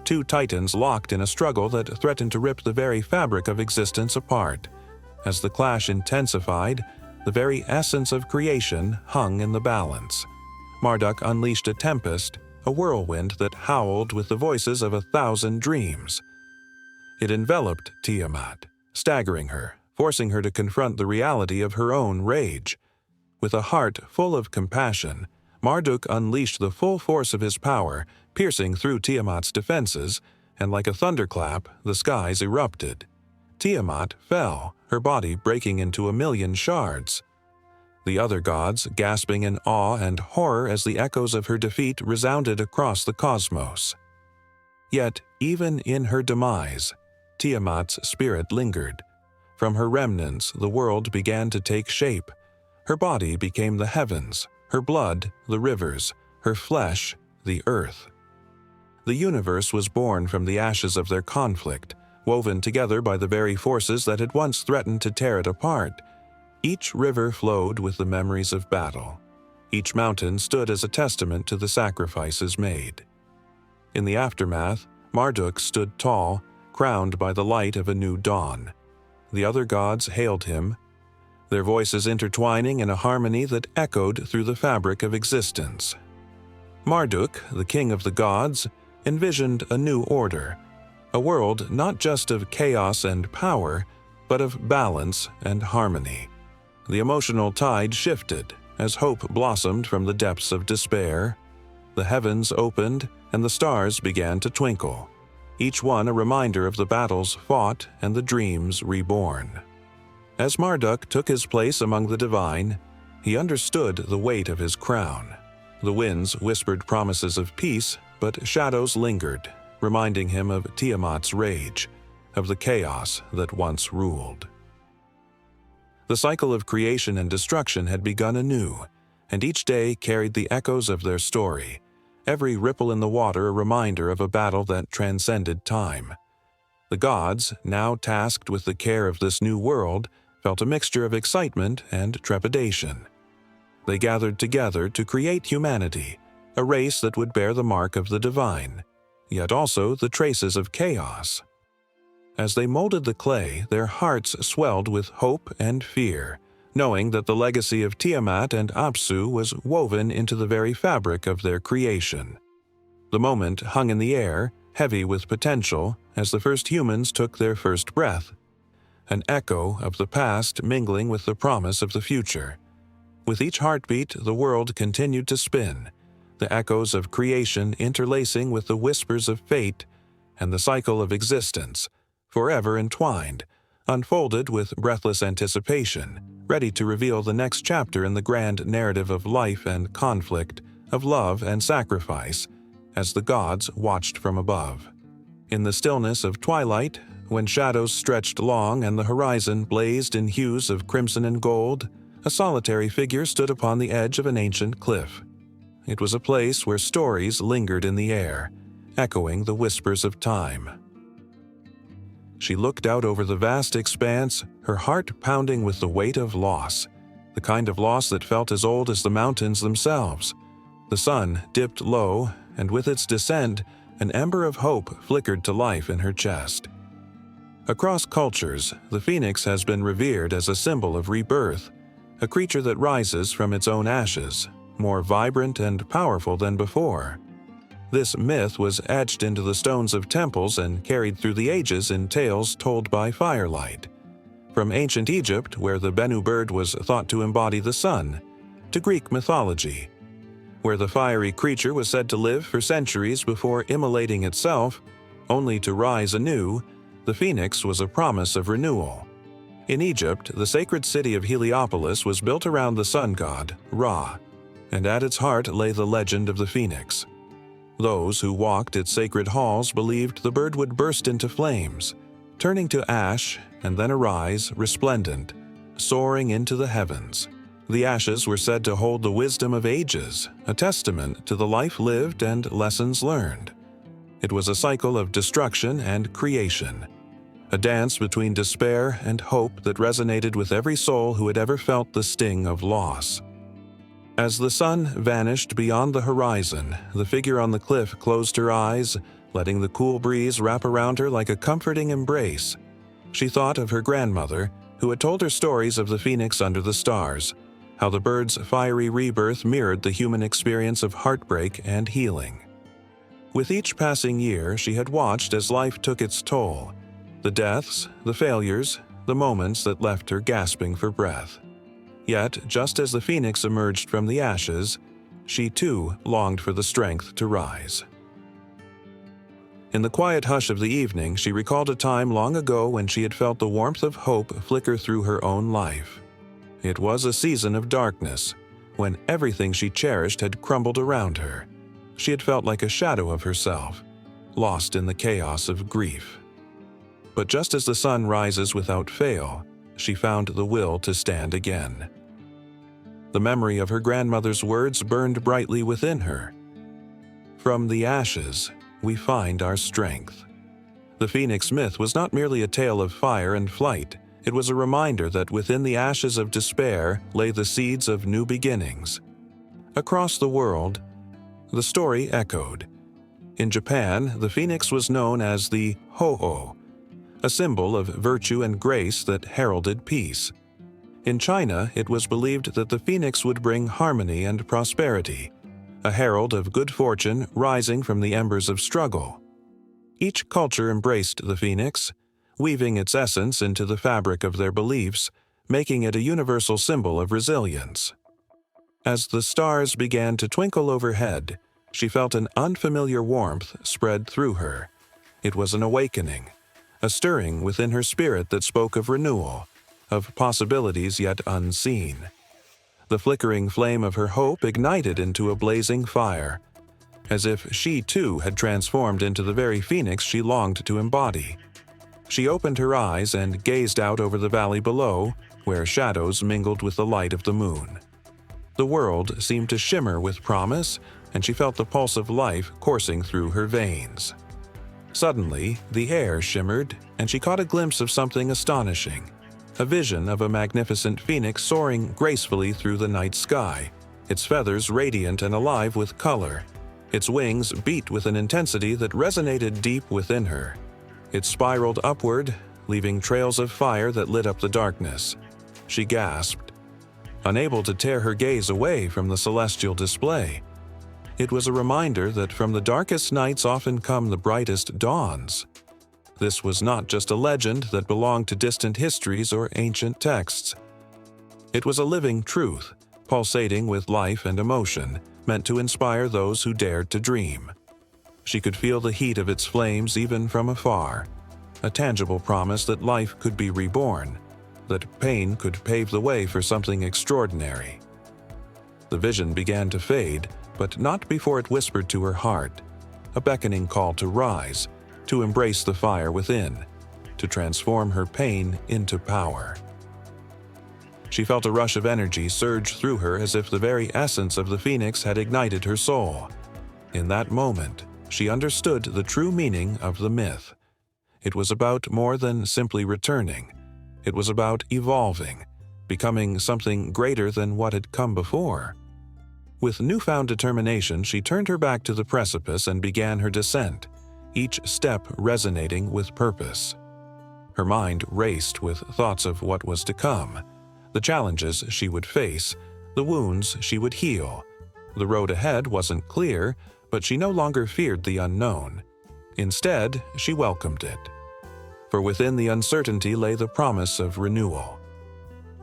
two titans locked in a struggle that threatened to rip the very fabric of existence apart. As the clash intensified, the very essence of creation hung in the balance. Marduk unleashed a tempest, a whirlwind that howled with the voices of 1,000 dreams. It enveloped Tiamat, staggering her, forcing her to confront the reality of her own rage. With a heart full of compassion, Marduk unleashed the full force of his power, piercing through Tiamat's defenses, and like a thunderclap, the skies erupted. Tiamat fell, her body breaking into 1,000,000 shards. The other gods gasping in awe and horror as the echoes of her defeat resounded across the cosmos. Yet, even in her demise, Tiamat's spirit lingered. From her remnants, the world began to take shape. Her body became the heavens, her blood the rivers, her flesh the earth. The universe was born from the ashes of their conflict, woven together by the very forces that had once threatened to tear it apart. Each river flowed with the memories of battle. Each mountain stood as a testament to the sacrifices made. In the aftermath, Marduk stood tall, crowned by the light of a new dawn. The other gods hailed him, their voices intertwining in a harmony that echoed through the fabric of existence. Marduk, the king of the gods, envisioned a new order, a world not just of chaos and power, but of balance and harmony. The emotional tide shifted as hope blossomed from the depths of despair. The heavens opened and the stars began to twinkle, each one a reminder of the battles fought and the dreams reborn. As Marduk took his place among the divine, he understood the weight of his crown. The winds whispered promises of peace, but shadows lingered, reminding him of Tiamat's rage, of the chaos that once ruled. The cycle of creation and destruction had begun anew, and each day carried the echoes of their story, every ripple in the water a reminder of a battle that transcended time. The gods, now tasked with the care of this new world, felt a mixture of excitement and trepidation. They gathered together to create humanity, a race that would bear the mark of the divine, yet also the traces of chaos. As they molded the clay, their hearts swelled with hope and fear, knowing that the legacy of Tiamat and Apsu was woven into the very fabric of their creation. The moment hung in the air, heavy with potential, as the first humans took their first breath, an echo of the past mingling with the promise of the future. With each heartbeat, the world continued to spin, the echoes of creation interlacing with the whispers of fate, and the cycle of existence, forever entwined, unfolded with breathless anticipation, ready to reveal the next chapter in the grand narrative of life and conflict, of love and sacrifice, as the gods watched from above. In the stillness of twilight, when shadows stretched long and the horizon blazed in hues of crimson and gold, a solitary figure stood upon the edge of an ancient cliff. It was a place where stories lingered in the air, echoing the whispers of time. She looked out over the vast expanse, her heart pounding with the weight of loss, the kind of loss that felt as old as the mountains themselves. The sun dipped low, and with its descent, an ember of hope flickered to life in her chest. Across cultures, the phoenix has been revered as a symbol of rebirth, a creature that rises from its own ashes, more vibrant and powerful than before. This myth was etched into the stones of temples and carried through the ages in tales told by firelight. From ancient Egypt, where the Bennu bird was thought to embody the sun, to Greek mythology, where the fiery creature was said to live for centuries before immolating itself, only to rise anew, the phoenix was a promise of renewal. In Egypt, the sacred city of Heliopolis was built around the sun god, Ra, and at its heart lay the legend of the phoenix. Those who walked its sacred halls believed the bird would burst into flames, turning to ash and then arise resplendent, soaring into the heavens. The ashes were said to hold the wisdom of ages, a testament to the life lived and lessons learned. It was a cycle of destruction and creation, a dance between despair and hope that resonated with every soul who had ever felt the sting of loss. As the sun vanished beyond the horizon, the figure on the cliff closed her eyes, letting the cool breeze wrap around her like a comforting embrace. She thought of her grandmother, who had told her stories of the phoenix under the stars, how the bird's fiery rebirth mirrored the human experience of heartbreak and healing. With each passing year, she had watched as life took its toll, the deaths, the failures, the moments that left her gasping for breath. Yet, just as the phoenix emerged from the ashes, she too longed for the strength to rise. In the quiet hush of the evening, she recalled a time long ago when she had felt the warmth of hope flicker through her own life. It was a season of darkness, when everything she cherished had crumbled around her. She had felt like a shadow of herself, lost in the chaos of grief. But just as the sun rises without fail, she found the will to stand again. The memory of her grandmother's words burned brightly within her. From the ashes, we find our strength. The phoenix myth was not merely a tale of fire and flight. It was a reminder that within the ashes of despair lay the seeds of new beginnings. Across the world, the story echoed. In Japan, the phoenix was known as the Ho-Oh, a symbol of virtue and grace that heralded peace. In China, it was believed that the phoenix would bring harmony and prosperity, a herald of good fortune rising from the embers of struggle. Each culture embraced the phoenix, weaving its essence into the fabric of their beliefs, making it a universal symbol of resilience. As the stars began to twinkle overhead, she felt an unfamiliar warmth spread through her. It was an awakening, a stirring within her spirit that spoke of renewal, of possibilities yet unseen. The flickering flame of her hope ignited into a blazing fire, as if she too had transformed into the very phoenix she longed to embody. She opened her eyes and gazed out over the valley below, where shadows mingled with the light of the moon. The world seemed to shimmer with promise, and she felt the pulse of life coursing through her veins. Suddenly, the air shimmered, and she caught a glimpse of something astonishing, a vision of a magnificent phoenix soaring gracefully through the night sky, its feathers radiant and alive with color. Its wings beat with an intensity that resonated deep within her. It spiraled upward, leaving trails of fire that lit up the darkness. She gasped, unable to tear her gaze away from the celestial display. It was a reminder that from the darkest nights often come the brightest dawns. This was not just a legend that belonged to distant histories or ancient texts. It was a living truth, pulsating with life and emotion, meant to inspire those who dared to dream. She could feel the heat of its flames even from afar, a tangible promise that life could be reborn, that pain could pave the way for something extraordinary. The vision began to fade, but not before it whispered to her heart, a beckoning call to rise, to embrace the fire within, to transform her pain into power. She felt a rush of energy surge through her as if the very essence of the phoenix had ignited her soul. In that moment, she understood the true meaning of the myth. It was about more than simply returning. It was about evolving, becoming something greater than what had come before. With newfound determination, she turned her back to the precipice and began her descent, each step resonating with purpose. Her mind raced with thoughts of what was to come, the challenges she would face, the wounds she would heal. The road ahead wasn't clear, but she no longer feared the unknown. Instead, she welcomed it. For within the uncertainty lay the promise of renewal.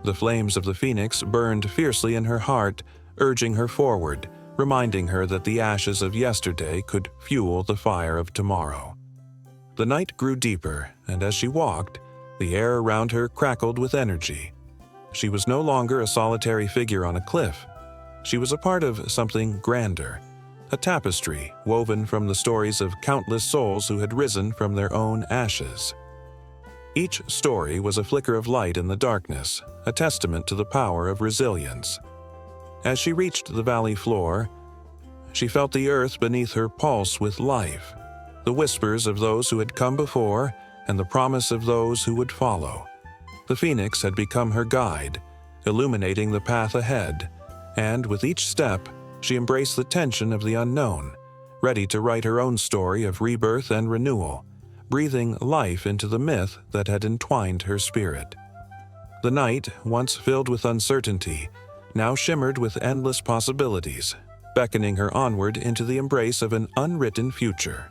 The flames of the phoenix burned fiercely in her heart, urging her forward, reminding her that the ashes of yesterday could fuel the fire of tomorrow. The night grew deeper, and as she walked, the air around her crackled with energy. She was no longer a solitary figure on a cliff. She was a part of something grander, a tapestry woven from the stories of countless souls who had risen from their own ashes. Each story was a flicker of light in the darkness, a testament to the power of resilience. As she reached the valley floor, she felt the earth beneath her pulse with life, the whispers of those who had come before and the promise of those who would follow. The phoenix had become her guide, illuminating the path ahead, and with each step, she embraced the tension of the unknown, ready to write her own story of rebirth and renewal, breathing life into the myth that had entwined her spirit. The night, once filled with uncertainty, now shimmered with endless possibilities, beckoning her onward into the embrace of an unwritten future.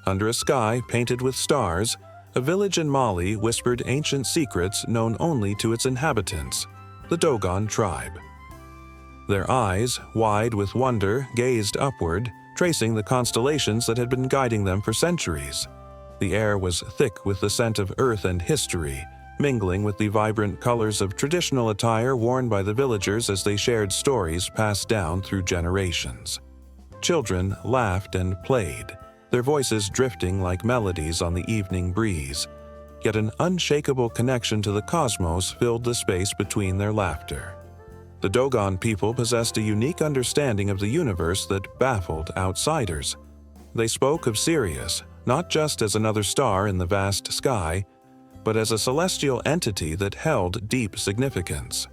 Under a sky painted with stars, a village in Mali whispered ancient secrets known only to its inhabitants, the Dogon tribe. Their eyes, wide with wonder, gazed upward, tracing the constellations that had been guiding them for centuries. The air was thick with the scent of earth and history, mingling with the vibrant colors of traditional attire worn by the villagers as they shared stories passed down through generations. Children laughed and played, their voices drifting like melodies on the evening breeze, yet an unshakable connection to the cosmos filled the space between their laughter. The Dogon people possessed a unique understanding of the universe that baffled outsiders. They spoke of Sirius, not just as another star in the vast sky, but as a celestial entity that held deep significance.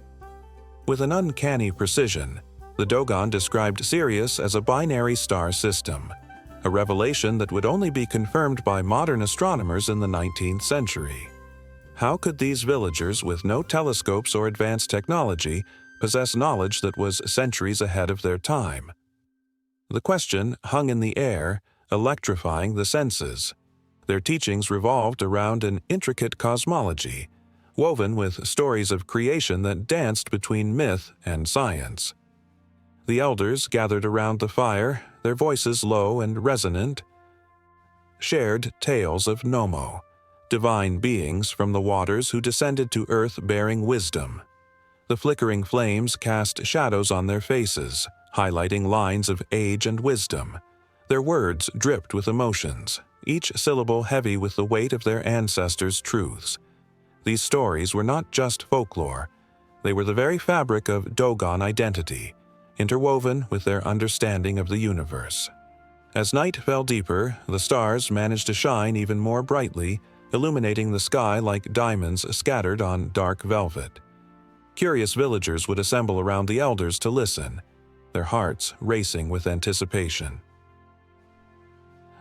With an uncanny precision, the Dogon described Sirius as a binary star system, a revelation that would only be confirmed by modern astronomers in the 19th century. How could these villagers with no telescopes or advanced technology possess knowledge that was centuries ahead of their time? The question hung in the air, electrifying the senses. Their teachings revolved around an intricate cosmology, woven with stories of creation that danced between myth and science. The elders gathered around the fire, their voices low and resonant, shared tales of Nomo, divine beings from the waters who descended to earth bearing wisdom. The flickering flames cast shadows on their faces, highlighting lines of age and wisdom. Their words dripped with emotions, each syllable heavy with the weight of their ancestors' truths. These stories were not just folklore. They were the very fabric of Dogon identity, interwoven with their understanding of the universe. As night fell deeper, the stars managed to shine even more brightly, illuminating the sky like diamonds scattered on dark velvet. Curious villagers would assemble around the elders to listen, their hearts racing with anticipation.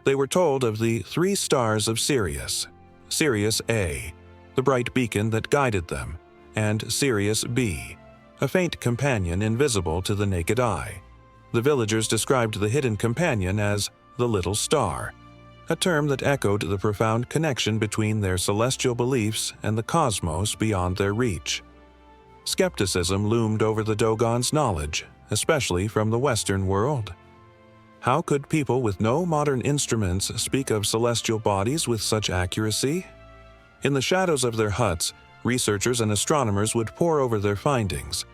They were told of the 3 stars of Sirius: Sirius A, the bright beacon that guided them, and Sirius B, a faint companion invisible to the naked eye. The villagers described the hidden companion as the little star, a term that echoed the profound connection between their celestial beliefs and the cosmos beyond their reach. Skepticism loomed over the Dogon's knowledge, especially from the Western world. How could people with no modern instruments speak of celestial bodies with such accuracy? In the shadows of their huts, researchers and astronomers would pore over their findings,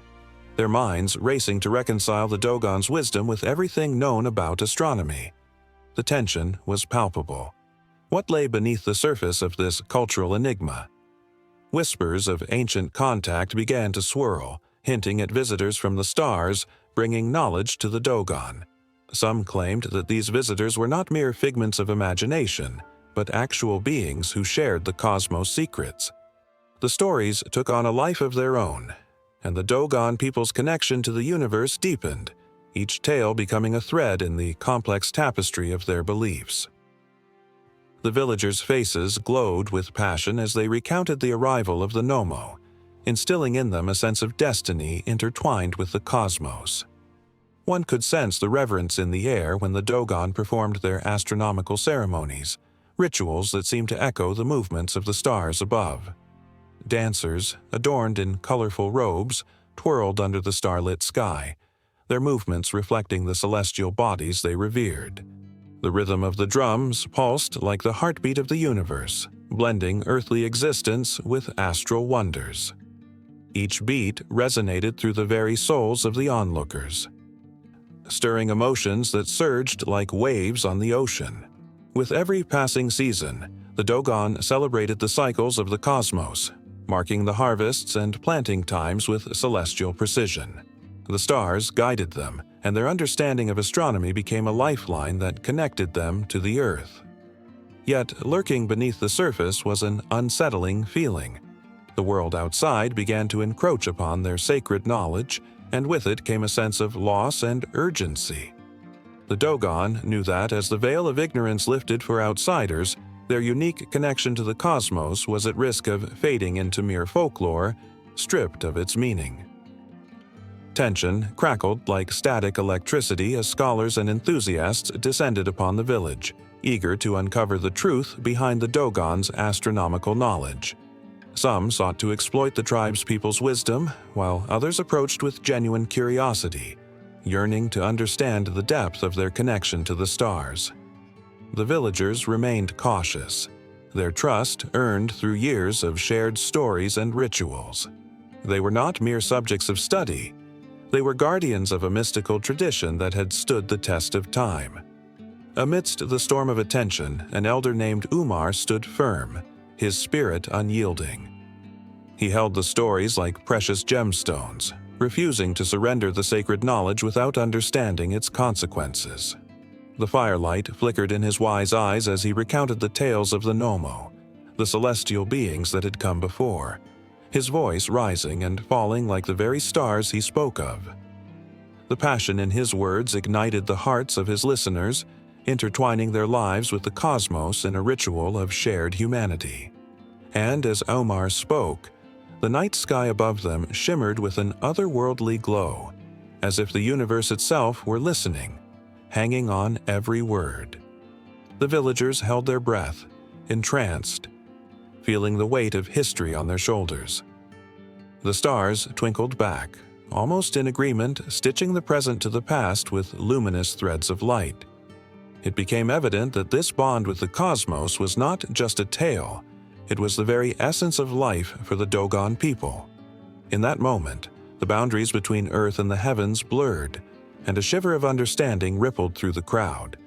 their minds racing to reconcile the Dogon's wisdom with everything known about astronomy. The tension was palpable. What lay beneath the surface of this cultural enigma? Whispers of ancient contact began to swirl, hinting at visitors from the stars, bringing knowledge to the Dogon. Some claimed that these visitors were not mere figments of imagination, but actual beings who shared the cosmos' secrets. The stories took on a life of their own, and the Dogon people's connection to the universe deepened, each tale becoming a thread in the complex tapestry of their beliefs. The villagers' faces glowed with passion as they recounted the arrival of the Nomo, instilling in them a sense of destiny intertwined with the cosmos. One could sense the reverence in the air when the Dogon performed their astronomical ceremonies, rituals that seemed to echo the movements of the stars above. Dancers, adorned in colorful robes, twirled under the starlit sky, their movements reflecting the celestial bodies they revered. The rhythm of the drums pulsed like the heartbeat of the universe, blending earthly existence with astral wonders. Each beat resonated through the very souls of the onlookers, stirring emotions that surged like waves on the ocean. With every passing season, the Dogon celebrated the cycles of the cosmos, marking the harvests and planting times with celestial precision. The stars guided them, and their understanding of astronomy became a lifeline that connected them to the earth. Yet, lurking beneath the surface was an unsettling feeling. The world outside began to encroach upon their sacred knowledge, and with it came a sense of loss and urgency. The Dogon knew that as the veil of ignorance lifted for outsiders, their unique connection to the cosmos was at risk of fading into mere folklore, stripped of its meaning. Tension crackled like static electricity as scholars and enthusiasts descended upon the village, eager to uncover the truth behind the Dogon's astronomical knowledge. Some sought to exploit the tribe's people's wisdom, while others approached with genuine curiosity, yearning to understand the depth of their connection to the stars. The villagers remained cautious, their trust earned through years of shared stories and rituals. They were not mere subjects of study. They were guardians of a mystical tradition that had stood the test of time. Amidst the storm of attention, an elder named Umar stood firm, his spirit unyielding. He held the stories like precious gemstones, refusing to surrender the sacred knowledge without understanding its consequences. The firelight flickered in his wise eyes as he recounted the tales of the Nomo, the celestial beings that had come before, his voice rising and falling like the very stars he spoke of. The passion in his words ignited the hearts of his listeners, intertwining their lives with the cosmos in a ritual of shared humanity. And as Omar spoke, the night sky above them shimmered with an otherworldly glow, as if the universe itself were listening, hanging on every word. The villagers held their breath, entranced, feeling the weight of history on their shoulders. The stars twinkled back, almost in agreement, stitching the present to the past with luminous threads of light. It became evident that this bond with the cosmos was not just a tale, it was the very essence of life for the Dogon people. In that moment, the boundaries between earth and the heavens blurred, and a shiver of understanding rippled through the crowd.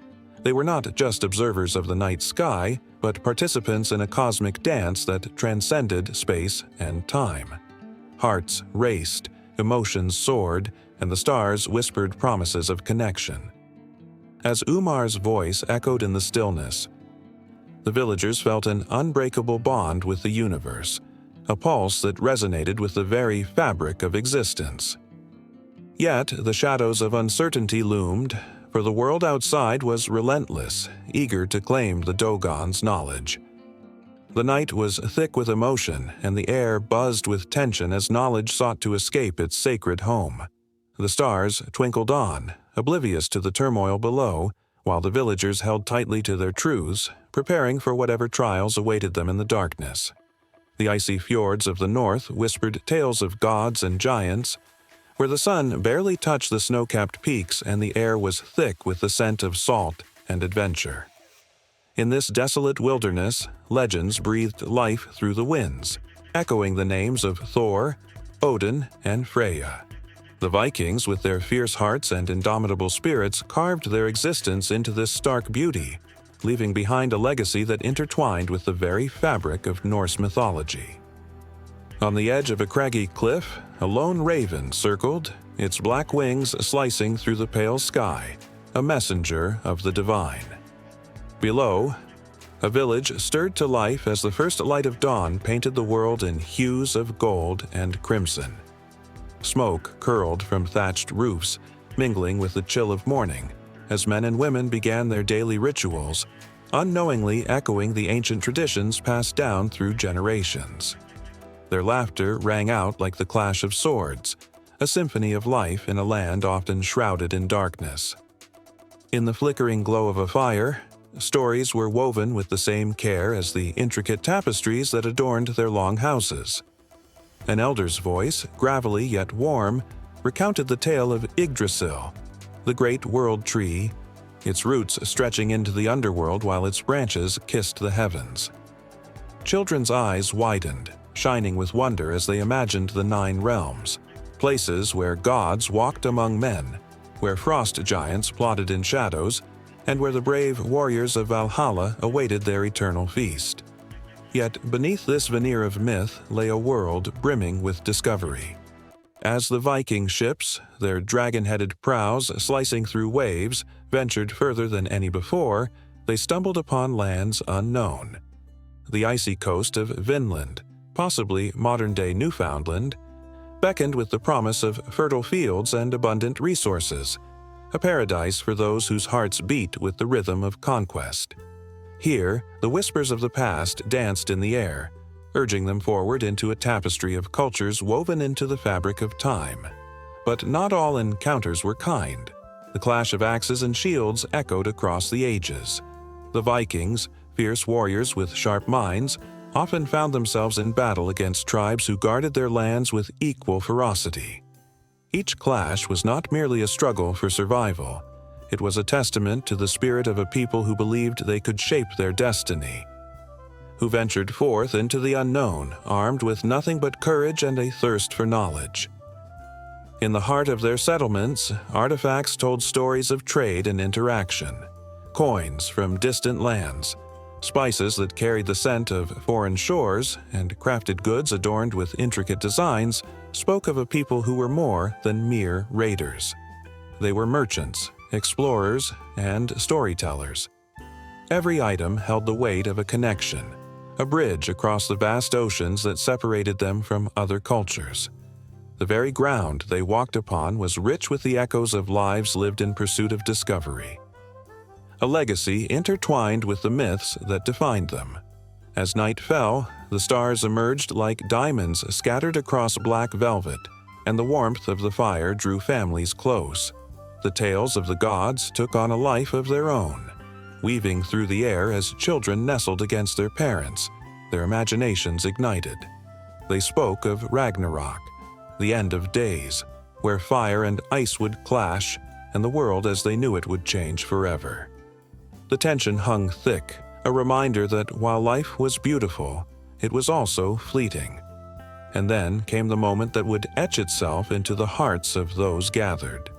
They were not just observers of the night sky, but participants in a cosmic dance that transcended space and time. Hearts raced, emotions soared, and the stars whispered promises of connection. As Umar's voice echoed in the stillness, the villagers felt an unbreakable bond with the universe, a pulse that resonated with the very fabric of existence. Yet the shadows of uncertainty loomed, for the world outside was relentless, eager to claim the Dogon's knowledge. The night was thick with emotion, and the air buzzed with tension as knowledge sought to escape its sacred home. The stars twinkled on, oblivious to the turmoil below, while the villagers held tightly to their truths, preparing for whatever trials awaited them in the darkness. The icy fjords of the north whispered tales of gods and giants, where the sun barely touched the snow-capped peaks and the air was thick with the scent of salt and adventure. In this desolate wilderness, legends breathed life through the winds, echoing the names of Thor, Odin, and Freyja. The Vikings, with their fierce hearts and indomitable spirits, carved their existence into this stark beauty, leaving behind a legacy that intertwined with the very fabric of Norse mythology. On the edge of a craggy cliff, a lone raven circled, its black wings slicing through the pale sky, a messenger of the divine. Below, a village stirred to life as the first light of dawn painted the world in hues of gold and crimson. Smoke curled from thatched roofs, mingling with the chill of morning, as men and women began their daily rituals, unknowingly echoing the ancient traditions passed down through generations. Their laughter rang out like the clash of swords, a symphony of life in a land often shrouded in darkness. In the flickering glow of a fire, stories were woven with the same care as the intricate tapestries that adorned their long houses. An elder's voice, gravelly yet warm, recounted the tale of Yggdrasil, the great world tree, its roots stretching into the underworld while its branches kissed the heavens. Children's eyes widened, shining with wonder as they imagined the 9 realms, places where gods walked among men, where frost giants plotted in shadows, and where the brave warriors of Valhalla awaited their eternal feast. Yet beneath this veneer of myth lay a world brimming with discovery. As the Viking ships, their dragon-headed prows slicing through waves, ventured further than any before, they stumbled upon lands unknown. The icy coast of Vinland, possibly modern-day Newfoundland, beckoned with the promise of fertile fields and abundant resources, a paradise for those whose hearts beat with the rhythm of conquest. Here, the whispers of the past danced in the air, urging them forward into a tapestry of cultures woven into the fabric of time. But not all encounters were kind. The clash of axes and shields echoed across the ages. The Vikings, fierce warriors with sharp minds, often found themselves in battle against tribes who guarded their lands with equal ferocity. Each clash was not merely a struggle for survival. It was a testament to the spirit of a people who believed they could shape their destiny, who ventured forth into the unknown, armed with nothing but courage and a thirst for knowledge. In the heart of their settlements, artifacts told stories of trade and interaction. Coins from distant lands, spices that carried the scent of foreign shores, and crafted goods adorned with intricate designs spoke of a people who were more than mere raiders. They were merchants, explorers, and storytellers. Every item held the weight of a connection, a bridge across the vast oceans that separated them from other cultures. The very ground they walked upon was rich with the echoes of lives lived in pursuit of discovery, a legacy intertwined with the myths that defined them. As night fell, the stars emerged like diamonds scattered across black velvet, and the warmth of the fire drew families close. The tales of the gods took on a life of their own, weaving through the air as children nestled against their parents, their imaginations ignited. They spoke of Ragnarok, the end of days, where fire and ice would clash, and the world as they knew it would change forever. The tension hung thick, a reminder that while life was beautiful, it was also fleeting. And then came the moment that would etch itself into the hearts of those gathered.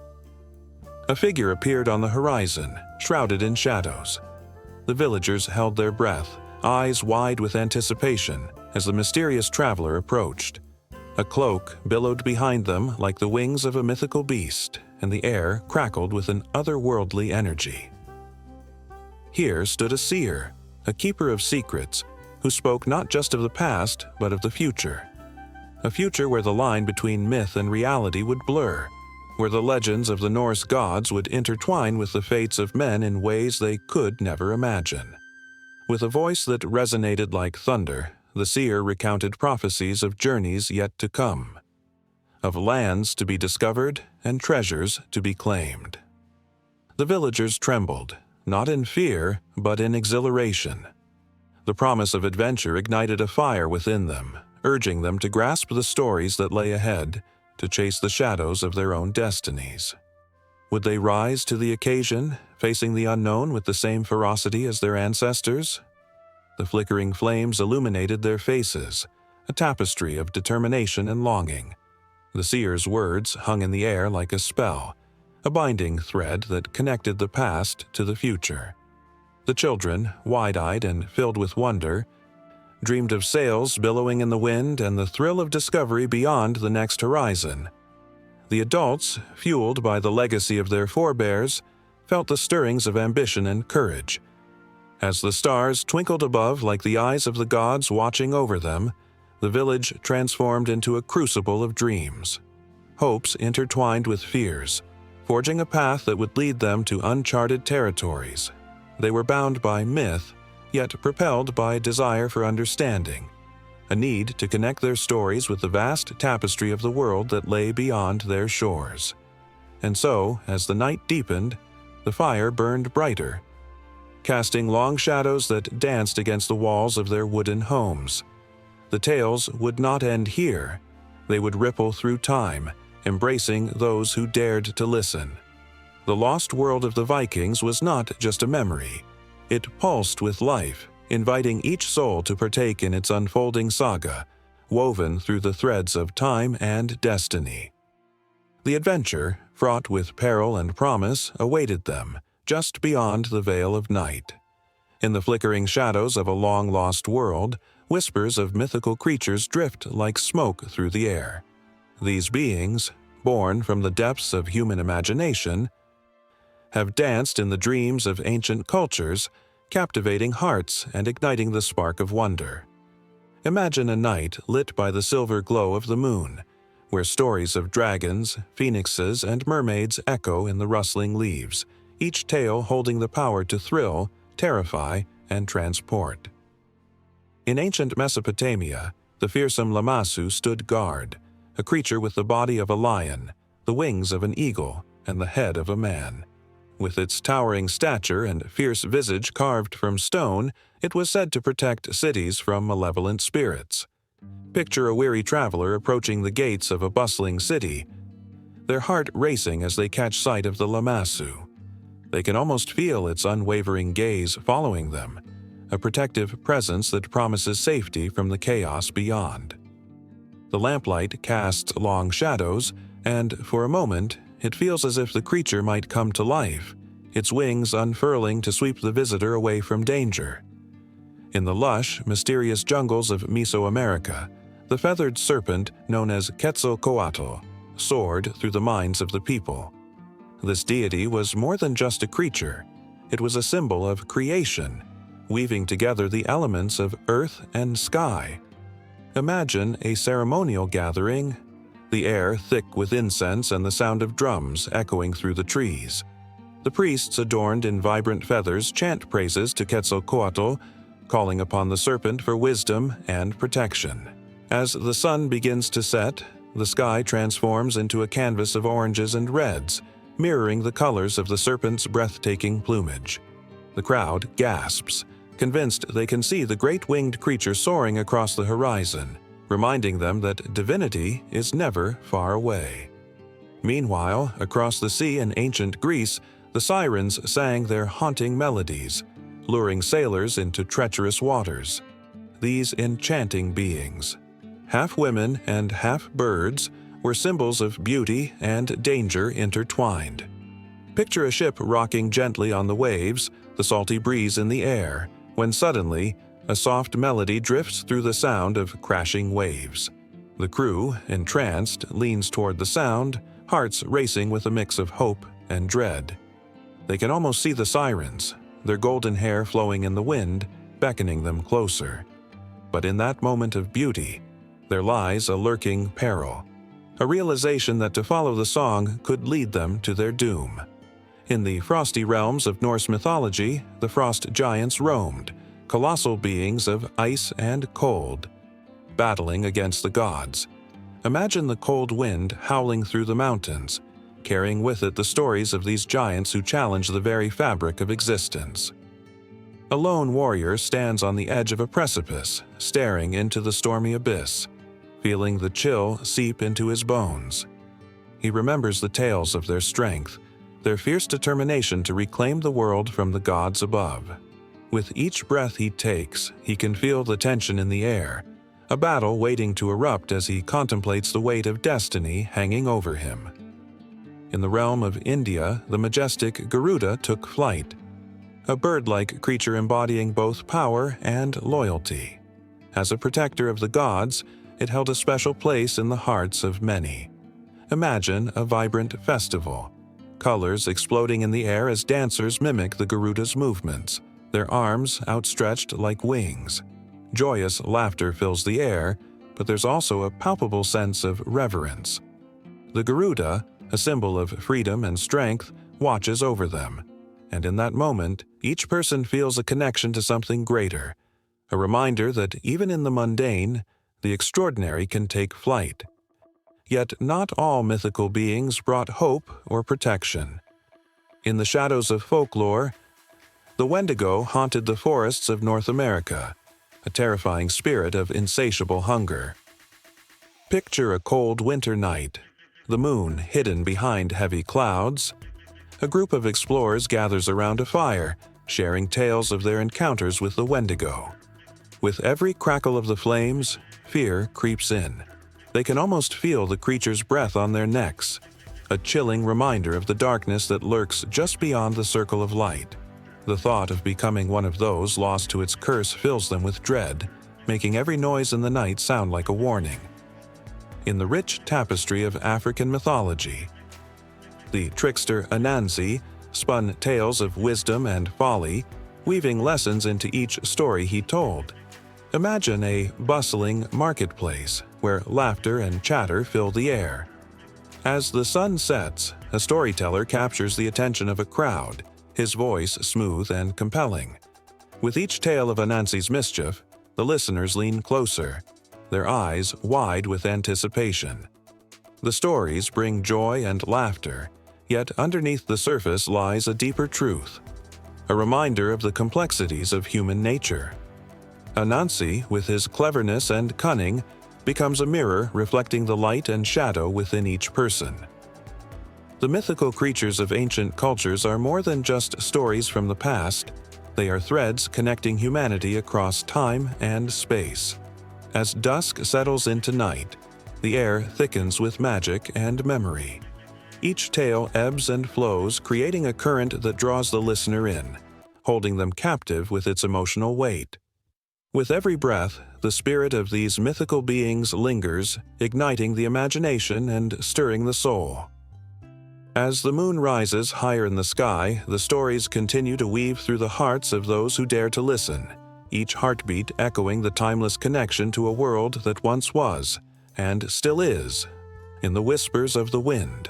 A figure appeared on the horizon, shrouded in shadows. The villagers held their breath, eyes wide with anticipation, as the mysterious traveler approached. A cloak billowed behind them like the wings of a mythical beast, and the air crackled with an otherworldly energy. Here stood a seer, a keeper of secrets, who spoke not just of the past, but of the future. A future where the line between myth and reality would blur, where the legends of the Norse gods would intertwine with the fates of men in ways they could never imagine. With a voice that resonated like thunder, the seer recounted prophecies of journeys yet to come, of lands to be discovered and treasures to be claimed. The villagers trembled, not in fear, but in exhilaration. The promise of adventure ignited a fire within them, urging them to grasp the stories that lay ahead, to chase the shadows of their own destinies. Would they rise to the occasion, facing the unknown with the same ferocity as their ancestors? The flickering flames illuminated their faces, a tapestry of determination and longing. The seer's words hung in the air like a spell, a binding thread that connected the past to the future. The children, wide-eyed and filled with wonder, dreamed of sails billowing in the wind and the thrill of discovery beyond the next horizon. The adults, fueled by the legacy of their forebears, felt the stirrings of ambition and courage. As the stars twinkled above like the eyes of the gods watching over them, the village transformed into a crucible of dreams. Hopes intertwined with fears, forging a path that would lead them to uncharted territories. They were bound by myth, yet propelled by desire for understanding, a need to connect their stories with the vast tapestry of the world that lay beyond their shores. And so, as the night deepened, the fire burned brighter, casting long shadows that danced against the walls of their wooden homes. The tales would not end here. They would ripple through time, embracing those who dared to listen. The lost world of the Vikings was not just a memory. It pulsed with life, inviting each soul to partake in its unfolding saga, woven through the threads of time and destiny. The adventure, fraught with peril and promise, awaited them, just beyond the veil of night. In the flickering shadows of a long-lost world, whispers of mythical creatures drift like smoke through the air. These beings, born from the depths of human imagination, have danced in the dreams of ancient cultures, captivating hearts and igniting the spark of wonder. Imagine a night lit by the silver glow of the moon, where stories of dragons, phoenixes, and mermaids echo in the rustling leaves, each tale holding the power to thrill, terrify, and transport. In ancient Mesopotamia, the fearsome Lamassu stood guard, a creature with the body of a lion, the wings of an eagle, and the head of a man. With its towering stature and fierce visage carved from stone, it was said to protect cities from malevolent spirits. Picture a weary traveler approaching the gates of a bustling city, their heart racing as they catch sight of the Lamassu. They can almost feel its unwavering gaze following them, a protective presence that promises safety from the chaos beyond. The lamplight casts long shadows, and for a moment, it feels as if the creature might come to life, its wings unfurling to sweep the visitor away from danger. In the lush, mysterious jungles of Mesoamerica, the feathered serpent known as Quetzalcoatl soared through the minds of the people. This deity was more than just a creature. It was a symbol of creation, weaving together the elements of earth and sky. Imagine a ceremonial gathering, the air thick with incense and the sound of drums echoing through the trees. The priests adorned in vibrant feathers chant praises to Quetzalcoatl, calling upon the serpent for wisdom and protection. As the sun begins to set, the sky transforms into a canvas of oranges and reds, mirroring the colors of the serpent's breathtaking plumage. The crowd gasps, convinced they can see the great winged creature soaring across the horizon, reminding them that divinity is never far away. Meanwhile, across the sea in ancient Greece, the sirens sang their haunting melodies, luring sailors into treacherous waters. These enchanting beings, half women and half birds, were symbols of beauty and danger intertwined. Picture a ship rocking gently on the waves, the salty breeze in the air, when suddenly, a soft melody drifts through the sound of crashing waves. The crew, entranced, leans toward the sound, hearts racing with a mix of hope and dread. They can almost see the sirens, their golden hair flowing in the wind, beckoning them closer. But in that moment of beauty, there lies a lurking peril, a realization that to follow the song could lead them to their doom. In the frosty realms of Norse mythology, the frost giants roamed, colossal beings of ice and cold, battling against the gods. Imagine the cold wind howling through the mountains, carrying with it the stories of these giants who challenge the very fabric of existence. A lone warrior stands on the edge of a precipice, staring into the stormy abyss, feeling the chill seep into his bones. He remembers the tales of their strength, their fierce determination to reclaim the world from the gods above. With each breath he takes, he can feel the tension in the air, a battle waiting to erupt as he contemplates the weight of destiny hanging over him. In the realm of India, the majestic Garuda took flight, a bird-like creature embodying both power and loyalty. As a protector of the gods, it held a special place in the hearts of many. Imagine a vibrant festival, colors exploding in the air as dancers mimic the Garuda's movements, their arms outstretched like wings. Joyous laughter fills the air, but there's also a palpable sense of reverence. The Garuda, a symbol of freedom and strength, watches over them, and in that moment, each person feels a connection to something greater, a reminder that even in the mundane, the extraordinary can take flight. Yet not all mythical beings brought hope or protection. In the shadows of folklore, the Wendigo haunted the forests of North America, a terrifying spirit of insatiable hunger. Picture a cold winter night, the moon hidden behind heavy clouds. A group of explorers gathers around a fire, sharing tales of their encounters with the Wendigo. With every crackle of the flames, fear creeps in. They can almost feel the creature's breath on their necks, a chilling reminder of the darkness that lurks just beyond the circle of light. The thought of becoming one of those lost to its curse fills them with dread, making every noise in the night sound like a warning. In the rich tapestry of African mythology, the trickster Anansi spun tales of wisdom and folly, weaving lessons into each story he told. Imagine a bustling marketplace where laughter and chatter fill the air. As the sun sets, a storyteller captures the attention of a crowd, his voice smooth and compelling. With each tale of Anansi's mischief, the listeners lean closer, their eyes wide with anticipation. The stories bring joy and laughter, yet underneath the surface lies a deeper truth, a reminder of the complexities of human nature. Anansi, with his cleverness and cunning, becomes a mirror reflecting the light and shadow within each person. The mythical creatures of ancient cultures are more than just stories from the past. They are threads connecting humanity across time and space. As dusk settles into night, the air thickens with magic and memory. Each tale ebbs and flows, creating a current that draws the listener in, holding them captive with its emotional weight. With every breath, the spirit of these mythical beings lingers, igniting the imagination and stirring the soul. As the moon rises higher in the sky, the stories continue to weave through the hearts of those who dare to listen, each heartbeat echoing the timeless connection to a world that once was, and still is, in the whispers of the wind.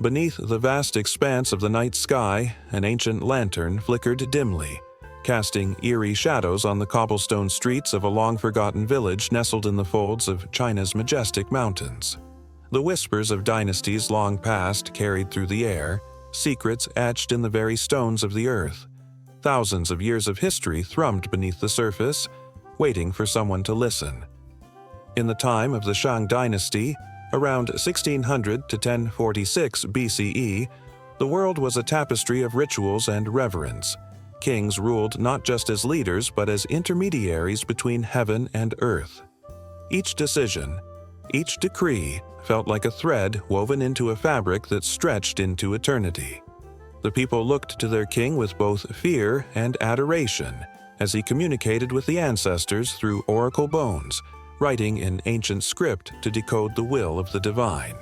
Beneath the vast expanse of the night sky, an ancient lantern flickered dimly, casting eerie shadows on the cobblestone streets of a long-forgotten village nestled in the folds of China's majestic mountains. The whispers of dynasties long past carried through the air, secrets etched in the very stones of the earth. Thousands of years of history thrummed beneath the surface, waiting for someone to listen. In the time of the Shang dynasty, around 1600 to 1046 BCE, the world was a tapestry of rituals and reverence. Kings ruled not just as leaders but as intermediaries between heaven and earth. Each decision, each decree, felt like a thread woven into a fabric that stretched into eternity. The people looked to their king with both fear and adoration as he communicated with the ancestors through oracle bones, writing in ancient script to decode the will of the divine.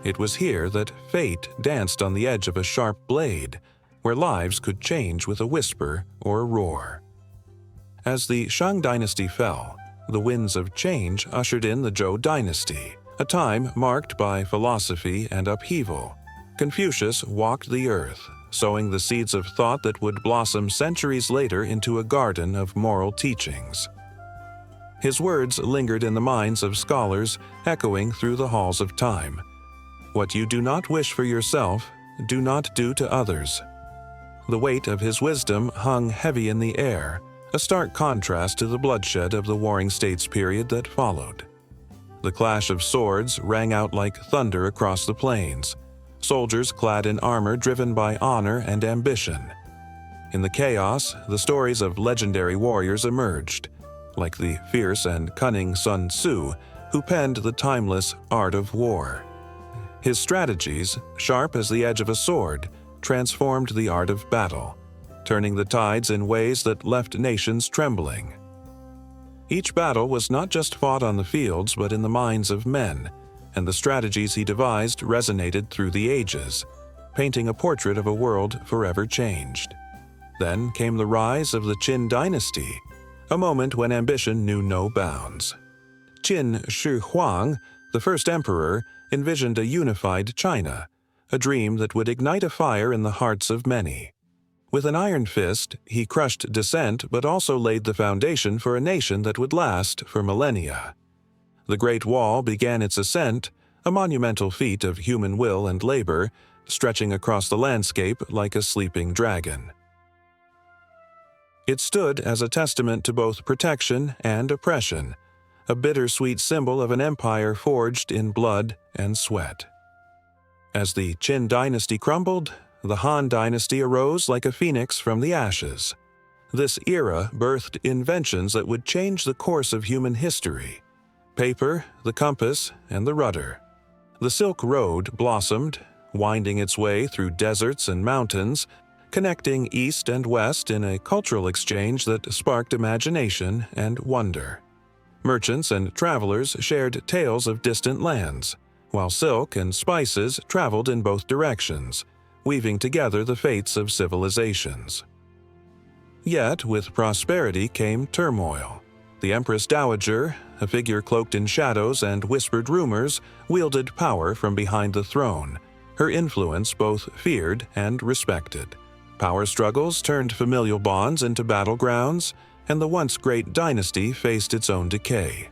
It was here that fate danced on the edge of a sharp blade, where lives could change with a whisper or a roar. As the Shang dynasty fell, the winds of change ushered in the Zhou dynasty, a time marked by philosophy and upheaval. Confucius walked the earth, sowing the seeds of thought that would blossom centuries later into a garden of moral teachings. His words lingered in the minds of scholars, echoing through the halls of time. What you do not wish for yourself, do not do to others. The weight of his wisdom hung heavy in the air, a stark contrast to the bloodshed of the Warring States period that followed. The clash of swords rang out like thunder across the plains, soldiers clad in armor driven by honor and ambition. In the chaos, the stories of legendary warriors emerged, like the fierce and cunning Sun Tzu, who penned the timeless art of war. His strategies, sharp as the edge of a sword, transformed the art of battle, turning the tides in ways that left nations trembling. Each battle was not just fought on the fields but in the minds of men, and the strategies he devised resonated through the ages, painting a portrait of a world forever changed. Then came the rise of the Qin dynasty, a moment when ambition knew no bounds. Qin Shi Huang, the first emperor, envisioned a unified China, a dream that would ignite a fire in the hearts of many. With an iron fist, he crushed dissent but also laid the foundation for a nation that would last for millennia. The Great Wall began its ascent, a monumental feat of human will and labor, stretching across the landscape like a sleeping dragon. It stood as a testament to both protection and oppression, a bittersweet symbol of an empire forged in blood and sweat. As the Qin dynasty crumbled, the Han dynasty arose like a phoenix from the ashes. This era birthed inventions that would change the course of human history: paper, the compass, and the rudder. The Silk Road blossomed, winding its way through deserts and mountains, connecting east and west in a cultural exchange that sparked imagination and wonder. Merchants and travelers shared tales of distant lands, while silk and spices traveled in both directions, weaving together the fates of civilizations. Yet, with prosperity came turmoil. The Empress Dowager, a figure cloaked in shadows and whispered rumors, wielded power from behind the throne, her influence both feared and respected. Power struggles turned familial bonds into battlegrounds, and the once great dynasty faced its own decay.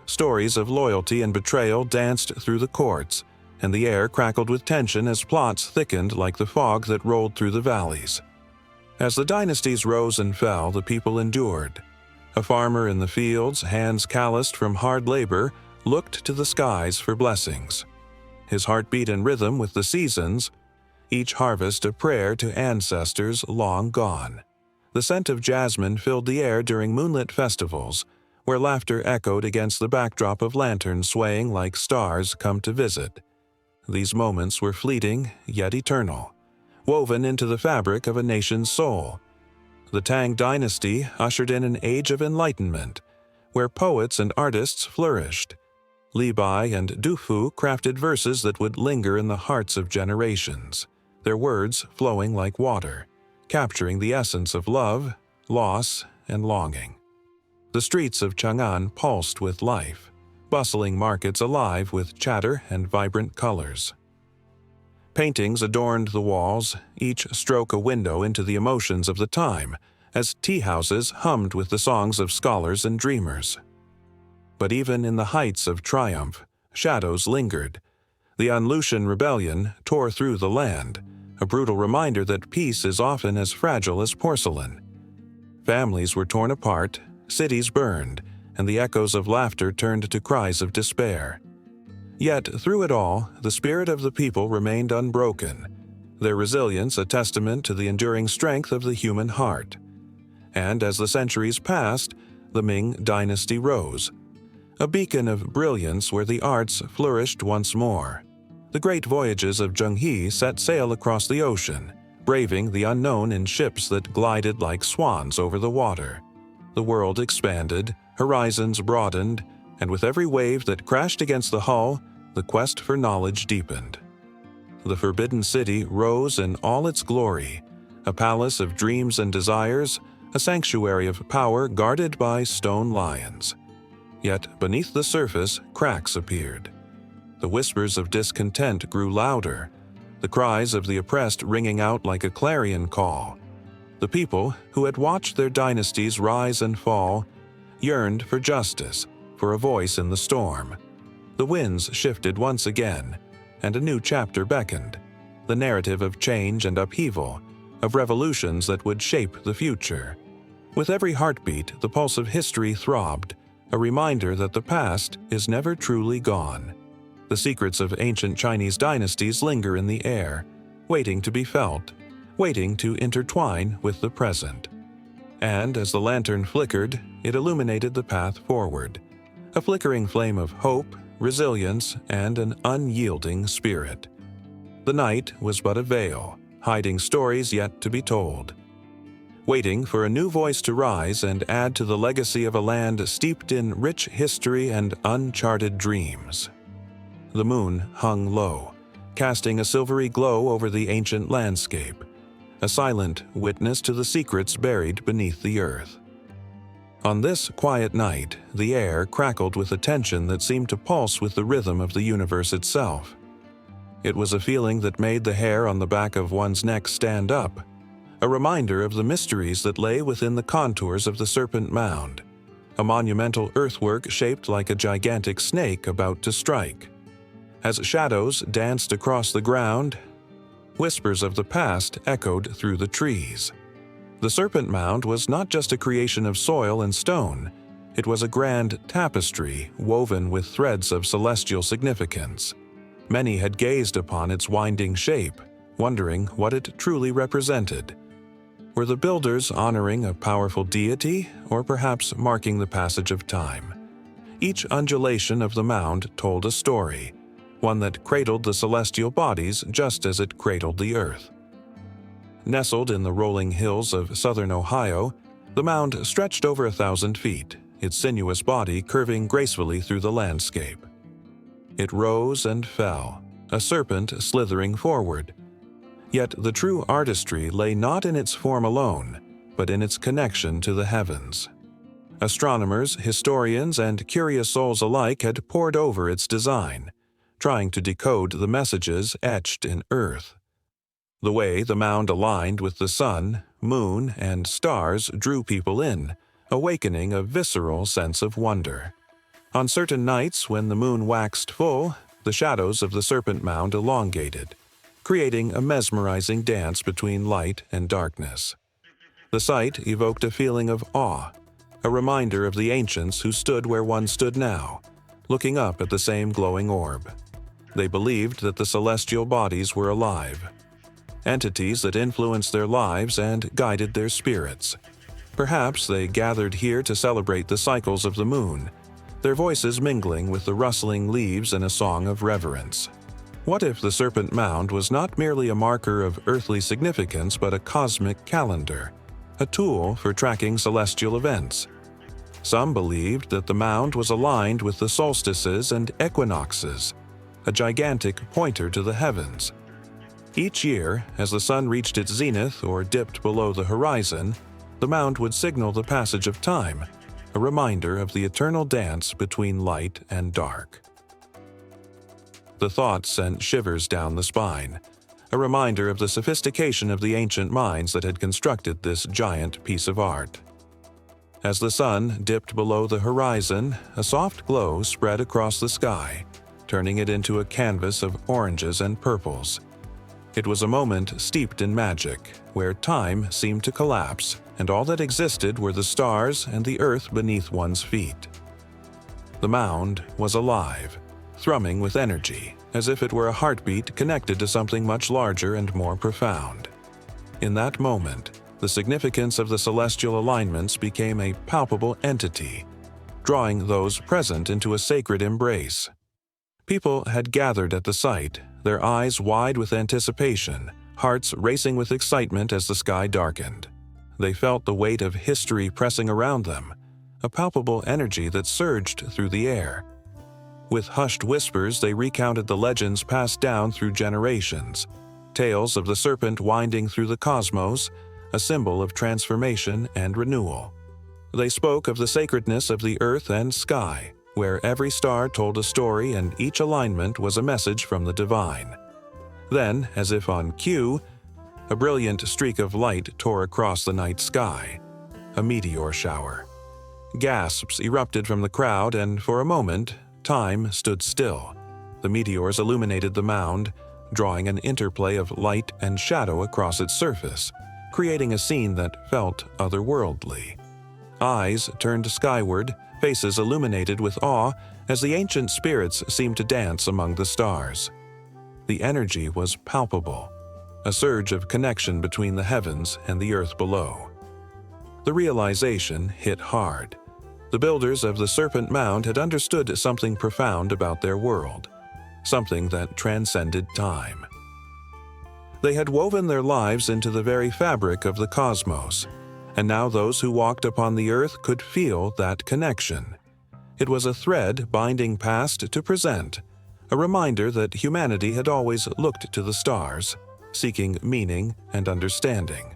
Stories of loyalty and betrayal danced through the courts, and the air crackled with tension as plots thickened like the fog that rolled through the valleys. As the dynasties rose and fell, the people endured. A farmer in the fields, hands calloused from hard labor, looked to the skies for blessings. His heart beat in rhythm with the seasons, each harvest a prayer to ancestors long gone. The scent of jasmine filled the air during moonlit festivals, where laughter echoed against the backdrop of lanterns swaying like stars come to visit. These moments were fleeting, yet eternal, woven into the fabric of a nation's soul. The Tang dynasty ushered in an age of enlightenment, where poets and artists flourished. Li Bai and Du Fu crafted verses that would linger in the hearts of generations, their words flowing like water, capturing the essence of love, loss, and longing. The streets of Chang'an pulsed with life, bustling markets alive with chatter and vibrant colors. Paintings adorned the walls, each stroke a window into the emotions of the time, as tea-houses hummed with the songs of scholars and dreamers. But even in the heights of triumph, shadows lingered. The Anlushan rebellion tore through the land, a brutal reminder that peace is often as fragile as porcelain. Families were torn apart, cities burned, and the echoes of laughter turned to cries of despair. Yet, through it all, the spirit of the people remained unbroken, their resilience a testament to the enduring strength of the human heart. And as the centuries passed, the Ming dynasty rose, a beacon of brilliance where the arts flourished once more. The great voyages of Zheng set sail across the ocean, braving the unknown in ships that glided like swans over the water. The world expanded, horizons broadened, and with every wave that crashed against the hull, the quest for knowledge deepened. The Forbidden City rose in all its glory, a palace of dreams and desires, a sanctuary of power guarded by stone lions. Yet beneath the surface, cracks appeared. The whispers of discontent grew louder, the cries of the oppressed ringing out like a clarion call. The people, who had watched their dynasties rise and fall, yearned for justice, for a voice in the storm. The winds shifted once again, and a new chapter beckoned, the narrative of change and upheaval, of revolutions that would shape the future. With every heartbeat, the pulse of history throbbed, a reminder that the past is never truly gone. The secrets of ancient Chinese dynasties linger in the air, waiting to be felt, waiting to intertwine with the present. And as the lantern flickered, it illuminated the path forward, a flickering flame of hope, resilience, and an unyielding spirit. The night was but a veil, hiding stories yet to be told, waiting for a new voice to rise and add to the legacy of a land steeped in rich history and uncharted dreams. The moon hung low, casting a silvery glow over the ancient landscape, a silent witness to the secrets buried beneath the earth. On this quiet night, the air crackled with a tension that seemed to pulse with the rhythm of the universe itself. It was a feeling that made the hair on the back of one's neck stand up, a reminder of the mysteries that lay within the contours of the Serpent Mound, a monumental earthwork shaped like a gigantic snake about to strike. As shadows danced across the ground, whispers of the past echoed through the trees. The Serpent Mound was not just a creation of soil and stone, it was a grand tapestry woven with threads of celestial significance. Many had gazed upon its winding shape, wondering what it truly represented. Were the builders honoring a powerful deity, or perhaps marking the passage of time? Each undulation of the mound told a story, one that cradled the celestial bodies just as it cradled the earth. Nestled in the rolling hills of southern Ohio, the mound stretched over 1,000 feet, its sinuous body curving gracefully through the landscape. It rose and fell, a serpent slithering forward. Yet the true artistry lay not in its form alone, but in its connection to the heavens. Astronomers, historians, and curious souls alike had pored over its design, trying to decode the messages etched in earth. The way the mound aligned with the sun, moon, and stars drew people in, awakening a visceral sense of wonder. On certain nights when the moon waxed full, the shadows of the serpent mound elongated, creating a mesmerizing dance between light and darkness. The sight evoked a feeling of awe, a reminder of the ancients who stood where one stood now, looking up at the same glowing orb. They believed that the celestial bodies were alive, entities that influenced their lives and guided their spirits. Perhaps they gathered here to celebrate the cycles of the moon, their voices mingling with the rustling leaves in a song of reverence. What if the serpent mound was not merely a marker of earthly significance but a cosmic calendar, a tool for tracking celestial events? Some believed that the mound was aligned with the solstices and equinoxes, a gigantic pointer to the heavens. Each year, as the sun reached its zenith or dipped below the horizon, the mound would signal the passage of time, a reminder of the eternal dance between light and dark. The thought sent shivers down the spine, a reminder of the sophistication of the ancient minds that had constructed this giant piece of art. As the sun dipped below the horizon, a soft glow spread across the sky, turning it into a canvas of oranges and purples. It was a moment steeped in magic, where time seemed to collapse, and all that existed were the stars and the earth beneath one's feet. The mound was alive, thrumming with energy, as if it were a heartbeat connected to something much larger and more profound. In that moment, the significance of the celestial alignments became a palpable entity, drawing those present into a sacred embrace. People had gathered at the site, their eyes wide with anticipation, hearts racing with excitement as the sky darkened. They felt the weight of history pressing around them, a palpable energy that surged through the air. With hushed whispers, they recounted the legends passed down through generations, tales of the serpent winding through the cosmos, a symbol of transformation and renewal. They spoke of the sacredness of the earth and sky, where every star told a story and each alignment was a message from the divine. Then, as if on cue, a brilliant streak of light tore across the night sky, a meteor shower. Gasps erupted from the crowd, and for a moment, time stood still. The meteors illuminated the mound, drawing an interplay of light and shadow across its surface, creating a scene that felt otherworldly. Eyes turned skyward, faces illuminated with awe as the ancient spirits seemed to dance among the stars. The energy was palpable, a surge of connection between the heavens and the earth below. The realization hit hard. The builders of the Serpent Mound had understood something profound about their world, something that transcended time. They had woven their lives into the very fabric of the cosmos, and now those who walked upon the earth could feel that connection. It was a thread binding past to present, a reminder that humanity had always looked to the stars, seeking meaning and understanding.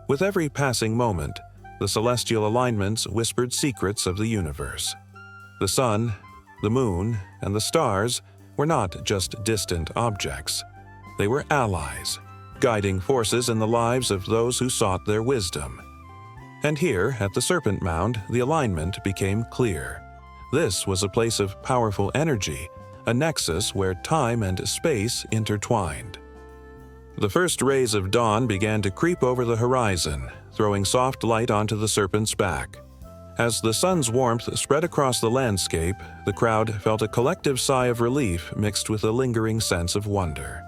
With every passing moment, the celestial alignments whispered secrets of the universe. The sun, the moon, and the stars were not just distant objects. They were allies, guiding forces in the lives of those who sought their wisdom. And here, at the Serpent Mound, the alignment became clear. This was a place of powerful energy, a nexus where time and space intertwined. The first rays of dawn began to creep over the horizon, throwing soft light onto the serpent's back. As the sun's warmth spread across the landscape, the crowd felt a collective sigh of relief mixed with a lingering sense of wonder.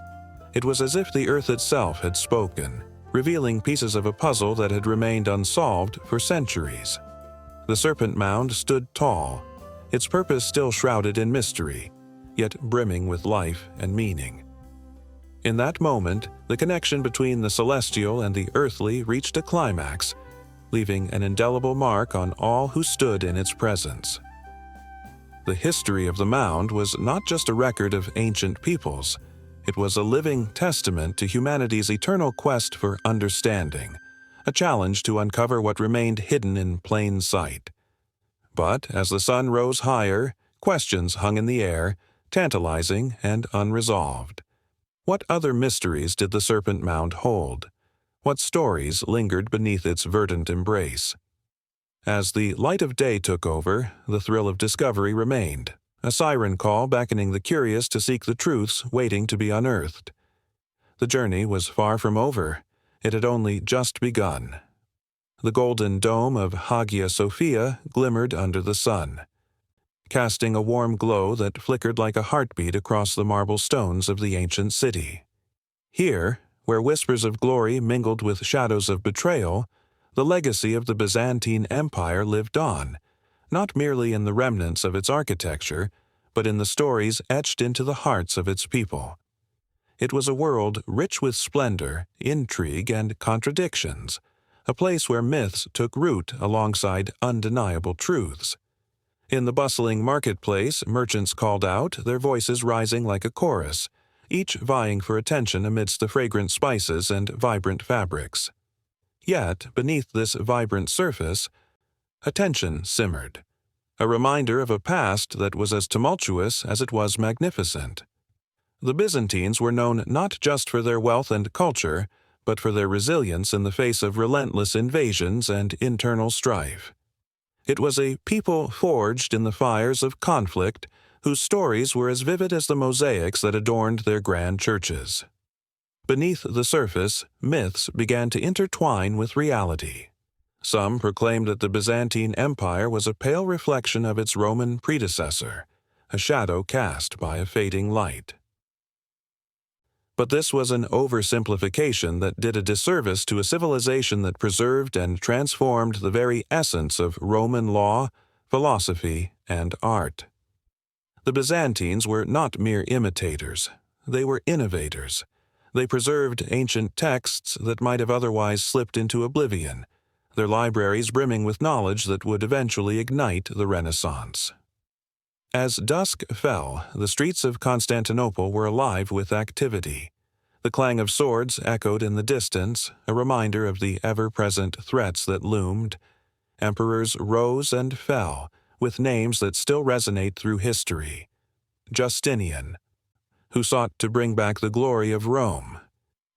It was as if the earth itself had spoken, revealing pieces of a puzzle that had remained unsolved for centuries. The Serpent Mound stood tall, its purpose still shrouded in mystery, yet brimming with life and meaning. In that moment, the connection between the celestial and the earthly reached a climax, leaving an indelible mark on all who stood in its presence. The history of the mound was not just a record of ancient peoples. It was a living testament to humanity's eternal quest for understanding, a challenge to uncover what remained hidden in plain sight. But as the sun rose higher, questions hung in the air, tantalizing and unresolved. What other mysteries did the Serpent Mound hold? What stories lingered beneath its verdant embrace? As the light of day took over, the thrill of discovery remained, a siren call beckoning the curious to seek the truths waiting to be unearthed. The journey was far from over. It had only just begun. The golden dome of Hagia Sophia glimmered under the sun, casting a warm glow that flickered like a heartbeat across the marble stones of the ancient city. Here, where whispers of glory mingled with shadows of betrayal, the legacy of the Byzantine Empire lived on, not merely in the remnants of its architecture, but in the stories etched into the hearts of its people. It was a world rich with splendor, intrigue, and contradictions, a place where myths took root alongside undeniable truths. In the bustling marketplace, merchants called out, their voices rising like a chorus, each vying for attention amidst the fragrant spices and vibrant fabrics. Yet, beneath this vibrant surface, a tension simmered, a reminder of a past that was as tumultuous as it was magnificent. The Byzantines were known not just for their wealth and culture, but for their resilience in the face of relentless invasions and internal strife. It was a people forged in the fires of conflict, whose stories were as vivid as the mosaics that adorned their grand churches. Beneath the surface, myths began to intertwine with reality. Some proclaimed that the Byzantine Empire was a pale reflection of its Roman predecessor, a shadow cast by a fading light. But this was an oversimplification that did a disservice to a civilization that preserved and transformed the very essence of Roman law, philosophy, and art. The Byzantines were not mere imitators. They were innovators. They preserved ancient texts that might have otherwise slipped into oblivion, their libraries brimming with knowledge that would eventually ignite the Renaissance. As dusk fell, the streets of Constantinople were alive with activity. The clang of swords echoed in the distance, a reminder of the ever-present threats that loomed. Emperors rose and fell, with names that still resonate through history. Justinian, who sought to bring back the glory of Rome.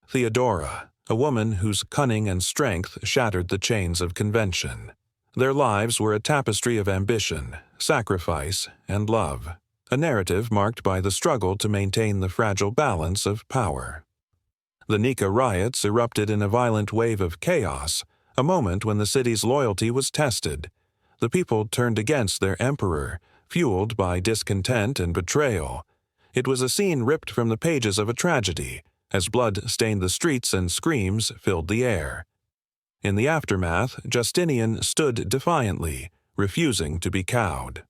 Theodora, a woman whose cunning and strength shattered the chains of convention. Their lives were a tapestry of ambition, sacrifice, and love, a narrative marked by the struggle to maintain the fragile balance of power. The Nika riots erupted in a violent wave of chaos, a moment when the city's loyalty was tested. The people turned against their emperor, fueled by discontent and betrayal. It was a scene ripped from the pages of a tragedy, as blood stained the streets and screams filled the air. In the aftermath, Justinian stood defiantly, refusing to be cowed.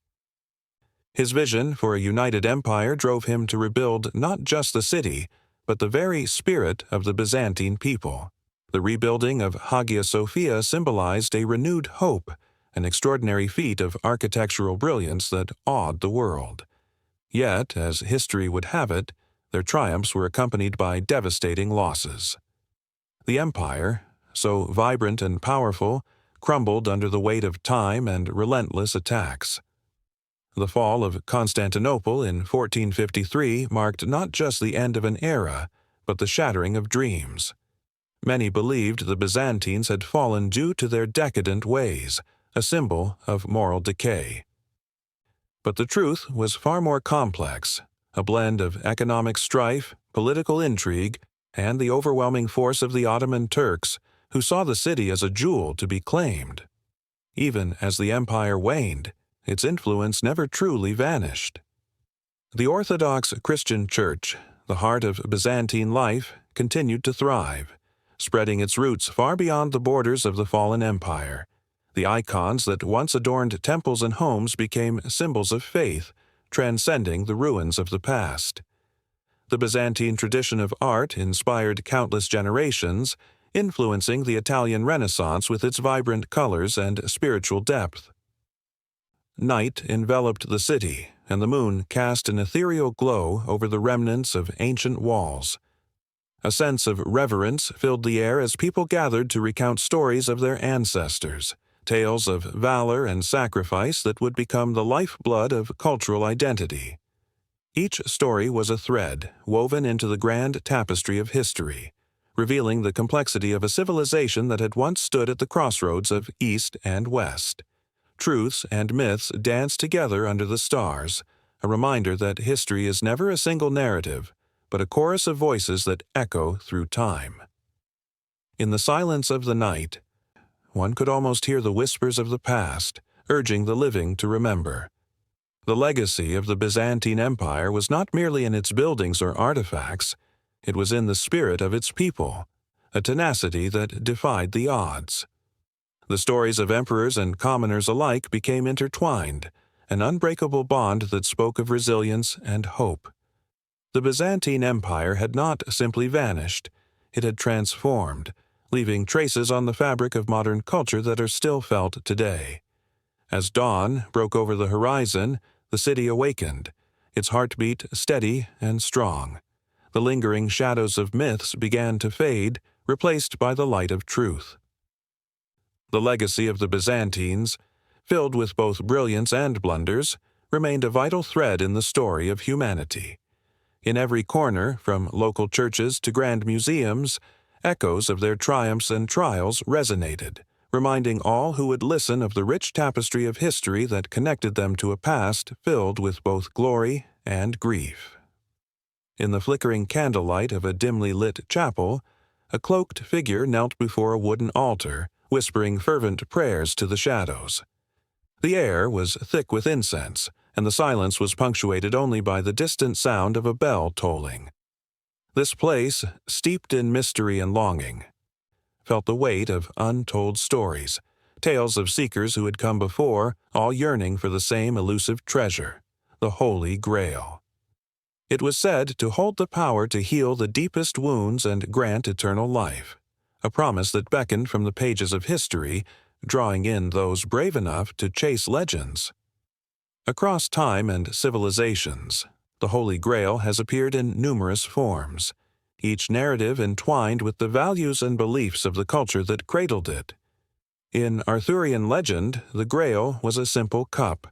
His vision for a united empire drove him to rebuild not just the city, but the very spirit of the Byzantine people. The rebuilding of Hagia Sophia symbolized a renewed hope, an extraordinary feat of architectural brilliance that awed the world. Yet, as history would have it, their triumphs were accompanied by devastating losses. The empire, so vibrant and powerful, crumbled under the weight of time and relentless attacks. The fall of Constantinople in 1453 marked not just the end of an era, but the shattering of dreams. Many believed the Byzantines had fallen due to their decadent ways, a symbol of moral decay. But the truth was far more complex, a blend of economic strife, political intrigue, and the overwhelming force of the Ottoman Turks, who saw the city as a jewel to be claimed. Even as the empire waned, its influence never truly vanished. The Orthodox Christian Church, the heart of Byzantine life, continued to thrive, spreading its roots far beyond the borders of the fallen empire. The icons that once adorned temples and homes became symbols of faith, transcending the ruins of the past. The Byzantine tradition of art inspired countless generations, influencing the Italian Renaissance with its vibrant colors and spiritual depth. Night enveloped the city, and the moon cast an ethereal glow over the remnants of ancient walls. A sense of reverence filled the air as people gathered to recount stories of their ancestors, tales of valor and sacrifice that would become the lifeblood of cultural identity. Each story was a thread woven into the grand tapestry of history, revealing the complexity of a civilization that had once stood at the crossroads of East and West. Truths and myths danced together under the stars, a reminder that history is never a single narrative, but a chorus of voices that echo through time. In the silence of the night, one could almost hear the whispers of the past, urging the living to remember. The legacy of the Byzantine Empire was not merely in its buildings or artifacts, it was in the spirit of its people, a tenacity that defied the odds. The stories of emperors and commoners alike became intertwined, an unbreakable bond that spoke of resilience and hope. The Byzantine Empire had not simply vanished, it had transformed, leaving traces on the fabric of modern culture that are still felt today. As dawn broke over the horizon, the city awakened, its heartbeat steady and strong. The lingering shadows of myths began to fade, replaced by the light of truth. The legacy of the Byzantines, filled with both brilliance and blunders, remained a vital thread in the story of humanity. In every corner, from local churches to grand museums, echoes of their triumphs and trials resonated, reminding all who would listen of the rich tapestry of history that connected them to a past filled with both glory and grief. In the flickering candlelight of a dimly lit chapel, a cloaked figure knelt before a wooden altar, whispering fervent prayers to the shadows. The air was thick with incense, and the silence was punctuated only by the distant sound of a bell tolling. This place, steeped in mystery and longing, felt the weight of untold stories, tales of seekers who had come before, all yearning for the same elusive treasure, the Holy Grail. It was said to hold the power to heal the deepest wounds and grant eternal life, a promise that beckoned from the pages of history, drawing in those brave enough to chase legends. Across time and civilizations, the Holy Grail has appeared in numerous forms, each narrative entwined with the values and beliefs of the culture that cradled it. In Arthurian legend, the Grail was a simple cup,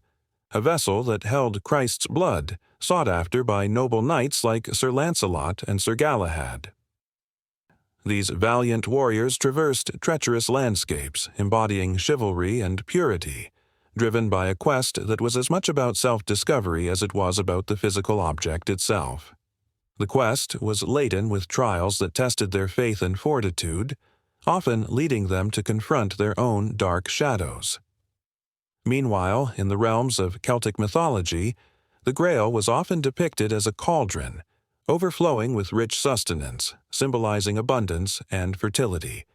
a vessel that held Christ's blood, sought after by noble knights like Sir Lancelot and Sir Galahad. These valiant warriors traversed treacherous landscapes, embodying chivalry and purity, driven by a quest that was as much about self-discovery as it was about the physical object itself. The quest was laden with trials that tested their faith and fortitude, often leading them to confront their own dark shadows. Meanwhile, in the realms of Celtic mythology, the Grail was often depicted as a cauldron, overflowing with rich sustenance, symbolizing abundance and fertility.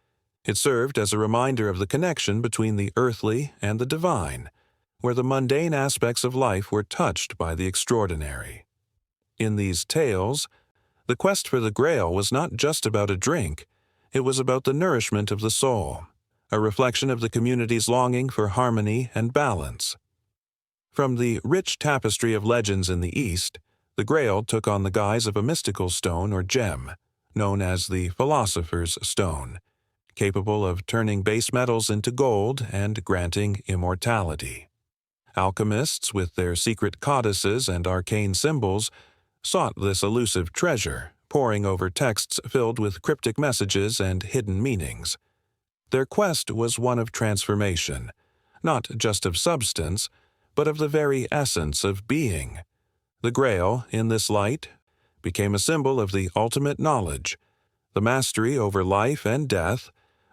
It served as a reminder of the connection between the earthly and the divine, where the mundane aspects of life were touched by the extraordinary. In these tales, the quest for the Grail was not just about a drink, it was about the nourishment of the soul, a reflection of the community's longing for harmony and balance. From the rich tapestry of legends in the East, the Grail took on the guise of a mystical stone or gem, known as the Philosopher's Stone, capable of turning base metals into gold and granting immortality. Alchemists, with their secret codices and arcane symbols, sought this elusive treasure, poring over texts filled with cryptic messages and hidden meanings. Their quest was one of transformation, not just of substance, but of the very essence of being. The Grail, in this light, became a symbol of the ultimate knowledge, the mastery over life and death,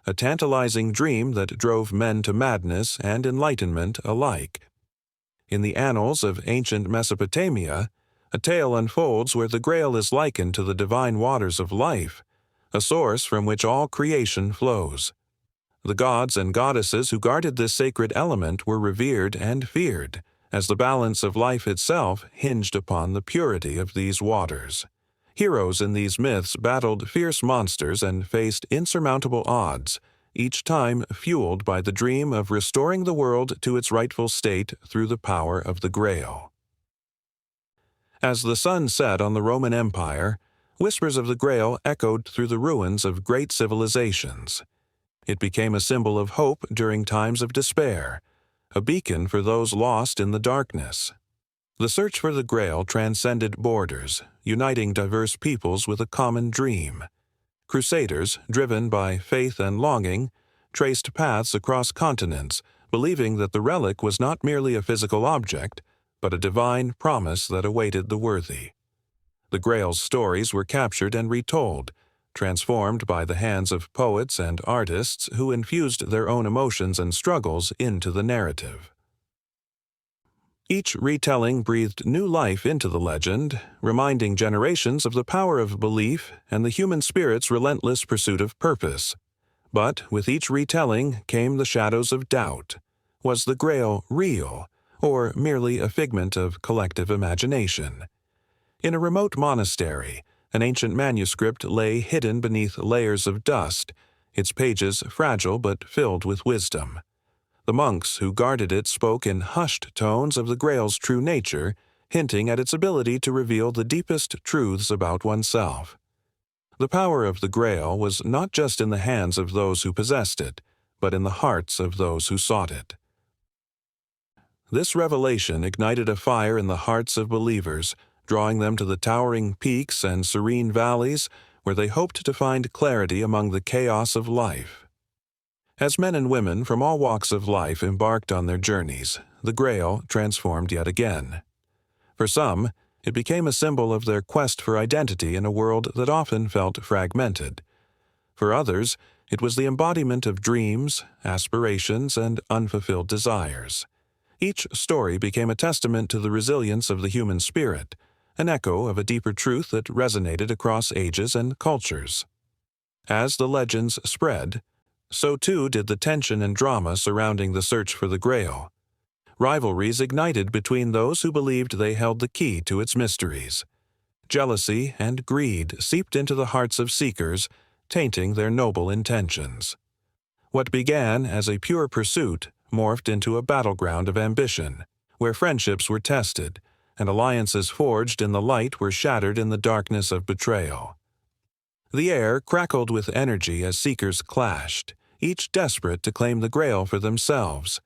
a tantalizing dream that drove men to madness and enlightenment alike. In the annals of ancient Mesopotamia, a tale unfolds where the Grail is likened to the divine waters of life, a source from which all creation flows. The gods and goddesses who guarded this sacred element were revered and feared, as the balance of life itself hinged upon the purity of these waters. Heroes in these myths battled fierce monsters and faced insurmountable odds, each time fueled by the dream of restoring the world to its rightful state through the power of the Grail. As the sun set on the Roman Empire, whispers of the Grail echoed through the ruins of great civilizations. It became a symbol of hope during times of despair, a beacon for those lost in the darkness. The search for the Grail transcended borders, uniting diverse peoples with a common dream. Crusaders, driven by faith and longing, traced paths across continents, believing that the relic was not merely a physical object, but a divine promise that awaited the worthy. The Grail's stories were captured and retold, transformed by the hands of poets and artists who infused their own emotions and struggles into the narrative. Each retelling breathed new life into the legend, reminding generations of the power of belief and the human spirit's relentless pursuit of purpose. But with each retelling came the shadows of doubt. Was the Grail real, or merely a figment of collective imagination? In a remote monastery, an ancient manuscript lay hidden beneath layers of dust, its pages fragile but filled with wisdom. The monks who guarded it spoke in hushed tones of the Grail's true nature, hinting at its ability to reveal the deepest truths about oneself. The power of the Grail was not just in the hands of those who possessed it, but in the hearts of those who sought it. This revelation ignited a fire in the hearts of believers, drawing them to the towering peaks and serene valleys where they hoped to find clarity among the chaos of life. As men and women from all walks of life embarked on their journeys, the Grail transformed yet again. For some, it became a symbol of their quest for identity in a world that often felt fragmented. For others, it was the embodiment of dreams, aspirations, and unfulfilled desires. Each story became a testament to the resilience of the human spirit, an echo of a deeper truth that resonated across ages and cultures. As the legends spread, so too did the tension and drama surrounding the search for the Grail. Rivalries ignited between those who believed they held the key to its mysteries. Jealousy and greed seeped into the hearts of seekers, tainting their noble intentions. What began as a pure pursuit morphed into a battleground of ambition, where friendships were tested, and alliances forged in the light were shattered in the darkness of betrayal. The air crackled with energy as seekers clashed, each desperate to claim the Grail for themselves.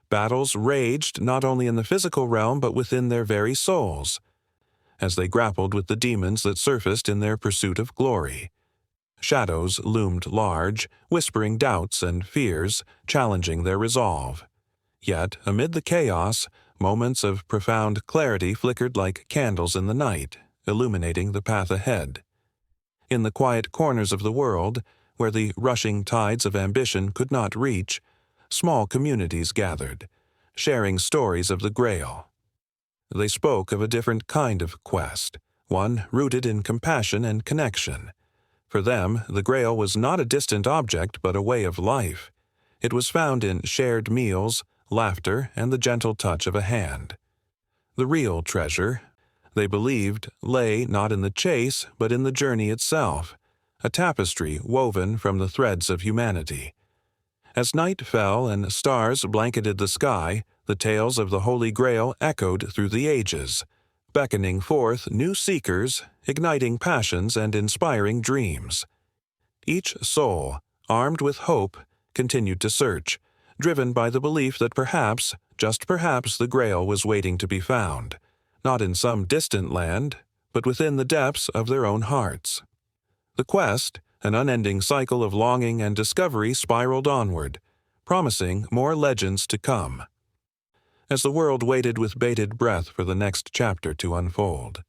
Battles raged not only in the physical realm but within their very souls, as they grappled with the demons that surfaced in their pursuit of glory. Shadows loomed large, whispering doubts and fears, challenging their resolve. Yet, amid the chaos, moments of profound clarity flickered like candles in the night, illuminating the path ahead. In the quiet corners of the world, where the rushing tides of ambition could not reach, small communities gathered, sharing stories of the Grail. They spoke of a different kind of quest, one rooted in compassion and connection. For them, the Grail was not a distant object but a way of life. It was found in shared meals, laughter, and the gentle touch of a hand. The real treasure, they believed, lay not in the chase but in the journey itself, a tapestry woven from the threads of humanity. As night fell and stars blanketed the sky, the tales of the Holy Grail echoed through the ages, beckoning forth new seekers, igniting passions and inspiring dreams. Each soul, armed with hope, continued to search, driven by the belief that perhaps, just perhaps, the Grail was waiting to be found, not in some distant land, but within the depths of their own hearts. The quest, an unending cycle of longing and discovery, spiraled onward, promising more legends to come. As the world waited with bated breath for the next chapter to unfold,